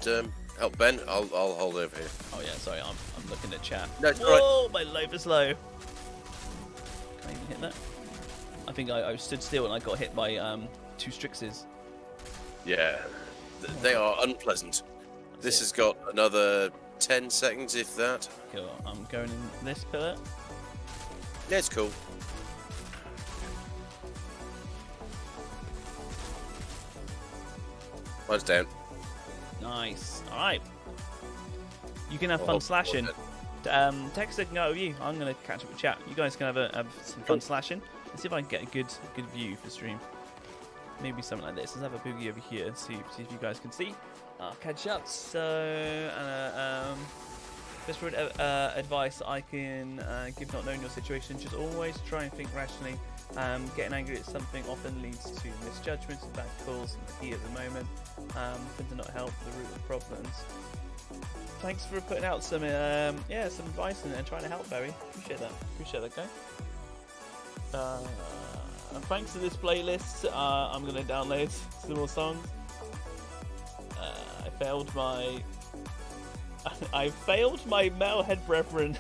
help Ben. I'll hold over here. Oh yeah, sorry, I'm looking at chat. No, it's whoa, my life is low. Can I even hit that? I think I stood still and I got hit by 2 Strixes. Yeah, they are unpleasant. This has got another 10 seconds, if that. Cool. I'm going in this pillar. Yeah, it's cool. Mine's down. Nice. All right. You can have fun slashing. Texter can go with you. I'm gonna catch up with chat. You guys can have some fun slashing. Let's see if I can get a good view for stream. Maybe something like this. Let's have a boogie over here and see if you guys can see. I'll catch up. So, just for advice I can give, not knowing your situation, just always try and think rationally. Getting angry at something often leads to misjudgments and bad calls in the heat of the moment. Tend to not help the root of problems. Thanks for putting out some some advice and trying to help, Barry. Appreciate that, guy. Thanks to this playlist, I'm gonna download some more songs. I failed my metalhead brethren.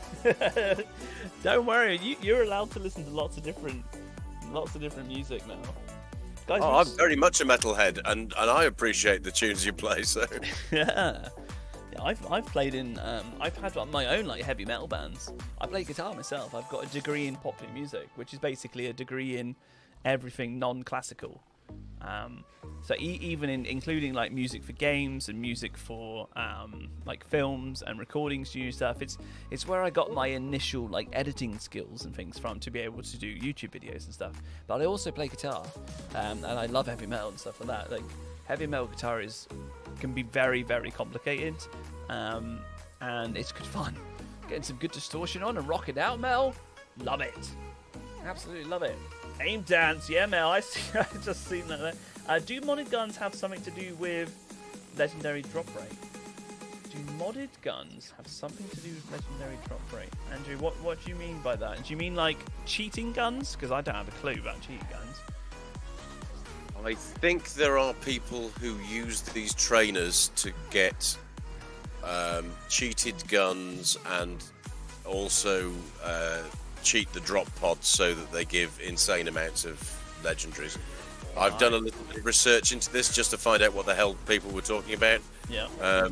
Don't worry, you're allowed to listen to lots of different music now. Guys, I'm very much a metalhead, and I appreciate the tunes you play. So yeah, I've played in I've had my own like heavy metal bands. I play guitar myself. I've got a degree in popular music, which is basically a degree in everything non-classical. So even including like music for games and music for like films and recording studio stuff, it's where I got my initial like editing skills and things from to be able to do YouTube videos and stuff. But I also play guitar, and I love heavy metal and stuff like that. Like heavy metal guitar can be very, very complicated, and it's good fun. Getting some good distortion on and rocking out, Mel. Love it. Absolutely love it. Aim dance, yeah, Mel. I just seen that there. Do modded guns have something to do with legendary drop rate? Do modded guns have something to do with legendary drop rate? Andrew, what do you mean by that? Do you mean like cheating guns? Because I don't have a clue about cheating guns. I think there are people who use these trainers to get cheated guns and also cheat the drop pods so that they give insane amounts of legendaries. I've done a little bit of research into this just to find out what the hell people were talking about. Yeah. Oh,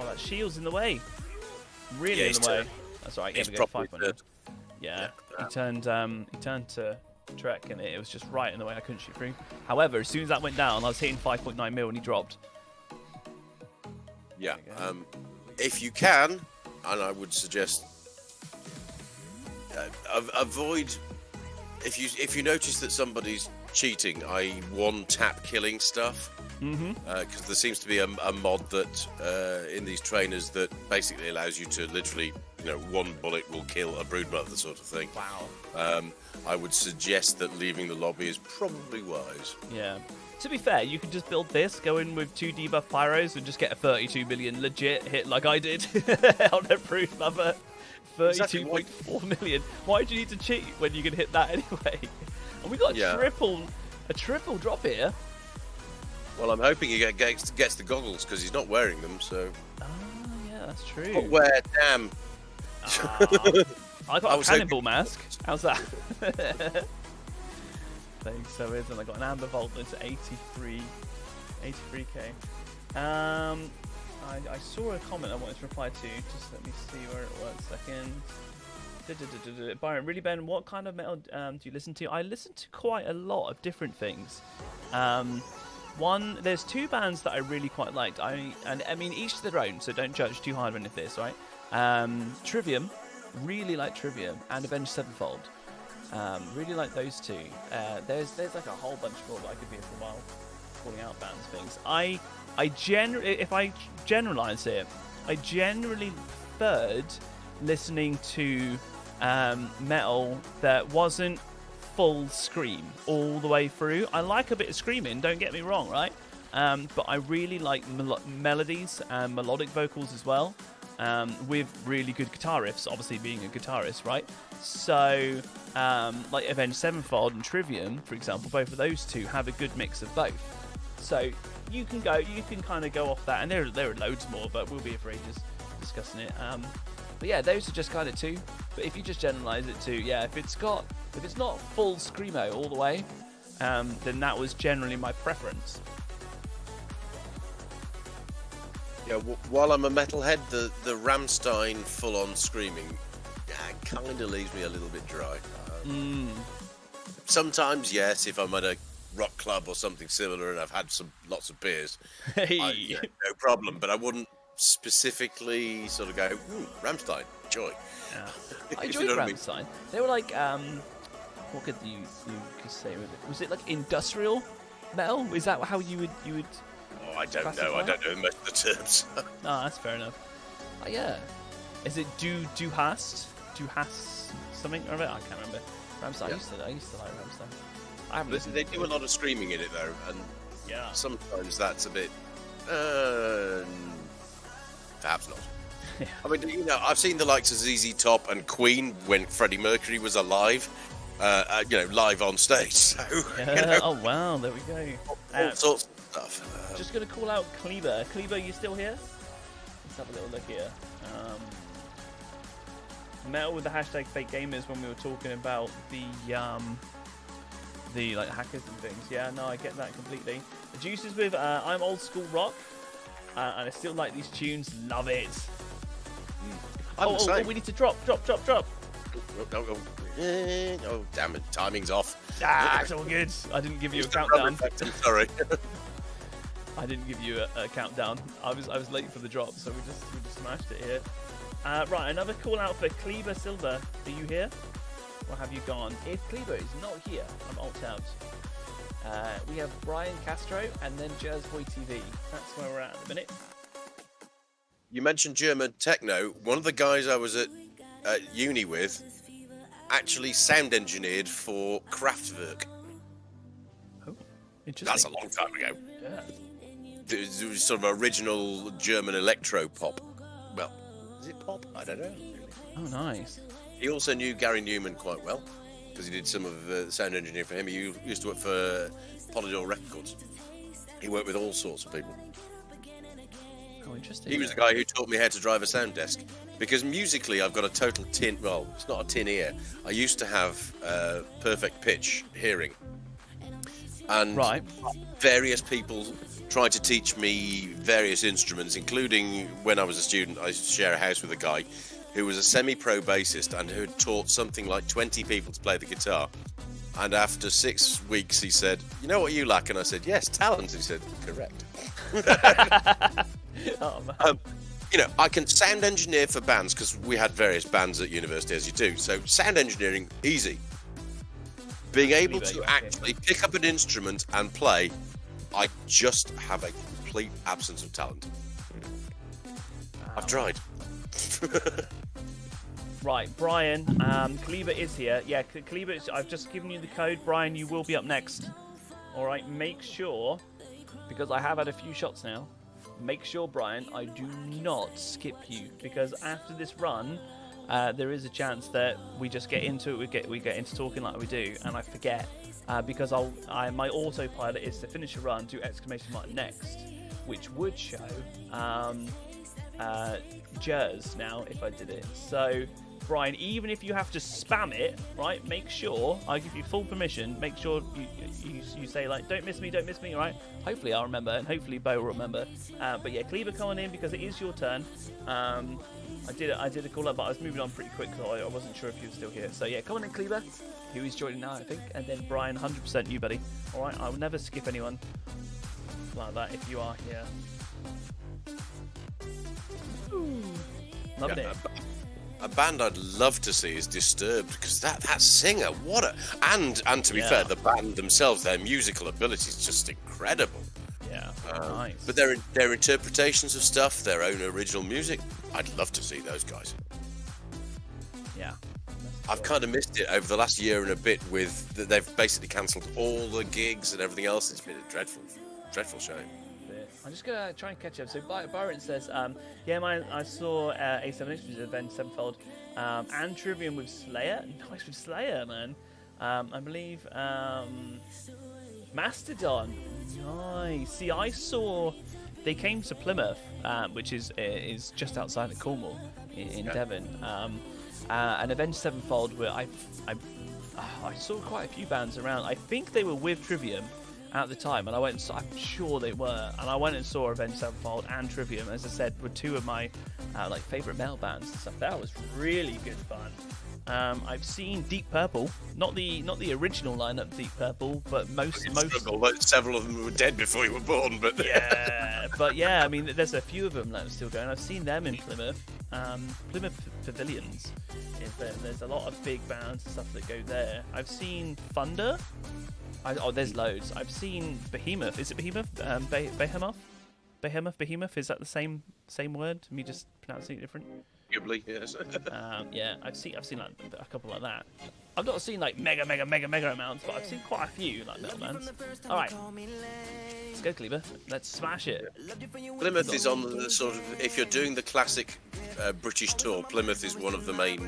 that shield's in the way. Really in the way. That's right. Yeah, we go 5.9. Yeah. He turned to Trek and it was just right in the way. I couldn't shoot through. However, as soon as that went down, I was hitting 5.9 mil and he dropped. Yeah. If you can, and I would suggest avoid if you notice that somebody's cheating, i.e. one-tap killing stuff, because there seems to be a mod that in these trainers that basically allows you to literally, one bullet will kill a broodmother sort of thing. Wow. I would suggest that leaving the lobby is probably wise. Yeah. To be fair, you could just build this, go in with 2 debuff pyros and just get a 32 million legit hit like I did on a broodmother. 32.4 million. Why do you need to cheat when you can hit that anyway? And we got a triple drop here. Well, I'm hoping he gets the goggles because he's not wearing them. So. Oh yeah, that's true. Footwear, damn. I got I a was cannonball mask. How's that? Thanks, so is, and I got an amber vault that's 83k. I saw a comment I wanted to reply to. Just let me see where it was. Second. Byron, really, Ben, what kind of metal do you listen to? I listen to quite a lot of different things. There's two bands that I really quite liked. I mean, each to their own, so don't judge too hard on any of this, right? Trivium, really like Trivium, and Avenged Sevenfold. Really like those two. There's like a whole bunch more that I could be here for a while, calling out bands things. If I generalize it, I generally preferred listening to metal that wasn't full scream all the way through. I like a bit of screaming, don't get me wrong, right? But I really like melodies and melodic vocals as well, with really good guitar riffs, obviously being a guitarist, right? So, like Avenged Sevenfold and Trivium, for example, both of those two have a good mix of both. So you can kind of go off that, and there are loads more, but we'll be here for ages discussing it. But yeah, those are just kind of two. But if you just generalize it to, yeah, if it's not full screamo all the way, then that was generally my preference. Yeah, while I'm a metalhead, the Rammstein full-on screaming kind of leaves me a little bit dry. Sometimes, yes, if I'm at a rock club or something similar and I've had lots of beers, Hey. no problem. But I wouldn't specifically sort of go, Rammstein, joy. Yeah. I enjoyed Rammstein. They were like, what could you say with it? Was it like industrial metal? Is that how you would? Oh, I don't know. I don't know most of the terms. No, that's fair enough. Yeah. Is it Du hast something or other? I can't remember. Rammstein. Yeah. I used to like Rammstein. I haven't listened. They do a lot of screaming in it though, and yeah, sometimes that's a bit. Perhaps not. Yeah. I mean, I've seen the likes of ZZ Top and Queen when Freddie Mercury was alive, live on stage. So, yeah. Oh wow, there we go. All sorts of stuff. Just gonna call out Kleber. Kleber, you still here? Let's have a little look here. Metal with the hashtag fake gamers when we were talking about the like hackers and things. Yeah, no, I get that completely. The Juices with I'm old school rock, and I still like these tunes. Love it. Oh, we need to drop. Oh, damn it, timing's off. It's all good. I didn't give you a countdown. I'm sorry. I didn't give you a countdown. I was late for the drop, so we just smashed it here. Right, another call out for Kleber Silver. Are you here? Or have you gone? If Kleber is not here, I'm alt out. We have Brian Castro and then Jazzboy TV. That's where we're at the minute. You mentioned German techno. One of the guys I was at uni with actually sound engineered for Kraftwerk. Oh, interesting. That's a long time ago. Yeah. It was sort of original German electro pop. Well, is it pop? I don't know. Oh, nice. He also knew Gary Newman quite well because he did some of the sound engineering for him. He used to work for Polydor Records. He worked with all sorts of people. Oh, interesting. He was the guy who taught me how to drive a sound desk. Because musically, I've got a total tin. Well, it's not a tin ear. I used to have perfect pitch hearing, and various people tried to teach me various instruments, including when I was a student. I used to share a house with a guy who was a semi-pro bassist and who had taught something like 20 people to play the guitar. And after 6 weeks, he said, "You know what you lack?" And I said, "Yes, talent." He said, "Correct." Oh, man. I can sound engineer for bands because we had various bands at university, as you do. So sound engineering, easy. Being able to actually pick up an instrument and play, I just have a complete absence of talent. I've tried. Right, Brian, Kleber is here. Yeah, Kleber, I've just given you the code. Brian, you will be up next. All right, make sure, because I have had a few shots now, make sure, Brian, I do not skip you, because after this run, there is a chance that we just get into it, we get into talking like we do, and I forget, because my autopilot is to finish a run, do exclamation mark next, which would show jers now if I did it. So, Brian, even if you have to spam it, right, make sure, I give you full permission, make sure you say, like, don't miss me, right? Hopefully I'll remember, and hopefully Beau will remember. But yeah, Kleber, come on in, because it is your turn. I did a call up, but I was moving on pretty quick, so I wasn't sure if you were still here. So yeah, come on in, Kleber, who is joining now, I think. And then Brian, 100% you, buddy. Alright, I will never skip anyone like that if you are here. Loving it. A band I'd love to see is Disturbed, because that singer, what a... And to be fair, the band themselves, their musical ability is just incredible. Yeah, nice. But their interpretations of stuff, their own original music, I'd love to see those guys. Yeah. I've kind of missed it over the last year and a bit with... They've basically cancelled all the gigs and everything else. It's been a dreadful shame. I'm just going to try and catch up. So Byron says, yeah, I saw A7X, which is Avenged Sevenfold, and Trivium with Slayer. Nice with Slayer, man. I believe Mastodon. Nice. See, I saw they came to Plymouth, which is just outside of Cornwall in Devon. And Avenged Sevenfold, where I saw quite a few bands around. I think they were with Trivium at the time, and I'm sure they were, and I went and saw Avenged Sevenfold and Trivium, as I said, were two of my like favourite metal bands and stuff. That was really good fun. I've seen Deep Purple, not the original lineup Deep Purple, but most several of them were dead before you were born, but yeah, I mean, there's a few of them that are still going. I've seen them in Plymouth, Plymouth Pavilions. There's a lot of big bands and stuff that go there. I've seen Thunder. There's loads. I've seen Behemoth. Is it Behemoth? Behemoth. Is that the same word? Me just pronouncing it different. Arguably, yes. Yeah, I've seen like a couple like that. I've not seen like mega amounts, but I've seen quite a few like metal bands. All right, let's go, Kleber. Let's smash it. Plymouth is on the sort of, if you're doing the classic British tour, Plymouth is one of the main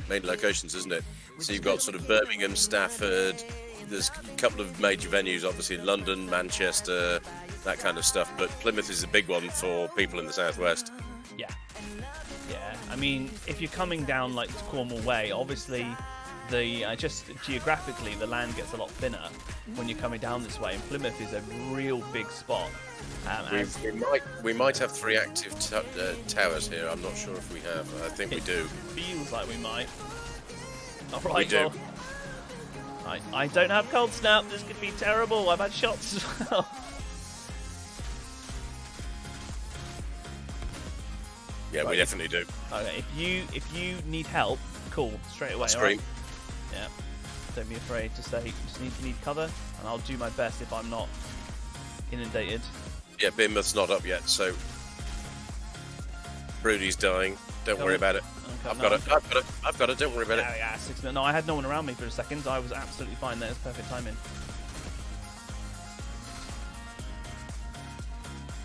locations, isn't it? So you've got sort of Birmingham, Stafford. There's a couple of major venues, obviously London, Manchester, that kind of stuff. But Plymouth is a big one for people in the southwest. Yeah. I mean, if you're coming down like Cornwall Way, obviously just geographically the land gets a lot thinner when you're coming down this way. And Plymouth is a real big spot. We might have 3 active towers here. I'm not sure if we have. I think we do. Feels like we might. All right, we do. Well, I don't have cold snap. This could be terrible. I've had shots as well. Yeah, we definitely do. Okay, if you need help, call straight away. Scream. Right? Yeah. Don't be afraid. Just need cover, and I'll do my best if I'm not inundated. Yeah, Bournemouth's not up yet, so Brody's dying. Don't worry about it. Okay, I've got it. Don't worry about it. Yeah, 6 minutes. No, I had no one around me for a second. I was absolutely fine there. It's perfect timing.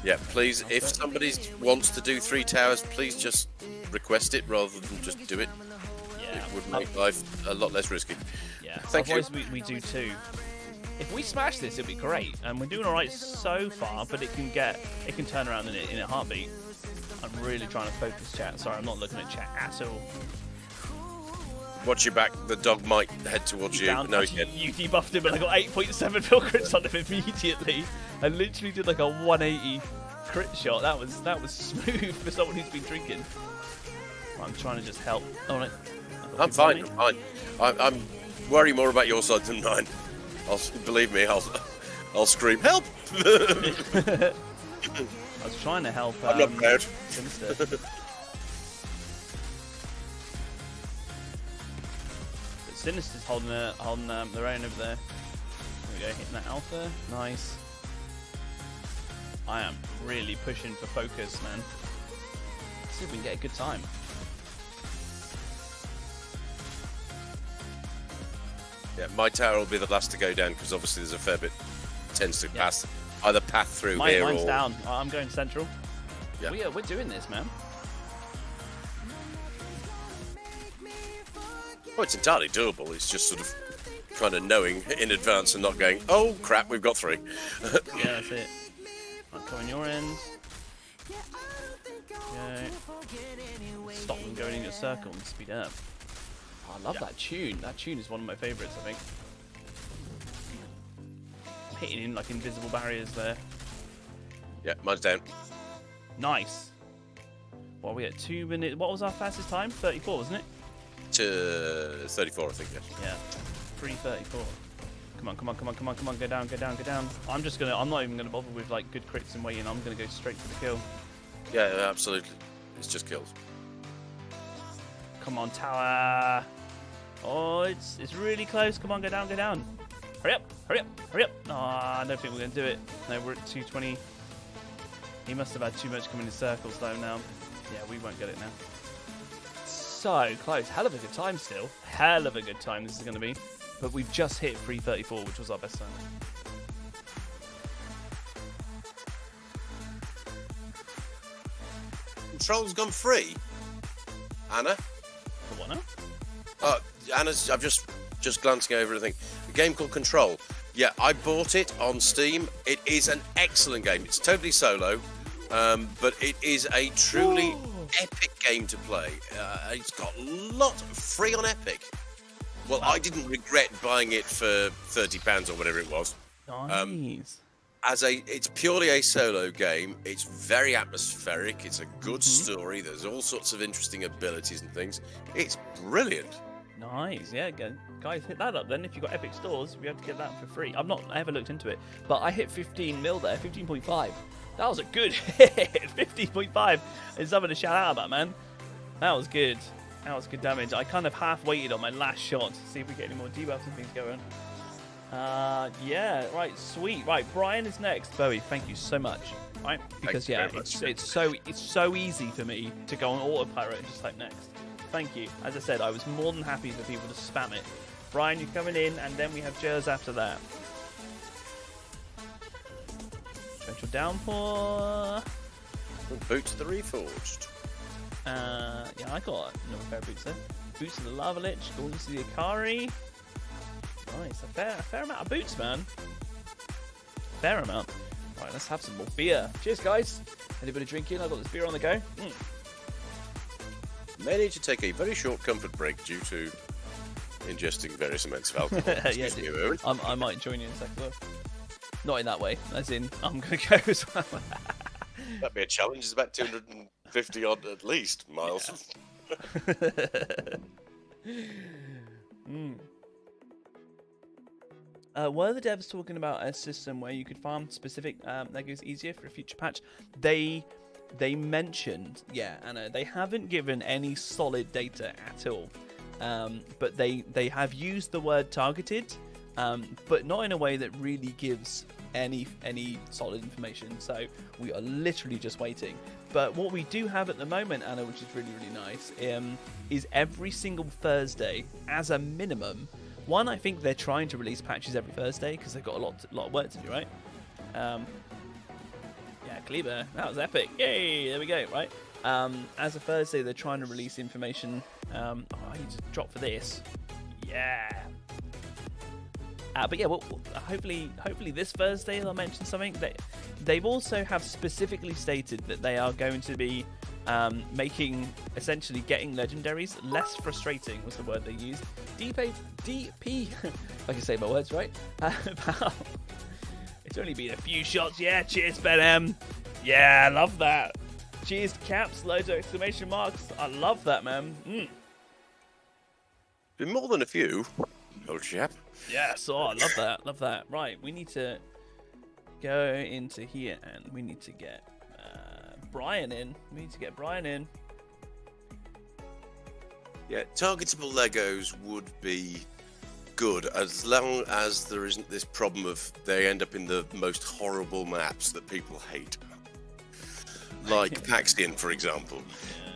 Yeah, please, if somebody wants to do 3 towers, please just request it rather than just do it. Yeah. It would make life a lot less risky. Yeah. Thank you. Otherwise, we do 2. If we smash this, it'll be great. And we're doing all right so far, but it can turn around in a heartbeat. I'm really trying to focus chat. Sorry, I'm not looking at chat at all. Watch your back. The dog might head towards you. No, you debuffed him, and I got 8.7 fill crits on him immediately. I literally did like a 180 crit shot. That was smooth for someone who's been drinking. I'm trying to just help. All right. I'm fine. I'm worry more about your side than mine. Believe me, I'll scream help. I was trying to help. I'm not proud. Sinister. But Sinister's holding their own over there. There we go, hitting that alpha. Nice. I am really pushing for focus, man. Let's see if we can get a good time. Yeah, my tower will be the last to go down because obviously there's a fair bit tends to pass either path through here mine's or down. I'm going central. Yeah. We're doing this, man. Well, it's entirely doable. It's just sort of kind of knowing in advance and not going, oh crap, we've got 3. Yeah, that's it. I'm coming your end. go. Stop them going in a circle and speed up. Oh, I love that tune. That tune is one of my favourites, I think. Hitting in like invisible barriers there. Yeah, mine's down. Nice. What are we at? 2 minutes? What was our fastest time? 34, wasn't it? To 34, I think. Yes. Yeah. 3:34. Come on, come on, come on, come on, come on. Go down, go down, go down. I'm not even gonna bother with like good crits and weigh in. I'm gonna go straight for the kill. Yeah, absolutely. It's just kills. Come on, tower. Oh, it's really close. Come on, go down, go down. Hurry up, hurry up, hurry up. Oh, I don't think we're gonna do it. No, we're at 220. He must have had too much coming in circles though now. Yeah, we won't get it now. So close. Hell of a good time still. Hell of a good time this is going to be. But we've just hit 3:34, which was our best time. Control's gone free. Anna? The what now? Anna's. I'm just glancing over everything. A game called Control. Yeah, I bought it on Steam. It is an excellent game. It's totally solo, but it is a truly epic game to play. It's got a lot free on Epic. Well, I didn't regret buying it for £30 or whatever it was. Nice. It's purely a solo game. It's very atmospheric. It's a good story. There's all sorts of interesting abilities and things. It's brilliant. Nice. Yeah, guys, hit that up then. If you've got Epic stores, we have to get that for free. I've not ever looked into it, but I hit 15 mil there, 15.5. That was a good hit. 15.5. There's something to shout out about, man. That was good. That was good damage. I kind of half waited on my last shot to see if we get any more debuffs and things going. Yeah, right, sweet. Right, Brian is next. Bowie, thank you so much. Right, because yeah, it's so easy for me to go on autopilot and just type next. Thank you. As I said, I was more than happy for people to spam it. Brian, you're coming in, and then we have Jers after that. Torrential Downpour. Boots the Reforged. Yeah, I got another pair of boots there. Boots of the Lava Lich, Gauntlet of the Akari. Nice, a fair amount of boots, man. Fair amount. Right, let's have some more beer. Cheers, guys. Anybody drinking? I've got this beer on the go. May need to take a very short comfort break due to ingesting various amounts of alcohol. Yeah, me a moment. I might join you in a second. Not in that way, as in I'm going to go as well. That'd be a challenge. It's about 250 odd at least miles. Yeah. Were the devs talking about a system where you could farm specific that goes easier for a future patch? They mentioned, yeah, and they haven't given any solid data at all. But they have used the word targeted, but not in a way that really gives any solid information. So we are literally just waiting. But what we do have at the moment, Anna, which is really nice, is every single Thursday, as a minimum. One, I think they're trying to release patches every Thursday because they've got a lot of work to do, right? Yeah, Kleber, that was epic. Yay, there we go, right? As a Thursday, they're trying to release information. Oh, I need to drop for this. Yeah. But yeah, well, hopefully this Thursday they'll mention something. They've also have specifically stated that they are going to be making, essentially getting legendaries less frustrating was the word they used. DP, if I can say my words right. It's only been a few shots. Yeah, cheers, Ben. Yeah, I love that. Cheers, caps, loads of exclamation marks. I love that, man. Been more than a few, old chap. Yeah, so I love that. Love that. Right, we need to go into here and we need to get Brian in. We need to get Brian in. Yeah, targetable Legos would be good as long as there isn't this problem of they end up in the most horrible maps that people hate. Like Paxian, for example.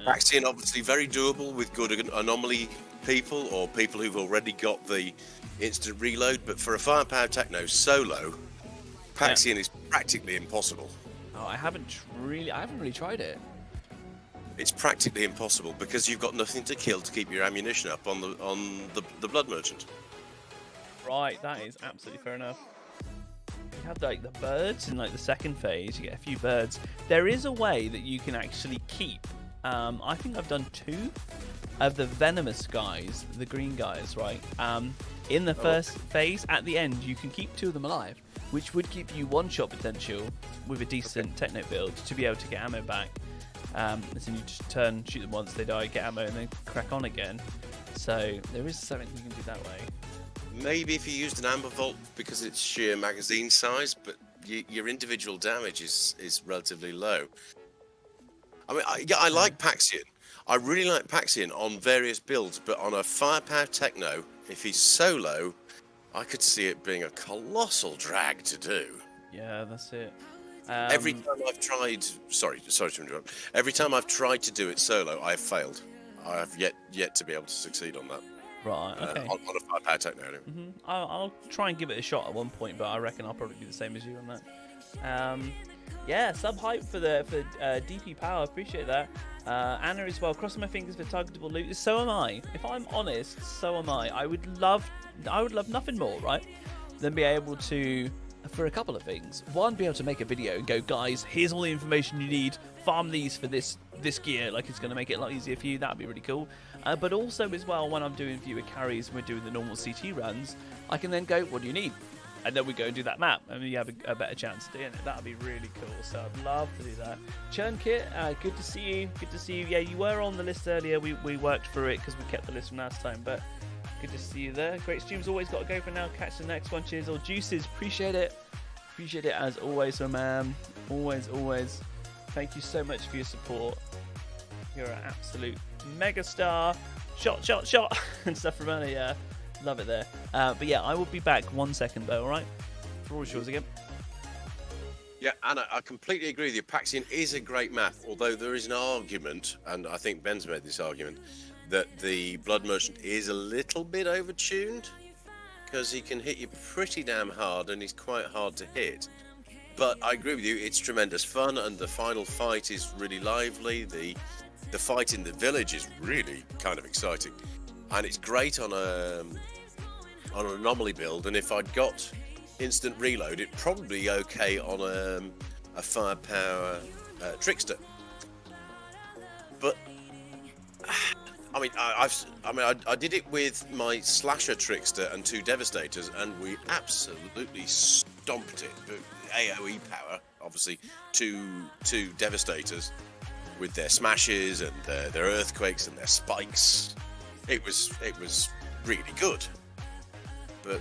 Yeah. Paxian, obviously very doable with good anomaly people or people who've already got the instant reload, but for a firepower techno solo, Paxian is practically impossible. Oh, I haven't really tried it. It's practically impossible because you've got nothing to kill to keep your ammunition up on the Blood Merchant. Right, that is absolutely fair enough. you have like the birds in like the second phase. You get a few birds. There is a way that you can actually keep. I think I've done 2 of the venomous guys, the green guys, right? In the first phase, at the end, you can keep 2 of them alive, which would give you 1-shot potential with a decent techno build to be able to get ammo back. And then you just shoot them once, they die, get ammo, and then crack on again. So there is something you can do that way. Maybe if you used an amber vault because it's sheer magazine size, but your individual damage is relatively low. I mean, I like Paxion. I really like Paxion on various builds, but on a firepower techno, if he's solo, I could see it being a colossal drag to do. Yeah, that's it. Every time I've tried, sorry to interrupt. Every time I've tried to do it solo, I have failed. I have yet to be able to succeed on that. Right. Okay. On a firepower techno. Anyway. I'll try and give it a shot at one point, but I reckon I'll probably be the same as you on that. Yeah, sub hype for DP Power. Appreciate that. Anna as well. Crossing my fingers for targetable loot. So am I. If I'm honest, so am I. I would love nothing more, right, than be able to, for a couple of things. One, be able to make a video and go, guys, here's all the information you need. Farm these for this gear. Like, it's going to make it a lot easier for you. That'd be really cool. But also as well, when I'm doing viewer carries and we're doing the normal CT runs, I can then go, what do you need? And then we go and do that map, and you have a better chance of doing it. That'd be really cool. So I'd love to do that. Churn Kit, good to see you. Good to see you. Yeah, you were on the list earlier. We worked through it because we kept the list from last time. But good to see you there. Great streams. Always got to go for now. Catch the next one. Cheers. All juices. Appreciate it. Appreciate it as always, my man. Always. Thank you so much for your support. You're an absolute megastar. Shot. And stuff from earlier. Yeah. Love it there. But yeah, I will be back 1 second, Beau, alright? For all yours again. Yeah, Anna, I completely agree with you. Paxion is a great map, although there is an argument, and I think Ben's made this argument, that the Blood Merchant is a little bit overtuned, because he can hit you pretty damn hard, and he's quite hard to hit. But I agree with you, it's tremendous fun, and the final fight is really lively. The fight in the village is really kind of exciting. And it's great on an anomaly build, and if I'd got instant reload, it'd probably be okay on a firepower trickster. But I mean, I did it with my slasher trickster and 2 devastators, and we absolutely stomped it. AOE power, obviously, two devastators with their smashes and their earthquakes and their spikes. It was really good. But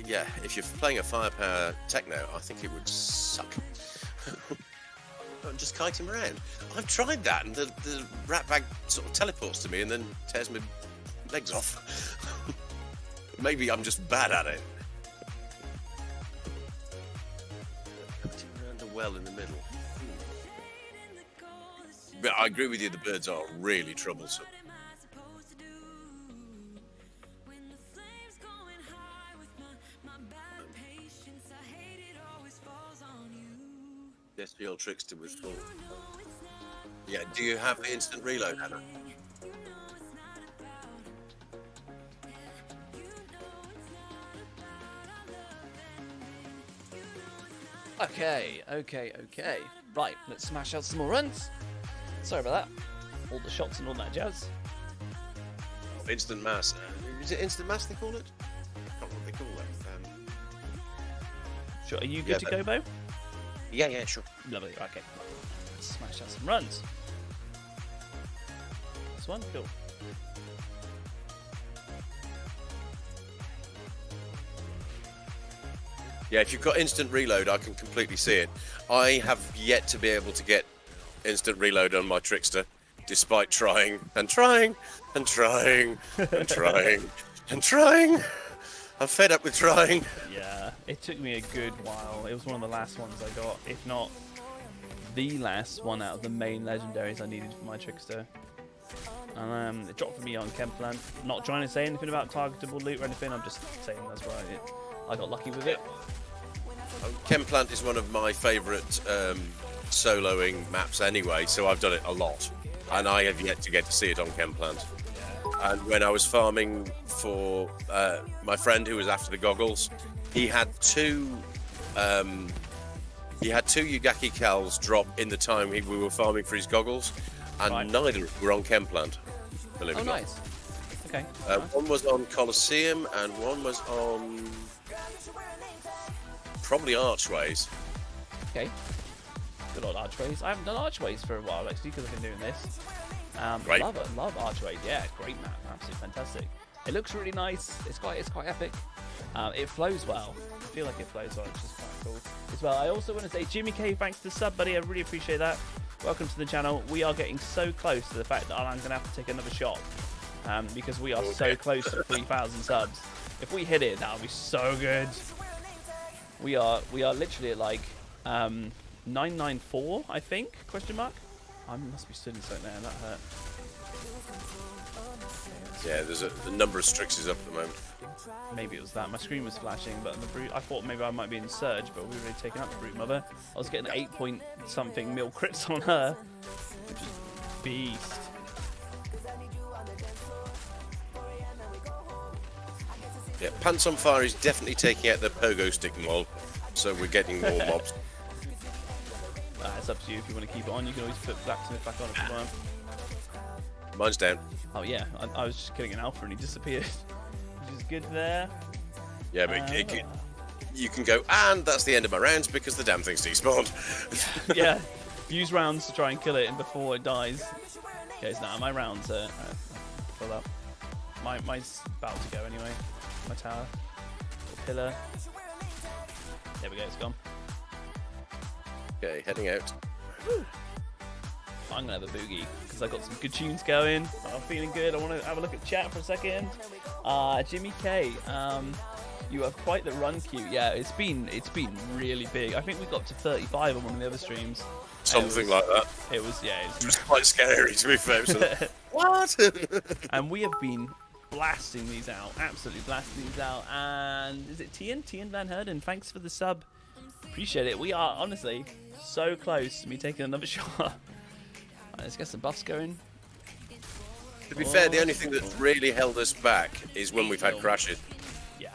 yeah, if you're playing a firepower techno, I think it would suck. Just kite him around. I've tried that, and the rat bag sort of teleports to me and then tears my legs off. Maybe I'm just bad at it. Cutting around a well in the middle. But I agree with you, the birds are really troublesome. Yes, the old trickster with full. Yeah, do you have the instant reload, Hannah? Okay. Right, let's smash out some more runs. Sorry about that. All the shots and all that jazz. Oh, instant mass. Is it instant mass they call it? I can't remember what they call it. Sure, are you good to go, Beau? Yeah, sure. Lovely, okay. Let's smash out some runs. This one, cool. Yeah, if you've got instant reload, I can completely see it. I have yet to be able to get instant reload on my trickster, despite trying and trying and trying and trying and trying. I'm fed up with trying. Yeah, it took me a good while. It was one of the last ones I got, if not the last one out of the main legendaries I needed for my trickster. And it dropped for me on Chemplant. Not trying to say anything about targetable loot or anything, I'm just saying that's why I got lucky with it. Chemplant is one of my favourite soloing maps anyway, so I've done it a lot. And I have yet to get to see it on Chemplant. And when I was farming for my friend who was after the goggles, he had 2 he had 2 Yugaki Cals drop in the time we were farming for his goggles, and Right. neither were on Chempland, believe it Oh, or not. nice. Okay. One was on Colosseum, and one was on probably Archways. Okay. Good old Archways. I haven't done Archways for a while actually because I've been doing this. Great. Love Archways. Yeah, great map. Absolutely fantastic. It looks really nice. It's quite epic. It flows well. I feel like it flows well, which is quite cool as well. I also want to say, Jimmy K, thanks for the sub, buddy. I really appreciate that. Welcome to the channel. We are getting so close to the fact that I'm going to have to take another shot because we are so close to 3,000 subs. If we hit it, that'll be so good. We are literally at like 994, I think? Question mark. I must be stood in something there. That hurt. Yeah, there's a number of Strixes up at the moment. Maybe it was that. My screen was flashing, but the brute. I thought maybe I might be in Surge, but we've already taken up the brute mother. I was getting 8 point something mil crits on her, which is beast. Yeah, Pants on Fire is definitely taking out the pogo stick mob, so we're getting more mobs. It's up to you if you want to keep it on. You can always put Blacksmith back on if you want. Mine's down. Oh yeah, I was just killing an alpha and he disappeared, which is good there. Yeah, but you can go, and that's the end of my rounds because the damn thing's despawned. Yeah, use rounds to try and kill it, and before it dies. Okay, so now my rounds are full up. Mine's about to go anyway. My tower, or pillar. There we go, it's gone. Okay, heading out. I'm gonna have a boogie because I got some good tunes going. I'm feeling good. I want to have a look at chat for a second. Jimmy K, you have quite the run queue. Yeah, it's been really big. I think we got to 35 on one of the other streams. Something like that. It was It was quite scary to be fair. So what? and we have been blasting these out, absolutely blasting these out. And is it Tian Van Herden? Thanks for the sub. Appreciate it. We are honestly so close to me taking another shot. Let's get some buffs going. To be fair, the only thing that's really held us back is when we've had crashes. Yeah.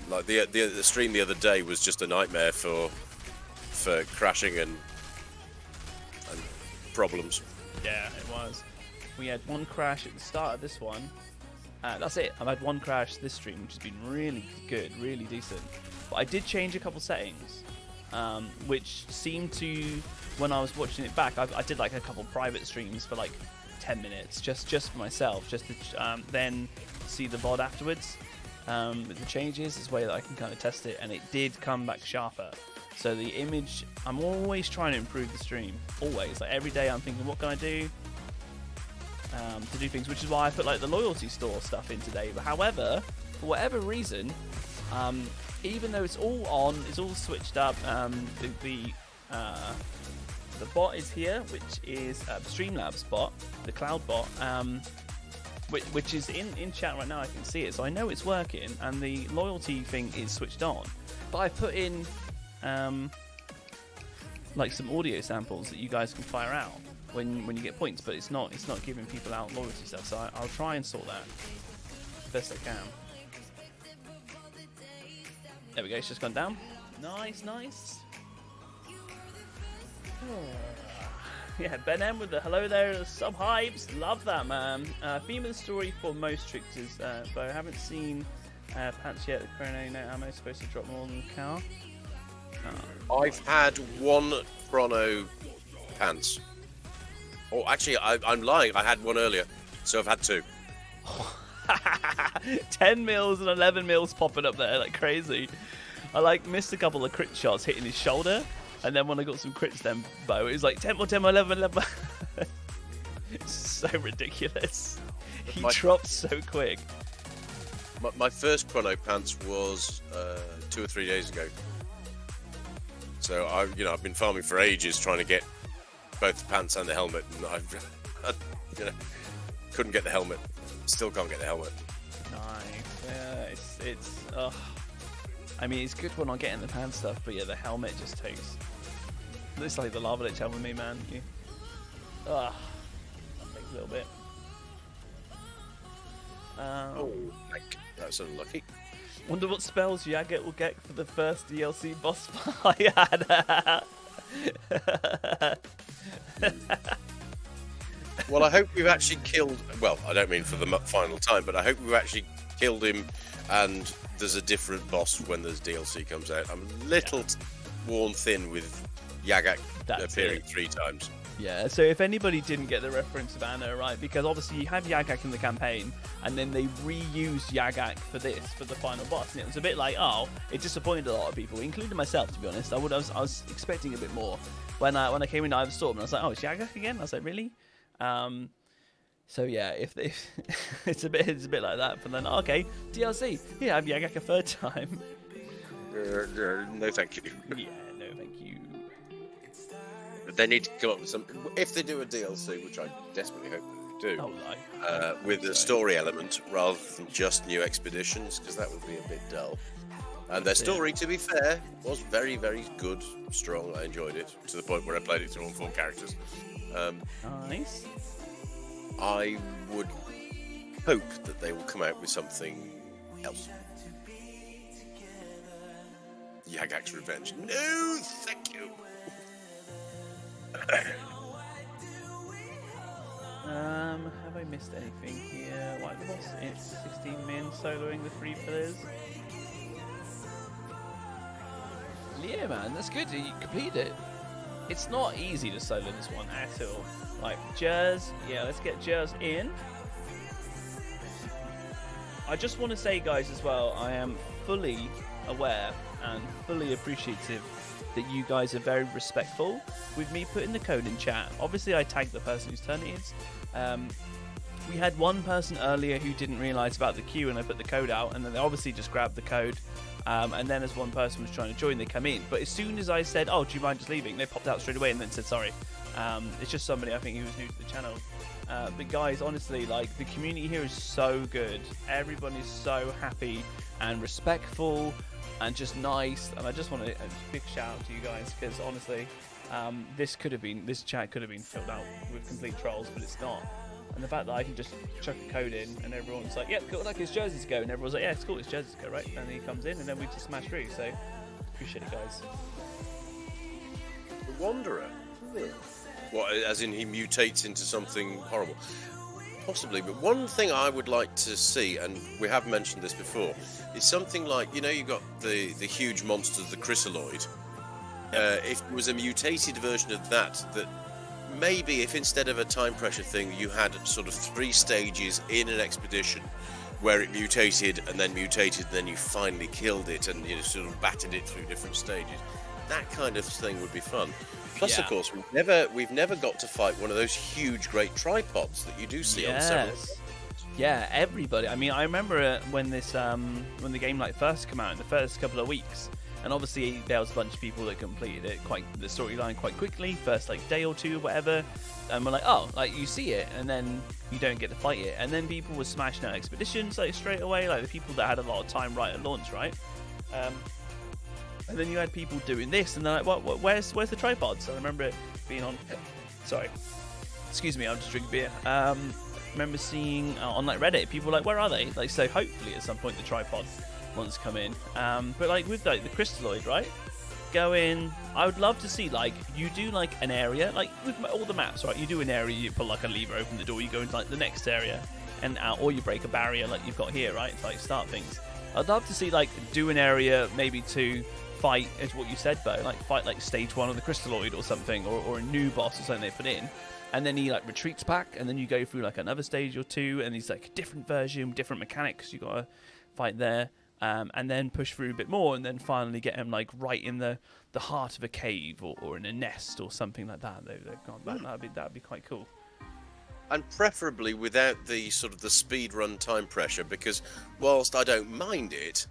Like the stream the other day was just a nightmare for crashing and problems. Yeah, it was. We had one crash at the start of this one. That's it. I've had one crash this stream, which has been really good, really decent. But I did change a couple settings, which seemed to, when I was watching it back, I did like a couple private streams for like 10 minutes, just for myself, just to then see the VOD afterwards. With the changes, this way that I can kind of test it, and it did come back sharper. So the image, I'm always trying to improve the stream, always. Like every day I'm thinking, what can I do to do things, which is why I put like the loyalty store stuff in today. But however, for whatever reason, even though it's all on, it's all switched up, the bot is here, which is Streamlabs bot, the cloud bot, which is in chat right now. I can see it, so I know it's working, and the loyalty thing is switched on. But I put in like some audio samples that you guys can fire out when you get points, but it's not giving people out loyalty stuff. So I'll try and sort that best I can. There we go. It's just gone down. Nice. Yeah, Ben M with the hello there, sub hypes. Love that, man. Theme of the story for most tricksters, but I haven't seen Pants yet. The chrono no ammo is supposed to drop more than the car. I've had one chrono Pants. Oh, actually, I'm lying. I had one earlier, so I've had 2. 10 mils and 11 mils popping up there like crazy. I like missed a couple of crit shots hitting his shoulder, and then when I got some crits then Beau, it was like 10 more, 10 more, 11. It's so ridiculous. He dropped so quick. My first chrono Pants was 2 or 3 days ago. So I've been farming for ages trying to get both the pants and the helmet, and I couldn't get the helmet. Still can't get the helmet. Nice. Yeah, it's I mean, it's good when I'm getting the pants stuff, but yeah, the helmet just takes. It's like the lava lich with me, man. That takes a little bit. Oh, that's unlucky. Wonder what spells Yaget will get for the first DLC boss fight. Well, I hope we've actually killed. Well, I don't mean for the final time, but I hope we've actually killed him, and there's a different boss when there's DLC comes out. I'm a little worn thin with Yagak appearing 3 times. Yeah, so if anybody didn't get the reference of Anna, right, because obviously you have Yagak in the campaign, and then they reused Yagak for the final boss, and it was a bit like, oh, it disappointed a lot of people, including myself, to be honest. I was expecting a bit more when I came in Eye of the Storm, and I was like, oh, it's Yagak again? I was like, really? So yeah, if it's a bit like that, but then okay, DLC, yeah, I'm Yagak a 3rd time. No, thank you. Yeah, no, thank you. They need to come up with some. If they do a DLC, which I desperately hope they do, with a story element rather than just new expeditions, because that would be a bit dull. And their story, to be fair, was very, very good, strong. I enjoyed it to the point where I played it through on 4 characters. Nice. I would hope that they will come out with something else. Yagak's Revenge. No, thank you. Have I missed anything here? Like the boss, it's 16 men soloing the 3 pillars. Yeah, man, that's good. You completed it. It's not easy to solo this one at all. Like Jers, yeah, let's get Jers in. I just want to say, guys, as well, I am fully aware and fully appreciative that you guys are very respectful with me putting the code in chat. Obviously, I tagged the person whose turn it is. We had one person earlier who didn't realise about the queue, and I put the code out, and then they obviously just grabbed the code. And then as one person was trying to join, they come in. But as soon as I said, oh, do you mind just leaving? They popped out straight away and then said, sorry. It's just somebody, I think, who was new to the channel. But guys, honestly, like, the community here is so good. Everyone is so happy and respectful and just nice. And I just want a big shout out to you guys, because honestly, this chat could have been filled out with complete trolls, but it's not. And the fact that I can just chuck a code in and everyone's like, yeah, cool, like it's Jersey's go, and everyone's like, yeah, it's cool, it's Jersey's go, right? And he comes in and then we just smash through. So appreciate it, guys. The Wanderer. What, as in he mutates into something horrible? Possibly, but one thing I would like to see, and we have mentioned this before, is something like, you know, you've got the huge monster, the Chrysaloid. If it was a mutated version of that maybe if instead of a time pressure thing, you had sort of 3 stages in an expedition where it mutated and then you finally killed it and you know, sort of battered it through different stages. That kind of thing would be fun. Plus, of course, we've never got to fight one of those huge, great tripods that you do see on several. Yeah, everybody. I mean, I remember when when the game like first came out in the first couple of weeks, and obviously there was a bunch of people that completed it the storyline quite quickly, first like day or 2 or whatever, and we're like, oh, like you see it, and then you don't get to fight it, and then people were smashing out expeditions like straight away, like the people that had a lot of time right at launch, right? And then you had people doing this, and they're like, what where's the tripods? I remember it being on. Sorry, excuse me, I'm just drinking beer. Remember seeing on like Reddit, people were like, where are they? Like, so hopefully at some point the tripod ones come in. But like with like the Crystalloid, right? Go in. I would love to see like you do like an area, like with all the maps, right? You do an area, you pull like a lever, open the door, you go into like the next area, and or you break a barrier like you've got here, right? To like start things. I'd love to see like do an area maybe to fight, is what you said, Beau, like fight like stage 1 of the Crystalloid or something, or a new boss or something they put in, and then he like retreats back, and then you go through like another stage or 2, and he's like a different version, different mechanics you gotta fight there, and then push through a bit more, and then finally get him like right in the heart of a cave or in a nest or something like that. They've gone back. That'd be quite cool. And preferably without the sort of the speed run time pressure, because whilst I don't mind it,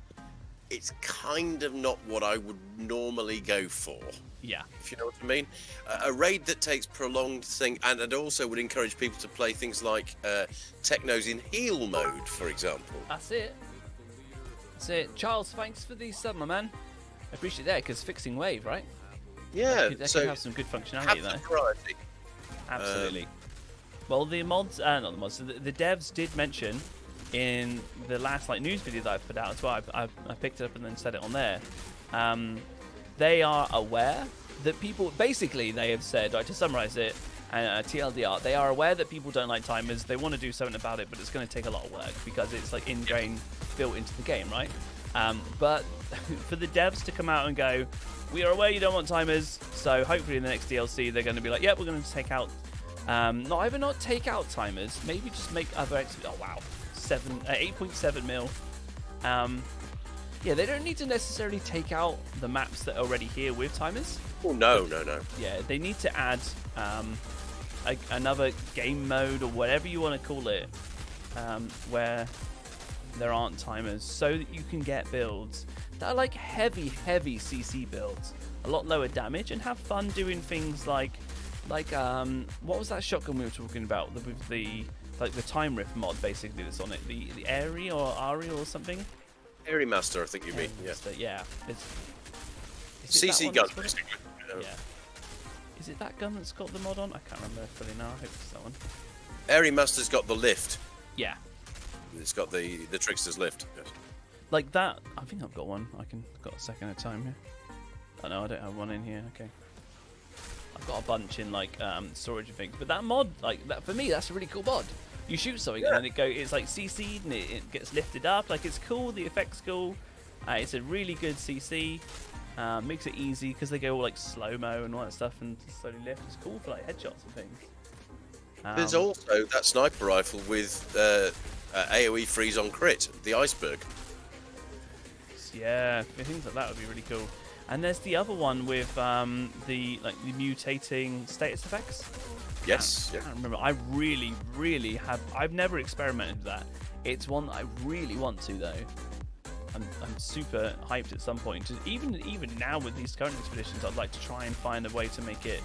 it's kind of not what I would normally go for. Yeah. If you know what I mean. A raid that takes prolonged thing, and it also would encourage people to play things like Technos in heal mode, for example. That's it. Charles, thanks for the sub, my man. I appreciate that, because fixing wave, right? Yeah. That could have some good functionality there. Variety. Absolutely. Well, the mods, not the mods, the devs did mention in the last like news video that I put out as well. I picked it up and then said it on there. They are aware that people, basically they have said, to summarize it, TLDR, they are aware that people don't like timers. They want to do something about it, but it's going to take a lot of work because it's like ingrained, built into the game, right? But for the devs to come out and go, we are aware you don't want timers, so hopefully in the next DLC they're going to be like, yep, we're going to take out, not take out timers, maybe just make other, oh wow, 8.7 mil. Yeah, they don't need to necessarily take out the maps that are already here with timers. Oh, no. Yeah, they need to add another game mode or whatever you want to call it, where there aren't timers, so that you can get builds that are like heavy CC builds, a lot lower damage, and have fun doing things like what was that shotgun we were talking about with the time rift mod basically that's on it, the Airy or something. Airy Master, I think you mean. Yeah. Is it CC that gun, one that's got it? basically. Yeah. Is it that gun that's got the mod on? I can't remember fully now. I hope it's that one. Airy Master's got the lift. Yeah. It's got the trickster's lift. Yes. Like that. I think I've got one. Got a second at a time here. Oh no, I don't have one in here. Okay. I've got a bunch in like storage and things. But that mod, like that for me, that's a really cool mod. You shoot something and then it's like CC'd and it gets lifted up. Like it's cool. The effect's cool. It's a really good CC. Makes it easy because they go all like slow-mo and all that stuff and slowly lift. It's cool for like headshots and things. There's also that sniper rifle with AoE freeze on crit, the iceberg. Yeah, things like that would be really cool. And there's the other one with the mutating status effects. Yes. I can't remember. I really have. I've never experimented with that. It's one that I really want to though. I'm super hyped at some point. Just even now with these current expeditions, I'd like to try and find a way to make it.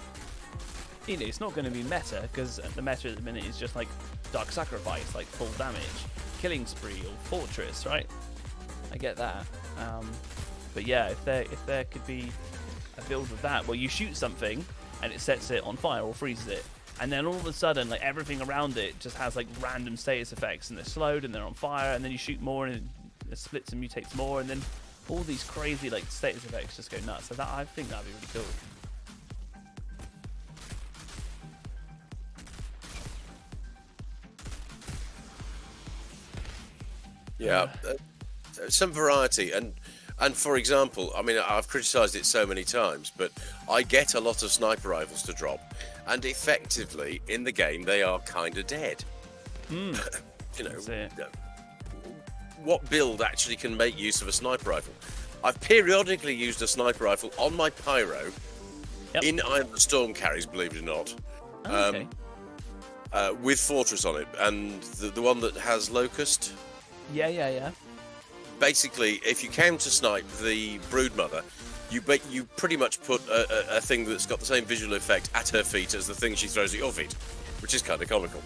You know, it's not going to be meta because the meta at the minute is just like Dark Sacrifice, like full damage, Killing Spree, or Fortress, right? I get that. But yeah, if there could be a build with that where you shoot something and it sets it on fire or freezes it, and then all of a sudden like everything around it just has like random status effects and they're slowed and they're on fire, and then you shoot more and it splits and mutates more, and then all these crazy like status effects just go nuts. So that, I think that'd be really cool. Yeah, some variety, and for example, I mean, I've criticised it so many times, but I get a lot of sniper rifles to drop, and effectively in the game they are kind of dead. You know, what build actually can make use of a sniper rifle? I've periodically used a sniper rifle on my pyro in either storm carries, believe it or not. Okay. With Fortress on it, and the one that has Locust. Yeah. Basically, if you counter snipe the Broodmother, you pretty much put a thing that's got the same visual effect at her feet as the thing she throws at your feet, which is kind of comical.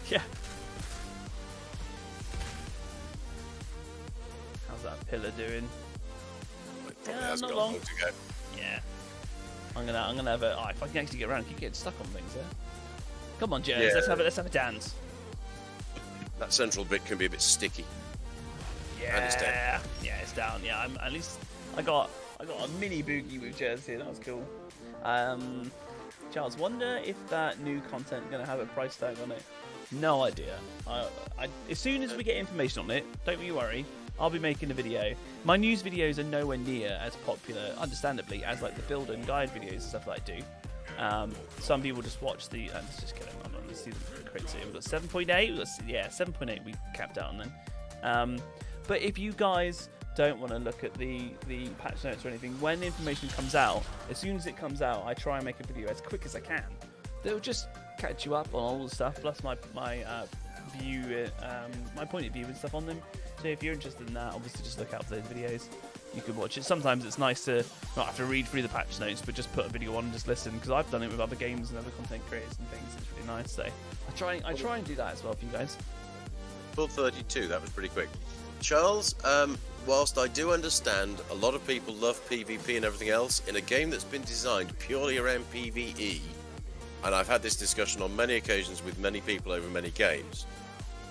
Yeah. How's that pillar doing? It probably has not got long. long to go. Yeah. I'm gonna have a. Oh, if I can actually get around, I keep getting stuck on things there. Come on, Jones. Yeah. Let's have a dance. That central bit can be a bit sticky. Yeah. And it's down. Yeah, it's down. Yeah, at least I got a mini boogie with Jez here. That was cool. Charles, wonder if that new content gonna have a price tag on it. No idea. As soon as we get information on it, don't you worry. I'll be making a video. My news videos are nowhere near as popular, understandably, as like the build and guide videos and stuff that I do. Some people just watch the. Let's just get them on. Let's see the crits here. We've got 7.8. 7.8 we capped out on then. But if you guys don't want to look at the patch notes or anything, when information comes out, as soon as it comes out, I try and make a video as quick as I can. They'll just catch you up on all the stuff, plus my view, my point of view and stuff on them. So if you're interested in that, obviously just look out for those videos. You can watch it. Sometimes it's nice to not have to read through the patch notes, but just put a video on and just listen, because I've done it with other games and other content creators and things. It's really nice. So I try and do that as well for you guys. Full 32, that was pretty quick. Charles, whilst I do understand a lot of people love PvP and everything else, in a game that's been designed purely around PvE, and I've had this discussion on many occasions with many people over many games,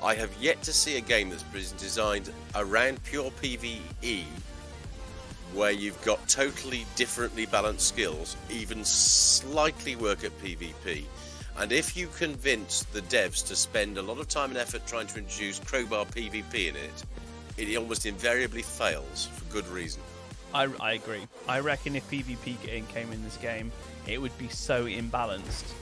I have yet to see a game that's been designed around pure PvE where you've got totally differently balanced skills, even slightly work at PvP. And if you convince the devs to spend a lot of time and effort trying to introduce crowbar PvP in it, it almost invariably fails for good reason. I agree. I reckon if PvP came in this game, it would be so imbalanced.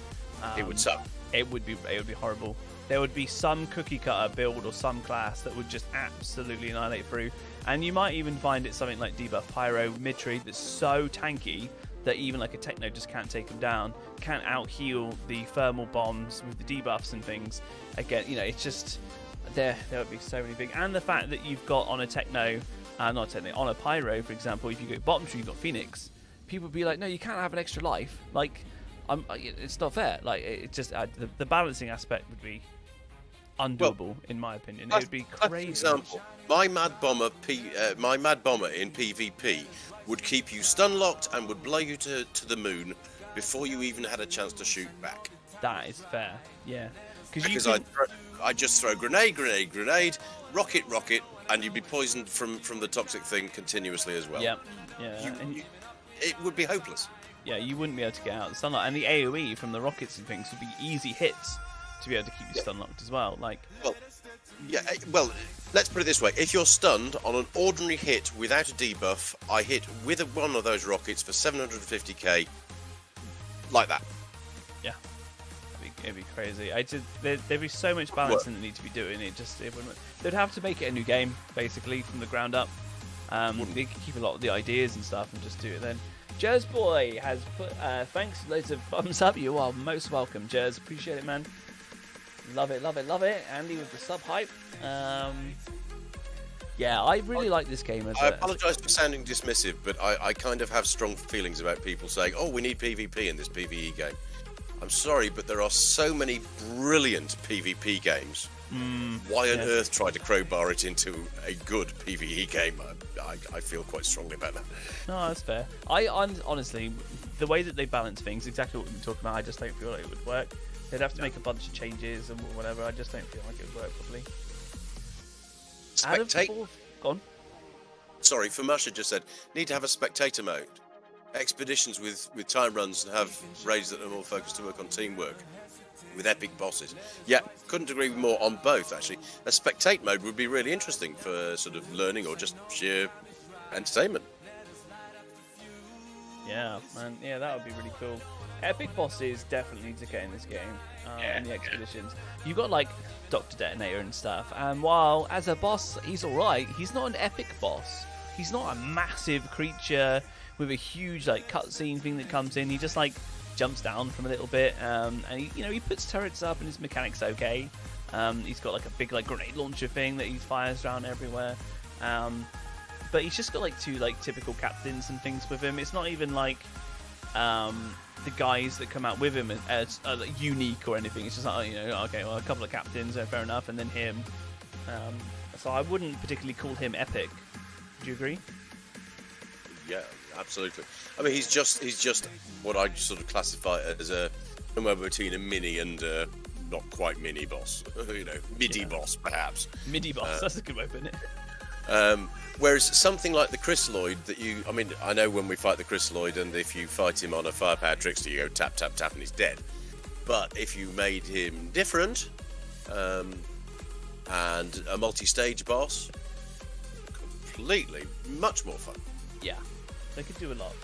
It would suck. It would be horrible. There would be some cookie cutter build or some class that would just absolutely annihilate through. And you might even find it something like debuff Pyro Midtree that's so tanky that even like a Techno just can't take him down, can't out heal the thermal bombs with the debuffs and things. Again, you know, it's just there would be so many big. And the fact that you've got on a Techno, not Techno, on a Pyro, for example, if you go bottom tree, you've got Phoenix. People would be like, no, you can't have an extra life. Like, it's not fair. Like, it just the balancing aspect would be undoable, in my opinion. It would be crazy. For example, my Mad Bomber in PvP would keep you stun locked and would blow you to the moon before you even had a chance to shoot back. That is fair, yeah. Because I just throw grenade, rocket, and you'd be poisoned from the toxic thing continuously as well. Yeah. It would be hopeless. Yeah, you wouldn't be able to get out of the sunlight, and the AOE from the rockets and things would be easy hits to be able to keep you stun locked as well. Like, well, let's put it this way: if you're stunned on an ordinary hit without a debuff, I hit with one of those rockets for 750k, like that. Yeah, it'd be crazy. There'd be so much balancing that need to be doing. They'd have to make it a new game basically from the ground up. They could keep a lot of the ideas and stuff and just do it then. Jez Boy has put thanks, loads of thumbs up. You are most welcome, Jez. Appreciate it, man. Love it. Andy with the sub hype. Yeah, I really like this game. I apologise for sounding dismissive, but I kind of have strong feelings about people saying, "Oh, we need PvP in this PvE game." I'm sorry, but there are so many brilliant PvP games. Why on earth try to crowbar it into a good PvE game? I feel quite strongly about that. No, that's fair. Honestly, the way that they balance things, exactly what we've been talking about, I just don't feel like it would work. They'd have to make a bunch of changes and whatever. I just don't feel like it would work properly. Go on. Sorry, Famasha just said, need to have a spectator mode. Expeditions with time runs and have raids that are more focused to work on teamwork with epic bosses. Yeah, couldn't agree more on both, actually. A spectate mode would be really interesting for sort of learning or just sheer entertainment. Yeah, man. Yeah, that would be really cool. Epic bosses definitely need to get in this game. In the expeditions. You've got like Dr. Detonator and stuff, and while as a boss he's alright, he's not an epic boss. He's not a massive creature with a huge like cutscene thing that comes in. He just like jumps down from a little bit, and he puts turrets up and his mechanics okay. He's got like a big like grenade launcher thing that he fires around everywhere. But he's just got like two like typical captains and things with him. It's not even like the guys that come out with him as like, unique or anything. It's just like, okay, well, a couple of captains, fair enough, and then him. So I wouldn't particularly call him epic. Do you agree? Yeah, absolutely. I mean, he's just what I sort of classify as somewhere between a mini and not quite mini boss. Midi boss perhaps. Midi boss. That's a good way of putting it. Whereas something like the Crystalloid I know when we fight the Crystalloid, and if you fight him on a firepower trickster, you go tap, tap, tap, and he's dead. But if you made him different, and a multi-stage boss, completely, much more fun. Yeah, they could do a lot.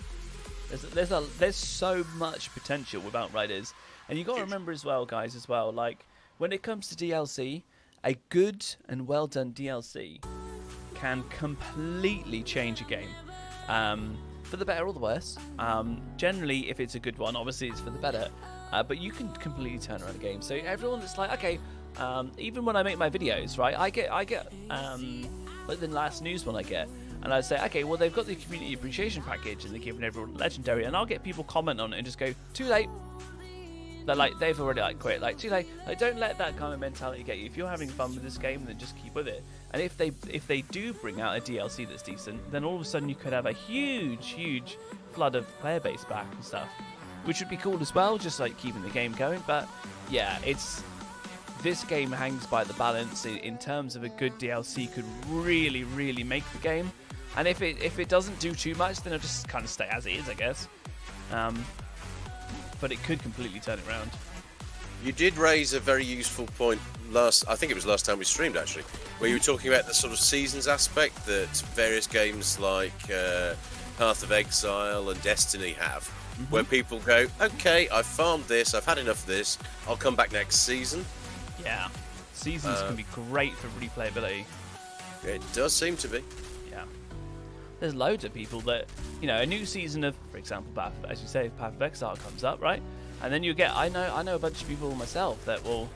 There's so much potential with Outriders, and you got to remember as well, guys, like when it comes to DLC, a good and well done DLC can completely change a game, for the better or the worse. Generally, if it's a good one, obviously it's for the better, but you can completely turn around a game. So everyone that's like, okay, even when I make my videos, right, I get like the last news one I get, and I say, okay, well, they've got the community appreciation package and they're giving everyone legendary, and I'll get people comment on it and just go, too late. They're like, they've already like quit, like too late. Like, don't let that kind of mentality get you. If you're having fun with this game, then just keep with it. And if they do bring out a DLC that's decent, then all of a sudden you could have a huge flood of player base back and stuff, which would be cool as well, just like keeping the game going. But yeah, this game hangs by the balance in terms of a good DLC could really, really make the game. And if it doesn't do too much, then it'll just kind of stay as it is, I guess. But it could completely turn it around. You did raise a very useful point I think it was last time we streamed actually, where you were talking about the sort of seasons aspect that various games like Path of Exile and Destiny have, where people go, okay, I've farmed this, I've had enough of this, I'll come back next season. Yeah, seasons can be great for replayability. It does seem to be. Yeah. There's loads of people that, a new season of, for example, as you say, Path of Exile comes up, right? And then you get, I know a bunch of people myself that will,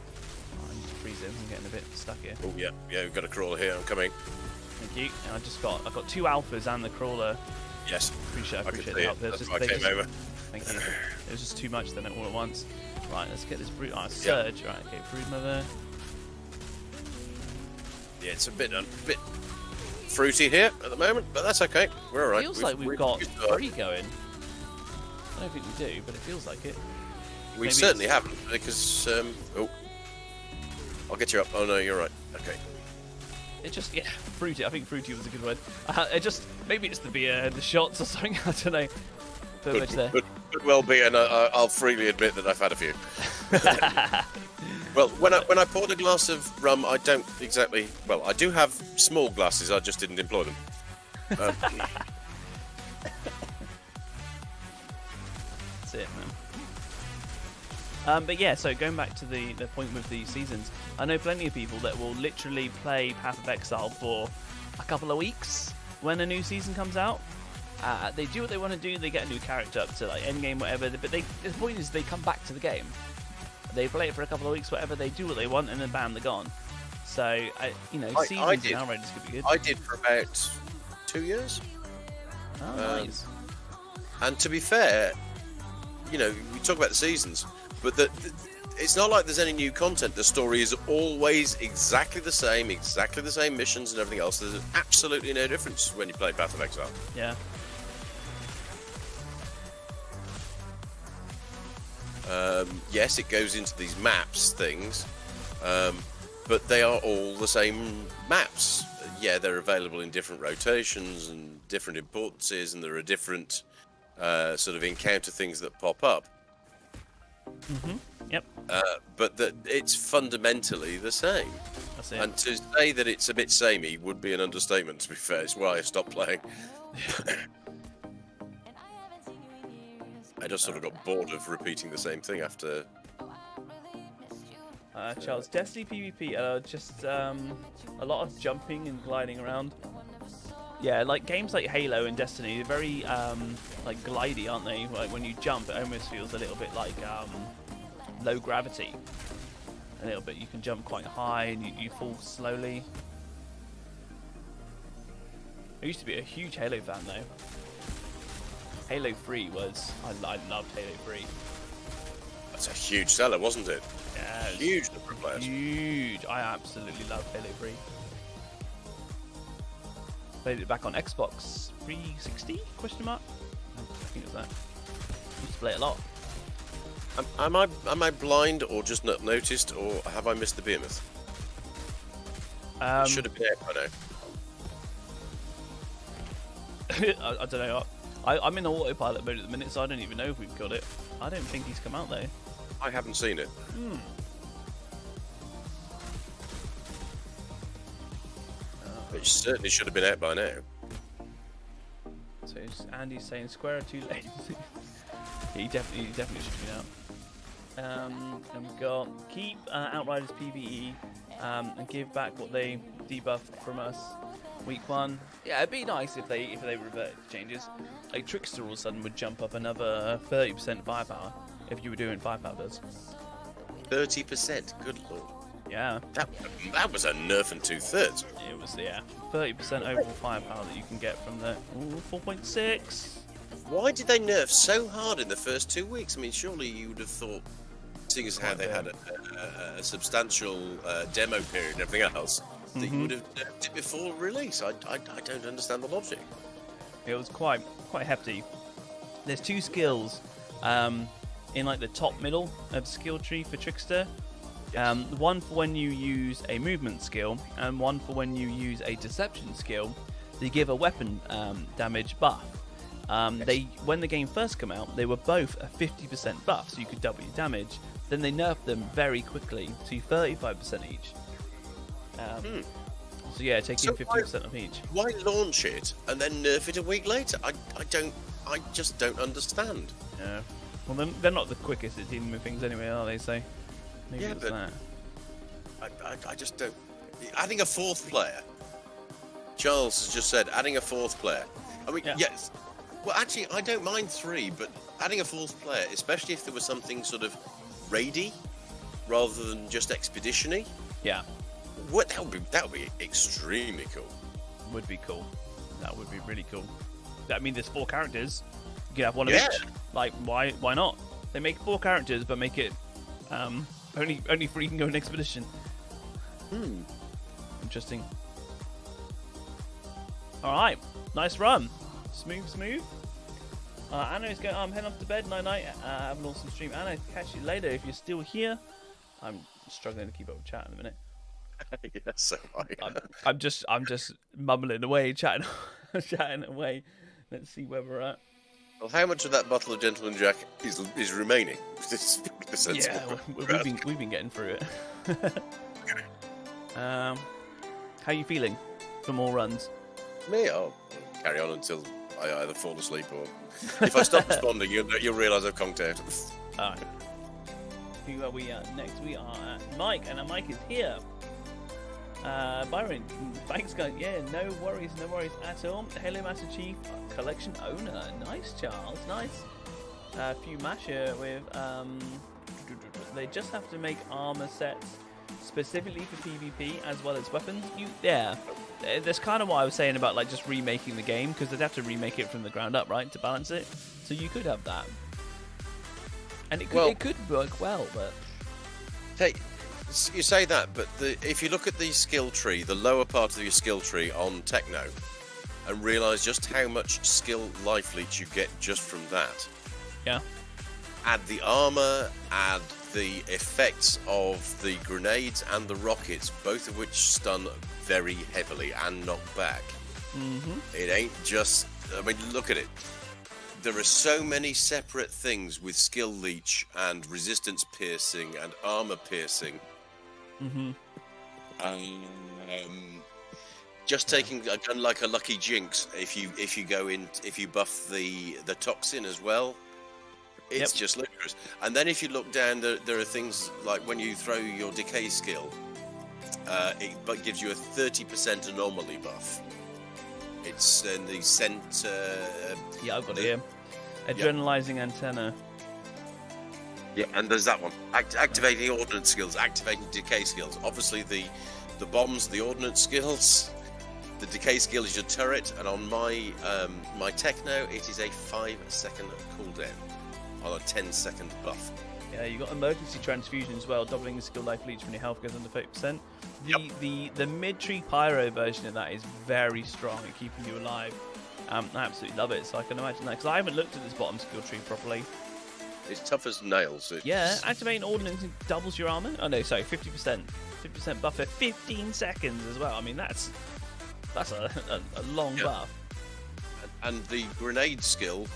I need to freeze him, I'm getting a bit stuck here. Oh yeah, we've got a crawler here, I'm coming. Thank you. And I've got 2 alphas and the crawler. Yes. I appreciate the help. That's why I came over. Thank you. It was just too much then all at once. Right, let's get this Brood. Oh, Surge. Yep. Right, okay, Brood Mother. Yeah, it's a bit fruity here at the moment, but that's okay. We're alright. Feels like we've got 3 going. I don't think we do, but it feels like it. We certainly haven't, because I'll get you up. Oh no, you're right. Okay. It just, fruity. I think fruity was a good word. Maybe it's the beer, the shots or something. I don't know. Could well be, and I'll freely admit that I've had a few. Well, when I poured a glass of rum, I don't exactly. Well, I do have small glasses. I just didn't employ them. That's it, man. But yeah, so going back to the point with the seasons, I know plenty of people that will literally play Path of Exile for a couple of weeks when a new season comes out. They do what they want to do. They get a new character up to like endgame, whatever. But the point is, they come back to the game. They play it for a couple of weeks, whatever. They do what they want, and then bam, they're gone. So seasons in Outriders could be good. I did for about 2 years. Oh, nice. And to be fair, we talk about the seasons, but it's not like there's any new content. The story is always exactly the same missions and everything else. There's absolutely no difference when you play Path of Exile. Yeah. Yes, it goes into these maps things, but they are all the same maps. Yeah, they're available in different rotations and different importances, and there are different sort of encounter things that pop up. Yep. But that it's fundamentally the same. That's it. And to say that it's a bit samey would be an understatement, to be fair. It's why I stopped playing. I just sort of got bored of repeating the same thing after. Charles, Destiny PvP, just a lot of jumping and gliding around. Yeah, like games like Halo and Destiny, they're very like glidey, aren't they? Like when you jump, it almost feels a little bit like low gravity. A little bit, you can jump quite high and you fall slowly. I used to be a huge Halo fan though. Halo 3 was, I loved Halo 3. That's a huge seller, wasn't it? Yeah, it was huge number of players. Huge. I absolutely loved Halo 3. Played it back on Xbox 360? Question mark? I think it was that. Used to play it a lot. Am I blind or just not noticed, or have I missed the behemoth? It should have been out by now. I don't know. I'm in autopilot mode at the minute, so I don't even know if we've got it. I don't think he's come out though. I haven't seen it. It certainly should have been out by now. So Andy's saying Square are too late. Yeah, he definitely should have been out. And we've got keep Outriders PvE and give back what they debuffed from us week 1. Yeah, it'd be nice if they revert changes. Like Trickster all of a sudden would jump up another 30% firepower if you were doing firepower does. 30%, good lord. Yeah. That was a nerf and 2/3. It was 30% overall firepower that you can get from the 4.6. Why did they nerf so hard in the first 2 weeks? I mean, surely you would have thought, seeing as how they had a substantial demo period and everything else, that you would have nerfed it before release. I don't understand the logic. It was quite hefty. There's 2 skills in like the top middle of skill tree for Trickster. One for when you use a movement skill, and one for when you use a deception skill. They give a weapon damage buff. When the game first came out, they were both a 50% buff, so you could double your damage. Then they nerfed them very quickly to 35% each. So yeah, taking 50% of each. Why launch it and then nerf it a week later? I just don't understand. Yeah. Well, they're not the quickest at dealing with things anyway, are they? So maybe it's that. I just don't. Adding a fourth player. Charles has just said adding a fourth player. I mean, yes. Well, actually, I don't mind 3, but adding a fourth player, especially if there was something sort of raidy rather than just expedition-y. Yeah. That would be extremely cool. Would be cool. That would be really cool. I mean, there's 4 characters. You could have one of each. Like, why not? They make 4 characters, but make it only 3 can go on expedition. Interesting. All right, nice run. Smooth. Anna's going. I'm heading off to bed. Night. Have an awesome stream. Anna, catch you later if you're still here. I'm struggling to keep up with chat in a minute. Yes, so I'm just mumbling away, chatting away. Let's see where we're at. Well, how much of that bottle of Gentleman Jack is remaining? Yeah, we've been getting through it. How are you feeling for more runs? Me, I'll carry on until I either fall asleep or if I stop responding, you'll realise I've conked out. All right. Who are we at next? We are at Mike, and Mike is here. Byron, thanks guys. Yeah, no worries at all. Hello, Master Chief, collection owner. Nice, Charles. Nice. A few masher with. They just have to make armor sets specifically for PvP as well as weapons. That's kind of what I was saying about like just remaking the game, because they'd have to remake it from the ground up, right, to balance it. So you could have that, and it could work well, but. Hey, you say that, but if you look at the skill tree, the lower part of your skill tree on Techno, and realise just how much skill life leech you get just from that. Yeah. Add the armor, add the effects of the grenades and the rockets, both of which stun very heavily and knock back. It ain't just. I mean, look at it. There are so many separate things with skill leech and resistance piercing and armor piercing. Just taking a gun like a Lucky Jinx, if you buff the toxin as well, it's just ludicrous. And then if you look down, there are things like when you throw your decay skill, it gives you a 30% anomaly buff. It's in the center. Yeah, I've got it here. Adrenalizing antenna. Yeah, and there's that one. Activating ordnance skills, activating decay skills. Obviously, the bombs, the ordnance skills. The decay skill is your turret, and on my my Techno, it is a 5-second cooldown on a 10-second buff. Yeah, you got emergency transfusion as well, doubling the skill life leech when your health goes under 30%. The mid-tree pyro version of that is very strong at keeping you alive. I absolutely love it, so I can imagine that, because I haven't looked at this bottom skill tree properly. It's tough as nails. Yeah, activating ordnance doubles your armor. Oh no, sorry, 50%. 50% buff for 15 seconds as well. I mean, that's a long buff. And the grenade skill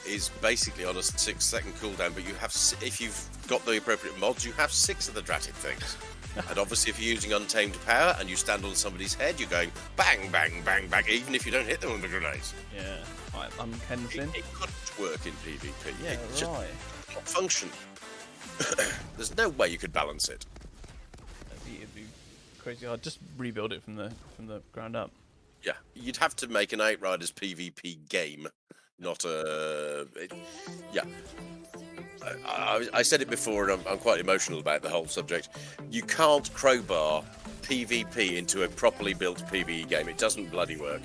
is basically on a 6-second cooldown, but you have, if you've got the appropriate mods, you have 6 of the dratted things. And obviously, if you're using untamed power and you stand on somebody's head, you're going bang, bang, bang, bang, even if you don't hit them with the grenades. Yeah, right, unkensin. It couldn't work in PvP. Yeah, it just right. not function. There's no way you could balance it. It'd be crazy hard. Just rebuild it from the ground up. Yeah, you'd have to make an Outriders PvP game, not a. I said it before, and I'm quite emotional about the whole subject. You can't crowbar PvP into a properly built PvE game. It doesn't bloody work.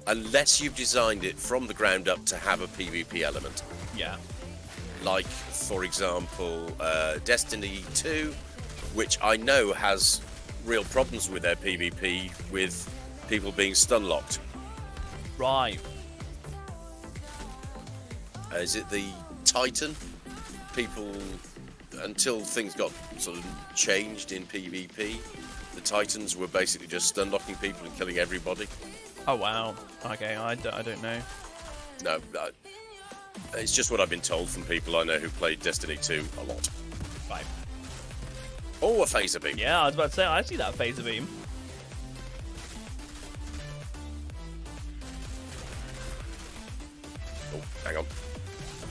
Unless you've designed it from the ground up to have a PvP element. Yeah. Like, for example, Destiny 2, which I know has real problems with their PvP, with people being stun-locked. Right. Is it the Titan? People until things got sort of changed in PvP, the Titans were basically just stun locking people and killing everybody. Oh wow. Okay, I don't know. No, it's just what I've been told from people I know who played Destiny 2 a lot. Right. Oh, a phaser beam. Yeah, I was about to say I see that phaser beam. Oh, hang on.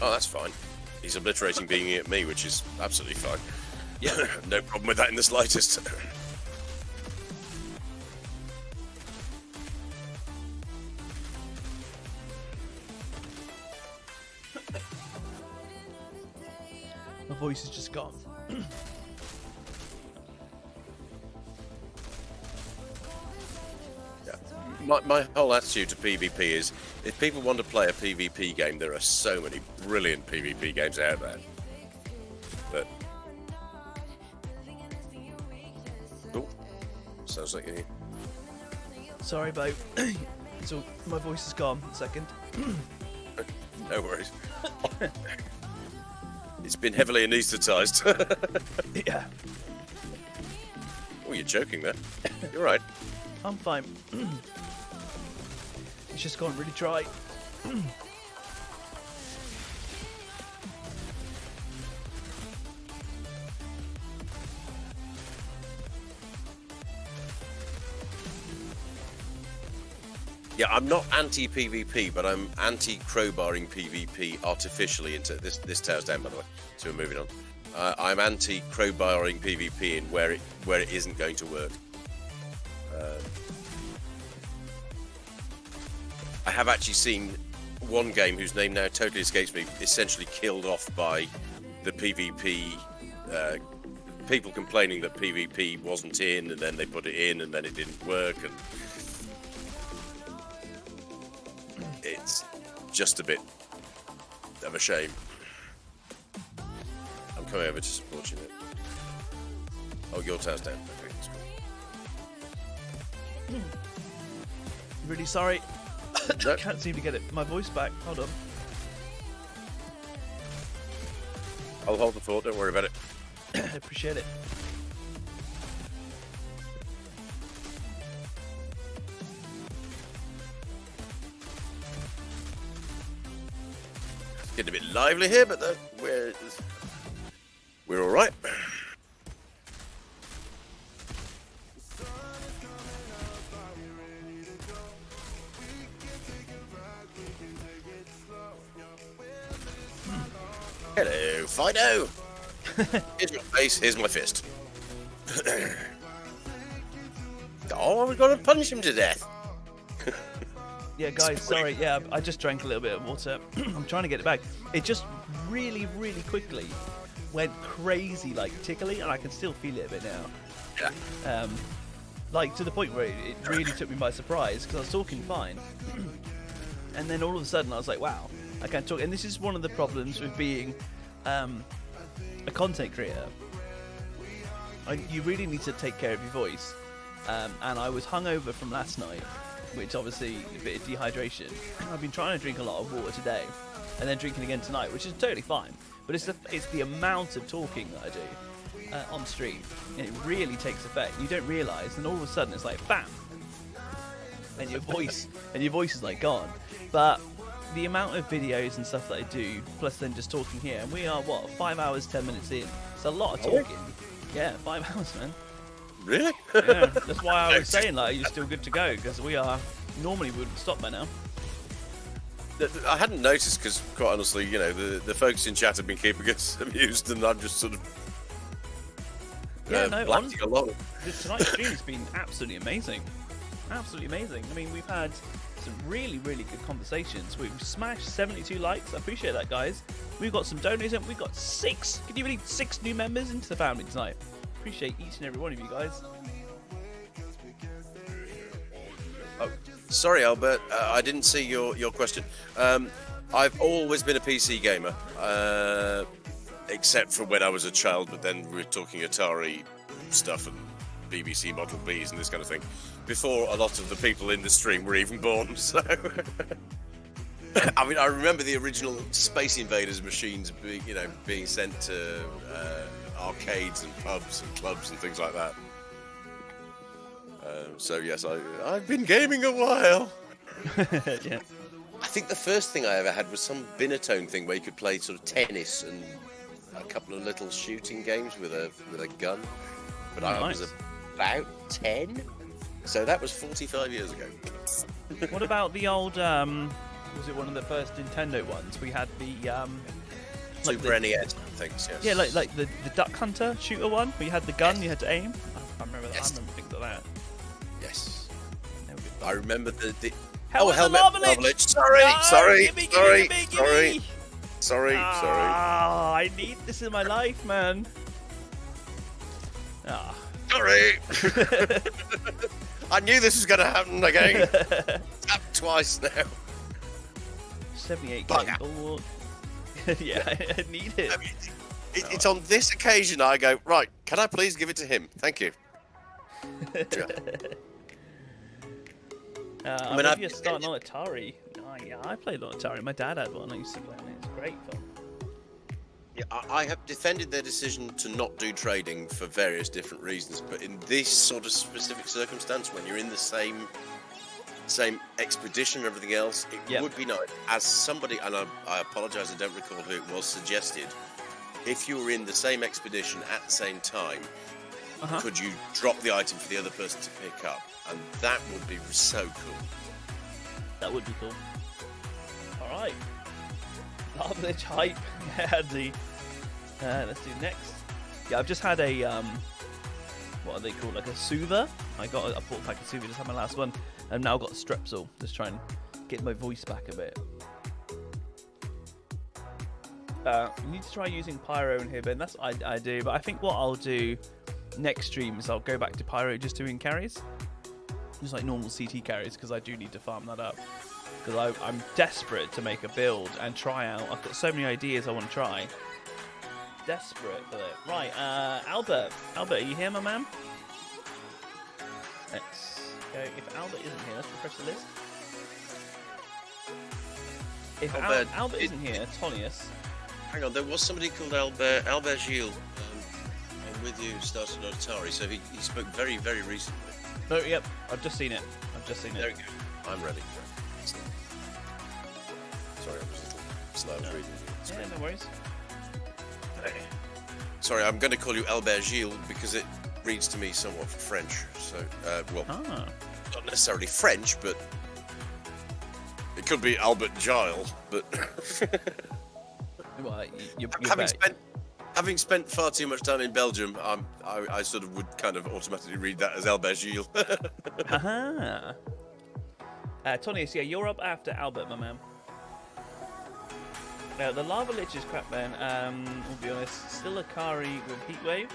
Oh, that's fine. He's obliterating being at me, which is absolutely fine. Yeah, no problem with that in the slightest. My voice is just gone. My whole attitude to PvP is, if people want to play a PvP game, there are so many brilliant PvP games out there. But oh, sounds like you. Sorry, Beau. So my voice is gone. A second. No worries. It's been heavily anaesthetized. Yeah. Oh, you're joking there. You're right. I'm fine. It's just gone really dry. Yeah, I'm not anti-PvP, but I'm anti-crowbarring PvP artificially into this tower's down, by the way, so we're moving on. I'm anti-crowbarring PvP in where it isn't going to work. I have actually seen one game whose name now totally escapes me, essentially killed off by the PvP, people complaining that PvP wasn't in, and then they put it in, and then it didn't work, and it's just a bit of a shame. I'm coming over to support you now. Oh, your tower's down. Okay, that's cool. Really sorry. No. Can't seem to get my voice back. Hold on. I'll hold the fort, don't worry about it. I appreciate it. It's getting a bit lively here, but we're all right. Hello, Fido. Here's your face, here's my fist. Oh, we've got to punish him to death. Yeah, guys, sorry. Yeah, I just drank a little bit of water. I'm trying to get it back. It just really, really quickly went crazy, like tickly, and I can still feel it a bit now. Yeah. Like to the point where it really took me by surprise because I was talking fine, and then all of a sudden I was like, "Wow, I can't talk." And this is one of the problems with being a content creator. You really need to take care of your voice. And I was hungover from last night, which obviously a bit of dehydration. I've been trying to drink a lot of water today, and then drinking again tonight, which is totally fine. But it's the amount of talking that I do on stream, and it really takes effect. You don't realise, and all of a sudden it's like bam, and your voice is like gone. But the amount of videos and stuff that I do, plus then just talking here, and we are 5 hours 10 minutes in. It's a lot of talking. Yeah, 5 hours, man. Really? Yeah, that's why I was saying, like, you're still good to go, because we wouldn't stop by now. I hadn't noticed because, quite honestly, you know, the folks in chat have been keeping us amused, and I'm just sort of blasting along. Tonight's stream has been absolutely amazing. Absolutely amazing. I mean, we've had some really, really good conversations. We've smashed 72 likes. I appreciate that, guys. We've got some donors, and we've got 6. Can you believe 6 new members into the family tonight? Appreciate each and every one of you guys. Oh, sorry, Albert. I didn't see your question. I've always been a PC gamer, except for when I was a child. But then we're talking Atari stuff and BBC Model Bs and this kind of thing. Before a lot of the people in the stream were even born. So, I mean, I remember the original Space Invaders machines being sent to arcades and pubs and clubs and things like that. So yes, I've been gaming a while. Yeah. I think the first thing I ever had was some Binatone thing where you could play sort of tennis and a couple of little shooting games with a gun. But I Nice. was about 10, so that was 45 years ago. What about the old? Was it one of the first Nintendo ones? We had the like Super NES things, yes. yeah, like the Duck Hunter shooter one. Where you had the gun, you had to aim. I remember that. Yes. I remember things like that. Yes. They were good. I remember the Helmet helmet lava lich! lich. Sorry, No, sorry, gimme, sorry, gimme, sorry, gimme. sorry. Ah, I need this in my life, man. Ah. Sorry. I knew this was going to happen again. It's happened twice now. 78 Bugger. game ball. Yeah, I need it. I mean, it's on this occasion I go, right, can I please give it to him? Thank you. I mean, mean, I've- you're starting on Atari. Oh, yeah, I played on Atari. My dad had one. I used to play on it. It's great fun. Yeah, I have defended their decision to not do trading for various different reasons, but in this sort of specific circumstance, when you're in the same expedition and everything else, it Yep. would be nice. As somebody, and I apologise, I don't recall who it was, suggested, if you were in the same expedition at the same time, could you drop the item for the other person to pick up? And that would be so cool. That would be cool. All right. Lava Lich hype. Yeah, the. Let's do next. Yeah, I've just had a what are they called? Like a soother. I bought a pack of soother. Just had my last one, and now I've got Strepsil. Just trying to get my voice back a bit. You need to try using Pyro in here, Ben. That's what I do. But I think what I'll do next stream is I'll go back to Pyro just doing carries, just like normal CT carries, because I do need to farm that up. Because I'm desperate to make a build and try out. I've got so many ideas I want to try. Desperate for it. Right, Albert. Albert, are you here, my man? Let's go. If Albert isn't here, let's refresh the list. If Albert isn't here, Tonius. Hang on, there was somebody called Albert Gilles. I'm with you, started on Atari, so he spoke very, very recently. No, yep, I've just seen it. There we go. I'm ready. Sorry, I'm just a little slow reading. Yeah, no worries. Sorry, I'm going to call you Albert Gilles because it reads to me somewhat French. So, not necessarily French, but it could be Albert Gilles. But Well, you're having spent far too much time in Belgium, I sort of would kind of automatically read that as Albert Gilles. Haha. Tonius, yeah, you're up after Albert, my man. Now, the Lava Lich is crap, man. I'll be honest. Still Akari with Heatwave.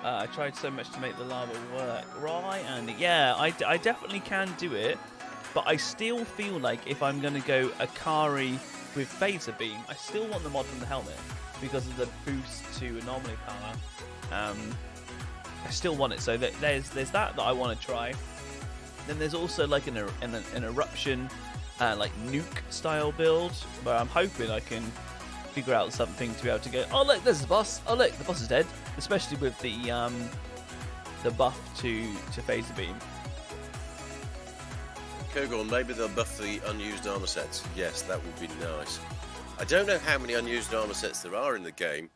I tried so much to make the lava work. Right, and yeah, I definitely can do it. But I still feel like if I'm going to go Akari with Phaser Beam, I still want the mod from the helmet because of the boost to anomaly power. I still want it. So there's that I want to try. Then there's also like an eruption, like nuke style build where I'm hoping I can figure out something to be able to go. Oh look, there's the boss. Oh look, the boss is dead. Especially with the buff to Phaser Beam. Kogorn, maybe they'll buff the unused armor sets. Yes, that would be nice. I don't know how many unused armor sets there are in the game.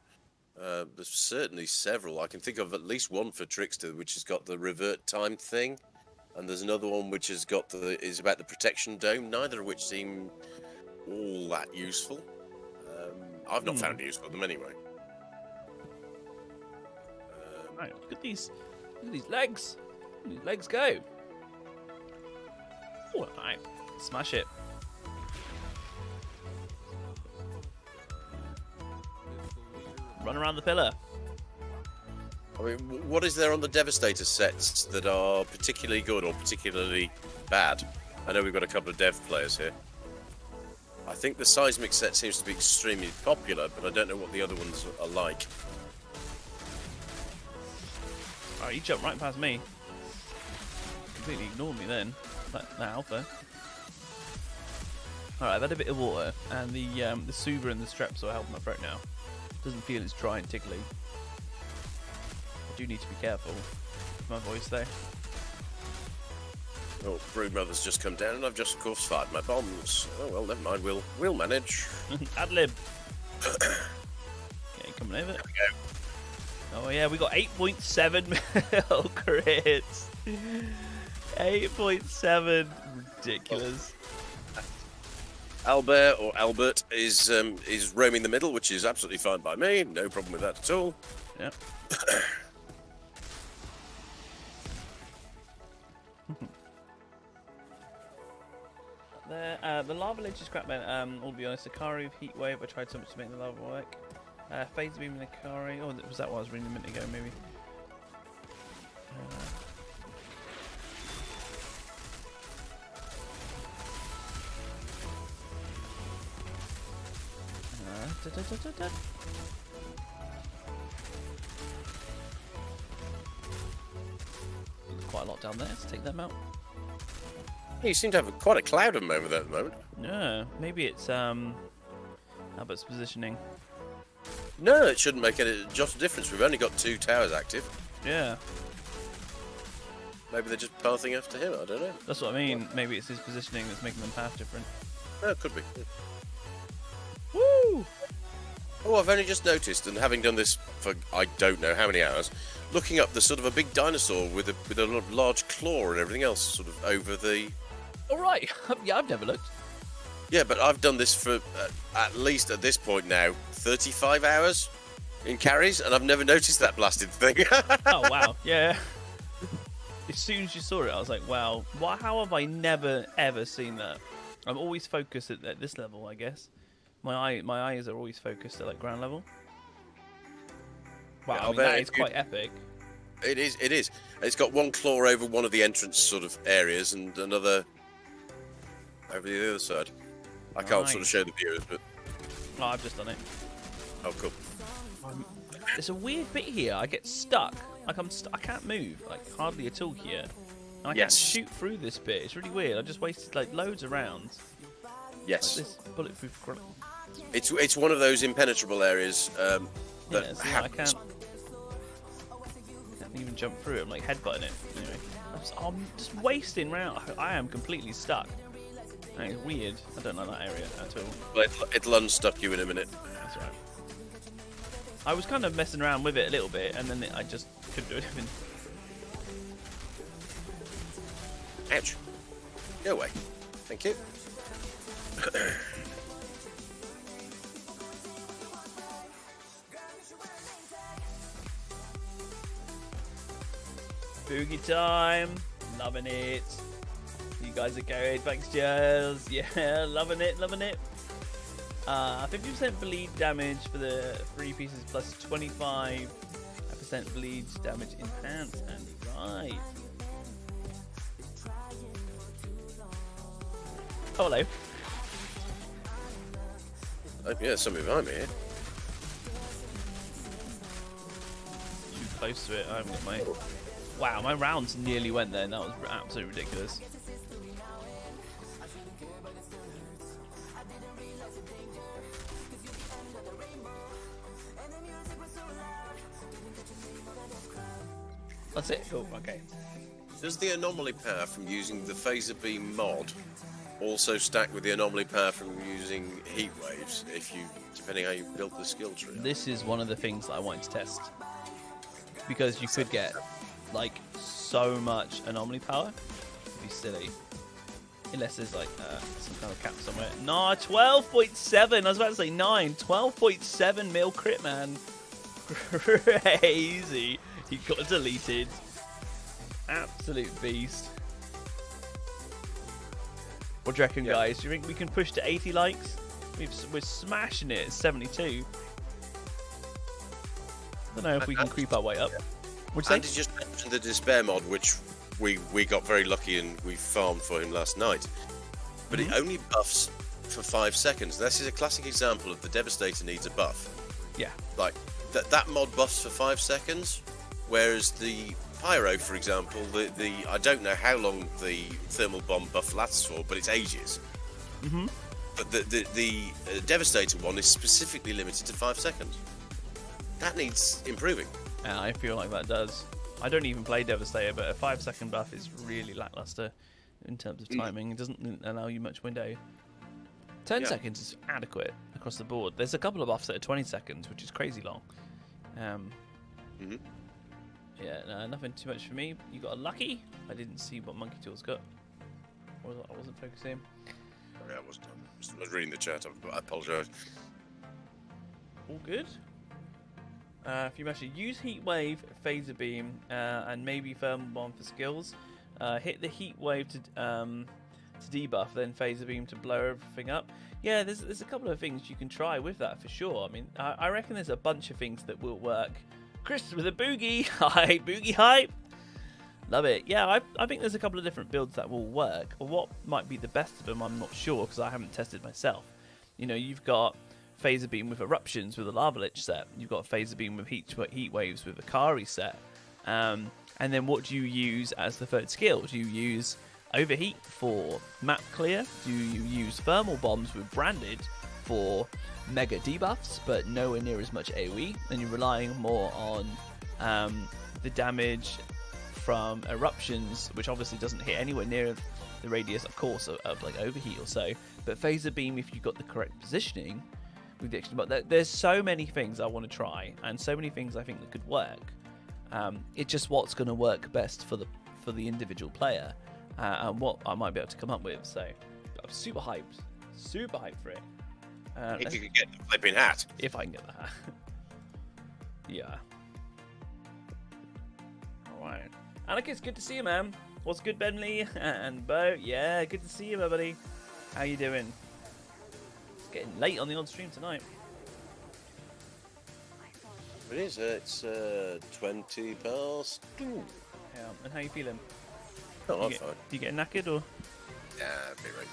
There's certainly several. I can think of at least one for Trickster, which has got the revert time thing, and there's another one which has got is about the protection dome. Neither of which seem all that useful. I've not found use for them anyway. Right, look at these legs. Look at these legs go. All right, smash it. Run around the pillar. I mean, what is there on the Devastator sets that are particularly good or particularly bad? I know we've got a couple of dev players here. I think the Seismic set seems to be extremely popular, but I don't know what the other ones are like. Alright, you jumped right past me. Completely ignored me then. That alpha. Alright, I've had a bit of water, and the Suva and the Strepsil are helping my throat now. Doesn't feel as dry and tickly. do need to be careful with my voice though. Oh, Broodmother's just come down, and I've just, of course, fired my bombs. Oh well, never mind. We'll manage. Ad lib. Okay, coming over. There we go. Oh yeah, we got 8.7 mil crits. 8.7, ridiculous. Albert is roaming the middle, which is absolutely fine by me. No problem with that at all. Yep. The lava ledge is crap, man. I'll be honest, Akari with heat wave. I tried so much to make the lava work. Phase beam and Akari. Oh, was that what I was reading a minute ago, maybe? There's quite a lot down there. Let's take them out. You seem to have quite a cloud of them over there at the moment. Yeah, maybe it's Albert's positioning. No, it shouldn't make any jot of difference. We've only got 2 towers active. Yeah, Maybe they're just pathing after him. I don't know. that's what I mean. Maybe it's his positioning that's making them path different. No, it could be. Woo! Oh, I've only just noticed, and having done this for I don't know how many hours, looking up the sort of a big dinosaur with a large claw and everything else, sort of over the. All right. Yeah, I've never looked. Yeah, but I've done this for at least at this point now 35 hours in carries, and I've never noticed that blasted thing. Oh wow, yeah. As soon as you saw it, I was like, wow. How have I never ever seen that? I'm always focused at this level, I guess. My eyes are always focused at like ground level. Wow, Yeah, I I'll mean, bet that is quite epic. It is. It's got one claw over one of the entrance sort of areas and another over the other side. I can't sort of Nice. show the viewers, but Oh, I've just done it. oh, cool. There's a weird bit here. I get stuck. Like I can't move, like hardly at all here. And I Yes. can't shoot through this bit. It's really weird. I just wasted like loads of rounds. Yes, Like this bulletproof grenade. it's one of those impenetrable areas that Yeah, so I happens. can't even jump through it. I'm like headbutting it. Anyway, I'm just wasting round. I am completely stuck. And it's weird. I don't like that area at all. Well, it'll unstuck you in a minute. That's right. I was kind of messing around with it a little bit, and then I just couldn't do anything. Ouch. Go away. Thank you. Boogie time. Loving it. You guys are going. Thanks, Giles. Yeah, loving it, loving it. 50% bleed damage for the 3 pieces plus 25% bleed damage enhanced. And right. Oh, hello. Oh, yeah, somebody behind me here. Too close to it. I haven't got my. Wow, my rounds nearly went there. And that was absolutely ridiculous. That's it. Cool. Okay. Does the anomaly power from using the phaser beam mod also stack with the anomaly power from using heat waves? If you, depending how you built the skill tree. This is one of the things that I wanted to test because you could get like so much anomaly power. It'd be silly. Unless there's like some kind of cap somewhere. No, 12.7. I was about to say 9. 12.7 mil crit, man. Crazy. He got deleted. Absolute beast. What do you reckon, guys? Do you think we can push to 80 likes? We're smashing it at 72. I don't know if we can creep our way up. What'd you Andy say? just mentioned the despair mod, which we got very lucky and we farmed for him last night. But it only buffs for 5 seconds. This is a classic example of the Devastator needs a buff. Yeah. Like that mod buffs for 5 seconds, whereas the Pyro, for example, the I don't know how long the thermal bomb buff lasts for, but it's ages. But the Devastator one is specifically limited to 5 seconds. That needs improving. Yeah, I feel like that does. I don't even play Devastator, but a 5-second buff is really lackluster in terms of timing. It doesn't allow you much window. 10 seconds is adequate across the board. There's a couple of buffs that are 20 seconds, which is crazy long. Yeah, no, nothing too much for me. You got a lucky. I didn't see what Monkey Tool's got. I wasn't focusing. Yeah, I was reading the chat. I apologise. All good. If you actually use Heat Wave, Phaser Beam, and maybe Thermal Bomb for skills, hit the Heat Wave to debuff, then Phaser Beam to blow everything up. Yeah, there's a couple of things you can try with that for sure. I mean, I reckon there's a bunch of things that will work. Chris with a boogie, hype, boogie hype. Love it. Yeah, I think there's a couple of different builds that will work. Or what might be the best of them, I'm not sure because I haven't tested myself. You know, you've got Phaser Beam with Eruptions with a Lava Lich set. You've got Phaser Beam with Heat Waves with a Kari set. And then what do you use as the third skill? Do you use Overheat for map clear? Do you use Thermal Bombs with Branded for mega debuffs, but nowhere near as much AoE? And you're relying more on the damage from Eruptions, which obviously doesn't hit anywhere near the radius, of course, of like Overheat or so. But Phaser Beam, if you got the correct positioning with the extra, but there's so many things I want to try, and so many things I think that could work. It's just what's going to work best for the individual player, and what I might be able to come up with. So I'm super hyped for it. If you could get the flipping hat. If I can get the hat. Yeah. Alright. Alec, it's good to see you, man. What's good, Bentley? And Beau? Yeah, good to see you, my buddy. How you doing? It's getting late on the odd stream tonight. It is. It's 20 past 2. Yeah, and how you feeling? Oh, I'm fine. Do you get knackered or? Yeah, a bit right.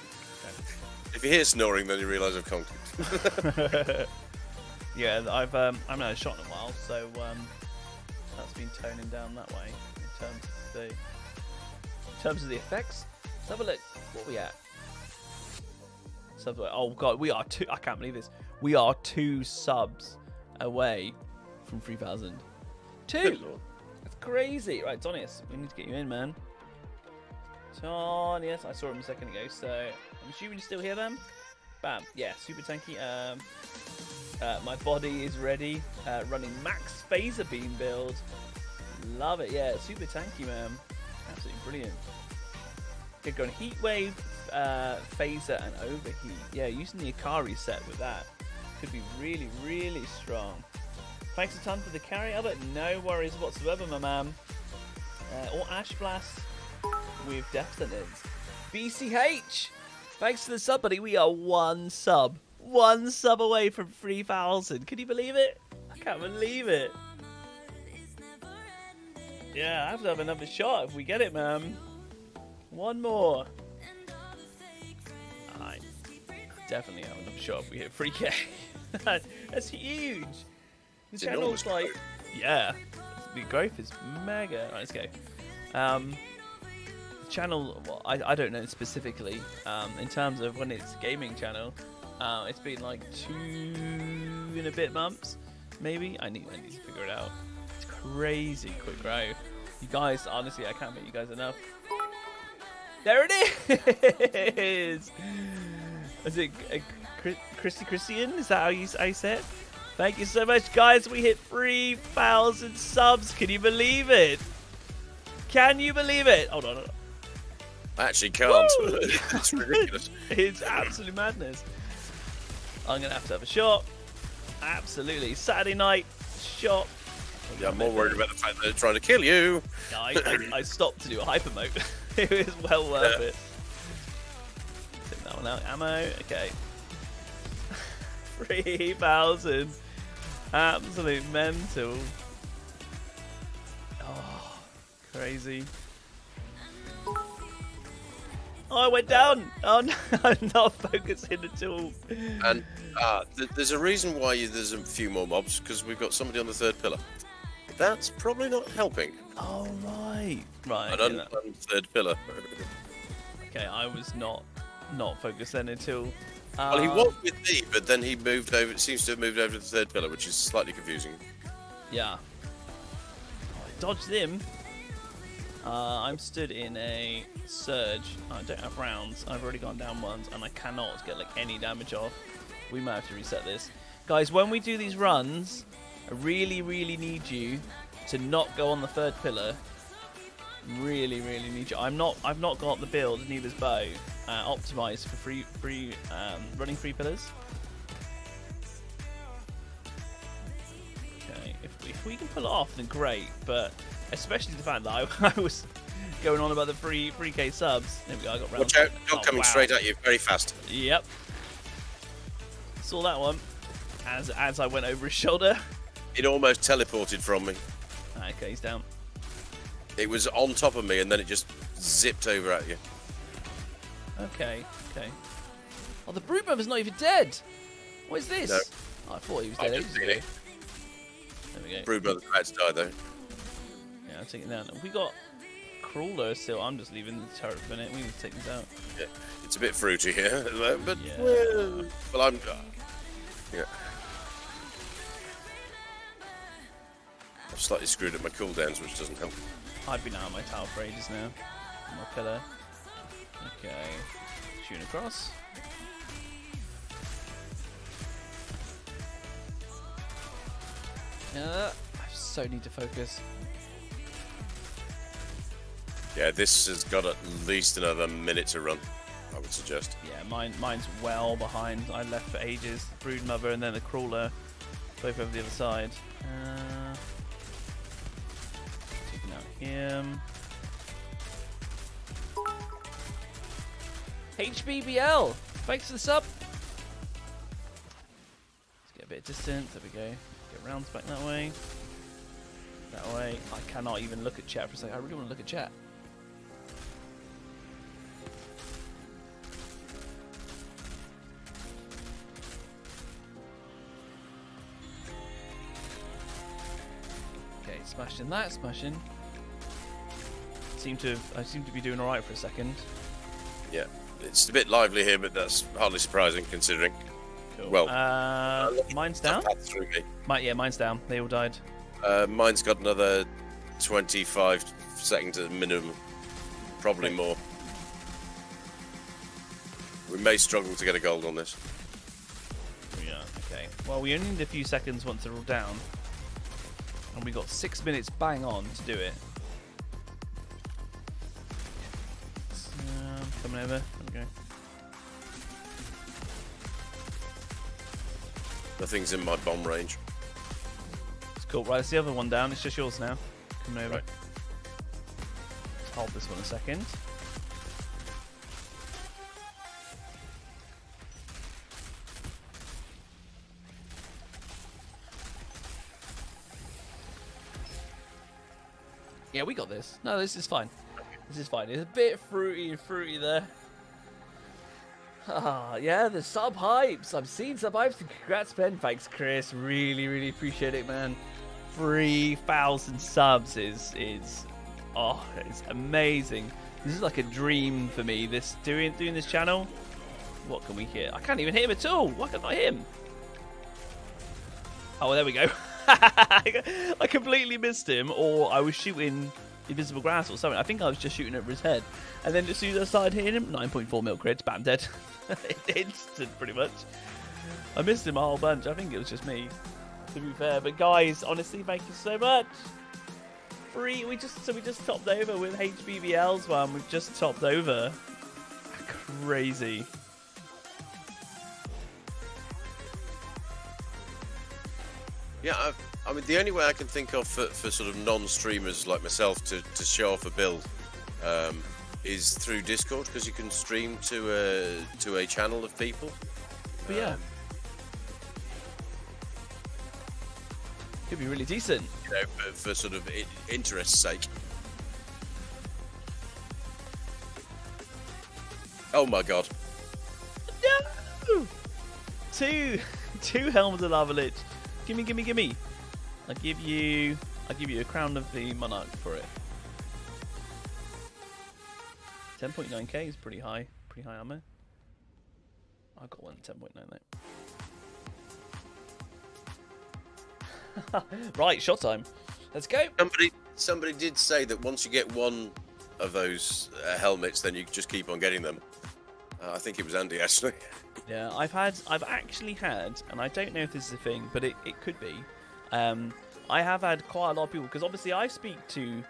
Okay. If you hear snoring, then you realise I've conquered. Yeah, I haven't had a shot in a while, so that's been toning down that way in terms of the effects. Let's have a look. What are we at? Oh god, we are two. I can't believe this. We are 2 subs away from 3,000. 2. That's crazy. Right, Tonius, we need to get you in, man. Tonius, I saw him a second ago, so I'm assuming you're still here, then. Bam. Yeah, super tanky. My body is ready. Running max Phaser Beam build. Love it. Yeah, super tanky, man. Absolutely brilliant. Good going Heat Wave, Phaser, and Overheat. Yeah, using the Akari set with that could be really, really strong. Thanks a ton for the carry, Albert. No worries whatsoever, my man. Or Ash Blast with Death Sentence. BCH! Thanks for the sub, buddy. We are 1 sub. 1 sub away from 3,000. Can you believe it? I can't believe it. Yeah, I have to have another shot if we get it, man. 1 more. I definitely have another shot if we hit 3K. That's huge. The channel's like, yeah, the growth is mega. Right, let's go. The channel, well, I don't know specifically. In terms of when it's a gaming channel, it's been like 2 and a bit months, maybe. I need to figure it out. It's crazy quick growth. You guys, honestly, I can't thank you guys enough. There it is. Is it Christian? Is that how you say it? Thank you so much, guys. We hit 3,000 subs. Can you believe it? Can you believe it? Hold on. I actually can't. It's ridiculous. It's absolute madness. I'm going to have a shot. Absolutely. Saturday night shot. Yeah, I'm more worried about the fact that they're trying to kill you. No, I stopped to do a hyper mode. It was well worth it. Take that one out. Ammo. Okay. 3,000. Absolute mental. Oh, crazy. Oh, I went down. Oh no, I'm not focusing at all. And there's a reason why there's a few more mobs, because we've got somebody on the 3rd pillar. That's probably not helping. Oh right. Right. And on 3rd pillar. Okay, I was not focused then until. Well, he was with me, but then he moved over. It seems to have moved over to the 3rd pillar, which is slightly confusing. Yeah. dodged him. I'm stood in a surge. I don't have rounds. I've already gone down once, and I cannot get like any damage off. We might have to reset this. Guys, when we do these runs, I really, really need you to not go on the third pillar. Really, really need you. I've not got the build, neither's Beau, optimized for running free pillars. Okay, if we can pull it off, then great. But especially the fact that I was going on about the 3K subs. There we go. I got round. Watch out! Dog coming straight at you, very fast. Yep. Saw that one as I went over his shoulder. It almost teleported from me. Okay, he's down. It was on top of me, and then it just zipped over at you. Okay. Oh, the brute mother's not even dead. What is this? No. Oh, I thought he was I've dead just ages seen ago. it. There we go. Broodmother's about to die, though. Yeah, I'll take it down. We got crawler still. I'm just leaving the turret for a minute. We need to take these out. Yeah, it's a bit fruity here at the moment, but Yeah. well, I'm. Yeah. I've slightly screwed up my cooldowns, which doesn't help. I've been out of my tower for ages now. My pillar. Okay. Shooting across. I so need to focus. Yeah, this has got at least another minute to run, I would suggest. Yeah, mine's well behind. I left for ages. Brood mother and then the crawler, both over the other side. Taking out him. HBBL, thanks for the sub. Let's get a bit of distance. There we go. Get rounds back that way. That way. I cannot even look at chat for a second. I really want to look at chat. Okay, smashing that, smashing. I seem to be doing alright for a second. Yeah, it's a bit lively here, but that's hardly surprising considering. Cool. Well, mine's down? Through me. Yeah, mine's down. They all died. Mine's got another 25 seconds at minimum, probably more. We may struggle to get a gold on this. Yeah, okay. Well, we only need a few seconds once they're all down. And we got 6 minutes bang on to do it. So, coming over. There we go. Nothing's in my bomb range. It's cool. Right, that's the other one down. It's just yours now. Coming over. Right. Let's hold this one a second. Yeah, we got this. No, this is fine. This is fine. It's a bit fruity there. Ah, yeah, the sub hypes. I've seen sub hypes. Congrats, Ben. Thanks, Chris. Really, really appreciate it, man. 3,000 subs is it's amazing. This is like a dream for me. This doing this channel. What can we hit? I can't even hit him at all. Why can't I hit him? Oh, there we go. I completely missed him, or I was shooting invisible grass or something. I think I was just shooting over his head, and then as soon as I started hitting him, 9.4 mil crits, bam, dead. Instant, pretty much. I missed him a whole bunch. I think it was just me, to be fair. But guys, honestly, thank you so much. We just topped over with HBBL's one. We've just topped over. Crazy. Yeah, I mean, the only way I can think of for sort of non-streamers like myself to show off a build is through Discord, because you can stream to a channel of people. But yeah. Could be really decent. You know, for sort of interest's sake. Oh my god. No! Two helms of lava lich. Gimme. I'll give you a crown of the monarch for it. 10.9k is pretty high armor. I got one 10.9 though. Right, shot time. Let's go. somebody did say that once you get one of those helmets, then you just keep on getting them. I think it was Andy, actually. Yeah, I've actually had, and I don't know if this is a thing, but it could be. I have had quite a lot of people, because obviously I speak to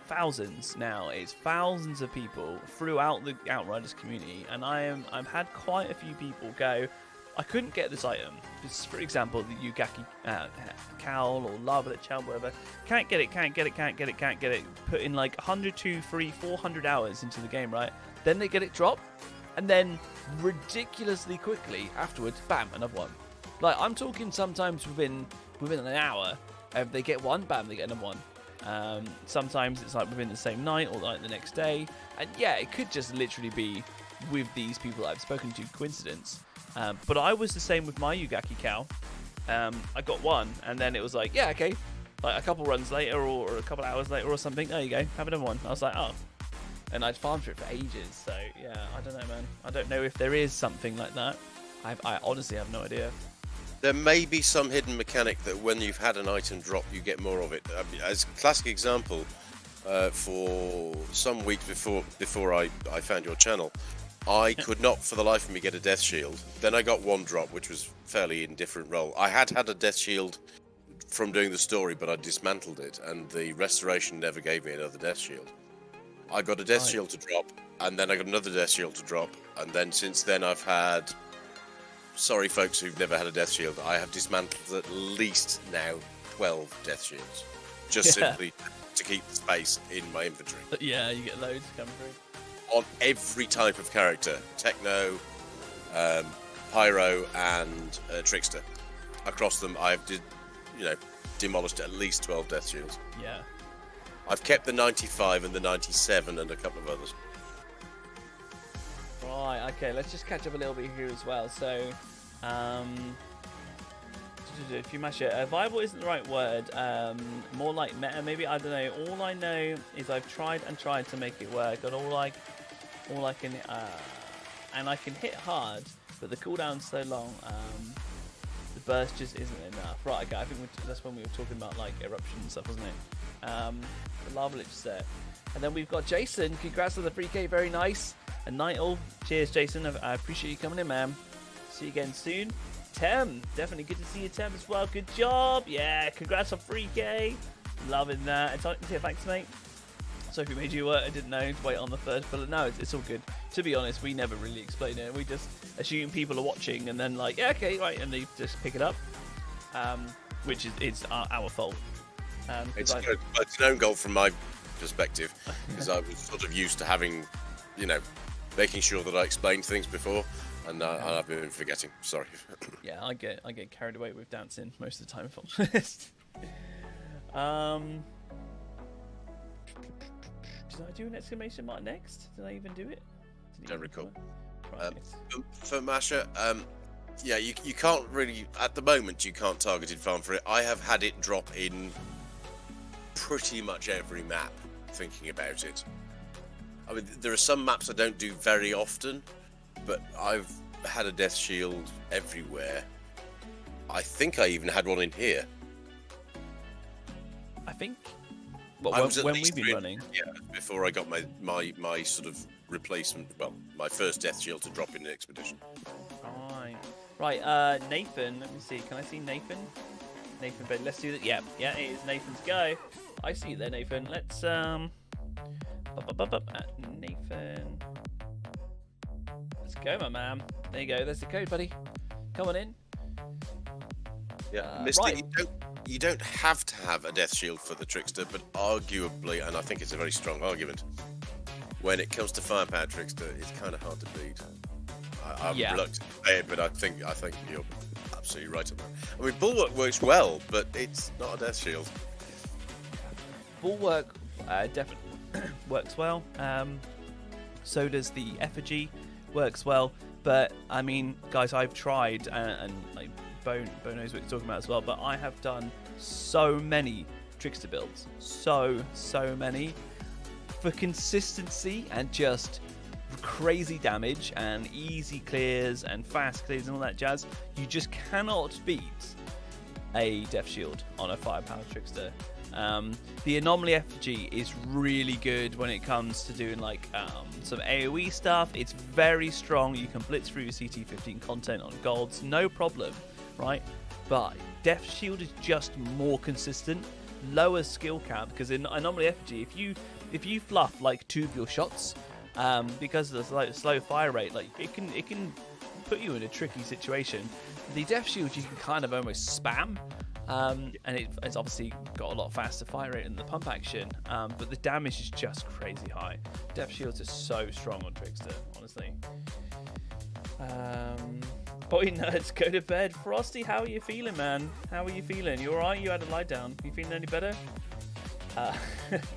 thousands now. It's thousands of people throughout the Outriders community, and I've had quite a few people go, I couldn't get this item. Just for example, the Yugaki cowl or lava chow, whatever. Can't get it. Put in like 100, 200, 300, 400 hours into the game, right? Then they get it dropped, and then ridiculously quickly afterwards, bam, another one. Like, I'm talking sometimes within an hour, they get one, bam, they get another one. Sometimes it's like within the same night or like the next day. And yeah, it could just literally be with these people I've spoken to, coincidence. But I was the same with my Yugaki cow. I got one, and then it was like, yeah, okay. Like a couple runs later or a couple hours later or something, there you go, have another one. I was like, oh. And I'd farmed for it for ages, so yeah, I don't know, man. I don't know if there is something like that. I honestly have no idea. There may be some hidden mechanic that when you've had an item drop, you get more of it. As a classic example, for some weeks before I found your channel, I could not for the life of me get a death shield. Then I got one drop, which was fairly indifferent role. I had a death shield from doing the story, but I dismantled it, and the restoration never gave me another death shield. I got a death shield to drop, and then I got another death shield to drop, and then since then I've had... Sorry, folks who've never had a death shield, I have dismantled at least now 12 death shields, just simply to keep the space in my inventory. Yeah, you get loads coming through. On every type of character, Techno, Pyro, and Trickster. Across them, I've demolished at least 12 death shields. Yeah. I've kept the 95 and the 97 and a couple of others. Right, okay, let's just catch up a little bit here as well. So, if you mash it, viable isn't the right word, more like meta maybe, I don't know. All I know is I've tried to make it work, and all I can, and I can hit hard, but the cooldown's so long, the burst just isn't enough. Right, okay, I think that's when we were talking about like eruption and stuff, wasn't it? The lava lich set. And then we've got Jason, congrats on the 3K, very nice. And Nightle, cheers Jason, I appreciate you coming in, man. See you again soon. Tem, definitely good to see you, Tem, as well. Good job. Yeah, congrats on 3K. Loving that. Thanks, mate. Sophie made you I didn't know to wait on the third pillar. No, it's all good. To be honest, we never really explain it. We just assume people are watching and then like, yeah, okay, right, and they just pick it up, which is our fault. It's an own goal from my perspective, because I was sort of used to having, making sure that I explained things before, and I've been forgetting. Sorry. Yeah, I get carried away with dancing most of the time, if I'm honest. Did I do an exclamation mark next? Did I even do it? Don't recall. Right. For Masha, yeah, you can't really, at the moment, you can't targeted farm for it. I have had it drop in pretty much every map, thinking about it. I mean, there are some maps I don't do very often, but I've had a death shield everywhere. I think I even had one in here. I think... when we've been running. Yeah, before I got my sort of replacement, well, my first death shield to drop in the expedition. Right, Nathan, let me see. Can I see Nathan? Nathan, but let's do that. Yeah, it is Nathan's go. I see you there, Nathan. Let's, Nathan. Let's go, my man. There you go. There's the code, buddy. Come on in. Yeah, Mister, right. You don't have to have a death shield for the Trickster, but arguably, and I think it's a very strong argument, when it comes to firepower Trickster, it's kind of hard to beat. I'm reluctant to say it, but I think you're absolutely right on that. I mean, Bulwark works well, but it's not a death shield. Bulwark definitely works well. So does the effigy, works well. But I mean, guys, I've tried, and like Beau knows what he's talking about as well. But I have done so many Trickster builds, so many, for consistency and just crazy damage and easy clears and fast clears and all that jazz. You just cannot beat a death shield on a firepower Trickster. The anomaly effigy is really good when it comes to doing like some AoE stuff. It's very strong. You can blitz through your CT15 content on golds, no problem, right? But Death Shield is just more consistent, lower skill cap, because in anomaly effigy, if you fluff like 2 of your shots, because of the slow fire rate, like it can put you in a tricky situation. The Death Shield you can kind of almost spam. And it's obviously got a lot faster fire rate than the pump action, but the damage is just crazy high. Death Shields are so strong on Trickster, honestly. Boy nerds, go to bed. Frosty, how are you feeling, man? How are you feeling? You alright? You had a lie down. You feeling any better?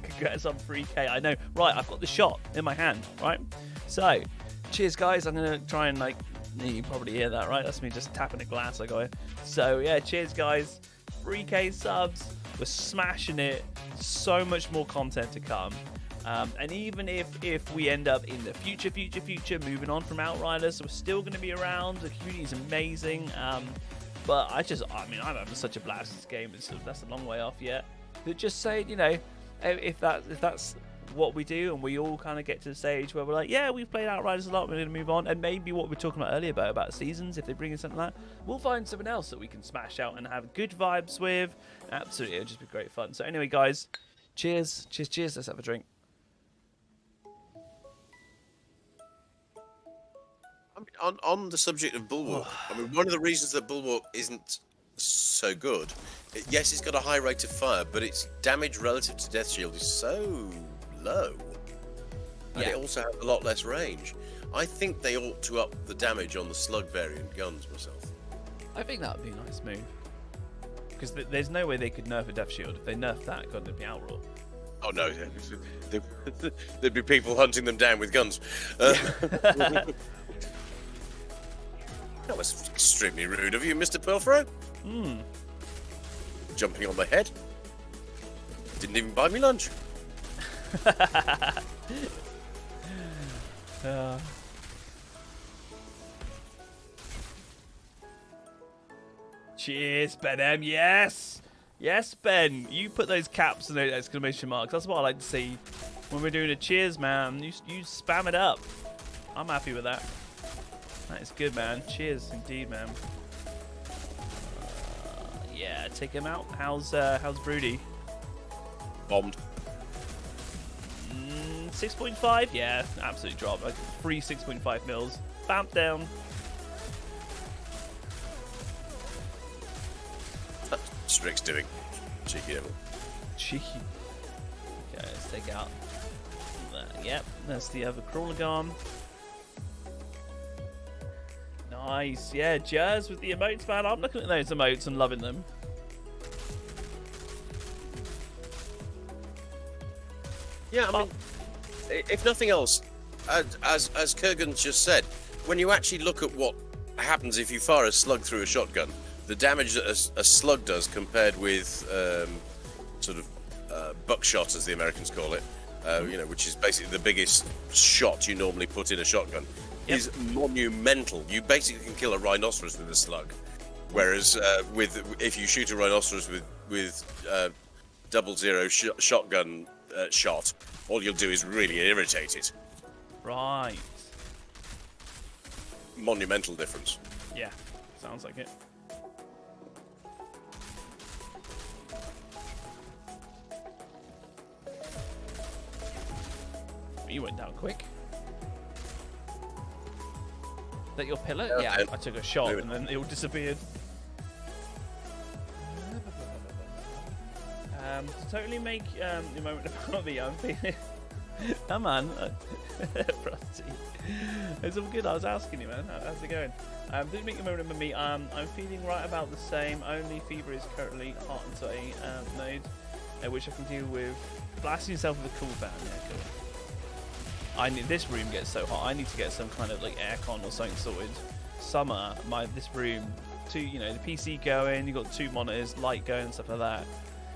Congrats on 3K. I know. Right, I've got the shot in my hand, right? So, cheers, guys. I'm going to try and, like, you probably hear that, right? That's me just tapping a glass I got it. So, yeah, cheers, guys. 3K subs. We're smashing it. So much more content to come. And even if we end up in the future moving on from Outriders, we're still going to be around. The community is amazing. But I'm having such a blast in this game. That's a long way off yet. But just saying, you know, if that's what we do, and we all kind of get to the stage where we're like, yeah, we've played Outriders a lot, we're going to move on, and maybe what we were talking about earlier about seasons, if they bring in something like that, we'll find something else that we can smash out and have good vibes with. Absolutely, it'll just be great fun. So anyway, guys, cheers, let's have a drink. I mean, on the subject of Bulwark, I mean, one of the reasons that Bulwark isn't so good, yes, it's got a high rate of fire, but its damage relative to Death Shield is so low, and it also has a lot less range. I think they ought to up the damage on the slug variant guns myself. I think that would be a nice move, because there's no way they could nerf a Death Shield. If they nerf that, God, they'd be outraw. Oh no, there'd be people hunting them down with guns. That was extremely rude of you, Mr. Pilfrow. Jumping on my head. Didn't even buy me lunch. Cheers, Ben M. Yes, Ben. You put those caps and those exclamation marks. That's what I like to see when we're doing a cheers, man. You spam it up. I'm happy with that. That is good, man. Cheers, indeed, man. Yeah, take him out. How's Broody? Bombed. 6.5. Yeah, absolutely dropped. Like free 6.5 mils. Bamp down. Strick's doing. Cheeky devil. Cheeky. Okay, let's take out. Yep, that's the other crawler gone. Nice, yeah, Jazz with the emotes, man. I'm looking at those emotes and loving them. Yeah, I mean, if nothing else, as Kurgan just said, when you actually look at what happens if you fire a slug through a shotgun, the damage that a slug does compared with sort of buckshot, as the Americans call it, you know, which is basically the biggest shot you normally put in a shotgun. Is monumental. You basically can kill a rhinoceros with a slug, whereas if you shoot a rhinoceros with 00 shotgun shot, all you'll do is really irritate it. Right. Monumental difference. Yeah, sounds like it. You went down quick. Is that your pillar? Yeah, I took a shot and then it all disappeared. To totally make the moment about me, I'm feeling... Come on. Frosty. It's all good, I was asking you, man. How's it going? Didn't make the moment about me. I'm feeling right about the same, only fever is currently hot and sweaty mode, which I can deal with blasting yourself with a cool fan. Yeah, cool. This room gets so hot. I need to get some kind of like aircon or something sorted. Summer, this room, the PC going. You got 2 monitors, light going, stuff like that.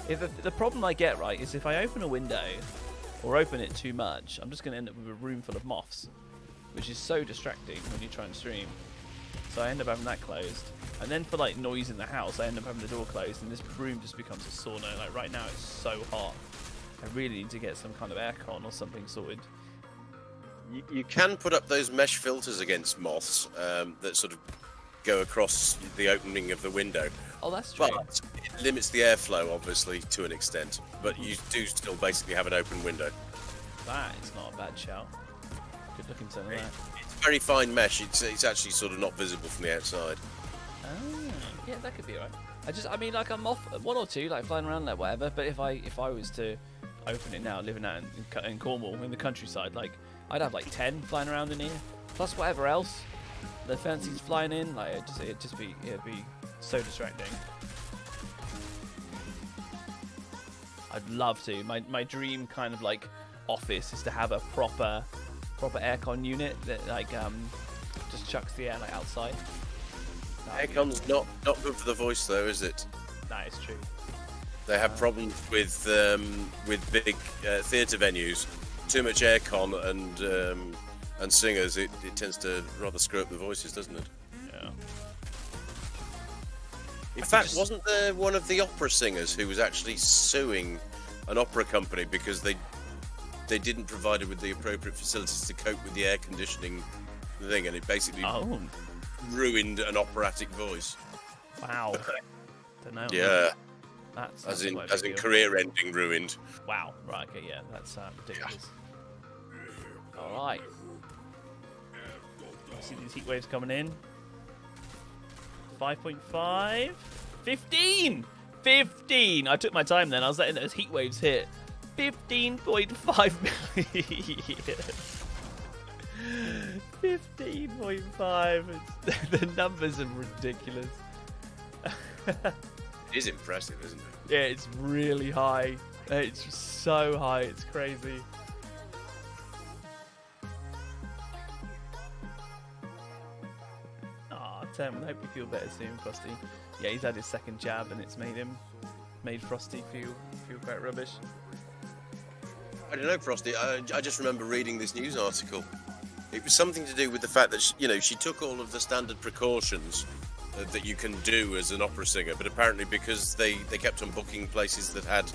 If the problem I get right is if I open a window or open it too much, I'm just going to end up with a room full of moths, which is so distracting when you try and stream. So I end up having that closed. And then for like noise in the house, I end up having the door closed, and this room just becomes a sauna. Like right now, it's so hot. I really need to get some kind of aircon or something sorted. You can put up those mesh filters against moths that sort of go across the opening of the window. Oh, that's true. But it limits the airflow, obviously, to an extent. But you do still basically have an open window. That is not a bad shout. Good looking something like that. It's very fine mesh. It's actually sort of not visible from the outside. Oh, yeah, that could be alright. I mean, like I'm off one or two, like flying around, like whatever. But if I was to open it now, living out in Cornwall, in the countryside, like I'd have like 10 flying around in here, plus whatever else the fancy's flying in. Like it'd be so distracting. I'd love to. My dream kind of like office is to have a proper aircon unit that like just chucks the air like outside. Aircon's not good for the voice, though, is it? That is true. They have problems with big theatre venues. Too much aircon and singers, it tends to rather screw up the voices, doesn't it? Yeah. In fact, wasn't there one of the opera singers who was actually suing an opera company because they didn't provide it with the appropriate facilities to cope with the air conditioning thing, and it basically ruined an operatic voice. Wow. Don't know. Yeah. That's as in career-ending ruined. Wow. Right. Okay. Yeah. That's ridiculous. All right. I see these heat waves coming in. 5.5. 15. 15. I took my time then. I was letting those heat waves hit. 15.5 million. 15.5. The numbers are ridiculous. It is impressive, isn't it? Yeah, it's really high. It's so high, it's crazy. Ah, Tim, I hope you feel better soon, Frosty. Yeah, he's had his second jab and it's made Frosty feel quite rubbish. I don't know, Frosty. I just remember reading this news article. It was something to do with the fact that she took all of the standard precautions that you can do as an opera singer, but apparently because they kept on booking places that had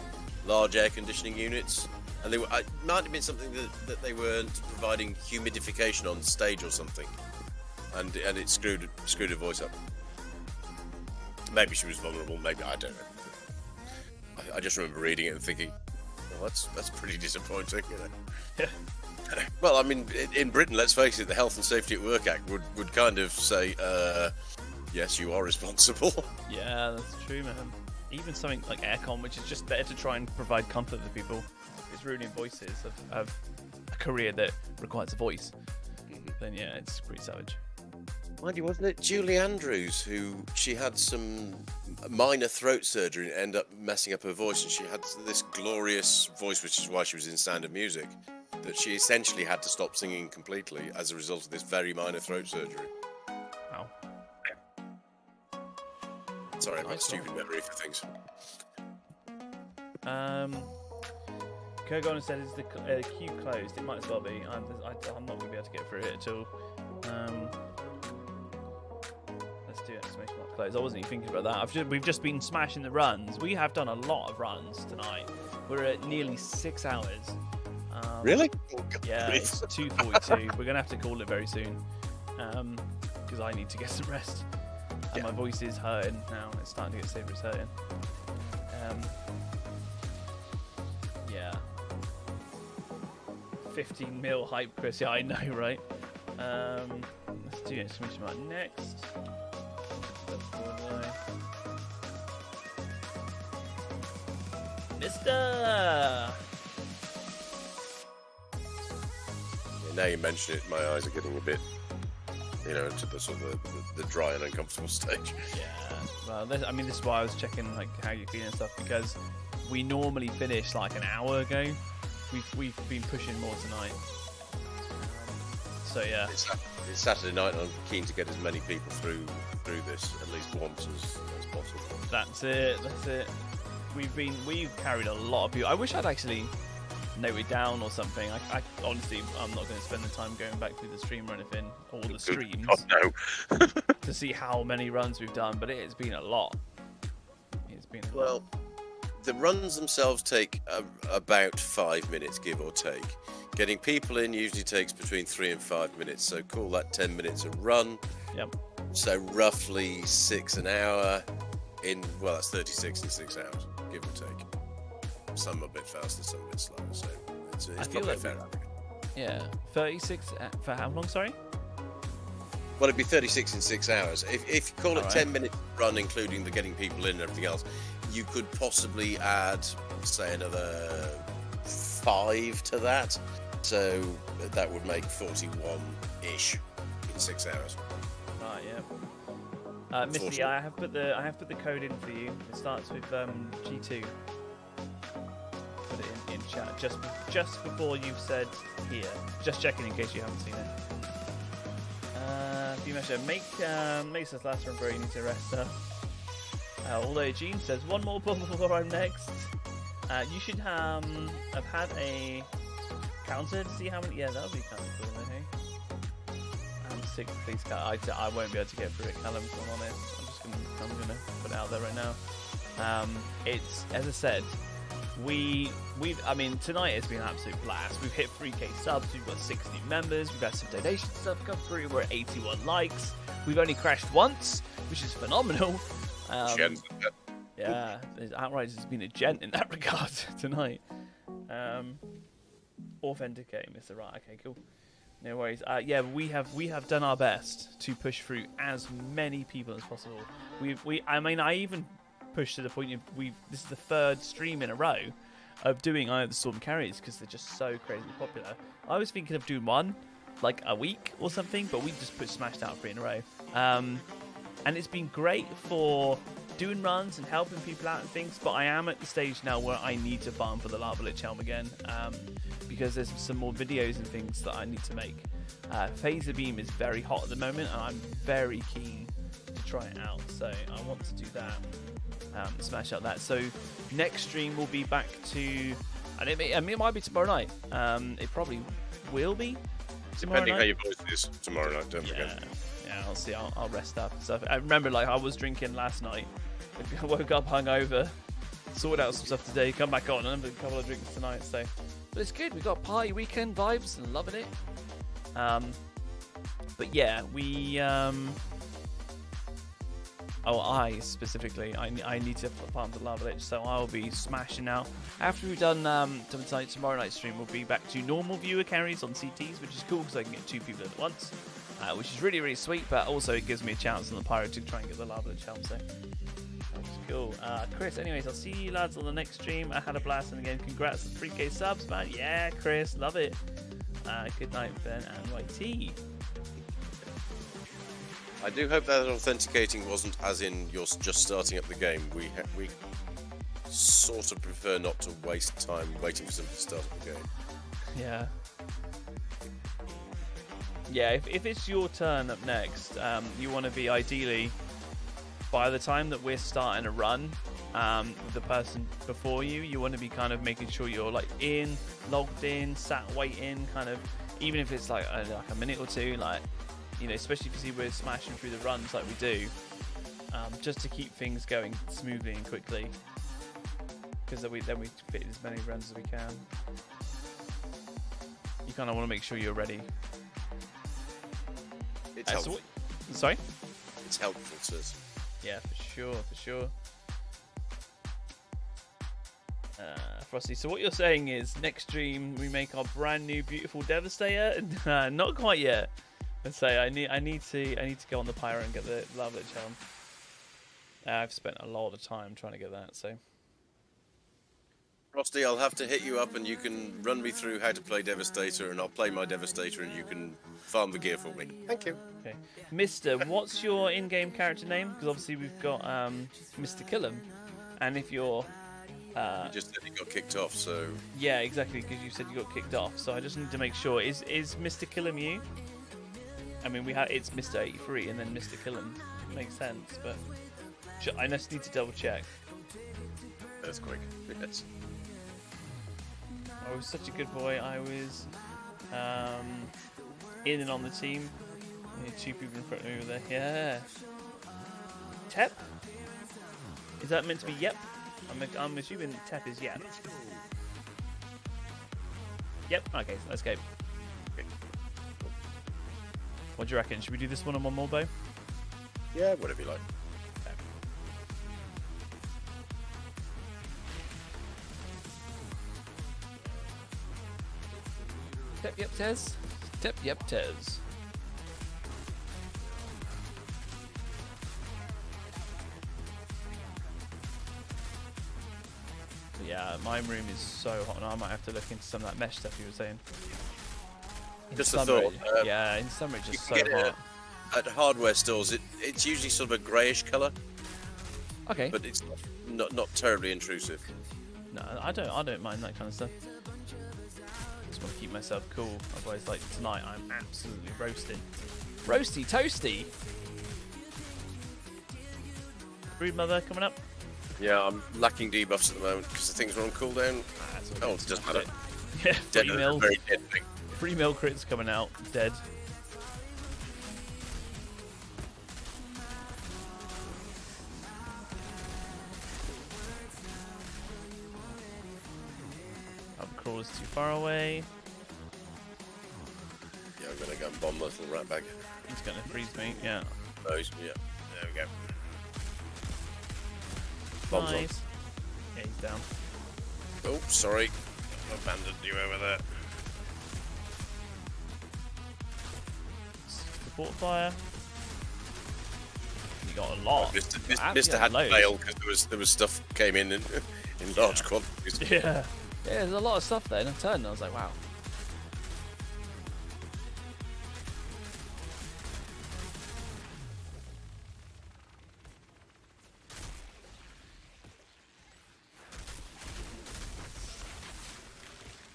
large air conditioning units, and it might have been something that they weren't providing humidification on stage or something, and it screwed her voice up. Maybe she was vulnerable. Maybe I don't know. I just remember reading it and thinking, well, that's pretty disappointing, Yeah. Well, I mean, in Britain, let's face it, the Health and Safety at Work Act would kind of say, yes, you are responsible. Yeah, that's true, man. Even something like aircon, which is just there to try and provide comfort for people, is ruining voices of a career that requires a voice. Then yeah, it's pretty savage. Mind you, wasn't it Julie Andrews who she had some minor throat surgery and ended up messing up her voice, and she had this glorious voice, which is why she was in Sound of Music, that she essentially had to stop singing completely as a result of this very minor throat surgery. Wow. Sorry, I've got a stupid memory for things. Kurgon said, is the queue closed? It might as well be. I'm not going to be able to get through it at all. Let's do exclamation mark close. I wasn't even thinking about that. We've just been smashing the runs. We have done a lot of runs tonight. We're at nearly 6 hours. Really? Yeah, it's 2:42. We're going to have to call it very soon. Because I need to get some rest. And my voice is hurting now. It's starting to get safer. It's hurting. Yeah. 15 mil hype, Chris. Yeah, I know, right? Let's do exclamation mark next. Mister! Now you mention it, my eyes are getting a bit, into the sort of the dry and uncomfortable stage. Yeah. Well, this is why I was checking like how you're feeling and stuff, because we normally finish like an hour ago. We've been pushing more tonight. So yeah. It's Saturday night, and I'm keen to get as many people through this at least once as possible. That's it. We've carried a lot of people. I wish I'd actually noted down or something. I honestly, I'm not going to spend the time going back through the stream or anything, or the streams, God, no. to see how many runs we've done. But it has been a lot. It's been a lot. The runs themselves take about 5 minutes, give or take. Getting people in usually takes between 3 and 5 minutes, so call that 10 minutes a run. Yep. So roughly 6 an hour. Well, that's 36 in 6 hours, give or take. Some a bit faster, some a bit slower. So it's feel probably like fair average. Yeah. 36 for how long? Sorry. Well, it'd be 36 in 6 hours. If you call it Alright. 10 minutes run, including the getting people in and everything else, you could possibly add, say, another 5 to that. So that would make 41-ish in 6 hours. Right. Yeah. Misty, I have put the code in for you. It starts with G2. Put it in chat just before you've said here. Just checking in case you haven't seen it. You mentioned makes us last run, bro. You need to rest up. Although Gene says one more bubble before I'm next. You should have had a counter to see how many. Yeah, that would be kind of cool, hey? I'm sick, please. I won't be able to get through it, Callum. If I'm honest, I'm gonna put it out there right now. It's, as I said, I mean, tonight has been an absolute blast. We've hit 3k subs, we've got 60 members, we've had some donation stuff come through, we're at 81 likes. We've only crashed once, which is phenomenal. Yeah, Outriders has been a gent in that regard tonight. Authenticate, Mr. Right, okay, cool. No worries. Yeah, we have done our best to push through as many people as possible. I mean, I even pushed to the point of this is the 3rd stream in a row of doing Eye of the Storm carries because they're just so crazy popular. I was thinking of doing one like a week or something, but we just smashed out 3 in a row. And it's been great for doing runs and helping people out and things, but I am at the stage now where I need to farm for the Lava Lich Helm again, because there's some more videos and things that I need to make. Phaser Beam is very hot at the moment, and I'm very keen to try it out, so I want to do that. Smash out that. So next stream will be back to, and it might be tomorrow night. It probably will be tomorrow Depending night. how your voice is tomorrow night, don't forget. Yeah, I'll see. I'll rest up. So I remember, like, I was drinking last night. I woke up hungover, sorted out some stuff today, come back on, and a couple of drinks tonight. So, but it's good. We got party weekend vibes and loving it. But yeah, we. I specifically, I need to farm the Lava Lich, so I'll be smashing out. After we've done tomorrow night stream, we'll be back to normal viewer carries on CTs, which is cool because I can get 2 people at once, which is really, really sweet, but also it gives me a chance on the Pyro to try and get the Lava Lich Helm, so that's cool. Chris, anyways, I'll see you lads on the next stream. I had a blast, and again, congrats on 3k subs, man. Yeah, Chris, love it. Good night, Ben and YT. I do hope that authenticating wasn't as in you're just starting up the game. We sort of prefer not to waste time waiting for somebody to start up the game. Yeah. Yeah, if it's your turn up next, you want to be ideally, by the time that we're starting a run, the person before you want to be kind of making sure you're like logged in, sat waiting, kind of, even if it's like a minute or two, like, you know, especially if you see we're smashing through the runs like we do, just to keep things going smoothly and quickly, because then we fit as many runs as we can. You kind of want to make sure you're ready. It's helpful. Sorry? It's helpful, sis. Yeah, for sure. Frosty, so what you're saying is next stream we make our brand new beautiful Devastator? Not quite yet. Let's say I need to go on the Pyro and get the Lava Lich Helm. I've spent a lot of time trying to get that, so. Frosty, I'll have to hit you up and you can run me through how to play Devastator, and I'll play my Devastator and you can farm the gear for me. Thank you. Okay. Mister, what's your in-game character name? Because obviously we've got Mr. Killam, and if you're... You just said you got kicked off, so... Yeah, exactly, because you said you got kicked off, so I just need to make sure. Is Mr. Killam you? I mean, it's Mr. 83 and then Mr. Killam. Makes sense, but I just need to double check. That's quick. Yes. I was such a good boy. I was in and on the team. Two people in front of me over there. Yeah. Tep? Is that meant to be yep? I'm assuming Tep is yep. Yep. Okay, let's go. What do you reckon? Should we do this one on one more, Beau? Yeah, whatever you like. Tep, yep, Tez. Tep, yep, Tez. Yeah, my room is so hot now. I might have to look into some of that mesh stuff you were saying. In Just a summer, thought. yeah, in summer it's You just can so get it hot. at hardware stores. It's usually sort of a greyish colour, Okay. but it's not terribly intrusive. No, I don't mind that kind of stuff. Just want to keep myself cool. Otherwise, like tonight, I'm absolutely roasted. Roasty toasty. Brood mother coming up. Yeah, I'm lacking debuffs at the moment because the things are on cooldown. Oh, it doesn't matter. Yeah, Dead, 3 mil. very dead thing. 3 mil crits coming out. Dead. Crawler's too far away. Yeah, I'm gonna go and bomb the little rat bag. He's gonna freeze me. Yeah. Oh, yeah, there we go. Bombs on. Nice. Yeah, he's down. Oh, sorry. I've abandoned you over there. Support fire. You got a lot. Mr. had to fail because there was stuff came in large quantities. Yeah. Yeah, there's a lot of stuff there in a turn. And I was like, wow.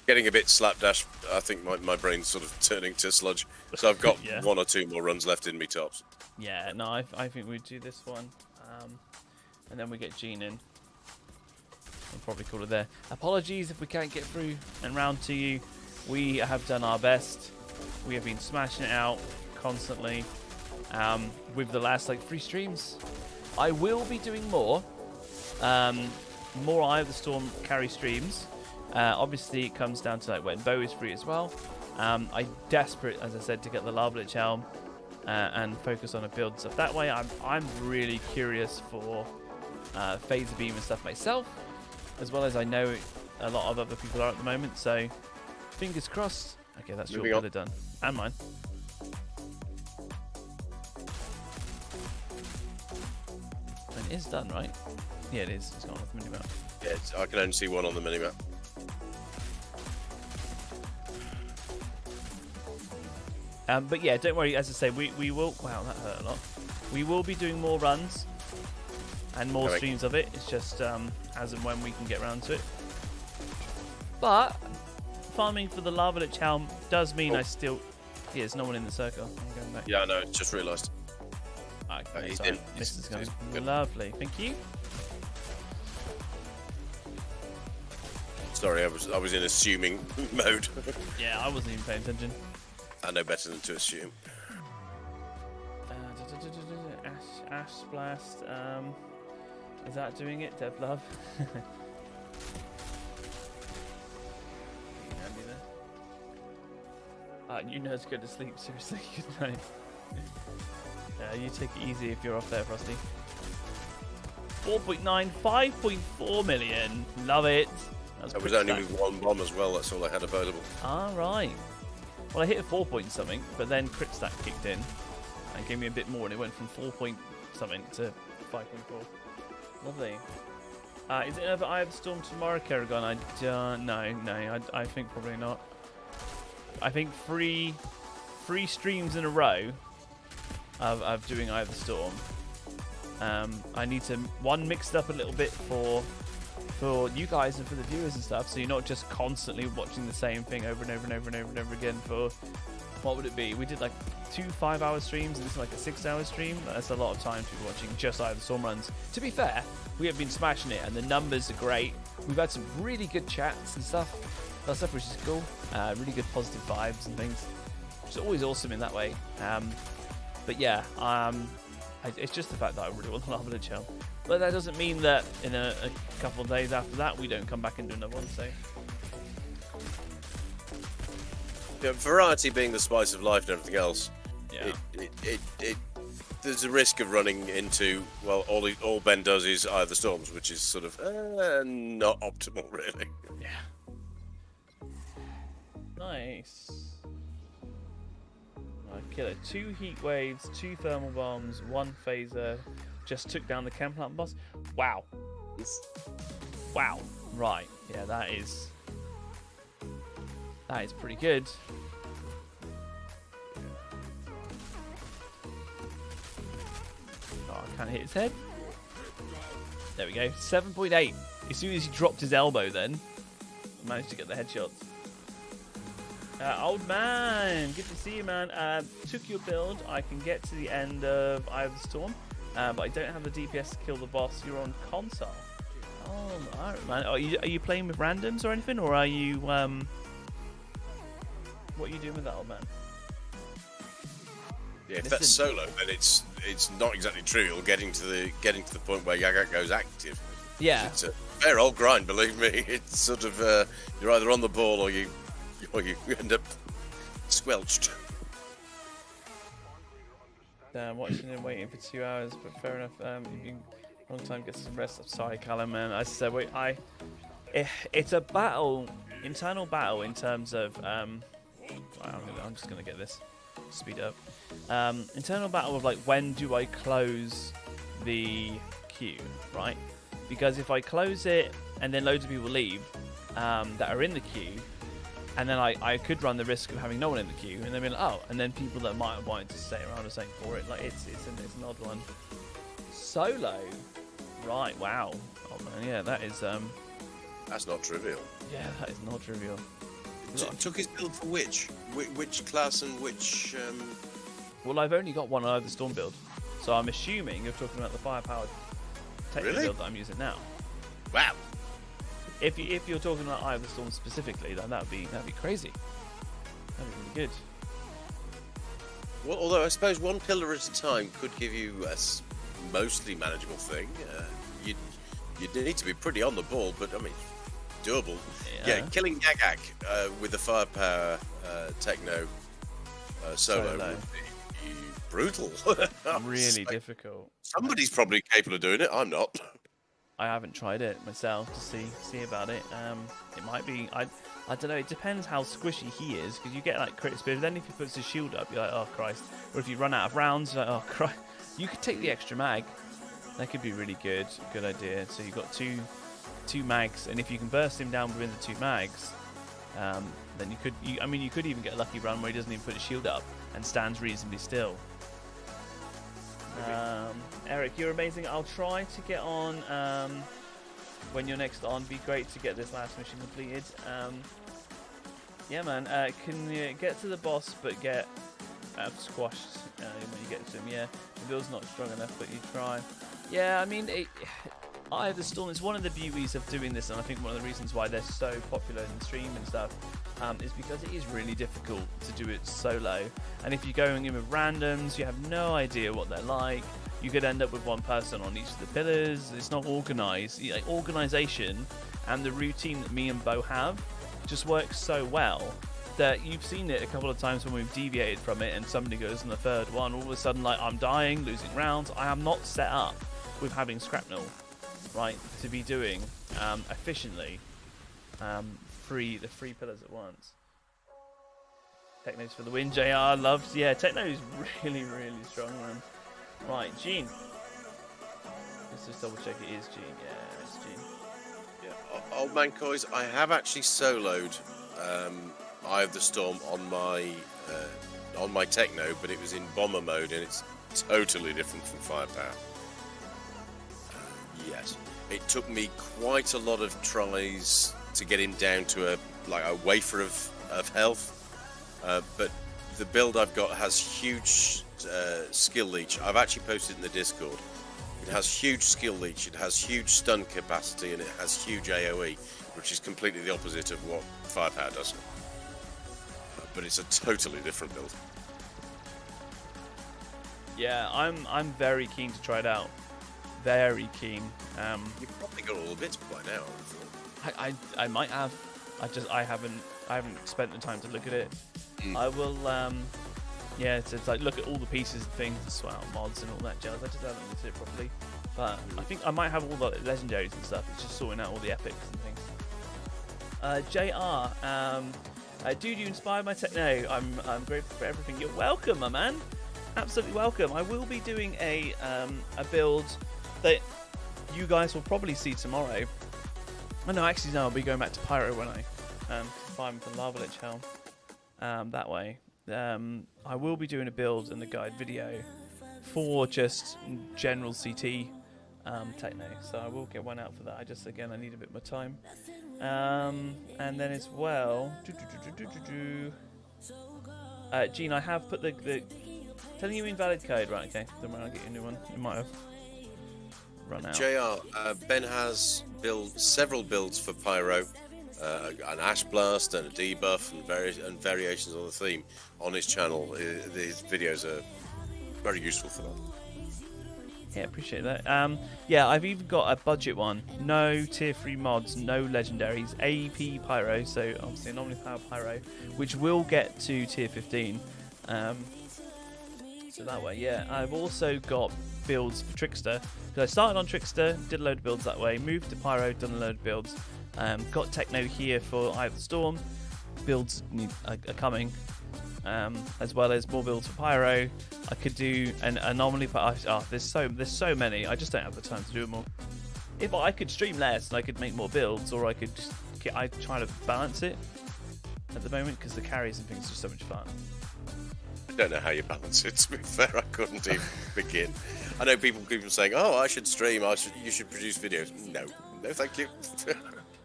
Getting a bit slapdash. I think my brain's sort of turning to sludge. So I've got Yeah. 1 or 2 more runs left in me tops. Yeah, no, I think we'd do this one. And then we get Jean in. We'll probably call it there. Apologies if we can't get through and round to you. We have done our best. We have been smashing it out constantly with the last like 3 streams. I will be doing more. More Eye of the Storm carry streams. Obviously, it comes down to like when Beau is free as well. I'm desperate, as I said, to get the Larvalich Helm and focus on a build and stuff. That way, I'm really curious for Phaser Beam and stuff myself, as well as I know a lot of other people are at the moment. So, fingers crossed. Okay, that's your build done, and mine. And it is done, right? Yeah, it is. It's gone off the minimap. Yeah, I can only see 1 on the minimap. But yeah, don't worry. As I say, we will. Wow, that hurt a lot. We will be doing more runs and more streams of it. It's just as and when we can get around to it. But farming for the Larvalich Helm does mean I still. Yeah, there's no one in the circle. I'm going back. Yeah, I know. Just realised. Okay, he's sorry. in. This is going Good. lovely. Thank you. Sorry, I was in assuming mode. Yeah, I wasn't even paying attention. I know better than to assume. Ash Blast. Is that doing it, Dev Love? You know it's good to sleep, seriously. Good night. You take it easy if you're off there, Frosty. 4.9, 5.4 million. Love it. I was only with 1 bomb as well. That's all I had available. All right. Well, I hit a 4 point something, but then crit stack kicked in and gave me a bit more, and it went from 4 point something to 5.4. Lovely. Is it another Eye of the Storm tomorrow, Kerrigan? I don't know. No, I think probably not. I think three streams in a row of doing Eye of the Storm. I need to mix it up a little bit for you guys and for the viewers and stuff, so you're not just constantly watching the same thing over and over and over and over and over again. For what would it be? We did like 2 5-hour streams, and this is like a 6-hour stream. That's a lot of time to be watching just Eye of the Storm runs. To be fair, we have been smashing it, and the numbers are great. We've had some really good chats and stuff. stuff, which is cool. Really good positive vibes and things, which is always awesome in that way. But yeah, it's just the fact that I really want the Lava Lich Helm. But that doesn't mean that in a couple of days after that we don't come back and do another one. So Yeah, variety being the spice of life and everything else. yeah, There's a risk of running into, well, all Ben does is either storms, which is sort of not optimal, really. yeah. Nice. Killer. 2 heat waves, 2 thermal bombs, 1 phaser. Just took down the chem plant boss. Wow. Wow. Right. Yeah, that is pretty good. Oh, I can't hit his head. There we go. 7.8. As soon as he dropped his elbow, then managed to get the headshots. Old man, good to see you, man. Took your build. I can get to the end of Eye of the Storm, but I don't have the DPS to kill the boss. You're on console. Oh, alright, man. Are you playing with randoms or anything, or are you what are you doing with that, old man? Yeah, if that's solo, then it's not exactly trivial getting to the point where Yagak goes active. Yeah, It's a fair old grind, believe me. It's sort of you're either on the ball or you end up squelched. Watching and waiting for 2 hours, but fair enough. You've been a long time, get some rest. I'm sorry, Callum, man. I said, it's a battle, internal battle in terms of I'm just gonna get this speed up. Internal battle of like, when do I close the queue, right? Because if I close it and then loads of people leave that are in the queue, and then I could run the risk of having no one in the queue, and then be like, oh, and then people that might have wanted to stay around are saying for it. Like it's an odd one. Solo, right? Wow. Oh man, yeah, that is That's not trivial. yeah, that is not trivial. Took his build for which class and which? Well, I've only got one Eye of the Storm build, so I'm assuming you're talking about the firepowered technical Really? build that I'm using now. Wow. If you're talking about Eye of the Storm specifically, then that'd be crazy. That'd be really good. Well, although I suppose one pillar at a time could give you a mostly manageable thing. You'd need to be pretty on the ball, but I mean, doable. Yeah, killing Yagak with the firepower techno solo would be brutal. Really difficult. Somebody's probably capable of doing it. I'm not. I haven't tried it myself to see about it. It might be. I don't know. It depends how squishy he is, because you get like crit speed. But then if he puts his shield up, you're like, oh Christ. Or if you run out of rounds, you're like, oh Christ. You could take the extra mag. That could be really good. Good idea. So you've got two mags, and if you can burst him down within the 2 mags, then you could. You could even get a lucky run where he doesn't even put his shield up and stands reasonably still. Eric, you're amazing. I'll try to get on when you're next on. Be great to get this last mission completed. Yeah, man. Can you get to the boss but get squashed when you get to him? Yeah, the build's not strong enough, but you try. Yeah, I mean, Eye of the Storm is one of the beauties of doing this, and I think one of the reasons why they're so popular in stream and stuff is because it is really difficult to do it solo. And if you're going in with randoms, you have no idea what they're like. You could end up with one person on each of the pillars. It's not organised. Like, organisation and the routine that me and Beau have just works so well that you've seen it a couple of times when we've deviated from it and somebody goes on the third one. All of a sudden, like, I'm dying, losing rounds. I am not set up with having Scrapnel, right, to be doing efficiently the three pillars at once. Techno's for the win. JR loves, yeah, Techno is really, really strong, man. Right, Gene. Let's just double check it is Gene. Yeah, it's Gene. Yeah, Old Man Coys, I have actually soloed Eye of the Storm on my Techno, but it was in bomber mode, and it's totally different from firepower. Yes, it took me quite a lot of tries to get him down to a wafer of health, but the build I've got has huge skill leech. I've actually posted in the Discord. It has huge skill leech, it has huge stun capacity, and it has huge AoE. which is completely the opposite of what Firepower does. But it's a totally different build. Yeah, I'm very keen to try it out. Very keen. You've probably got all the bits by now. I might have. I haven't spent the time to look at it. I will. Yeah, it's like look at all the pieces and things, the swell mods and all that jazz. I just haven't looked at it properly. But I think I might have all the legendaries and stuff. It's just sorting out all the epics and things. JR, dude, you inspired my techno. I'm grateful for everything. You're welcome, my man. Absolutely welcome. I will be doing a build that you guys will probably see tomorrow. Oh no, actually no, I'll be going back to Pyro when I climb the Lava Lich Helm that way. I will be doing a build and a guide video for just general CT techno, so I will get one out for that. I need a bit more time. And then as well, Gene, I have put the telling you invalid code, right? Okay, then when I get you a new one, it might have run out. JR, Ben has several builds for Pyro, an Ash Blast and a debuff and variations on the theme on his channel. His videos are very useful for that. Yeah, appreciate that. Yeah, I've even got a budget one. No tier 3 mods, no legendaries. AP Pyro, so obviously anomaly power Pyro, which will get to tier 15. So that way, yeah. I've also got builds for Trickster. So I started on Trickster, did a load of builds that way, moved to Pyro, done a load of builds. Got Techno here for Eye of the Storm. Builds are coming. As well as more builds for Pyro. I could do an anomaly. There's so many. I just don't have the time to do them all. If I could stream less and I could make more builds, or I could just I try to balance it at the moment because the carries and things are just so much fun. I don't know how you balance it. To be fair, I couldn't even begin. I know people keep saying, "Oh, I should stream. You should produce videos." No, thank you.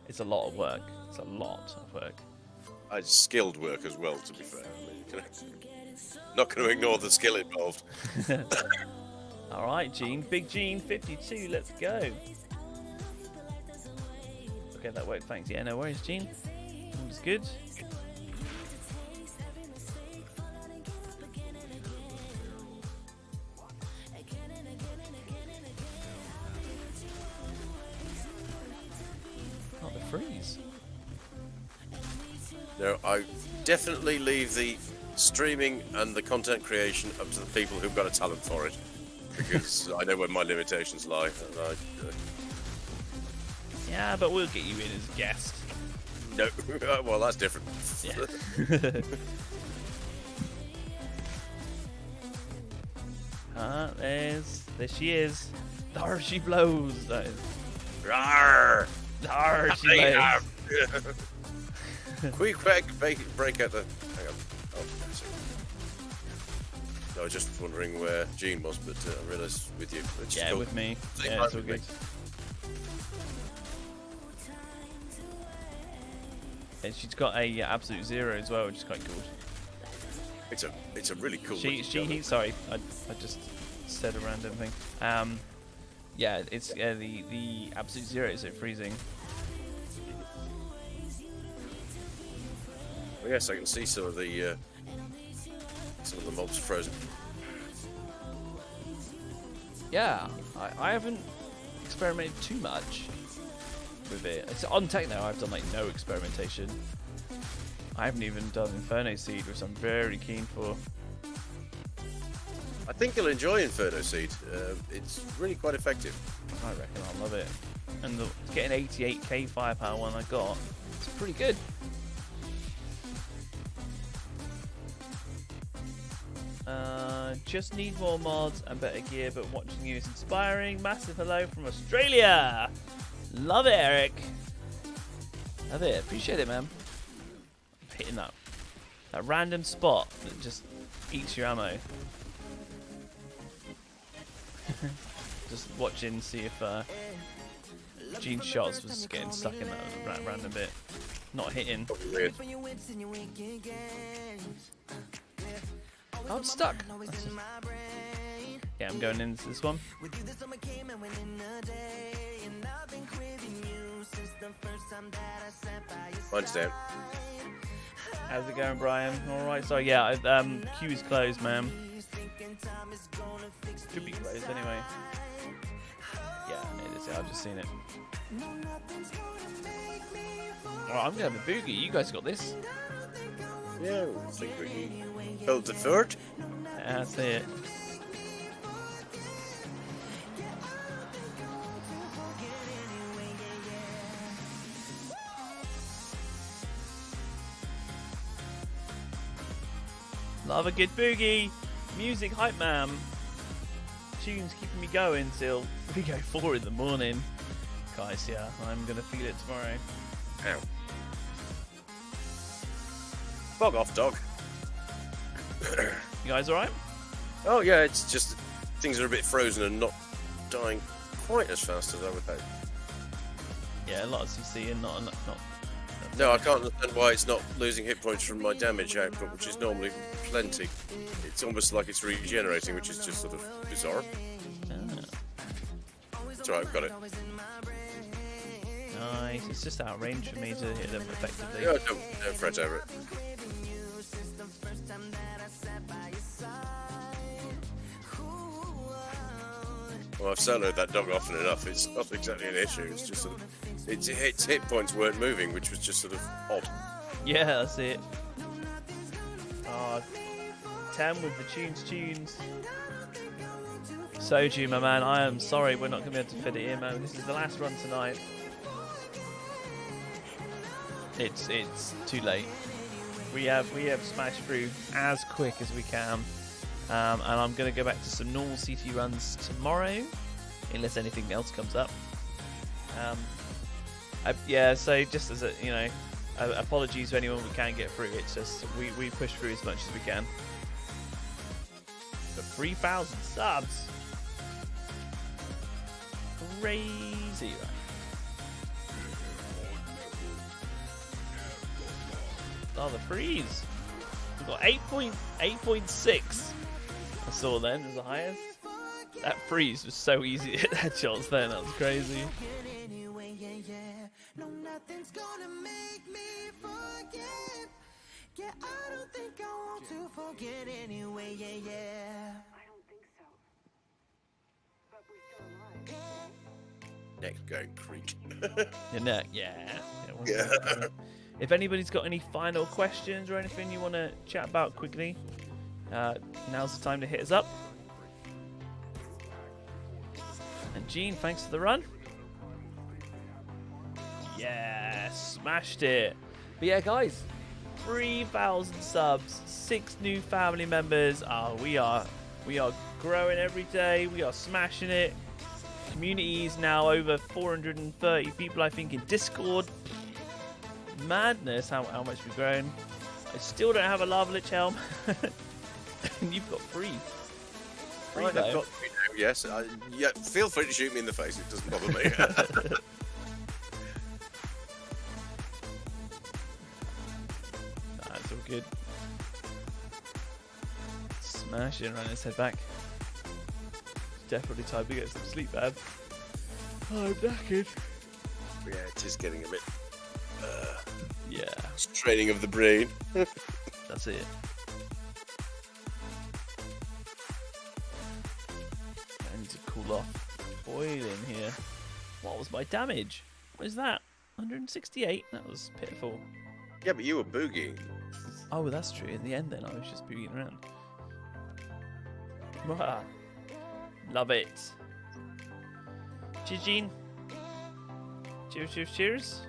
It's a lot of work. It's a lot of work. It's skilled work as well, to be fair. I mean, not going to ignore the skill involved. All right, Gene. Big Gene, 52. Let's go. Okay, that worked. Thanks. Yeah, no worries, Gene. That was good. Oh, the freeze. No, I definitely leave the streaming and the content creation up to the people who've got a talent for it, because I know where my limitations lie. And Yeah, but we'll get you in as a guest. no, well, that's different. Yeah. There she is. There she blows. That is. Rawr! There she blows. Quick, break out the. Hang on. Oh, sorry. I was just wondering where Gene was, but I realised with you. Yeah, cool. with me. Same Yeah, time it's all with me. good. And she's got a absolute zero as well, which is quite cool. It's a really cool. Sorry, I just said a random thing. Yeah, it's the absolute zero is so freezing. Oh, yes, I can see some of the mobs frozen. Yeah, I haven't experimented too much with it. It's on Techno. I've done like no experimentation. I haven't even done Inferno Seed, which I'm very keen for. I think you'll enjoy Inferno Seed. It's really quite effective. I reckon I'll love it. And getting 88k firepower one I got, it's pretty good. Just need more mods and better gear, but watching you is inspiring. Massive hello from Australia. Love it, Eric. Love it. Appreciate it, man. I'm hitting that random spot that just eats your ammo. Just watching, see if Gene's shots was getting stuck in that random bit. Not hitting. Weird. Oh, I'm stuck. Yeah, I'm going into this one. Mine's down. How's it going, Brian? All right. So yeah, queue is closed, man. Should be closed anyway. Yeah, it is. I've just seen it. Alright, I'm gonna have a boogie. You guys got this. Yeah, I think we can build the third. Yeah, that's it. Love a good boogie. Music hype man. Tunes keeping me going till 3:04 in the morning. Guys, yeah, I'm gonna feel it tomorrow. Ow. Bog off, dog. You guys alright? Oh yeah, it's just things are a bit frozen and not dying quite as fast as I would hope. Yeah, a lot of CC and not. No, I can't understand why it's not losing hit points from my damage output, which is normally plenty. It's almost like it's regenerating, which is just sort of bizarre. It's alright, I've got it. Nice. It's just out of range for me to hit them effectively. Yeah, don't fret over it. Well, I've soloed that dog often enough. It's not exactly an issue. It's just sort of its hit points weren't moving, which was just sort of odd. Yeah, that's it. Oh, 10 with the tunes. Soju, my man, I am sorry we're not going to be able to fit it in, man. This is the last run tonight. It's too late. We have smashed through as quick as we can. And I'm going to go back to some normal CT runs tomorrow, unless anything else comes up. Yeah, so just as a, apologies to anyone we can't get through. It's just we push through as much as we can. But 3,000 subs, crazy, right? Oh, the freeze. We've got 8.6. I saw then as the highest. That freeze was so easy to hit headshots then. That was crazy. No, nothing's gonna make me forget. Yeah, I don't think I want to forget anyway. Yeah. I don't think so. But we're still alive. Neck's going creak. Your neck, yeah. Yeah. If anybody's got any final questions or anything you want to chat about quickly, now's the time to hit us up. And Gene, thanks for the run. Yeah, smashed it. But yeah, guys, 3,000 subs, 6 new family members. Oh, we are growing every day. We are smashing it. Community is now over 430 people, I think, in Discord. Madness how much we've grown. I still don't have a lava lich helm. And you've got free. I've got three now, yes. Yeah, feel free to shoot me in the face. It doesn't bother me. That's all good. Smashing. Right, let's head back. It's definitely time to get some sleep, man. Oh, I'm knackered. Yeah, it is getting a bit Yeah, straining of the brain. that's it. I need to cool off. Boiling here. What was my damage? What is that? 168? That was pitiful. Yeah, but you were boogieing. Oh, well, that's true. In the end, then, I was just boogieing around. Mwah. Love it. Cheers, Gene. Cheers, cheers, cheers.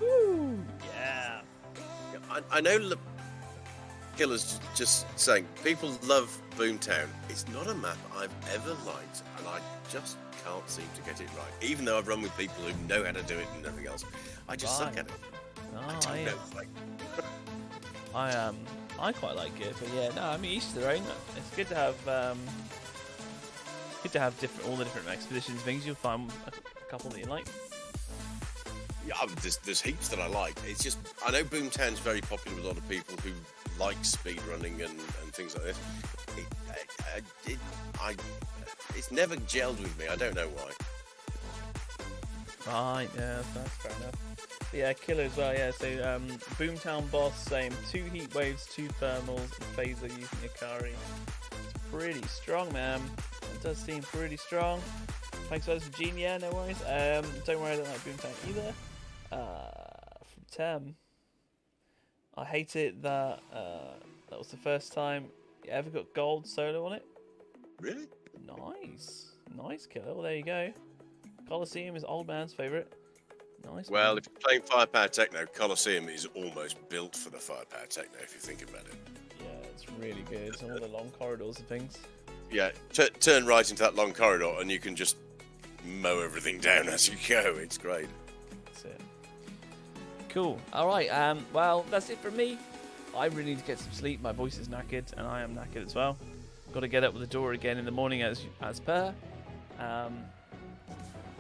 Woo! Yeah. I know Killer's just saying people love Boomtown. It's not a map I've ever liked, and I just can't seem to get it right. Even though I've run with people who know how to do it and everything else, I just suck at it. Oh, I don't know. Like, I quite like it, but yeah, no, I mean, each to their own. It's good to have all the different expeditions things. You'll find a couple that you like. yeah, there's heaps that I like. It's just I know Boomtown's very popular with a lot of people who like speed running and things like this, it's never gelled with me. I don't know why. Right, yeah, that's fair enough. But yeah, killer as well, yeah. So, Boomtown boss, same. 2 heat waves, 2 thermals, and phaser using Ikari. It's pretty strong, man. It does seem pretty strong. Thanks for this, Gene. Yeah, no worries. Don't worry, I don't like Boomtown either. From Tem, I hate it that that was the first time you ever got gold solo on it. Really? Nice killer. Well, there you go. Colosseum is old man's favorite. Nice. Well, man. if you're playing Firepower Techno, Colosseum is almost built for the Firepower Techno, if you think about it. Yeah, it's really good. Some of the long corridors and things. Yeah, turn right into that long corridor and you can just mow everything down as you go. It's great. That's it. Cool. All right. Well, that's it from me. I really need to get some sleep. My voice is knackered, and I am knackered as well. Got to get up with the door again in the morning as per.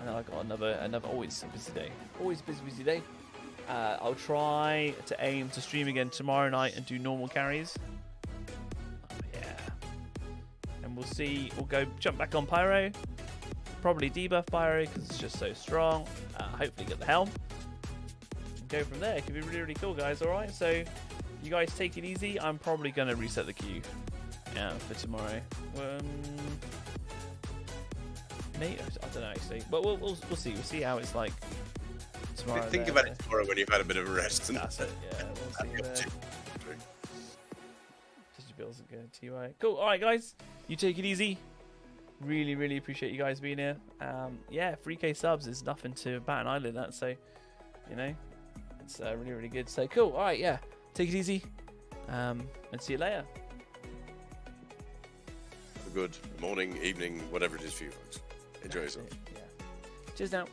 And I got another always a busy day. Always busy day. I'll try to aim to stream again tomorrow night and do normal carries. Yeah. And we'll see. We'll go jump back on Pyro. Probably debuff Pyro because it's just so strong. Hopefully get the helm. And go from there. It could be really, really cool, guys. All right. So you guys take it easy. I'm probably going to reset the queue. Yeah, for tomorrow. Maybe, I don't know actually, but we'll see. We'll see how it's like tomorrow. Think about it tomorrow when you've had a bit of a rest. That's it. Yeah, we'll see there. Just bills are good. TY. Cool. All right, guys, you take it easy. Really, really appreciate you guys being here. Yeah, 3K subs is nothing to bat an eyelid at. So, you know, it's really, really good. So cool. All right, yeah, take it easy. And see you later. Good morning, evening, whatever it is for you folks. Enjoy yourself. Yeah. Cheers now.